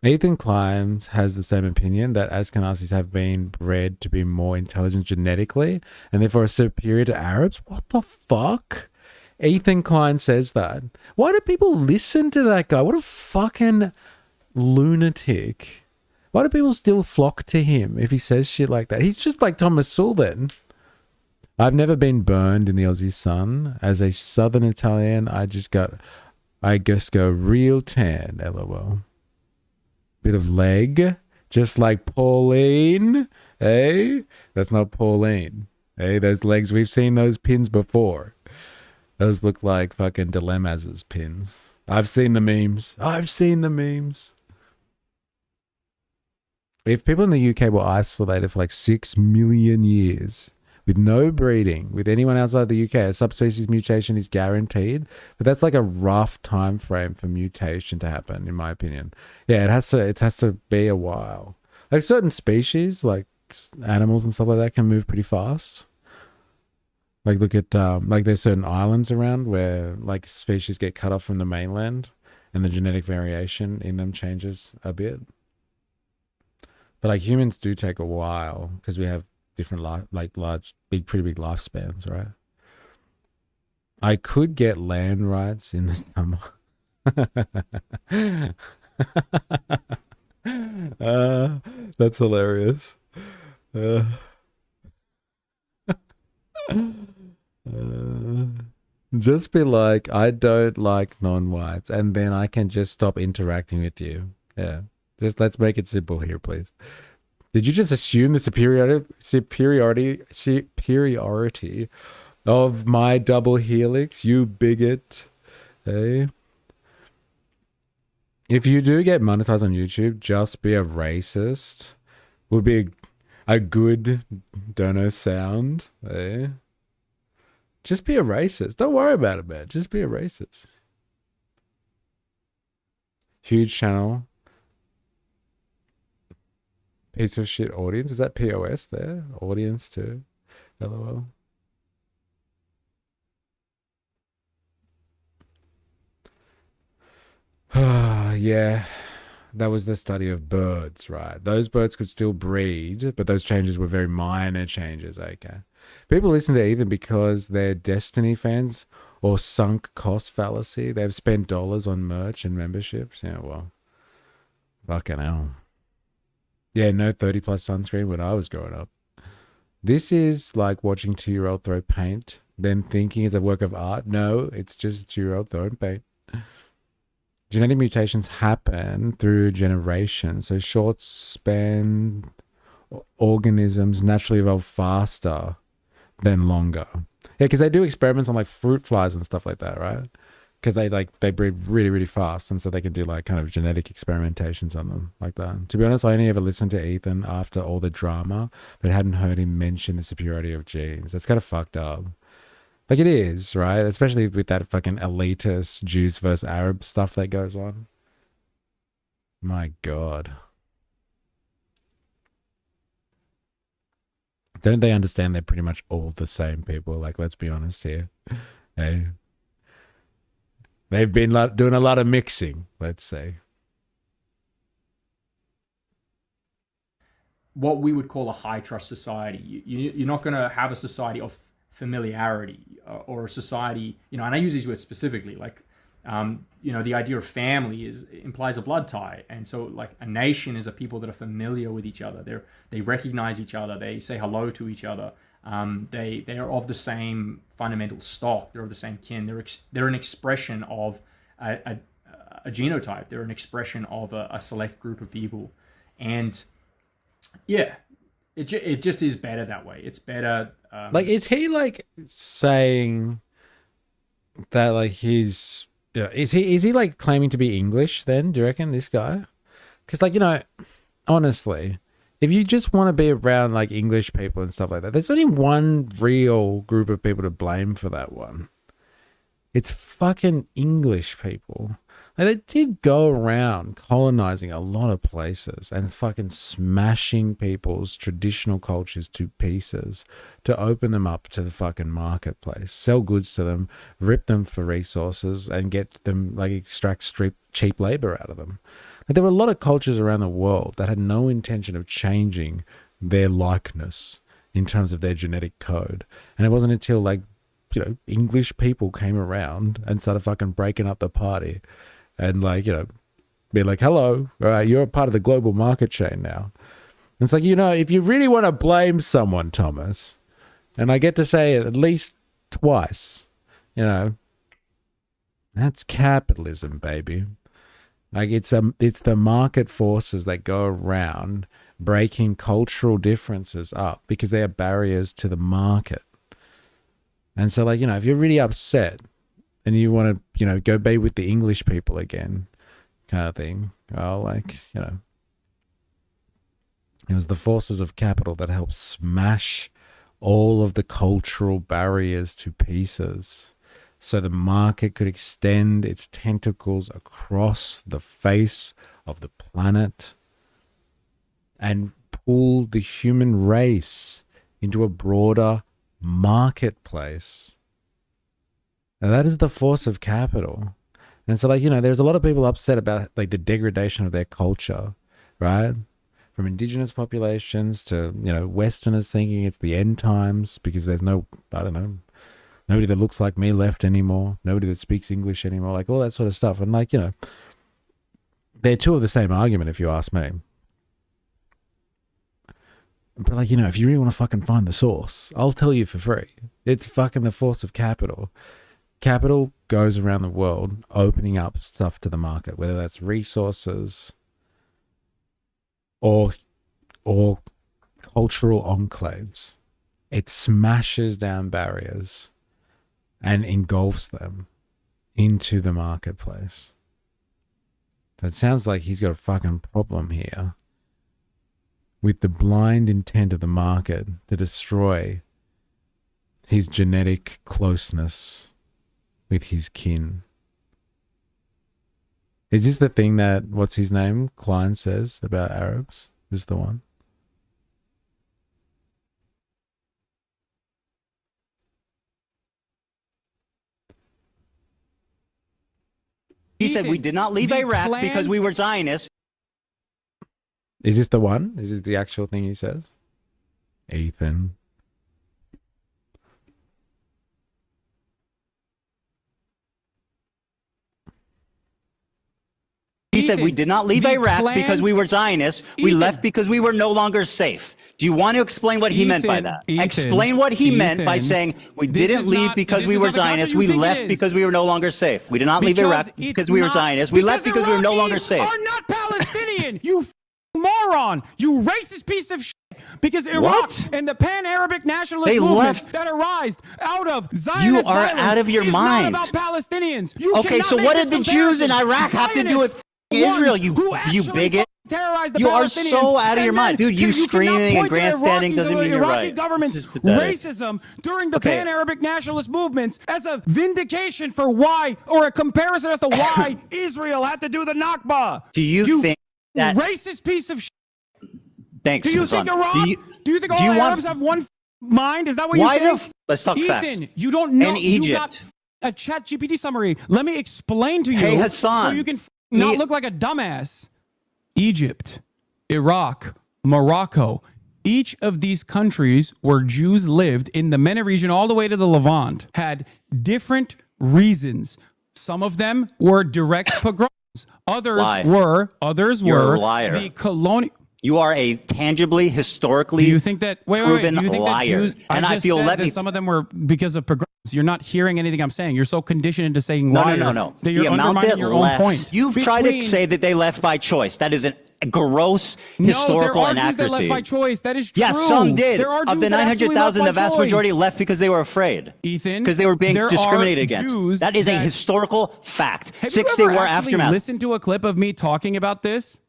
Ethan Climbs has the same opinion that Ashkenazis have been bred to be more intelligent genetically and therefore superior to Arabs. What the fuck? Ethan Klein says that. Why do people listen to that guy? What a fucking lunatic. Why do people still flock to him if he says shit like that? He's just like Thomas Sowell then. I've never been burned in the Aussie sun. As a Southern Italian, I just go real tan, lol. Bit of leg, just like Pauline. Hey, that's not Pauline. Hey, those legs, we've seen those pins before. Those look like fucking Dilemmas' pins. I've seen the memes. If people in the UK were isolated for like 6 million years with no breeding with anyone outside the UK, a subspecies mutation is guaranteed. But that's like a rough time frame for mutation to happen, in my opinion. Yeah, it has to be a while. Like certain species, like animals and stuff like that, can move pretty fast. Like look at like there's certain islands around where like species get cut off from the mainland, and the genetic variation in them changes a bit. But like humans do take a while because we have different pretty big lifespans, right? I could get land rights in the summer. That's hilarious. Just be like, I don't like non-whites, and then I can just stop interacting with you. Yeah. Just let's make it simple here, please. Did you just assume the superiority of my double helix, you bigot? Hey. If you do get monetized on YouTube, just be a racist. Would be a good dono sound. Hey. Just be a racist. Don't worry about it, man. Just be a racist. Huge channel. Piece of shit audience. Is that POS there? Audience too. LOL. Yeah. That was the study of birds, right? Those birds could still breed, but those changes were very minor changes, okay? People listen to Ethan because they're Destiny fans or sunk cost fallacy. They've spent dollars on merch and memberships. Yeah, well, fucking hell. Yeah, no 30 plus sunscreen when I was growing up. This is like watching 2-year-old throw paint, then thinking it's a work of art. No, it's just a 2-year-old throwing paint. Genetic mutations happen through generations. So short span organisms naturally evolve faster than longer. Yeah, because they do experiments on like fruit flies and stuff like that, right? Because they breed really, really fast, and so they can do like kind of genetic experimentations on them like that. To be honest, I only ever listened to Ethan after all the drama, but hadn't heard him mention the superiority of genes. That's kind of fucked up. Like it is, right? Especially with that fucking elitist Jews versus Arab stuff that goes on. My God. Don't they understand they're pretty much all the same people? Like, let's be honest here. Hey. They've been doing a lot of mixing, let's say. What we would call a high trust society. You're not going to have a society of familiarity or a society, and I use these words specifically, like, the idea of family implies a blood tie. And so like a nation is a people that are familiar with each other. They recognize each other. They say hello to each other. They are of the same fundamental stock. They're of the same kin. They're an expression of a genotype. They're an expression of a select group of people. And yeah, it just is better that way. It's better. Like, is he like saying that like he's, is he like claiming to be English then? Do you reckon, this guy? Because like, honestly, if you just want to be around like English people and stuff like that, there's only one real group of people to blame for that one. It's fucking English people. Like, they did go around colonizing a lot of places and fucking smashing people's traditional cultures to pieces to open them up to the fucking marketplace, sell goods to them, rip them for resources, and get them, like, extract cheap labor out of them. Like, there were a lot of cultures around the world that had no intention of changing their likeness in terms of their genetic code. And it wasn't until, like, English people came around and started fucking breaking up the party and, like, be like, hello, all right, you're a part of the global market chain now. And it's like, if you really want to blame someone, Thomas, and I get to say it at least twice, that's capitalism, baby. Like, it's the market forces that go around breaking cultural differences up because they are barriers to the market. And so, like, if you're really upset and you want to, go be with the English people again, kind of thing, well, like, it was the forces of capital that helped smash all of the cultural barriers to pieces so the market could extend its tentacles across the face of the planet and pull the human race into a broader marketplace. Now, that is the force of capital. And so, like, there's a lot of people upset about, like, the degradation of their culture, right? From indigenous populations to, Westerners thinking it's the end times because there's nobody that looks like me left anymore, nobody that speaks English anymore, like, all that sort of stuff. And, like, they're two of the same argument, if you ask me. But, like, if you really want to fucking find the source, I'll tell you for free. It's fucking the force of capital. Capital goes around the world opening up stuff to the market, whether that's resources or cultural enclaves. It smashes down barriers and engulfs them into the marketplace. So it sounds like he's got a fucking problem here with the blind intent of the market to destroy his genetic closeness with his kin. Is this the thing that, what's his name, Klein says about Arabs? Is this the one? He said we did not leave Iraq because we were Zionists. Is this the one? Is it the actual thing he says? Ethan. He said we did not leave the Iraq plan- because we were Zionists. We Ethan. left because we were no longer safe. Do you want to explain what he meant by that? Explain what he meant by saying we this didn't is leave not- because this we is were not the concept Zionists. you We think it left is. because we were no longer safe. We did not leave Iraq because we were Zionists. We left because we were no longer safe. Are not Palestinian. You moron. You racist piece of shit. Because Iraq What? and the pan-Arabic nationalist They movement left- that arise out of You Zionist are violence out of your is mind. not about Palestinians. You Okay, cannot so make what this did the Jews in comparison. Iraq have to do with Zionists, Israel? ones You who actually bigot. terrorize the You are Palestinians, so out of your and mind. then Dude, you cannot screaming and point to the grandstanding Iraqis doesn't or mean you're Iraqi right. government's This is pathetic. racism during the Okay. pan-Arabic nationalist movements as a vindication for why, or a comparison as to why Israel had to do the Nakba. Do you think that? Racist piece of shit. Thanks, Do you son. think Iraq? Do you think all Arabs have one mind? Is that what Why you think? let's talk Ethan, facts. you don't know. And You Egypt. got a Chat GPT summary. Let me explain to you. Hey, Hassan. So you can not look like a dumbass. Egypt, Iraq, Morocco. Each of these countries where Jews lived in the MENA region all the way to the Levant had different reasons. Some of them were direct pogroms. Others Lie. were You're a liar. the colonial. You are a tangibly, historically Do you think that proven do you think liar. That Jews, and I just feel said let that me. some of them were because of pogroms. You're not hearing anything I'm saying. You're so conditioned into saying No, liar no, no, no. that you're The amount undermining that your own left. point. You've tried to Between- say that they left by choice. That is a gross historical no, there are Jews that inaccuracy. left by choice. That is true. Yes, some did. There are Of Jews the that absolutely 900,000, the left by vast majority choice. left because they were afraid. Ethan, because they were being there are discriminated against. Jews That is a that- historical fact. Have Six-day you ever war actually aftermath. listened to a clip of me talking about this?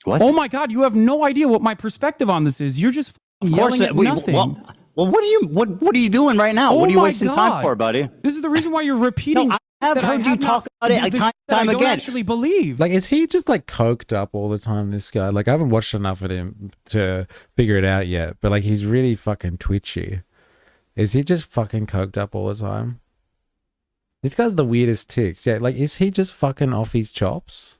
What? Oh my God, you have no idea what my perspective on this is. You're just yelling at nothing. Well, what are you doing right now? Oh what are you my wasting God. time for, buddy? This is the reason why you're repeating. No, I have that heard you have talk not- about it the time shit that and I time don't again. actually believe. Like, is he just like coked up all the time, this guy? Like, I haven't watched enough of him to figure it out yet, but like, he's really fucking twitchy. Is he just fucking coked up all the time? This guy's the weirdest ticks. Yeah, like, is he just fucking off his chops?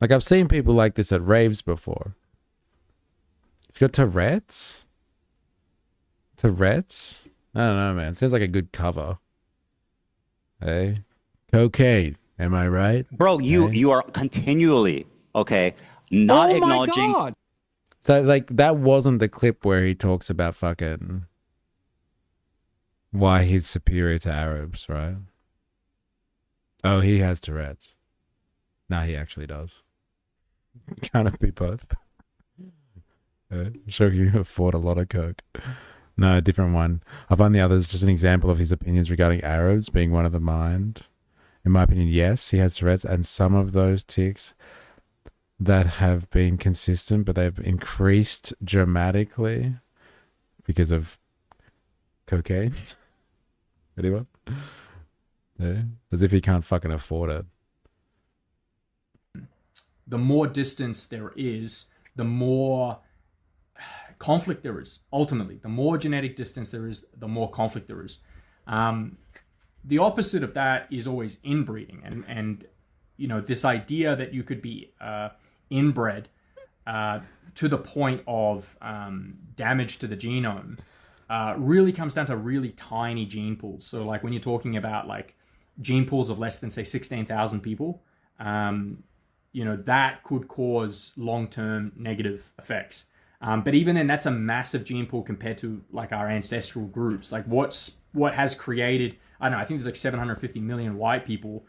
Like, I've seen people like this at raves before. He's got Tourette's? Tourette's? I don't know, man. Sounds like a good cover. Hey? Cocaine. Am I right? Bro, you are continually, okay, not acknowledging. God. So, like, that wasn't the clip where he talks about fucking why he's superior to Arabs, right? Oh, he has Tourette's. Nah, he actually does. Can't it be both? I'm sure you afford a lot of coke. No, different one. I find the others just an example of his opinions regarding Arabs being one of the mind. In my opinion, yes, he has Tourette's, and some of those tics that have been consistent, but they've increased dramatically because of cocaine. Anyone? Yeah, as if he can't fucking afford it. The more distance there is, the more conflict there is. Ultimately, the more genetic distance there is, the more conflict there is. The opposite of that is always inbreeding, and you know, this idea that you could be inbred to the point of damage to the genome really comes down to really tiny gene pools. So, like when you're talking about like gene pools of less than say 16,000 people. You know, that could cause long-term negative effects. But even then, that's a massive gene pool compared to like our ancestral groups. Like what has created, I don't know, I think there's like 750 million white people.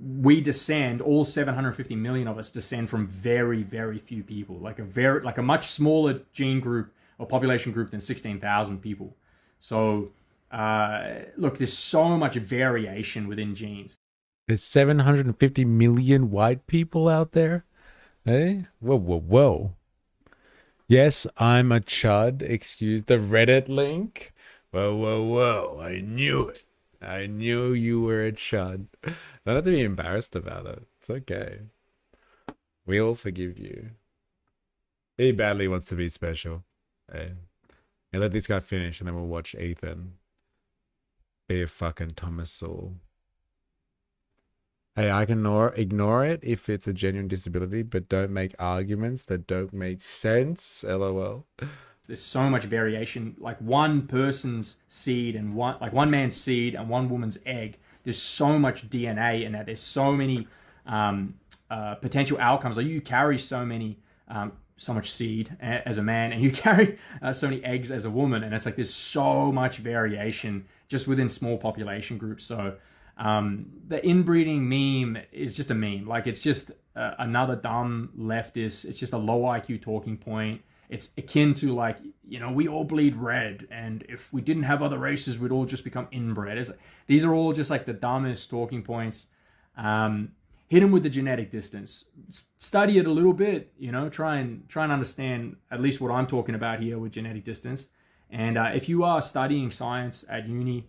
We descend, all 750 million of us descend from very, very few people. Like a much smaller gene group or population group than 16,000 people. So look, there's so much variation within genes. There's 750 million white people out there. Hey? Whoa, whoa, whoa. Yes, I'm a chud. Excuse the Reddit link. Whoa, whoa, whoa. I knew it. I knew you were a chud. Don't have to be embarrassed about it. It's okay. We all forgive you. He badly wants to be special. Hey. Yeah, let this guy finish and then we'll watch Ethan be a fucking Thomas Sowell. Hey, I can ignore it if it's a genuine disability, but don't make arguments that don't make sense. LOL. There's so much variation. Like one person's seed and one man's seed and one woman's egg. There's so much DNA in that. There's so many potential outcomes. Like you carry so much seed as a man, and you carry so many eggs as a woman, and it's like there's so much variation just within small population groups. So the inbreeding meme is just a meme. Like it's just another dumb leftist. It's just a low IQ talking point. It's akin to like, we all bleed red, and if we didn't have other races, we'd all just become inbred. These are all just like the dumbest talking points. Hit them with the genetic distance. Study it a little bit, try and understand at least what I'm talking about here with genetic distance. And if you are studying science at uni,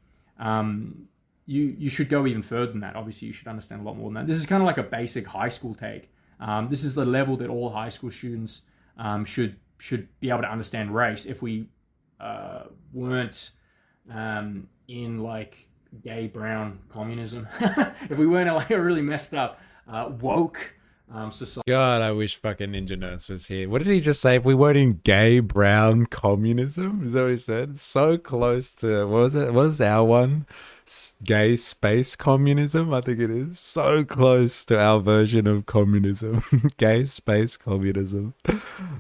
you should go even further than that. Obviously, you should understand a lot more than that. This is kind of like a basic high school take. This is the level that all high school students should be able to understand race. If we weren't in like gay brown communism, if we weren't like a really messed up woke society. God, I wish fucking Ninja Nurse was here. What did he just say? If we weren't in gay brown communism, is that what he said? So close to what was it? What was our one? Gay space communism, I think it is. So close to our version of communism. Gay space communism.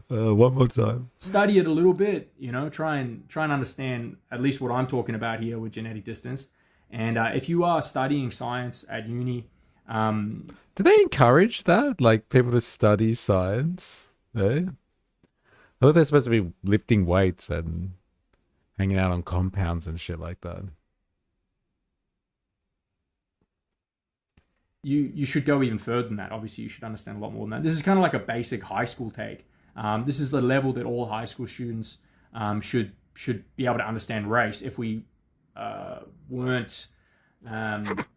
One more time. Study it a little bit, try and understand at least what I'm talking about here with genetic distance. And if you are studying science at uni, do they encourage that? Like people to study science? Eh? I thought they're supposed to be lifting weights and hanging out on compounds and shit like that. You should go even further than that. Obviously, you should understand a lot more than that. This is kind of like a basic high school take. This is the level that all high school students should be able to understand race. If we weren't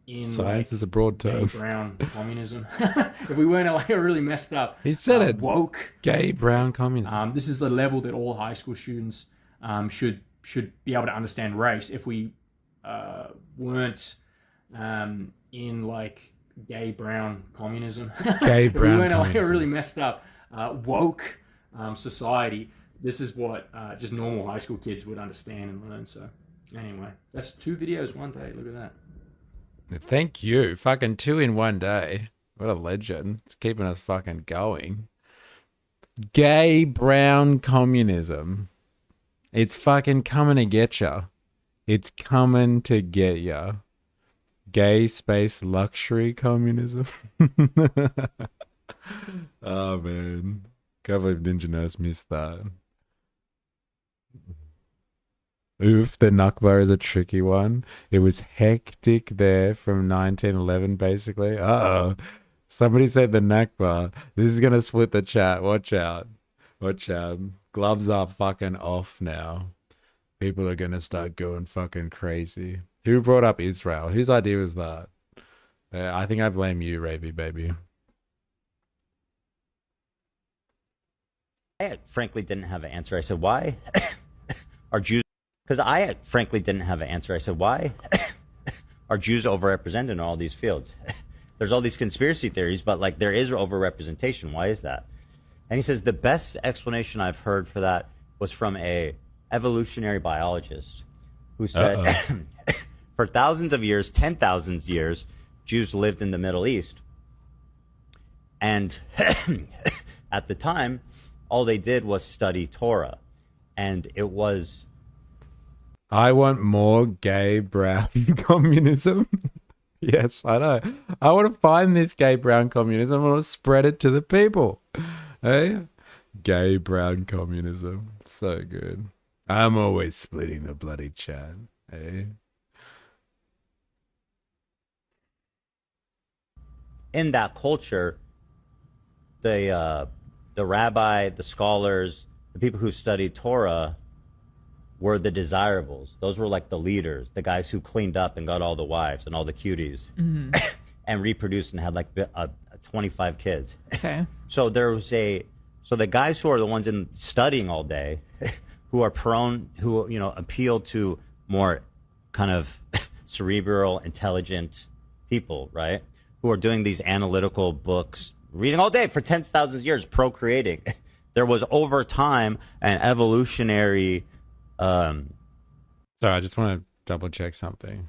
in science is a broad term. Gay brown communism. If we weren't like a really messed up, he said it. Woke gay brown communism. This is the level that all high school students should be able to understand race. If we weren't in like gay brown communism, gay brown if we weren't communism. like a really messed up woke society, this is what just normal high school kids would understand and learn. So anyway, that's 2 videos one day. Look at that. Thank you. Fucking 2 in one day. What a legend. It's keeping us fucking going. Gay brown communism. It's fucking coming to get ya. It's coming to get ya. Gay space luxury communism. Oh man. Can't believe Ninja Nurse missed that. Oof, the Nakba is a tricky one. It was hectic there from 1911, basically. Uh-oh. Somebody said the Nakba. This is going to split the chat. Watch out. Watch out. Gloves are fucking off now. People are going to start going fucking crazy. Who brought up Israel? Whose idea was that? I think I blame you, Ravy, baby. I frankly didn't have an answer. I said, why are Jews... Because I frankly didn't have an answer. I said, why are Jews overrepresented in all these fields? There's all these conspiracy theories, but like there is overrepresentation. Why is that? And he says the best explanation I've heard for that was from a evolutionary biologist who said for thousands of years, 10,000 years, Jews lived in the Middle East. And at the time, all they did was study Torah. And it was... I want more gay brown communism. Yes, I know. I want to find this gay brown communism. I want to spread it to the people. Hey? Gay brown communism. So good. I'm always splitting the bloody chat. Hey? In that culture, the rabbi, the scholars, the people who studied Torah were the desirables. Those were like the leaders, the guys who cleaned up and got all the wives and all the cuties and reproduced and had like 25 kids. Okay. So the guys who are the ones in studying all day, who are prone, who, you know, appeal to more kind of cerebral, intelligent people, right? Who are doing these analytical books, reading all day for 10,000 years, procreating. There was over time an evolutionary. Sorry, I just want to double check something.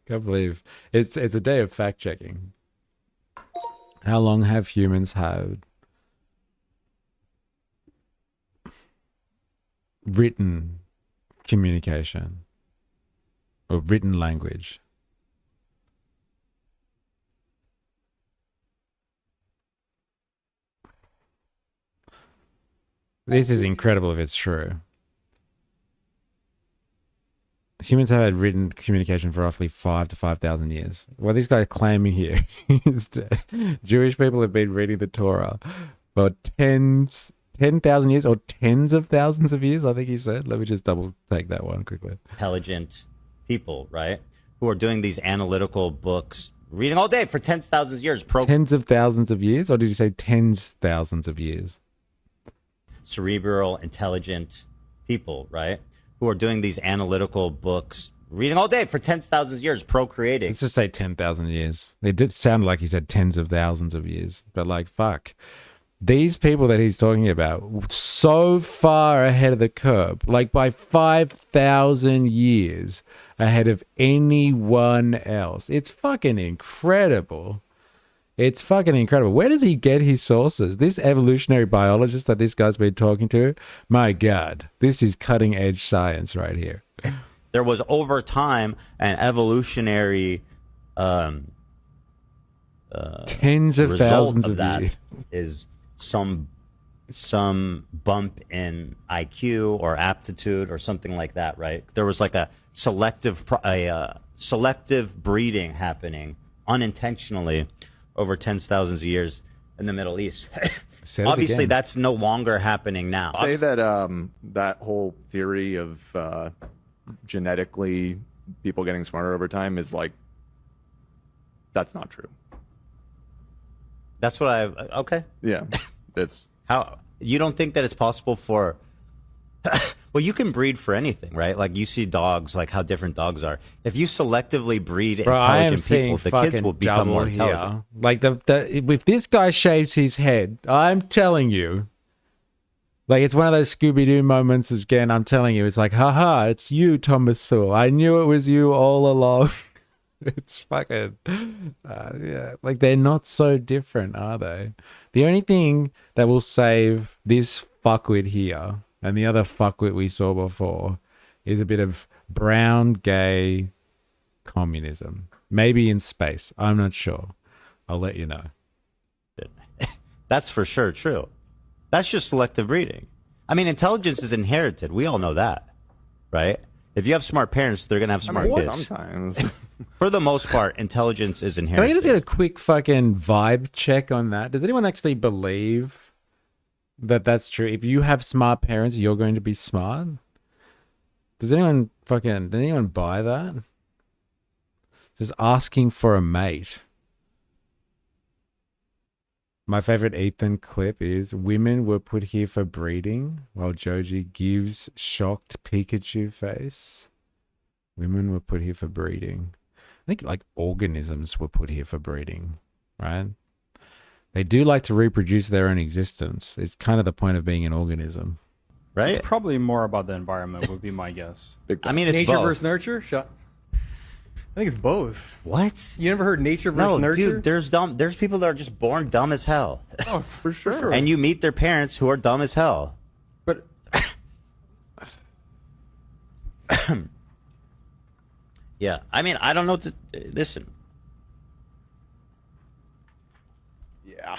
Can't believe it's a day of fact checking. How long have humans had written communication or written language? This is incredible if it's true. Humans have had written communication for roughly 5 to 5,000 years. What this guy claiming here is that Jewish people have been reading the Torah for 10,000 years or tens of thousands of years, I think he said. Let me just double take that one quickly. Intelligent people, right? Who are doing these analytical books, reading all day for tens of thousands of years. Tens of thousands of years? Or did you say tens thousands of years? Cerebral, intelligent people, right? Who are doing these analytical books, reading all day for tens of thousands of years, procreating. Let's just say 10,000 years. It did sound like he said tens of thousands of years, but like, fuck. These people that he's talking about, so far ahead of the curve, like by 5,000 years ahead of anyone else. It's fucking incredible. It's fucking incredible. Where does he get his sources? This evolutionary biologist that this guy's been talking to, my God, this is cutting edge science right here. There was over time an evolutionary tens of thousands of that years. Is some bump in IQ or aptitude or something like that, right? There was like a selective breeding happening unintentionally over tens of thousands of years in the Middle East. Obviously, that's no longer happening now. Say that that whole theory of genetically people getting smarter over time is like, that's not true. That's what okay. Yeah, it's how you don't think that it's possible for. Well, you can breed for anything, right? Like you see dogs, like how different dogs are. If you selectively breed Bro, I am intelligent seeing people, the kids will become more intelligent. here. Like if this guy shaves his head, I'm telling you, like it's one of those Scooby-Doo moments again. I'm telling you, it's like, haha, it's you, Thomas Sowell. I knew it was you all along. It's fucking, yeah. Like they're not so different, are they? The only thing that will save this fuckwit here and the other fuckwit we saw before is a bit of brown gay communism. Maybe in space. I'm not sure. I'll let you know. That's for sure true. That's just selective breeding. I mean, intelligence is inherited. We all know that, right? If you have smart parents, they're going to have smart kids. Sometimes. For the most part, intelligence is Can inherited. I just get a quick fucking vibe check on that? Does anyone actually believe that that's true? If you have smart parents, you're going to be smart? Did anyone buy that? Just asking for a mate. My favorite Ethan clip is women were put here for breeding while Joji gives shocked Pikachu face. Women were put here for breeding. I think like organisms were put here for breeding, right? They do like to reproduce their own existence. It's kind of the point of being an organism. Right? It's probably more about the environment would be my guess. I mean, it's nature both. versus nurture? I think it's both. What? You never heard nature versus nurture? Dude, there's people that are just born dumb as hell. Oh, for sure. And you meet their parents who are dumb as hell. But yeah, I mean, I don't know. Listen. Yeah.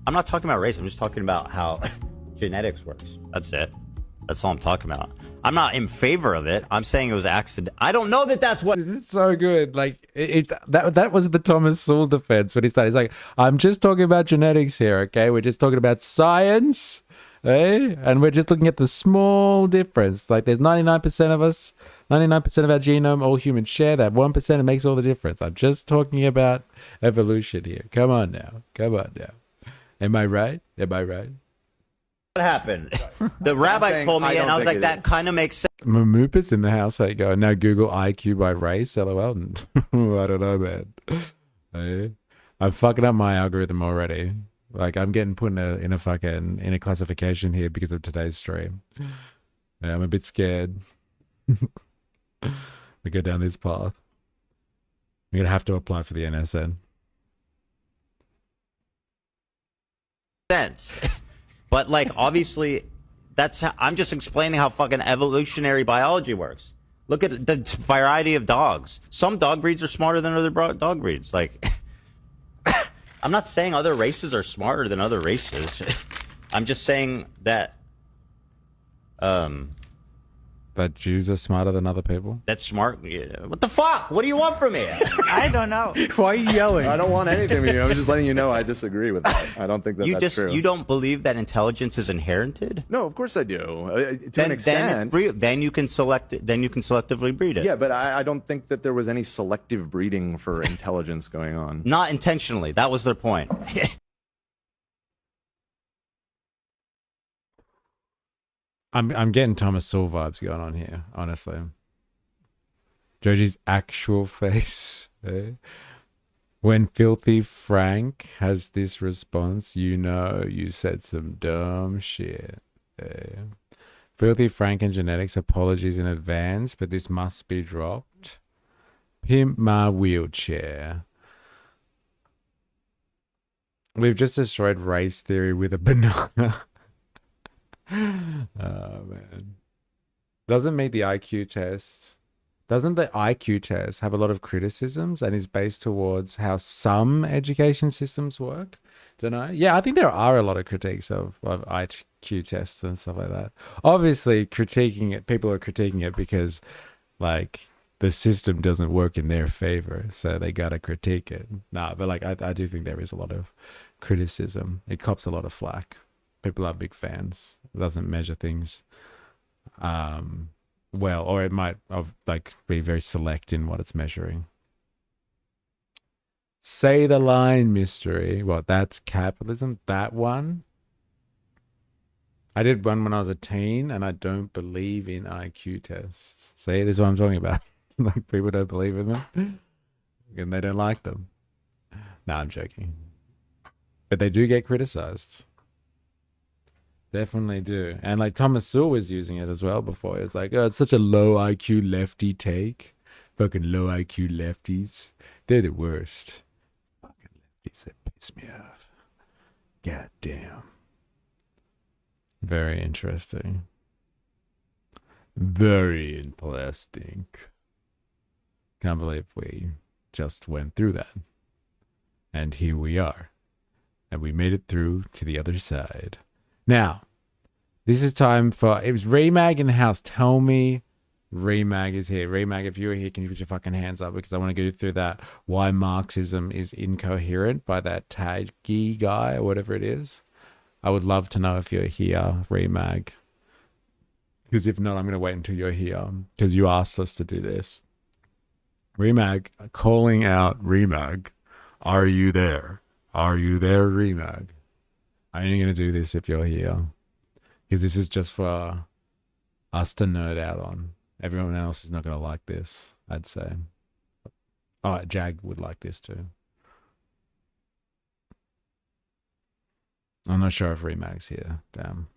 I'm not talking about race. I'm just talking about how genetics works. That's it. That's all I'm talking about. I'm not in favor of it. I'm saying it was accident. I don't know that that's what. This is so good. Like it's that was the Thomas Sowell defense when he started. He's like, I'm just talking about genetics here, okay? We're just talking about science, eh? And we're just looking at the small difference. Like there's 99% of us, 99% of our genome, all humans share that 1%. It makes all the difference. I'm just talking about evolution here. Come on now. Am I right? What happened? The rabbi told me, and I was like, that kind of makes sense. Mamoopus in the house. How you go? Now Google IQ by race. LOL. I don't know, man. I'm fucking up my algorithm already. Like I'm getting put in a classification here because of today's stream. Yeah, I'm a bit scared. We go down this path. I'm gonna have to apply for the NSN. Sense. But like obviously I'm just explaining how fucking evolutionary biology works. Look at the variety of dogs. Some dog breeds are smarter than other dog breeds. Like I'm not saying other races are smarter than other races. I'm just saying that that Jews are smarter than other people. That's smart. Yeah. What the fuck? What do you want from me? I don't know. Why are you yelling? I don't want anything from you. I was just letting you know I disagree with that. I don't think that's true. You don't believe that intelligence is inherited? No, of course I do. To an extent. Then you can selectively breed it. Yeah, but I don't think that there was any selective breeding for intelligence going on. Not intentionally. That was their point. I'm getting Thomas Sowell vibes going on here, honestly. Joji's actual face. When Filthy Frank has this response, you know you said some dumb shit. Filthy Frank and Genetics, apologies in advance, but this must be dropped. Pimp my wheelchair. We've just destroyed race theory with a banana. Oh man. Doesn't meet the IQ test. Doesn't the IQ test have a lot of criticisms and is based towards how some education systems work? Don't know. Yeah, I think there are a lot of critiques of IQ tests and stuff like that. Obviously, critiquing it, people are critiquing it because like the system doesn't work in their favor, so they gotta critique it. Nah, but like I do think there is a lot of criticism. It cops a lot of flack. People are big fans. It doesn't measure things well, or it might be very select in what it's measuring. Say the line, mystery. What, that's capitalism? That one? I did one when I was a teen, and I don't believe in IQ tests. See, this is what I'm talking about. Like, people don't believe in them, and they don't like them. No, I'm joking. But they do get criticized. Definitely do. And like Thomas Sowell was using it as well before. It was like, oh, it's such a low IQ lefty take. Fucking low IQ lefties. They're the worst. Fucking lefties that piss me off. God damn. Very interesting. Very interesting. Can't believe we just went through that. And here we are. And we made it through to the other side. Now, this is time for... It was Remag in the house. Tell me Remag is here. Remag, if you're here, can you put your fucking hands up? Because I want to go through that Why Marxism is Incoherent by that Taggy guy or whatever it is. I would love to know if you're here, Remag. Because if not, I'm going to wait until you're here. Because you asked us to do this. Remag, calling out Remag. Are you there? Are you there, Remag? I'm only going to do this if you're here. Because this is just for us to nerd out on. Everyone else is not going to like this, I'd say. Oh, Jag would like this too. I'm not sure if Remag's here. Damn.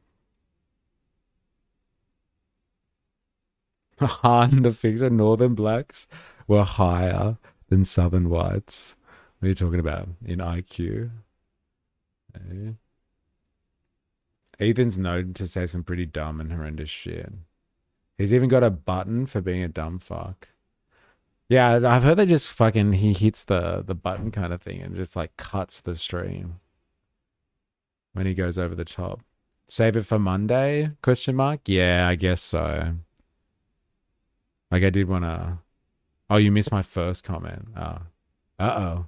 Han, the fixer, Northern blacks were higher than Southern whites. What are you talking about? In IQ? Okay. Ethan's known to say some pretty dumb and horrendous shit. He's even got a button for being a dumb fuck. Yeah, I've heard they just fucking... He hits the button kind of thing and just like cuts the stream. When he goes over the top. Save it for Monday? Question mark? Yeah, I guess so. Like I did want to... Oh, you missed my first comment. Oh. Uh-oh.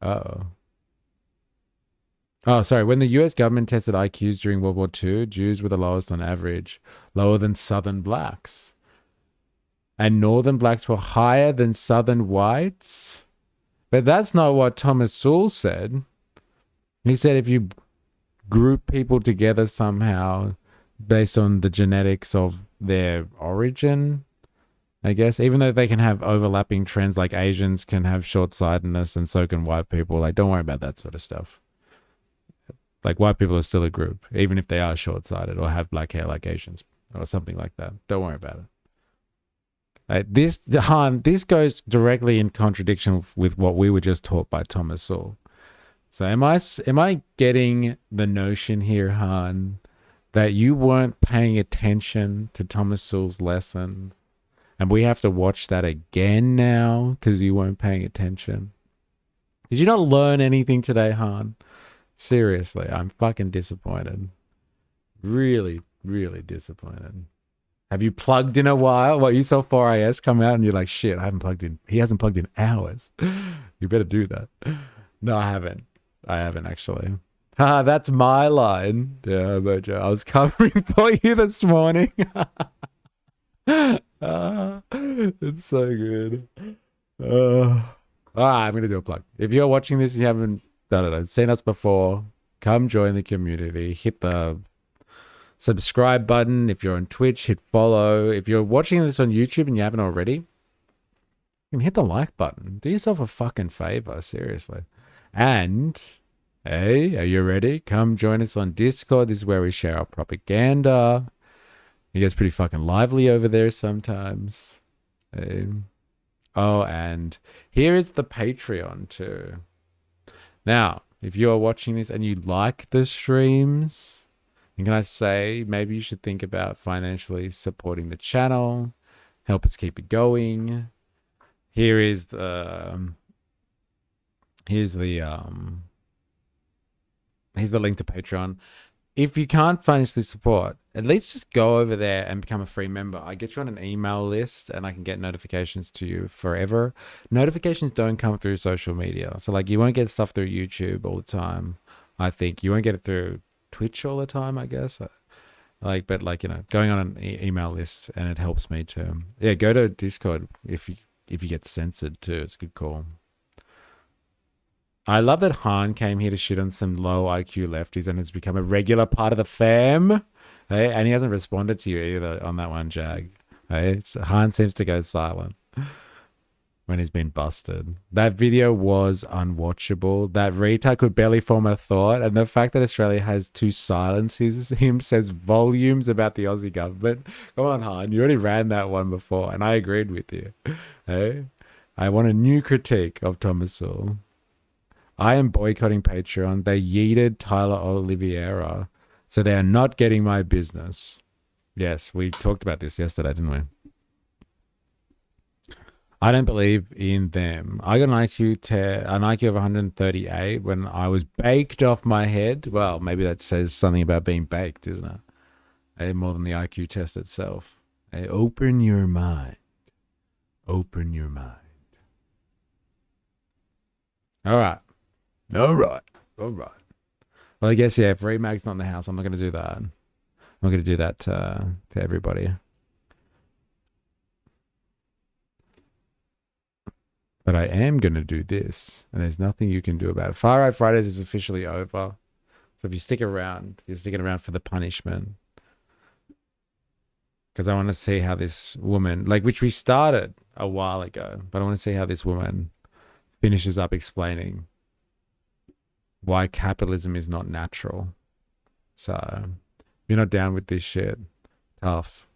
Uh-oh. Oh, sorry. When the US government tested IQs during World War II, Jews were the lowest on average, lower than Southern blacks. And Northern blacks were higher than Southern whites? But that's not what Thomas Sowell said. He said if you group people together somehow based on the genetics of their origin, I guess, even though they can have overlapping trends, like Asians can have short-sightedness and so can white people. Like, don't worry about that sort of stuff. Like, white people are still a group, even if they are short-sighted or have black hair like Asians or something like that. Don't worry about it. This goes directly in contradiction with what we were just taught by Thomas Sowell. So am I getting the notion here, Han, that you weren't paying attention to Thomas Sowell's lesson, and we have to watch that again now because you weren't paying attention? Did you not learn anything today, Han? Seriously, I'm fucking disappointed. Really, really disappointed. Have you plugged in a while? What, you saw 4IS come out and you're like, shit, I haven't plugged in. He hasn't plugged in hours. You better do that. No, I haven't. I haven't actually. That's my line. Yeah, but I was covering for you this morning. It's so good. All right, I'm going to do a plug. If you're watching this and you haven't seen us before, come join the community. Hit the subscribe button. If you're on Twitch, hit follow. If you're watching this on YouTube and you haven't already, you can hit the like button. Do yourself a fucking favor, seriously. And, hey, are you ready? Come join us on Discord. This is where we share our propaganda. It gets pretty fucking lively over there sometimes. Oh, and here is the Patreon too. Now, if you are watching this and you like the streams, and can I say, maybe you should think about financially supporting the channel, help us keep it going. Here's the link to Patreon. If you can't financially support, at least just go over there and become a free member. I get you on an email list and I can get notifications to you forever. Notifications don't come through social media. So like you won't get stuff through YouTube all the time. I think you won't get it through Twitch all the time, I guess. But going on an email list, and it helps me too. Yeah, go to Discord if you get censored too. It's a good call. I love that Han came here to shit on some low IQ lefties and has become a regular part of the fam. Hey, and he hasn't responded to you either on that one, Jag. Hey, Han seems to go silent when he's been busted. That video was unwatchable. That retard could barely form a thought, and the fact that Australia has to silence him says volumes about the Aussie government. Come on, Han, you already ran that one before, and I agreed with you. Hey, I want a new critique of Thomas Sowell. I am boycotting Patreon. They yeeted Tyler Oliveira, so they are not getting my business. Yes, we talked about this yesterday, didn't we? I don't believe in them. I got an IQ of 138 when I was baked off my head. Well, maybe that says something about being baked, isn't it? More than the IQ test itself. Open your mind. Open your mind. All right. All right. Well, I guess, yeah, if Remag's not in the house, I'm not going to do that. I'm not going to do that to everybody. But I am going to do this, and there's nothing you can do about it. Far Right Fridays is officially over. So if you stick around, you're sticking around for the punishment. Because I want to see how this woman, which we started a while ago, but I want to see how this woman finishes up explaining why capitalism is not natural. So if you're not down with this shit, tough.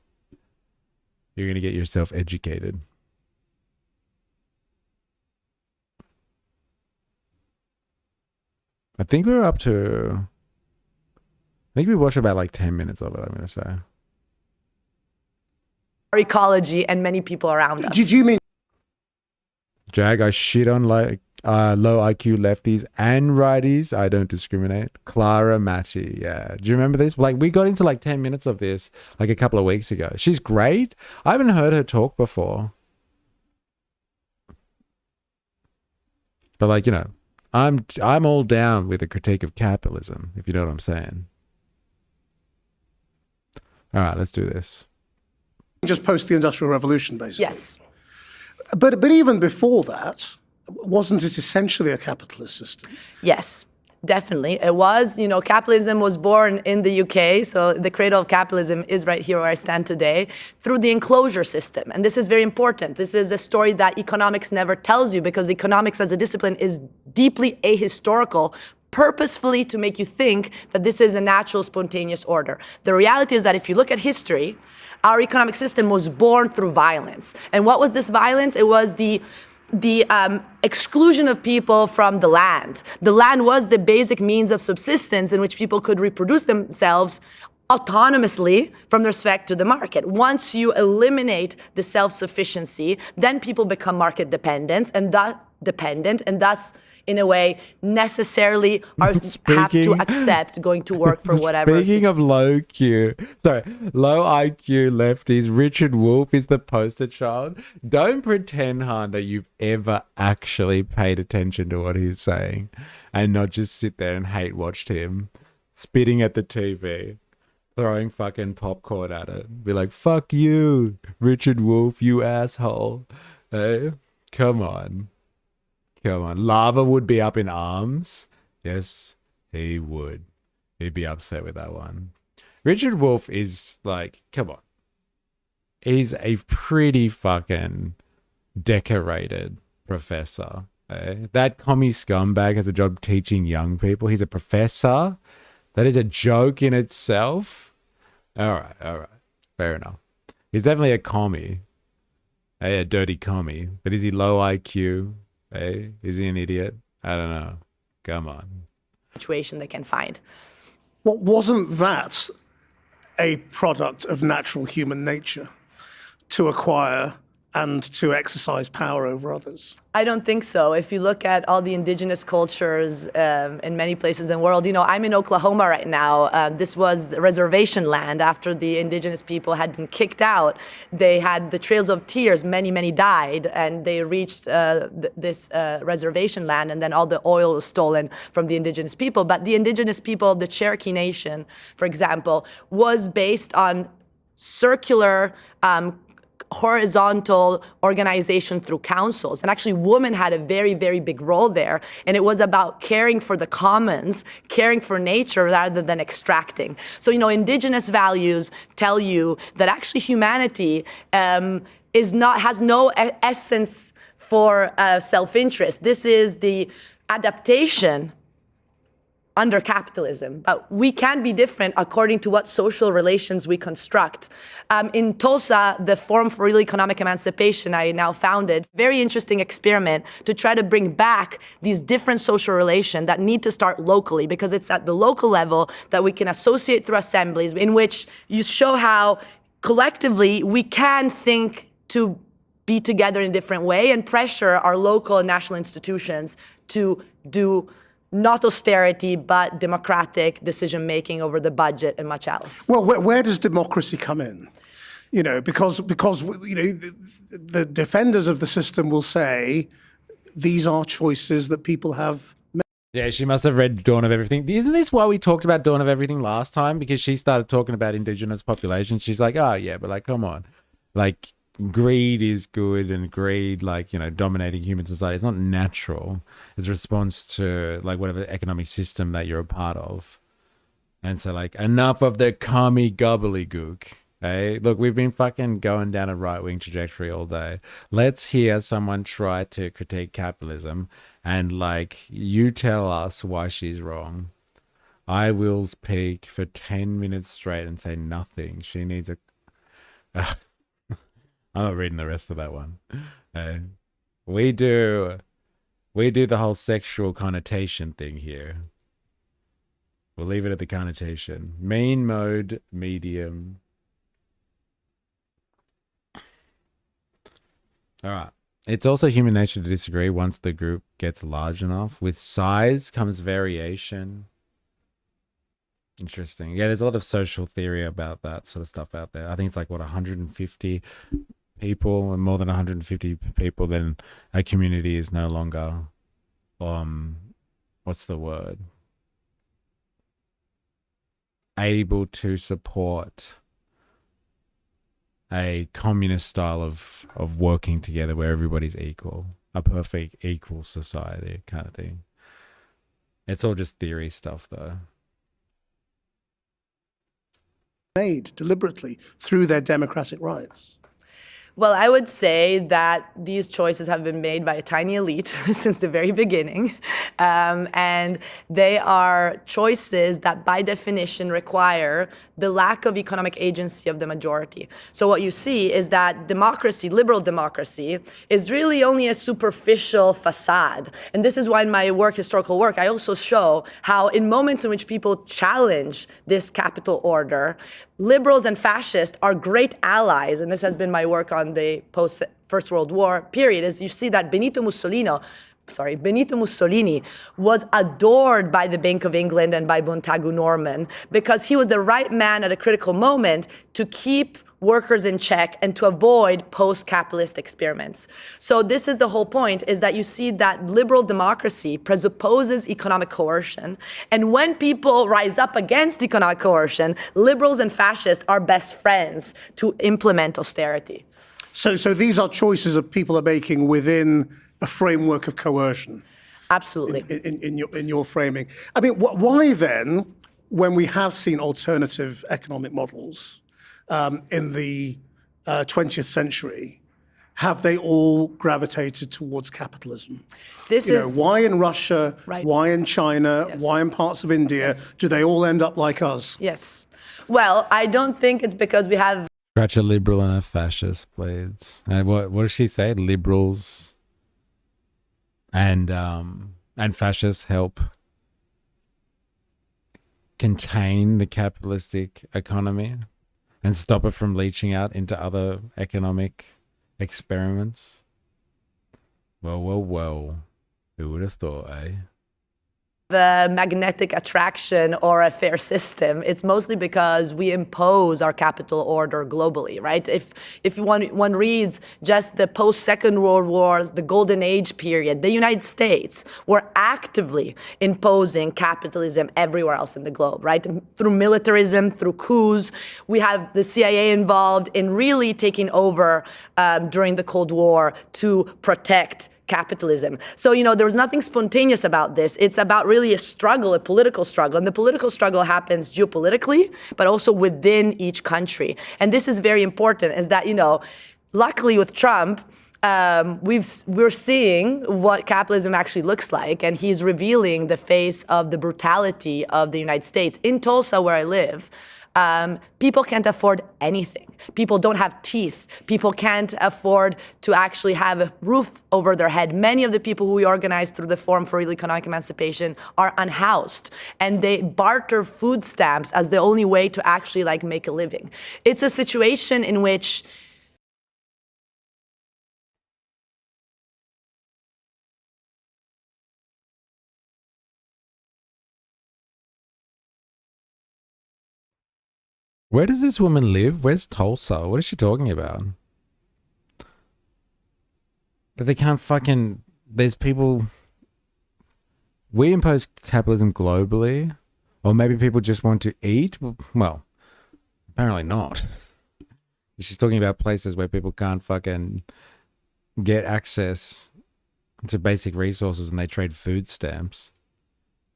You're going to get yourself educated. I think we watched about 10 minutes of it, I'm going to say. Our ecology and many people around us. Did you mean? Jag, I shit on low IQ lefties and righties. I don't discriminate. Clara Matty, yeah. Do you remember this? We got into 10 minutes of this a couple of weeks ago. She's great. I haven't heard her talk before. But I'm all down with a critique of capitalism, if you know what I'm saying. All right, let's do this. Just post the Industrial Revolution, basically. Yes. But even before that, wasn't it essentially a capitalist system? Yes. Definitely. It was, capitalism was born in the UK. So the cradle of capitalism is right here where I stand today through the enclosure system. And this is very important. This is a story that economics never tells you because economics as a discipline is deeply ahistorical, purposefully to make you think that this is a natural, spontaneous order. The reality is that if you look at history, our economic system was born through violence. And what was this violence? It was the exclusion of people from the land. The land was the basic means of subsistence in which people could reproduce themselves autonomously from respect to the market. Once you eliminate the self-sufficiency, then people become market dependent, and thus, in a way, necessarily have to accept going to work for whatever. Speaking of low IQ lefties, Richard Wolff is the poster child. Don't pretend, Han, that you've ever actually paid attention to what he's saying and not just sit there and hate watched him spitting at the TV, throwing fucking popcorn at it. Be like, fuck you, Richard Wolff, you asshole. Hey, come on. Come on. Lava would be up in arms. Yes, he would. He'd be upset with that one. Richard Wolff is like, come on. He's a pretty fucking decorated professor. Eh? That commie scumbag has a job teaching young people. He's a professor. That is a joke in itself. All right. Fair enough. He's definitely a commie. A dirty commie. But is he low IQ? Hey, is he an idiot? I don't know. Come on. Situation they can find. Well, wasn't that a product of natural human nature to acquire and to exercise power over others? I don't think so. If you look at all the indigenous cultures in many places in the world, I'm in Oklahoma right now. This was the reservation land after the indigenous people had been kicked out. They had the Trails of Tears. Many died, and they reached this reservation land, and then all the oil was stolen from the indigenous people. But the indigenous people, the Cherokee Nation, for example, was based on circular horizontal organization through councils. And actually, women had a very, very big role there. And it was about caring for the commons, caring for nature rather than extracting. So, indigenous values tell you that actually humanity has no essence for self-interest. This is the adaptation under capitalism. We can be different according to what social relations we construct. In Tulsa, the Forum for Real Economic Emancipation I now founded, very interesting experiment to try to bring back these different social relations that need to start locally, because it's at the local level that we can associate through assemblies in which you show how collectively we can think to be together in a different way and pressure our local and national institutions to do not austerity, but democratic decision-making over the budget and much else. Well, where does democracy come in? Because the defenders of the system will say these are choices that people have made. Yeah, she must have read Dawn of Everything. Isn't this why we talked about Dawn of Everything last time? Because she started talking about indigenous populations. She's like, oh, yeah, but come on. Greed is good, and greed, dominating human society, it's not natural. It's a response to whatever economic system that you're a part of. And so enough of the commie gobbledygook. Hey, look, we've been fucking going down a right-wing trajectory all day. Let's hear someone try to critique capitalism and you tell us why she's wrong. I will speak for 10 minutes straight and say nothing. She needs a I'm not reading the rest of that one. We do the whole sexual connotation thing here. We'll leave it at the connotation. Mean mode, medium. All right. It's also human nature to disagree once the group gets large enough. With size comes variation. Interesting. Yeah, there's a lot of social theory about that sort of stuff out there. I think it's 150 people, and more than 150 people, then a community is no longer what's the word, able to support a communist style of working together where everybody's equal, a perfect equal society kind of thing. It's all just theory stuff, though. Made deliberately through their democratic rights. Well, I would say that these choices have been made by a tiny elite since the very beginning. And they are choices that by definition require the lack of economic agency of the majority. So what you see is that democracy, liberal democracy, is really only a superficial facade. And this is why in my work, historical work, I also show how in moments in which people challenge this capital order, liberals and fascists are great allies, and this has been my work on the post-First World War period, is you see that Benito Mussolini was adored by the Bank of England and by Montagu Norman because he was the right man at a critical moment to keep workers in check and to avoid post-capitalist experiments. So this is the whole point, is that you see that liberal democracy presupposes economic coercion. And when people rise up against economic coercion, liberals and fascists are best friends to implement austerity. So these are choices that people are making within a framework of coercion. Absolutely. In your framing. I mean, why then, when we have seen alternative economic models, in the 20th century, have they all gravitated towards capitalism? Why in Russia, why in China, why in parts of India, do they all end up like us? Yes. Well, I don't think it's because we have... Scratch a liberal and a fascist, please. What does she say? Liberals and fascists help contain the capitalistic economy and stop it from leaching out into other economic experiments. Well. Who would have thought, eh? The magnetic attraction or a fair system. It's mostly because we impose our capital order globally, right? If one reads just the post-Second World War, the Golden Age period, the United States were actively imposing capitalism everywhere else in the globe, right? Through militarism, through coups. We have the CIA involved in really taking over during the Cold War to protect capitalism. So, there was nothing spontaneous about this. It's about really a struggle, a political struggle. And the political struggle happens geopolitically, but also within each country. And this is very important, is that, luckily with Trump, we're seeing what capitalism actually looks like, and he's revealing the face of the brutality of the United States. In Tulsa, where I live, people can't afford anything. People don't have teeth. People can't afford to actually have a roof over their head. Many of the people who we organized through the Forum for Real Economic Emancipation are unhoused, and they barter food stamps as the only way to actually make a living. It's a situation in which Where does this woman live? Where's Tulsa? What is she talking about? But they can't fucking... There's people... We impose capitalism globally? Or maybe people just want to eat? Well, apparently not. She's talking about places where people can't fucking get access to basic resources and they trade food stamps.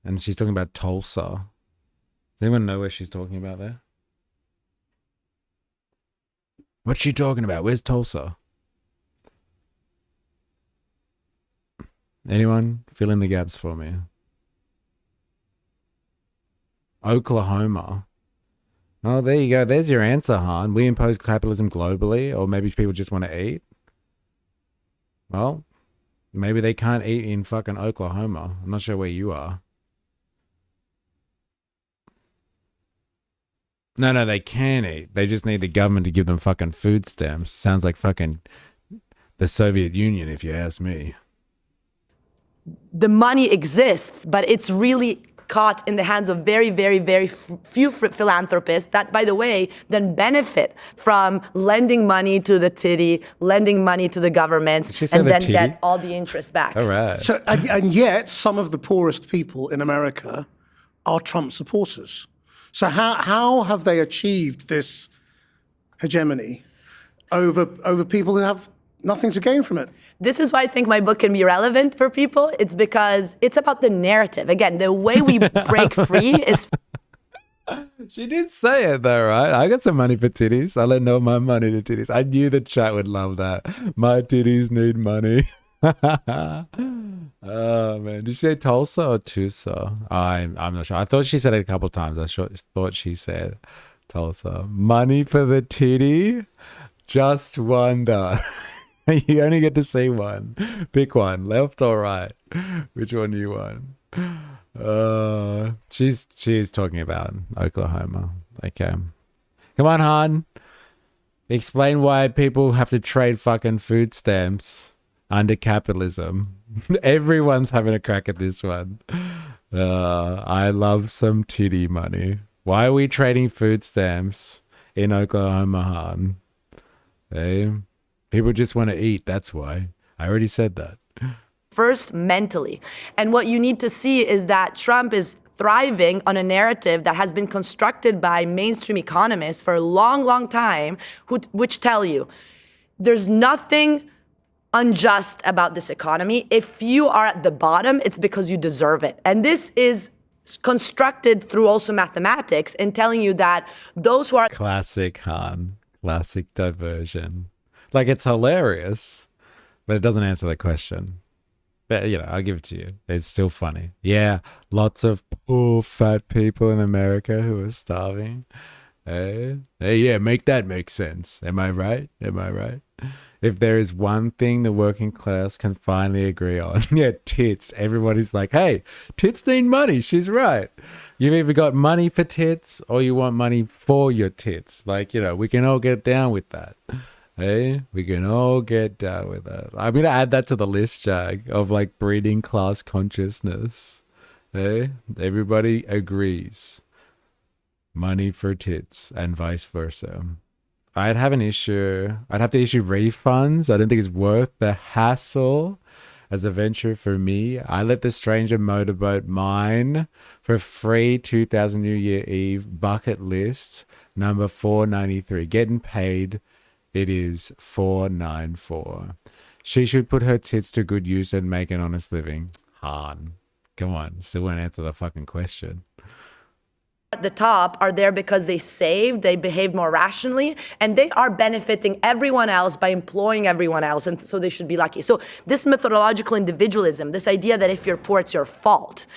And she's talking about Tulsa. Does anyone know where she's talking about there? What's she talking about? Where's Tulsa? Anyone? Fill in the gaps for me. Oklahoma. Oh, there you go. There's your answer, Han. We impose capitalism globally, or maybe people just want to eat. Well, maybe they can't eat in fucking Oklahoma. I'm not sure where you are. No, they can eat. They just need the government to give them fucking food stamps. Sounds like fucking the Soviet Union, if you ask me. The money exists, but it's really caught in the hands of very, very, very few philanthropists that, by the way, then benefit from lending money to the titty, lending money to the governments, and then get all the interest back. All right. So, and yet, some of the poorest people in America are Trump supporters. So how have they achieved this hegemony over people who have nothing to gain from it. This is why I think my book can be relevant for people. It's because it's about the narrative. Again, the way we break free is... She did say it though, right? I got some money for titties. I lend all my money to titties. I knew the chat would love that. My titties need money. Oh man, did you say Tulsa or Tulsa? I'm not sure. I thought she said it a couple times. Thought she said Tulsa. Money for the titty? Just wonder. You only get to see one. Pick one, left or right. Which one do you want? She's talking about Oklahoma. Okay. Come on, Han. Explain why people have to trade fucking food stamps under capitalism. Everyone's having a crack at this one. I love some titty money. Why are we trading food stamps in Oklahoma, Han? Hey, people just want to eat. That's why. I already said that. First, mentally. And what you need to see is that Trump is thriving on a narrative that has been constructed by mainstream economists for a long, long time, which tell you there's nothing unjust about this economy. If you are at the bottom, it's because you deserve it. And this is constructed through also mathematics and telling you that those who are... Classic Han. Classic diversion. Like, it's hilarious, but it doesn't answer the question. But, you know, I'll give it to you. It's still funny. Yeah, lots of poor fat people in America who are starving. Hey, yeah, make that make sense. Am I right? Am I right? If there is one thing the working class can finally agree on, yeah, tits. Everybody's like, hey, tits need money. She's right. You've either got money for tits or you want money for your tits. Like, you know, we can all get down with that. Hey, we can all get down with that. I'm going to add that to the list, Jag, of like breeding class consciousness. Hey, everybody agrees. Money for tits and vice versa. I'd have an issue. I'd have to issue refunds. I don't think it's worth the hassle as a venture for me. I let the stranger motorboat mine for free 2000 New Year Eve bucket list number 493. Getting paid. It is 494. She should put her tits to good use and make an honest living. Han. Come on. Still won't answer the fucking question. At the top are there because they saved, they behaved more rationally, and they are benefiting everyone else by employing everyone else, and so they should be lucky. So this methodological individualism, this idea that if you're poor, it's your fault,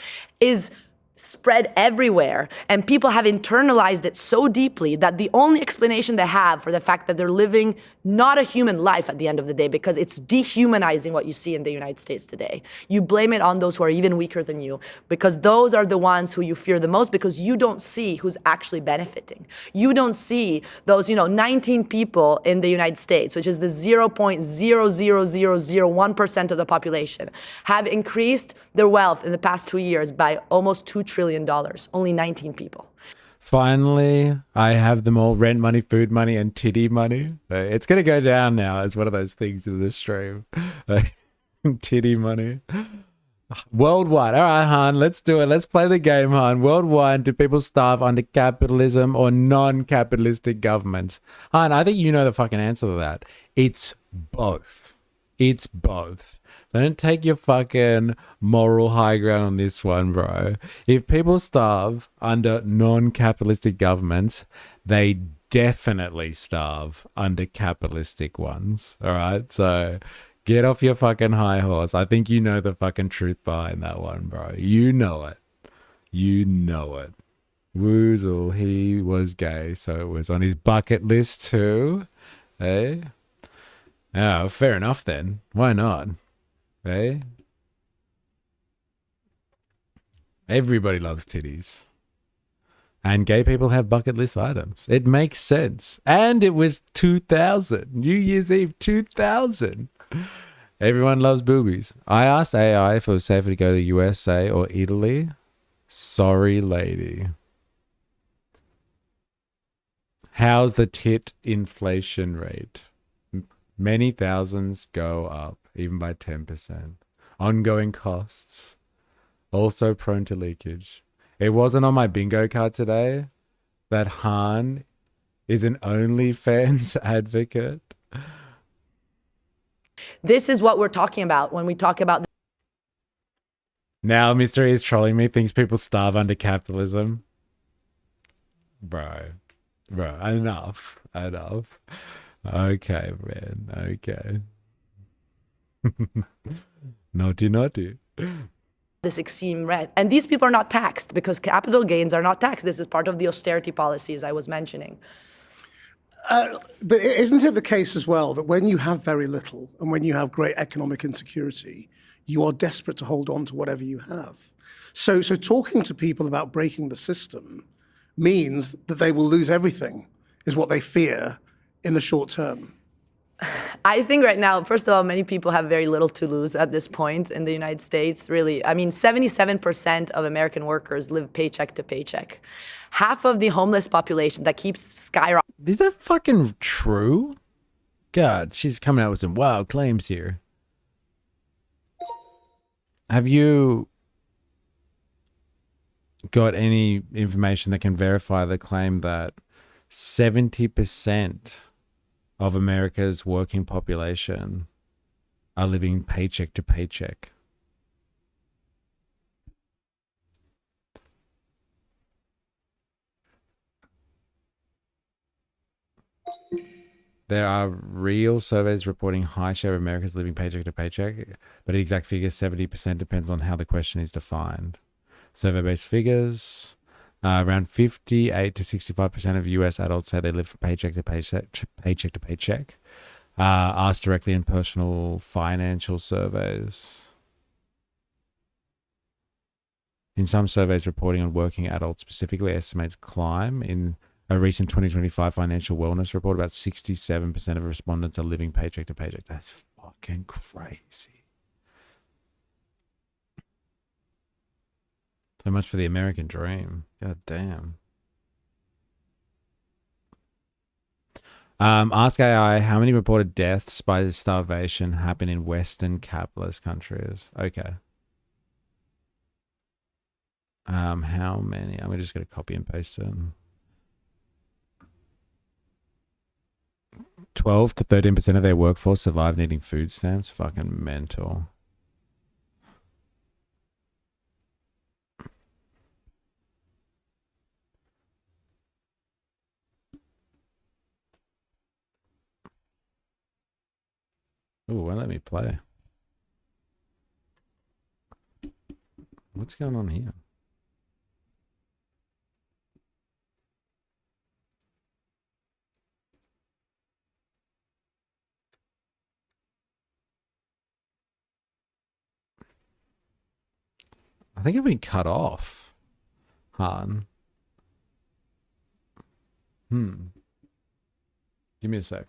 is spread everywhere, and people have internalized it so deeply that the only explanation they have for the fact that they're living not a human life at the end of the day, because it's dehumanizing what you see in the United States today. You blame it on those who are even weaker than you, because those are the ones who you fear the most, because you don't see who's actually benefiting. You don't see those, 19 people in the United States, which is the 0.00001% of the population, have increased their wealth in the past 2 years by almost $2 trillion. Only 19 people. Finally, I have them all: rent money, food money, and titty money. It's going to go down now as one of those things in this stream. Titty money. Worldwide. All right, Han, let's do it. Let's play the game, Han. Worldwide, do people starve under capitalism or non-capitalistic governments? Han, I think you know the fucking answer to that. It's both. It's both. Don't take your fucking moral high ground on this one, bro. If people starve under non-capitalistic governments, they definitely starve under capitalistic ones. All right? So get off your fucking high horse. I think you know the fucking truth behind that one, bro. You know it. You know it. Woozle, he was gay, so it was on his bucket list too. Hey? Oh, fair enough then. Why not? Hey? Everybody loves titties. And gay people have bucket list items. It makes sense. And it was 2000. New Year's Eve 2000. Everyone loves boobies. I asked AI if it was safer to go to the USA or Italy. Sorry, lady. How's the tit inflation rate? Many thousands go up, even by 10%. Ongoing costs. Also prone to leakage. It wasn't on my bingo card today that Han is an OnlyFans advocate. This is what we're talking about when we talk about. Now Mystery is trolling me, thinks people starve under capitalism. Bro, enough. Okay, man, okay. Naughty. This extreme red. And these people are not taxed because capital gains are not taxed. This is part of the austerity policies I was mentioning. But isn't it the case as well that when you have very little and when you have great economic insecurity, you are desperate to hold on to whatever you have? So talking to people about breaking the system means that they will lose everything, is what they fear in the short term. I think right now, first of all, many people have very little to lose at this point in the United States, really. I mean, 77% of American workers live paycheck to paycheck. Half of the homeless population that keeps skyrocketing. Is that fucking true? God, she's coming out with some wild claims here. Have you got any information that can verify the claim that 70% of America's working population are living paycheck to paycheck? There are real surveys reporting high share of Americans living paycheck to paycheck, but the exact figure 70% depends on how the question is defined. Survey-based figures, around 58 to 65% of US adults say they live from paycheck to paycheck. Asked directly in personal financial surveys. In some surveys, reporting on working adults specifically estimates climb. In a recent 2025 financial wellness report, about 67% of respondents are living paycheck to paycheck. That's fucking crazy. So much for the American dream. God damn. Ask AI, how many reported deaths by starvation happen in Western capitalist countries? Okay. How many? I'm just going to copy and paste it. 12 to 13% of their workforce survive needing food stamps. Fucking mental. Oh, won't let me play. What's going on here? I think I've been cut off. Han. Give me a sec.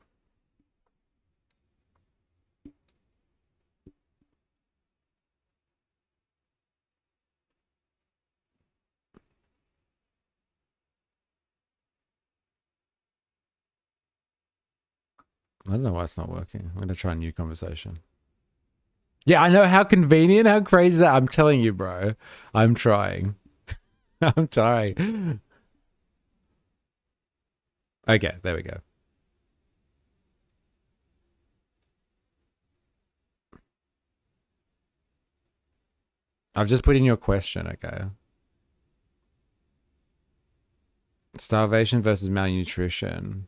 I don't know why it's not working. I'm going to try a new conversation. Yeah, I know. How convenient. How crazy is that? I'm telling you, bro. I'm trying. I'm trying. Okay, there we go. I've just put in your question, okay? Starvation versus malnutrition.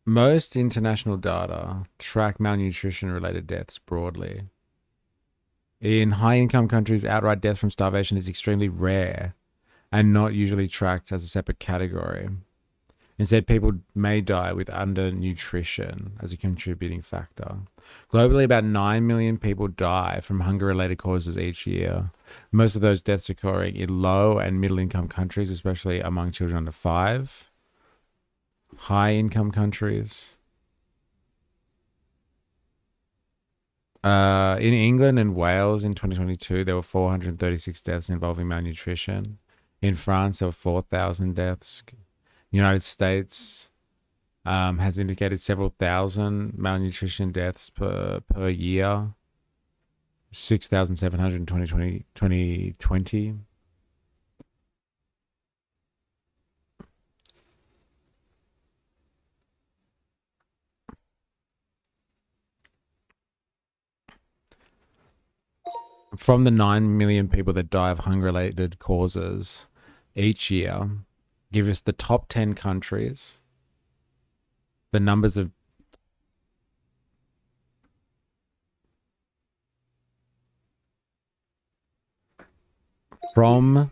Most international data track malnutrition-related deaths broadly. In high-income countries, outright death from starvation is extremely rare and not usually tracked as a separate category. Instead, people may die with undernutrition as a contributing factor. Globally, about 9 million people die from hunger-related causes each year. Most of those deaths occurring in low and middle-income countries, especially among children under 5. High-income countries. In England and Wales in 2022, there were 436 deaths involving malnutrition. In France, there were 4,000 deaths. United States has indicated several thousand malnutrition deaths per year. 6,700 in 2020. from the 9 million people that die of hunger-related causes each year, give us the top 10 countries, the numbers of from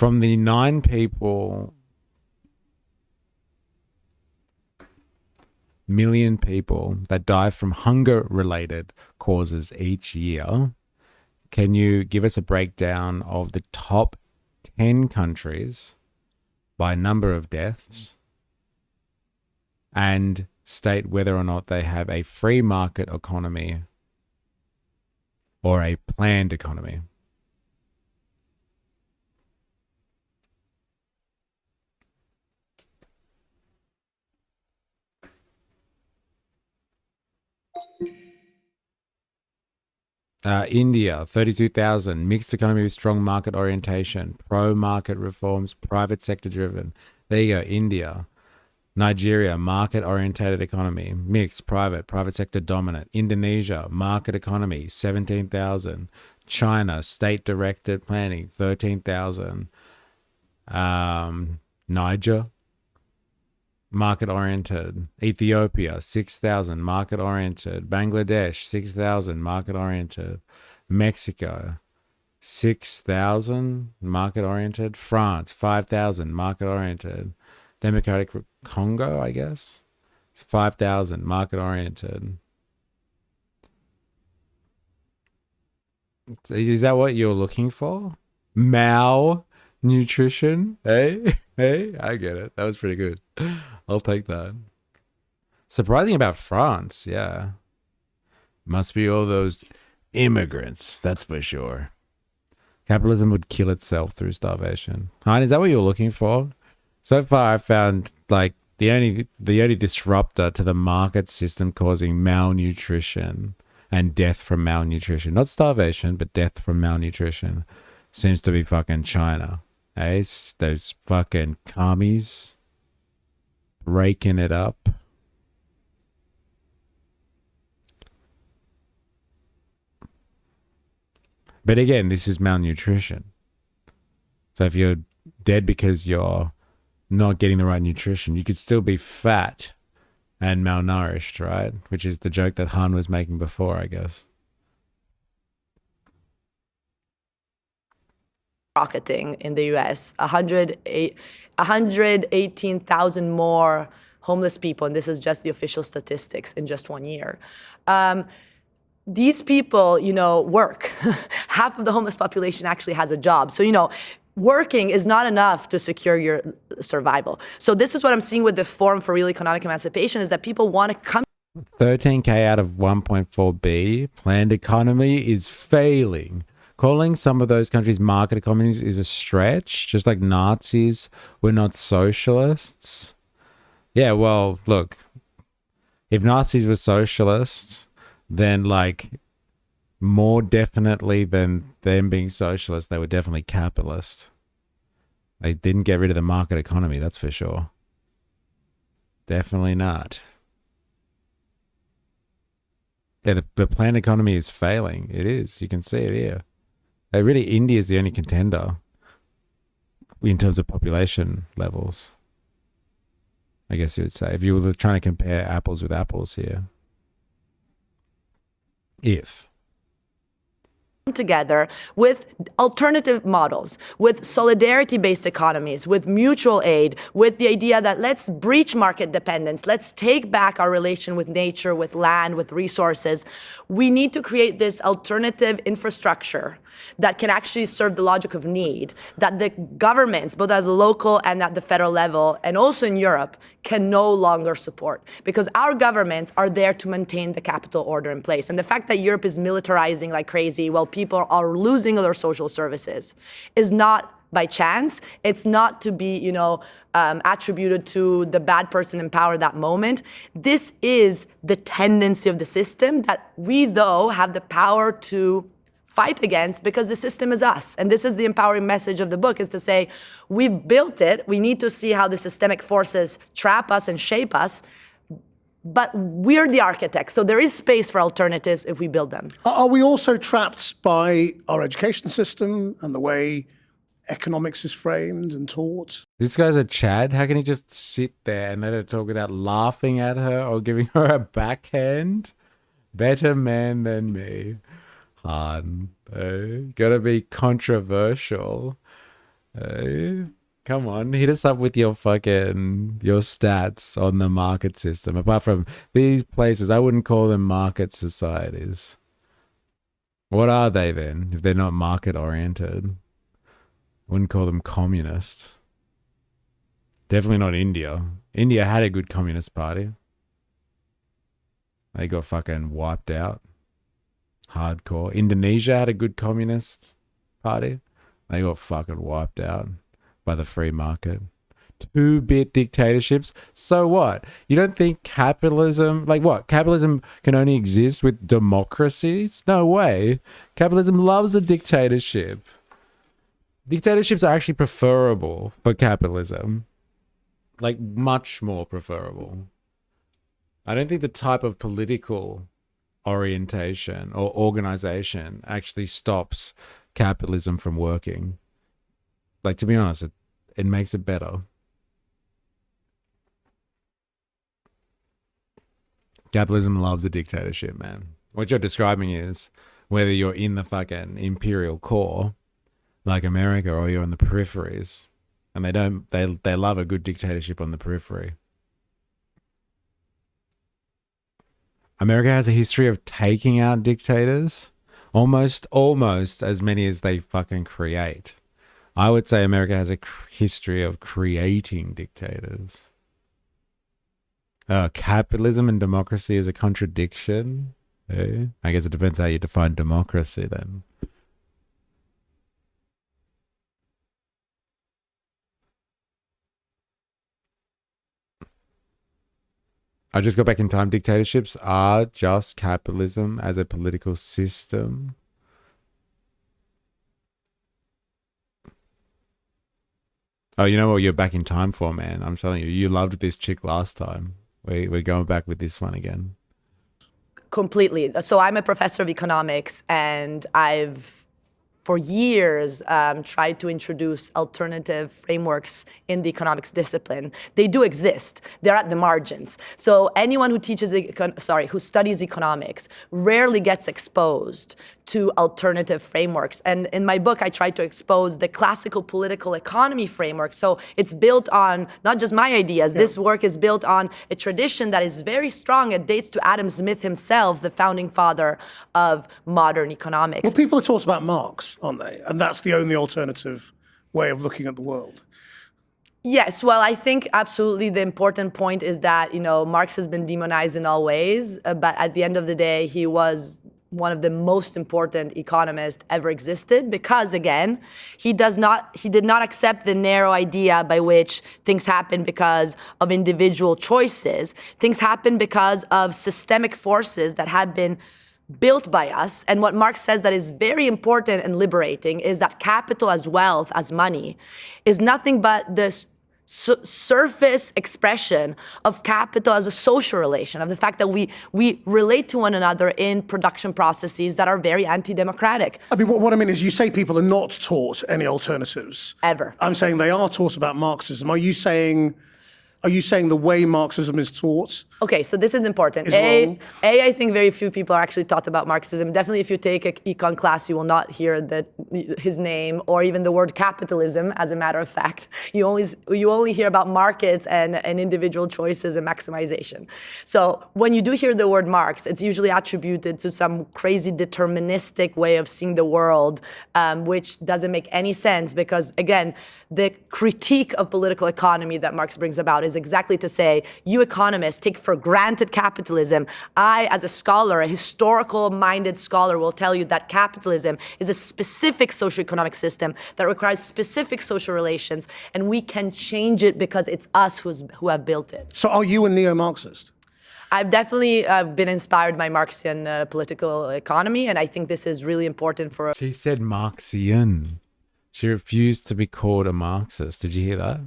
the 9 million people that die from hunger-related causes each year, can you give us a breakdown of the top 10 countries by number of deaths and state whether or not they have a free market economy or a planned economy? India, 32,000, mixed economy with strong market orientation, pro-market reforms, private sector driven. There you go, India. Nigeria, market-orientated economy, mixed, private sector dominant. Indonesia, market economy, 17,000. China, state-directed planning, 13,000. Niger, market-oriented. Ethiopia, 6,000, market-oriented. Bangladesh, 6,000, market-oriented. Mexico, 6,000, market-oriented. France, 5,000, market-oriented. Democratic Congo, I guess, 5,000, market-oriented. Is that what you're looking for? Malnutrition? Hey, I get it. That was pretty good. I'll take that. Surprising about France, yeah. Must be all those immigrants, that's for sure. Capitalism would kill itself through starvation. Hein, is that what you're looking for? So far, I found like the only disruptor to the market system causing malnutrition and death from malnutrition, not starvation, but death from malnutrition, seems to be fucking China. Eh? Those fucking commies breaking it up. But again, this is malnutrition. So if you're dead because you're not getting the right nutrition, you could still be fat and malnourished, right? Which is the joke that Han was making before, I guess. Rocketing in the US, 118,000 more homeless people, and this is just the official statistics in just 1 year. These people, work. Half of the homeless population actually has a job. So, working is not enough to secure your survival. So this is what I'm seeing with the Forum for Real Economic Emancipation, is that people want to come. 13K out of 1.4B, planned economy is failing. Calling some of those countries market economies is a stretch, just like Nazis were not socialists. Yeah, well, look, if Nazis were socialists, then like more definitely than them being socialist, they were definitely capitalist. They didn't get rid of the market economy, that's for sure. Definitely not. Yeah, the planned economy is failing. It is. You can see it here. Really, India is the only contender in terms of population levels, I guess you would say, if you were trying to compare apples with apples here. Together with alternative models, with solidarity-based economies, with mutual aid, with the idea that let's breach market dependence, let's take back our relation with nature, with land, with resources. We need to create this alternative infrastructure that can actually serve the logic of need, that the governments, both at the local and at the federal level, and also in Europe, can no longer support. Because our governments are there to maintain the capital order in place. And the fact that Europe is militarizing like crazy while people are losing their social services is not by chance. It's not to be, attributed to the bad person in power that moment. This is the tendency of the system that we, though, have the power to fight against, because the system is us. And this is the empowering message of the book, is to say, we've built it. We need to see how the systemic forces trap us and shape us. but we're the architects. So there is space for alternatives if we build them. Are we also trapped by our education system and the way economics is framed and taught? This guy's a Chad. How can he just sit there and let her talk without laughing at her or giving her a backhand? Better man than me. Han. Gotta be controversial. Come on, hit us up with your stats on the market system. Apart from these places, I wouldn't call them market societies. What are they then, if they're not market oriented? Wouldn't call them communist. Definitely not India. India had a good communist party. They got fucking wiped out. Hardcore. Indonesia had a good communist party. They got fucking wiped out by the free market. 2-bit dictatorships. So what? You don't think capitalism, like what? Capitalism can only exist with democracies? No way. Capitalism loves a dictatorship. Dictatorships are actually preferable for capitalism. Like much more preferable. I don't think the type of political orientation or organization actually stops capitalism from working. Like, to be honest, it makes it better. Capitalism loves a dictatorship, man. What you're describing is whether you're in the fucking imperial core, like America, or you're on the peripheries, and they love a good dictatorship on the periphery. America has a history of taking out dictators, almost as many as they fucking create. I would say America has a history of creating dictators. Capitalism and democracy is a contradiction. I guess it depends how you define democracy then. I just got back in time. Dictatorships are just capitalism as a political system. Oh, you know what you're back in time for, man? I'm telling you, you loved this chick last time. We're going back with this one again. Completely. So I'm a professor of economics, and I've for years tried to introduce alternative frameworks in the economics discipline. They do exist. They're at the margins. So anyone who teaches, who studies economics rarely gets exposed to alternative frameworks. And in my book, I try to expose the classical political economy framework. So it's built on not just my ideas. Yeah. This work is built on a tradition that is very strong. It dates to Adam Smith himself, the founding father of modern economics. Well, people are taught about Marx, aren't they? And that's the only alternative way of looking at the world. Yes, well, I think absolutely the important point is that, Marx has been demonized in all ways, but at the end of the day, he was one of the most important economists ever existed because, again, he did not accept the narrow idea by which things happen because of individual choices. Things happen because of systemic forces that have been built by us. And what Marx says that is very important and liberating is that capital as wealth, as money, is nothing but this surface expression of capital as a social relation, of the fact that we relate to one another in production processes that are very anti-democratic. I mean, what I mean is you say people are not taught any alternatives. Ever. I'm saying they are taught about Marxism. Are you saying the way Marxism is taught? Okay, so this is important. I think very few people are actually taught about Marxism. Definitely if you take an econ class, you will not hear his name or even the word capitalism, as a matter of fact. You only hear about markets and individual choices and maximization. So when you do hear the word Marx, it's usually attributed to some crazy deterministic way of seeing the world, which doesn't make any sense because, again, the critique of political economy that Marx brings about is exactly to say, you economists take for granted capitalism. I, as a scholar, a historical-minded scholar, will tell you that capitalism is a specific socioeconomic system that requires specific social relations, and we can change it because it's us who have built it. So are you a neo-Marxist? I've definitely been inspired by Marxian political economy, and I think this is really important for... She said Marxian. She refused to be called a Marxist. Did you hear that?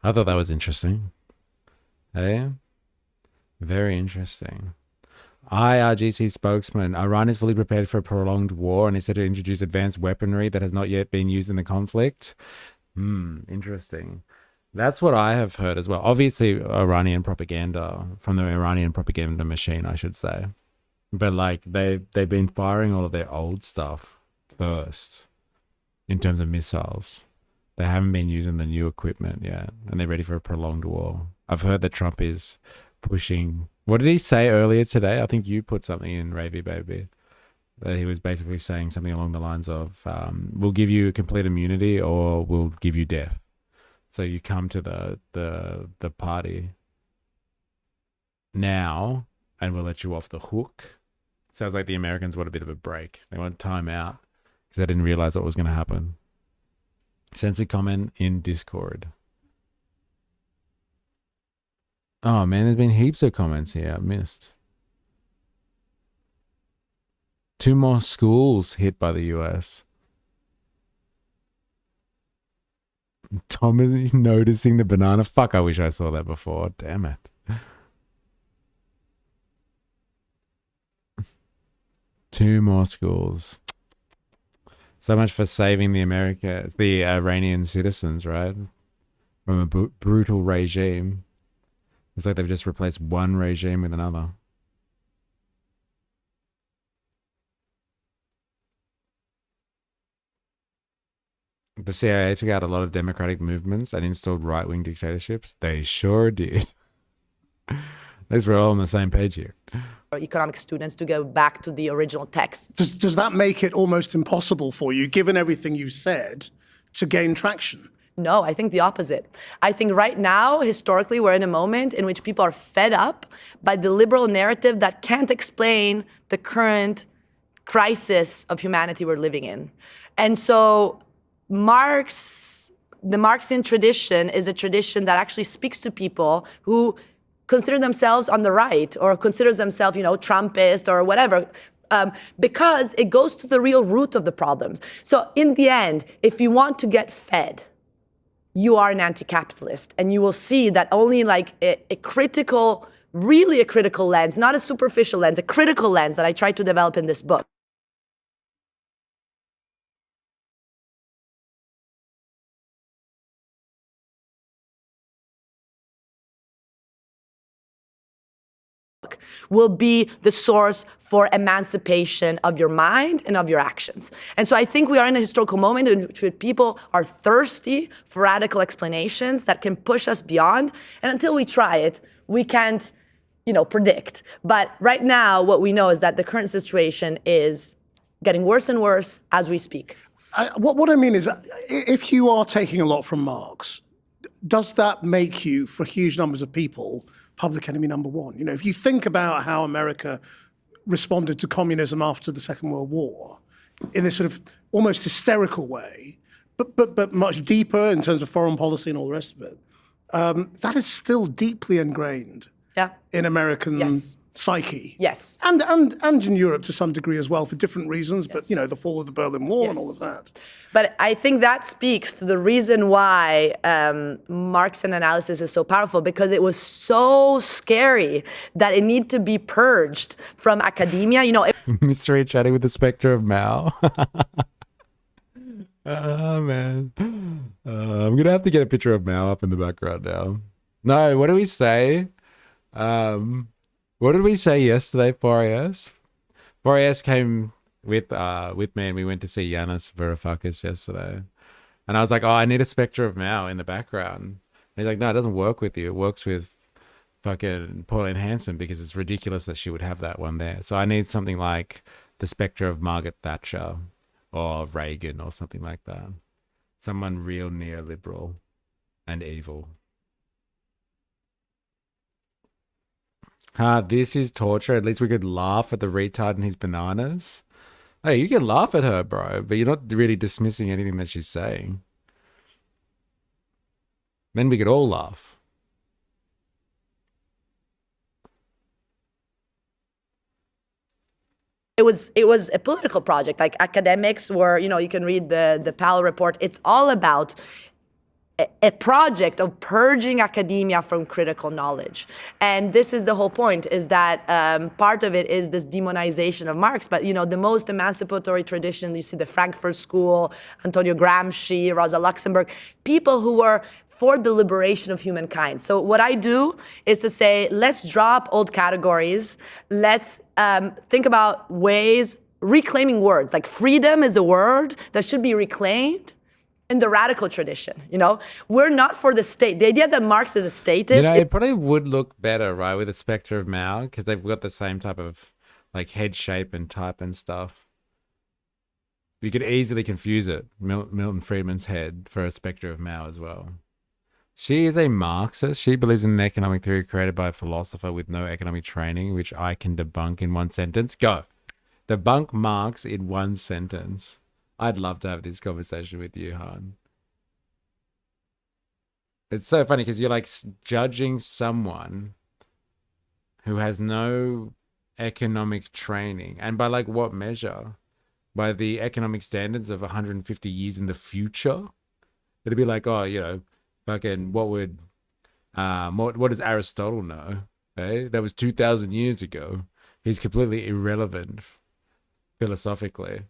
I thought that was interesting. Hey? Very interesting. IRGC spokesman, Iran is fully prepared for a prolonged war and is set to introduce advanced weaponry that has not yet been used in the conflict. Interesting. That's what I have heard as well. Obviously, Iranian propaganda, from the Iranian propaganda machine, I should say. But like they've been firing all of their old stuff first in terms of missiles. They haven't been using the new equipment yet, and they're ready for a prolonged war. I've heard that Trump is pushing. What did he say earlier today? I think you put something in, Ravy Baby. That he was basically saying something along the lines of, we'll give you complete immunity or we'll give you death. So you come to the party now and we'll let you off the hook. Sounds like the Americans want a bit of a break. They want time out because they didn't realize what was going to happen. Censored comment in Discord. Oh man, there's been heaps of comments here I missed. 2 more schools hit by the US. Tom is noticing the banana. Fuck, I wish I saw that before. Damn it. Two more schools. So much for saving the Iranian citizens, right? From a brutal regime. Looks like they've just replaced one regime with another. The CIA took out a lot of democratic movements and installed right-wing dictatorships. They sure did. At least we're all on the same page here. Economic students to go back to the original texts. Does that make it almost impossible for you, given everything you said, to gain traction? No, I think the opposite. I think right now, historically, we're in a moment in which people are fed up by the liberal narrative that can't explain the current crisis of humanity we're living in. And so the Marxian tradition is a tradition that actually speaks to people who consider themselves on the right or considers themselves, Trumpist or whatever, because it goes to the real root of the problems. So in the end, if you want to get fed, you are an anti-capitalist, and you will see that only like a critical, really a critical lens, not a superficial lens, a critical lens that I try to develop in this book. Will be the source for emancipation of your mind and of your actions. And so I think we are in a historical moment in which people are thirsty for radical explanations that can push us beyond. And until we try it, we can't, predict. But right now, what we know is that the current situation is getting worse and worse as we speak. What I mean is, if you are taking a lot from Marx, does that make you, for huge numbers of people, public enemy number one? If you think about how America responded to communism after the Second World War in this sort of almost hysterical way, but much deeper in terms of foreign policy and all the rest of it, that is still deeply ingrained in American psyche. Yes. And in Europe to some degree as well for different reasons, but the fall of the Berlin Wall and all of that. But I think that speaks to the reason why Marxian analysis is so powerful, because it was so scary that it needed to be purged from academia. Mystery chatting with the spectre of Mao. Oh, man. I'm going to have to get a picture of Mao up in the background now. No, what do we say? What did we say yesterday, 4AS? 4AS came with me and we went to see Yanis Varoufakis yesterday. And I was like, I need a spectre of Mao in the background. And he's like, no, it doesn't work with you. It works with fucking Pauline Hanson because it's ridiculous that she would have that one there. So I need something like the spectre of Margaret Thatcher or Reagan or something like that. Someone real neoliberal and evil. This is torture. At least we could laugh at the retard and his bananas. Hey, you can laugh at her, bro, but you're not really dismissing anything that she's saying. Then we could all laugh. It was a political project. Like academics were, you can read the Powell report. It's all about a project of purging academia from critical knowledge. And this is the whole point, is that part of it is this demonization of Marx. But, you know, the most emancipatory tradition, you see the Frankfurt School, Antonio Gramsci, Rosa Luxemburg, people who were for the liberation of humankind. So what I do is to say, let's drop old categories. Let's think about ways, reclaiming words. Like freedom is a word that should be reclaimed in the radical tradition. You know, we're not for the state. The idea that Marx is a statist. You know, it probably would look better, right, with a spectre of Mao, because they've got the same type of like head shape and type and stuff. You could easily confuse it, Milton Friedman's head, for a spectre of Mao as well. She is a Marxist. She believes in an economic theory created by a philosopher with no economic training, which I can debunk in one sentence. Go. Debunk Marx in one sentence. I'd love to have this conversation with you, Han. It's so funny because you're like judging someone who has no economic training. And by like what measure? By the economic standards of 150 years in the future? It'd be like, oh, you know, fucking what does Aristotle know? Eh? That was 2,000 years ago. He's completely irrelevant philosophically.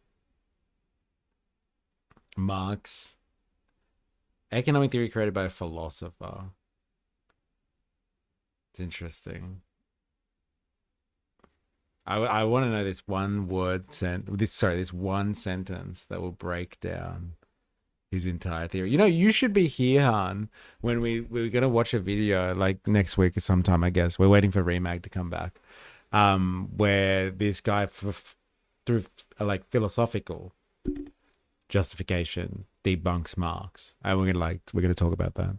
Marx. Economic theory created by a philosopher. It's interesting. I want to know this one this one sentence that will break down his entire theory. You know, you should be here, Han, when we're going to watch a video like next week or sometime, I guess. We're waiting for Remag to come back. Where this guy through like philosophical justification debunks Marx, and we're gonna talk about that.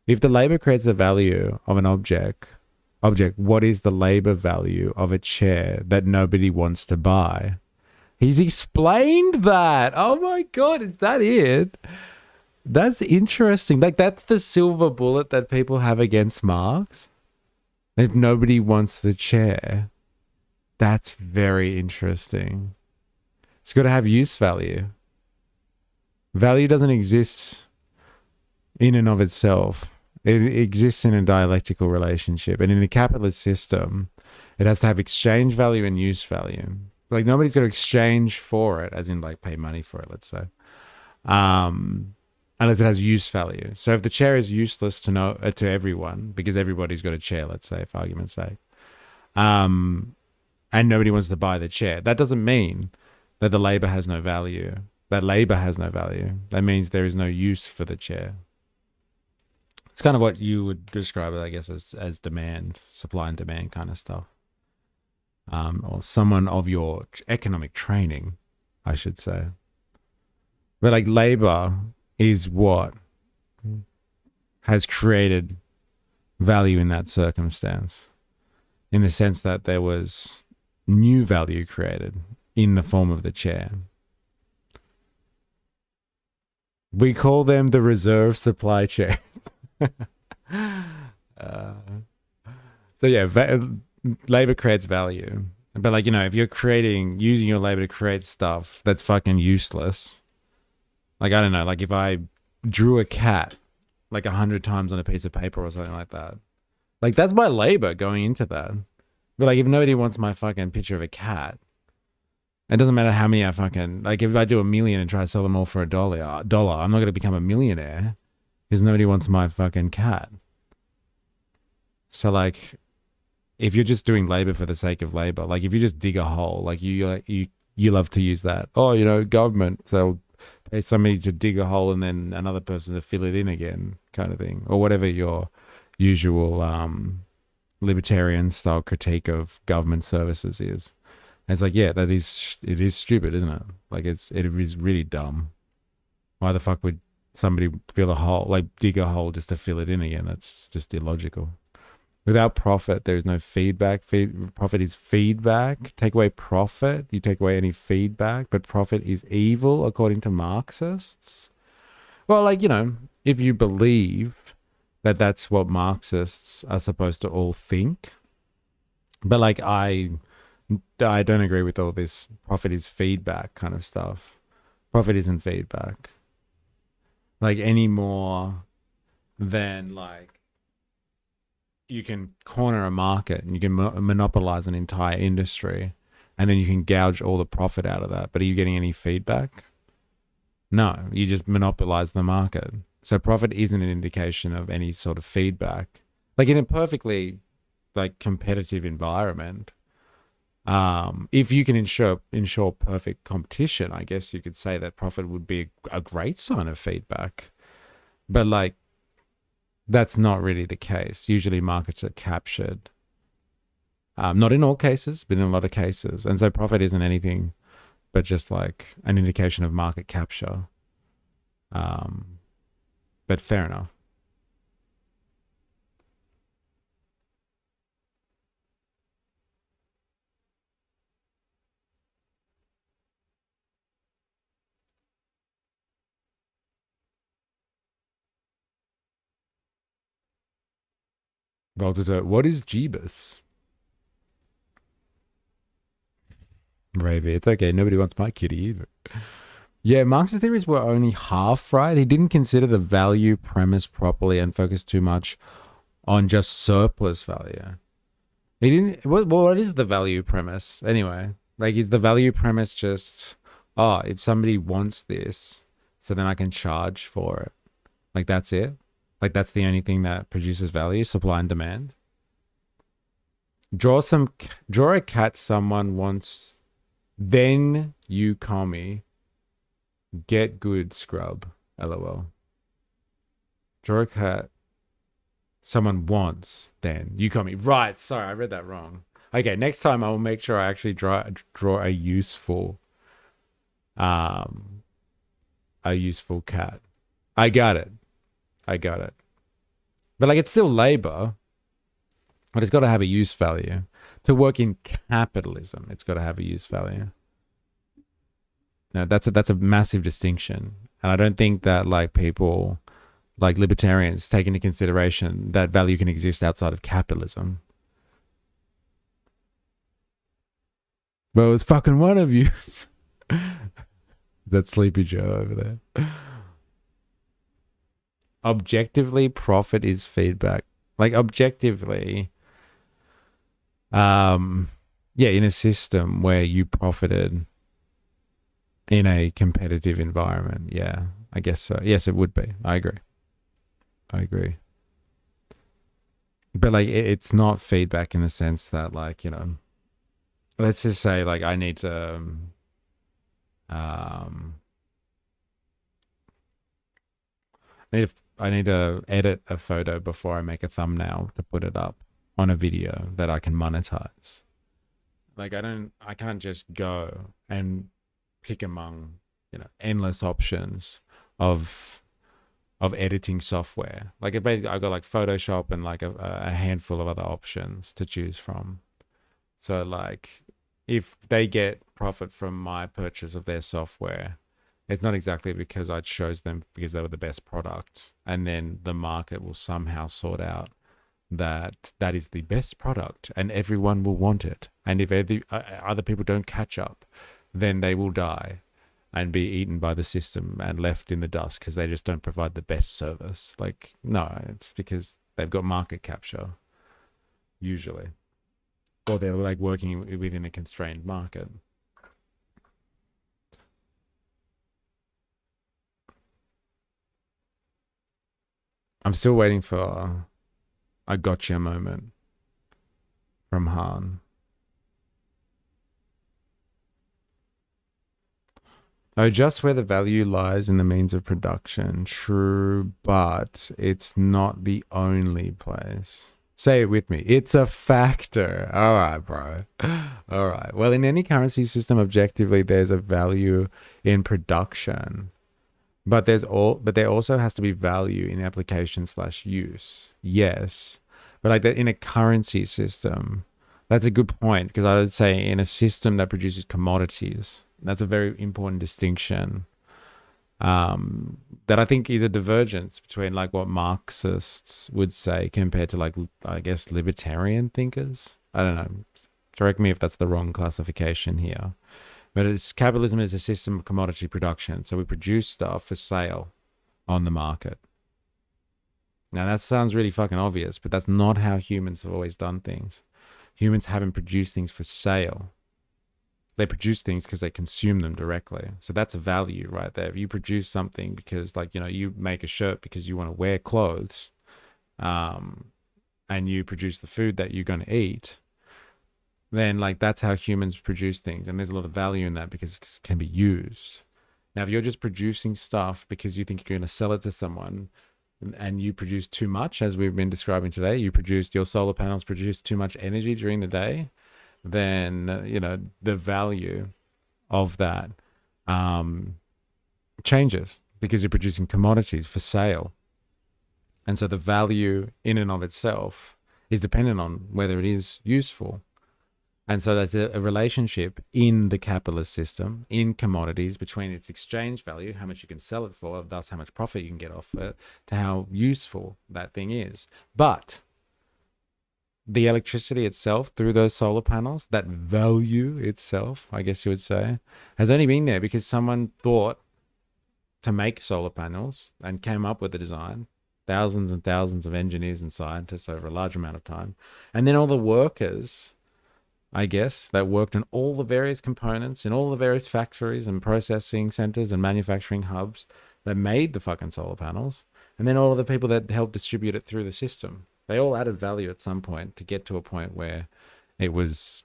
If the labor creates the value of an object, what is the labor value of a chair that nobody wants to buy? He's explained that. Oh my god, is that it? That's interesting. Like, that's the silver bullet that people have against Marx. If nobody wants the chair, that's very interesting. It's got to have use value. Value doesn't exist in and of itself. It exists in a dialectical relationship. And in a capitalist system, it has to have exchange value and use value. Like, nobody's going to exchange for it, as in like pay money for it, let's say. Unless it has use value. So if the chair is useless to everyone, because everybody's got a chair, let's say, for argument's sake, and nobody wants to buy the chair, that doesn't mean that the labor has no value. That labor has no value. That means there is no use for the chair. It's kind of what you would describe it, I guess, as demand, supply and demand kind of stuff. Or someone of your economic training, I should say. But like labor is what has created value in that circumstance, in the sense that there was new value created in the form of the chair. We call them the reserve supply chairs. So yeah, labor creates value. But like, you know, if you're using your labor to create stuff that's fucking useless, like, I don't know, like if I drew a cat like 100 times on a piece of paper or something like that, like that's my labor going into that. But like, if nobody wants my fucking picture of a cat, it doesn't matter how many I fucking, like if I do 1 million and try to sell them all for $1, I'm not going to become a millionaire because nobody wants my fucking cat. So like, if you're just doing labor for the sake of labor, like if you just dig a hole, like you love to use that. Oh, you know, government, so pay somebody to dig a hole and then another person to fill it in again, kind of thing, or whatever your usual libertarian style critique of government services is. And it's like, yeah, it is stupid, isn't it? Like it is really dumb. Why the fuck would somebody fill a hole, like dig a hole just to fill it in again? That's just illogical. Without profit, there's no feedback. Profit is feedback. Take away profit, you take away any feedback, but profit is evil, according to Marxists. Well, like, you know, if you believe that that's what Marxists are supposed to all think. But like, I don't agree with all this profit is feedback kind of stuff. Profit isn't feedback. Like, any more then like you can corner a market and you can monopolize an entire industry, and then you can gouge all the profit out of that. But are you getting any feedback? No, you just monopolize the market. So profit isn't an indication of any sort of feedback. Like in a perfectly like competitive environment, if you can ensure perfect competition, I guess you could say that profit would be a great sign of feedback. But like, that's not really the case. Usually markets are captured. Not in all cases, but in a lot of cases. And so profit isn't anything but just like an indication of market capture. But fair enough. Baltazar, what is Jeebus? Ravy, it's okay. Nobody wants my kitty either. Yeah, Marx's theories were only half right. He didn't consider the value premise properly and focused too much on just surplus value. He didn't. What is the value premise anyway? Like, is the value premise just, oh, if somebody wants this, so then I can charge for it? Like, that's it? Like, that's the only thing that produces value, supply and demand? Draw a cat someone wants, then you call me. Get good, scrub. LOL. Draw a cat someone wants, then you call me. Right, sorry, I read that wrong. Okay, next time I will make sure I actually draw a useful cat. I got it. But like, it's still labor, but it's got to have a use value. To work in capitalism, it's got to have a use value. Now, that's a massive distinction. And I don't think that like people, like libertarians, take into consideration that value can exist outside of capitalism. But it was fucking one of you. That Sleepy Joe over there. Objectively, profit is feedback. Like, objectively, yeah, in a system where you profited in a competitive environment, yeah, I guess so. Yes, it would be. I agree. But like, it's not feedback in the sense that, like, you know, let's just say like I need to I need to edit a photo before I make a thumbnail to put it up on a video that I can monetize. Like, I can't just go and pick among, you know, endless options of editing software. Like, I got like Photoshop and like a handful of other options to choose from. So like, if they get profit from my purchase of their software, it's not exactly because I chose them because they were the best product, and then the market will somehow sort out that is the best product and everyone will want it. And if other people don't catch up, then they will die and be eaten by the system and left in the dust because they just don't provide the best service. Like, no, it's because they've got market capture, usually. Or they're like working within a constrained market. I'm still waiting for a gotcha moment from Han. Oh, just where the value lies in the means of production. True, but it's not the only place. Say it with me. It's a factor. All right, bro. All right. Well, in any currency system, objectively, there's a value in production. But there also has to be value in application/use. Yes. But like that in a currency system, that's a good point, because I would say in a system that produces commodities, that's a very important distinction that I think is a divergence between like what Marxists would say compared to like, I guess, libertarian thinkers. I don't know. Correct me if that's the wrong classification here. But capitalism is a system of commodity production. So we produce stuff for sale on the market. Now that sounds really fucking obvious, but that's not how humans have always done things. Humans haven't produced things for sale. They produce things because they consume them directly. So that's a value right there. If you produce something because, like, you know, you make a shirt because you want to wear clothes, and you produce the food that you're going to eat, then like that's how humans produce things. And there's a lot of value in that because it can be used. Now, if you're just producing stuff because you think you're going to sell it to someone, and you produce too much, as we've been describing today, your solar panels produce too much energy during the day, then, you know, the value of that changes because you're producing commodities for sale. And so the value in and of itself is dependent on whether it is useful. And so that's a relationship in the capitalist system, in commodities, between its exchange value, how much you can sell it for, thus how much profit you can get off it, to how useful that thing is. But the electricity itself through those solar panels, that value itself, I guess you would say, has only been there because someone thought to make solar panels and came up with the design. Thousands and thousands of engineers and scientists over a large amount of time. And then all the workers, I guess, that worked in all the various components in all the various factories and processing centers and manufacturing hubs that made the fucking solar panels. And then all of the people that helped distribute it through the system. They all added value at some point to get to a point where it was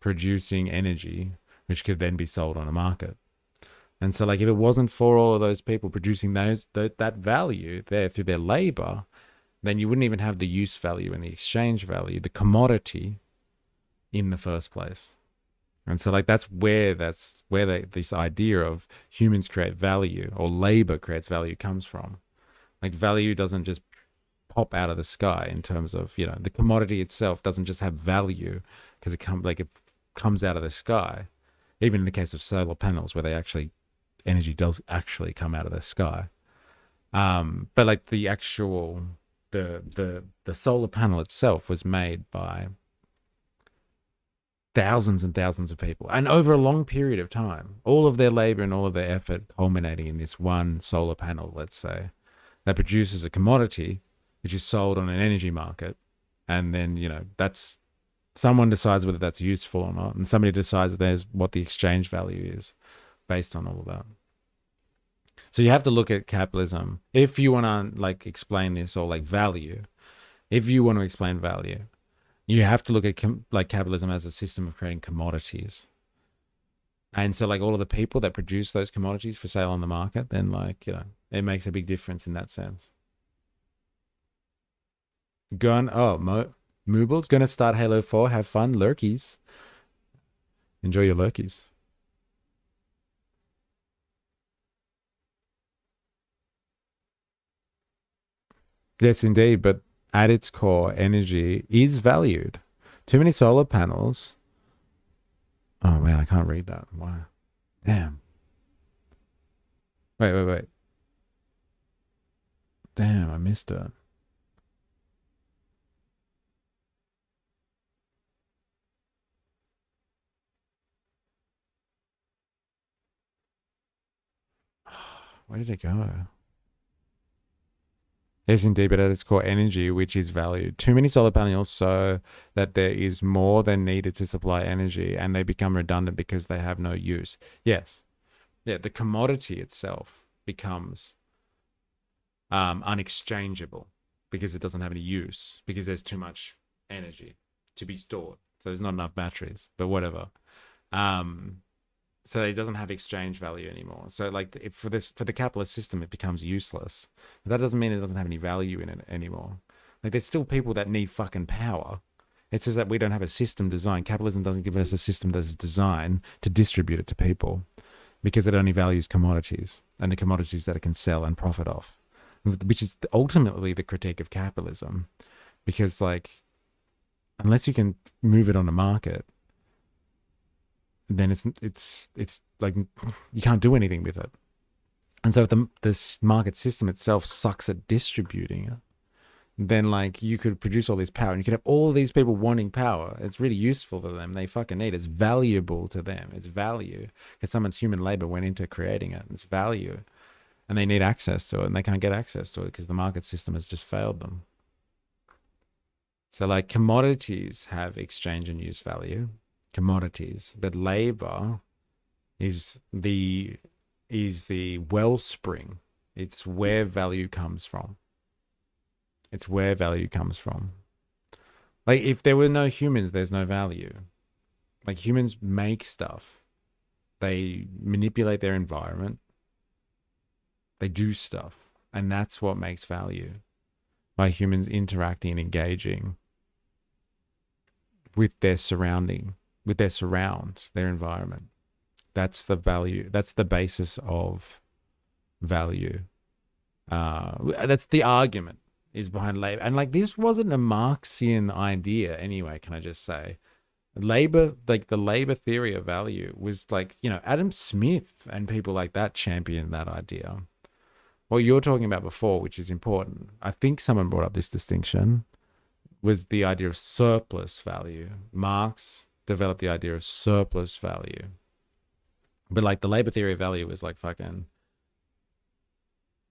producing energy, which could then be sold on a market. And so, like, if it wasn't for all of those people producing that value there through their labor, then you wouldn't even have the use value and the exchange value, the commodity, in the first place. And so, like, that's where this idea of humans create value or labor creates value comes from. Like, value doesn't just pop out of the sky in terms of, you know, the commodity itself doesn't just have value because it comes out of the sky. Even in the case of solar panels, where energy does actually come out of the sky. But like the actual, the solar panel itself was made by thousands and thousands of people, and over a long period of time, all of their labor and all of their effort culminating in this one solar panel, let's say, that produces a commodity which is sold on an energy market. And then, you know, that's, someone decides whether that's useful or not, and somebody decides there's what the exchange value is based on all of that. So you have to look at capitalism if you want to like explain this, or like value. If you want to explain value, you have to look at like capitalism as a system of creating commodities. And so like all of the people that produce those commodities for sale on the market, then like, you know, it makes a big difference in that sense. Mooble's gonna start Halo 4. Have fun, lurkies. Enjoy your lurkies. Yes, indeed, but at its core, energy is valued. Too many solar panels. Oh man, I can't read that. Why? Damn. Wait. Damn, I missed it. Where did it go? Yes, indeed, but at its core, energy, which is valued. Too many solar panels so that there is more than needed to supply energy, and they become redundant because they have no use. Yes. Yeah, the commodity itself becomes unexchangeable because it doesn't have any use, because there's too much energy to be stored. So there's not enough batteries, but whatever. So it doesn't have exchange value anymore. So like for the capitalist system, it becomes useless. But that doesn't mean it doesn't have any value in it anymore. Like there's still people that need fucking power. It's just that we don't have a system designed. Capitalism doesn't give us a system that is designed to distribute it to people, because it only values commodities and the commodities that it can sell and profit off, which is ultimately the critique of capitalism. Because like, unless you can move it on a market, then it's like you can't do anything with it. And so if this market system itself sucks at distributing it, then like you could produce all this power and you could have all these people wanting power. It's really useful for them. They fucking need it. It's valuable to them. It's value because someone's human labor went into creating it. It's value. and they need access to it, and they can't get access to it because the market system has just failed them. So like commodities have exchange and use value, commodities, but labor is the wellspring. It's where value comes from. It's where value comes from. Like if there were no humans, there's no value. Like humans make stuff. They manipulate their environment. They do stuff. And that's what makes value. By humans interacting and engaging with their surrounding, with their surrounds, their environment. That's the value. That's the basis of value. That's the argument is behind labor. And like this wasn't a Marxian idea anyway, can I just say? Labor, like the labor theory of value was like, you know, Adam Smith and people like that championed that idea. What you're talking about before, which is important, I think someone brought up this distinction, was the idea of surplus value. Marx developed the idea of surplus value. But like the labor theory of value was like fucking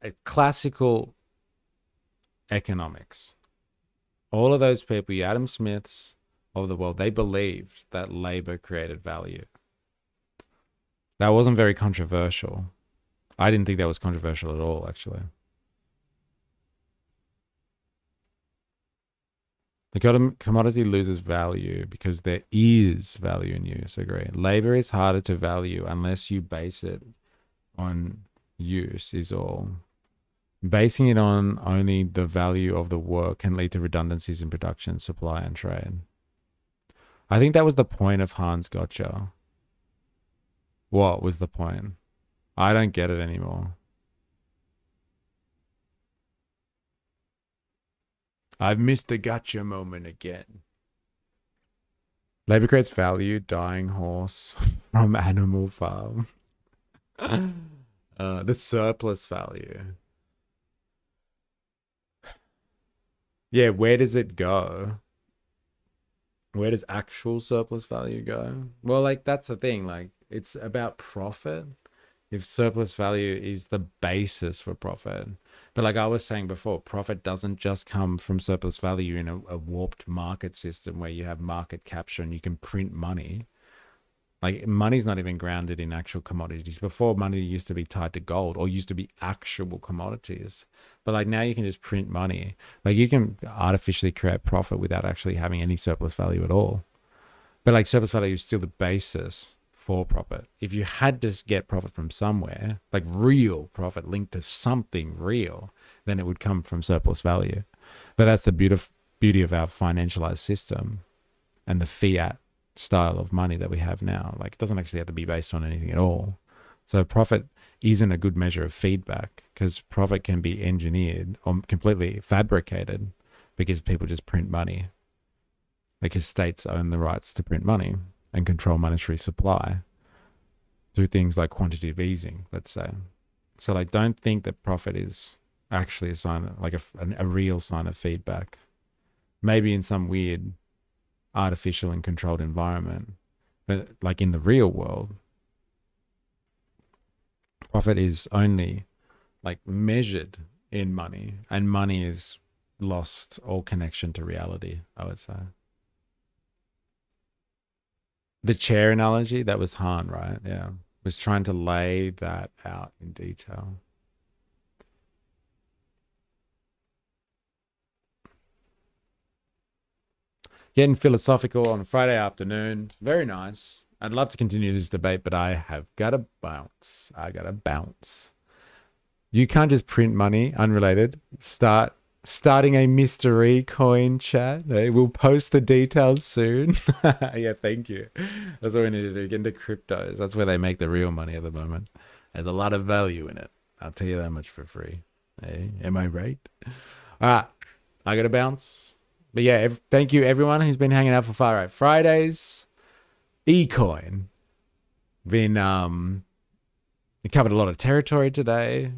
a classical economics. All of those people, the Adam Smiths of the world, they believed that labor created value. That wasn't very controversial. I didn't think that was controversial at all, actually. The commodity loses value because there is value in use. Agree. Labor is harder to value unless you base it on use, is all. Basing it on only the value of the work can lead to redundancies in production, supply, and trade. I think that was the point of Hans Gotcha. What was the point? I don't get it anymore. I've missed the gotcha moment again. Labor creates value, dying horse from Animal Farm. The surplus value. Yeah, where does it go? Where does actual surplus value go? Well, like, that's the thing. Like, it's about profit. If surplus value is the basis for profit. But like I was saying before, profit doesn't just come from surplus value in a warped market system where you have market capture and you can print money. Like money's not even grounded in actual commodities. Before, money used to be tied to gold or used to be actual commodities. But like now you can just print money. Like you can artificially create profit without actually having any surplus value at all. But like surplus value is still the basis for profit. If you had to get profit from somewhere, like real profit linked to something real, then it would come from surplus value. But that's the beauty of our financialized system and the fiat style of money that we have now. Like it doesn't actually have to be based on anything at all. So profit isn't a good measure of feedback because profit can be engineered or completely fabricated because people just print money. Because states own the rights to print money and control monetary supply through things like quantitative easing, let's say. So like, don't think that profit is actually a sign of, like a real sign of feedback. Maybe in some weird artificial and controlled environment, but like in the real world, profit is only like measured in money, and money is lost all connection to reality, I would say. The chair analogy, that was Han, right? Yeah. Was trying to lay that out in detail. Getting philosophical on a Friday afternoon. Very nice. I'd love to continue this debate, but I have got to bounce. I got to bounce. You can't just print money, unrelated. Starting a mystery coin chat. We'll post the details soon. Yeah, thank you. That's what we need to do. Get into cryptos. That's where they make the real money at the moment. There's a lot of value in it. I'll tell you that much for free. Hey, am I right? All right. I got to bounce. But yeah, thank you everyone who's been hanging out for Far Right Fridays. eCoin. We covered a lot of territory today.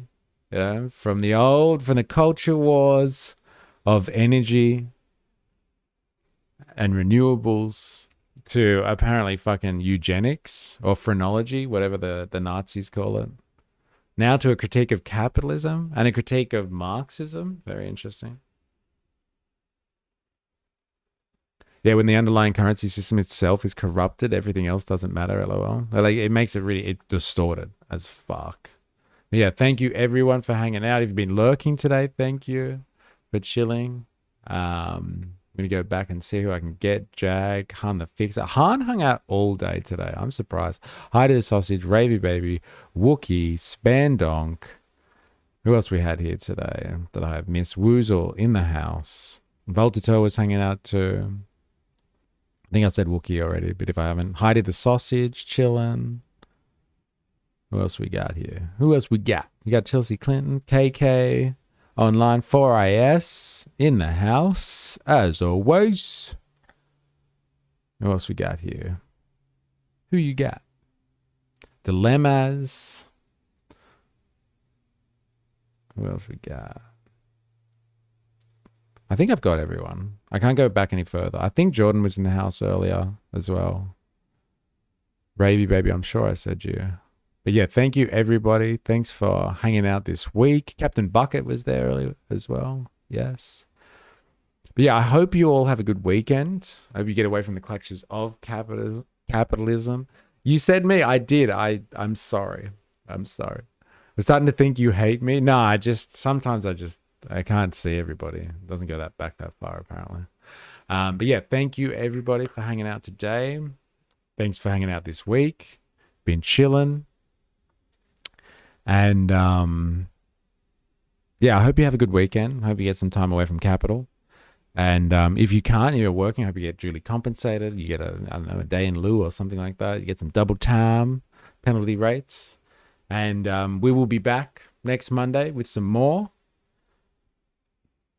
Yeah, from the culture wars of energy and renewables to apparently fucking eugenics or phrenology, whatever the Nazis call it. Now to a critique of capitalism and a critique of Marxism. Very interesting. Yeah, when the underlying currency system itself is corrupted, everything else doesn't matter, lol. Like, it makes it really distorted as fuck. But yeah, thank you everyone for hanging out. If you've been lurking today, thank you for chilling. I'm going to go back and see who I can get. Jag, Han the Fixer. Han hung out all day today. I'm surprised. Heidi the Sausage, Ravy Baby, Wookie, Spandonk. Who else we had here today that I have missed? Woozle in the house. Voltato was hanging out too. I think I said Wookie already, but if I haven't. Heidi the Sausage, chilling. Who else we got here? Who else we got? We got Chelsea Clinton, KK, online, 4IS, in the house, as always. Who else we got here? Who you got? Dilemmas. Who else we got? I think I've got everyone. I can't go back any further. I think Jordan was in the house earlier as well. Ravy Baby, I'm sure I said you. But yeah, thank you everybody. Thanks for hanging out this week. Captain Bucket was there earlier as well. Yes. But yeah, I hope you all have a good weekend. I hope you get away from the clutches of capitalism. You said me. I did. I'm sorry. I'm sorry. I'm starting to think you hate me. No, sometimes I can't see everybody. It doesn't go back that far, apparently. But yeah, thank you everybody for hanging out today. Thanks for hanging out this week. Been chilling. And yeah, I hope you have a good weekend. I hope you get some time away from Capital. And if you can't, you're working, I hope you get duly compensated. You get a day in lieu or something like that. You get some double time penalty rates. And we will be back next Monday with some more.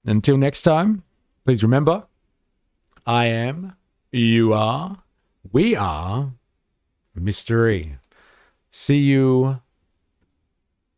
Until next time, please remember, I am, you are, we are mystery. See you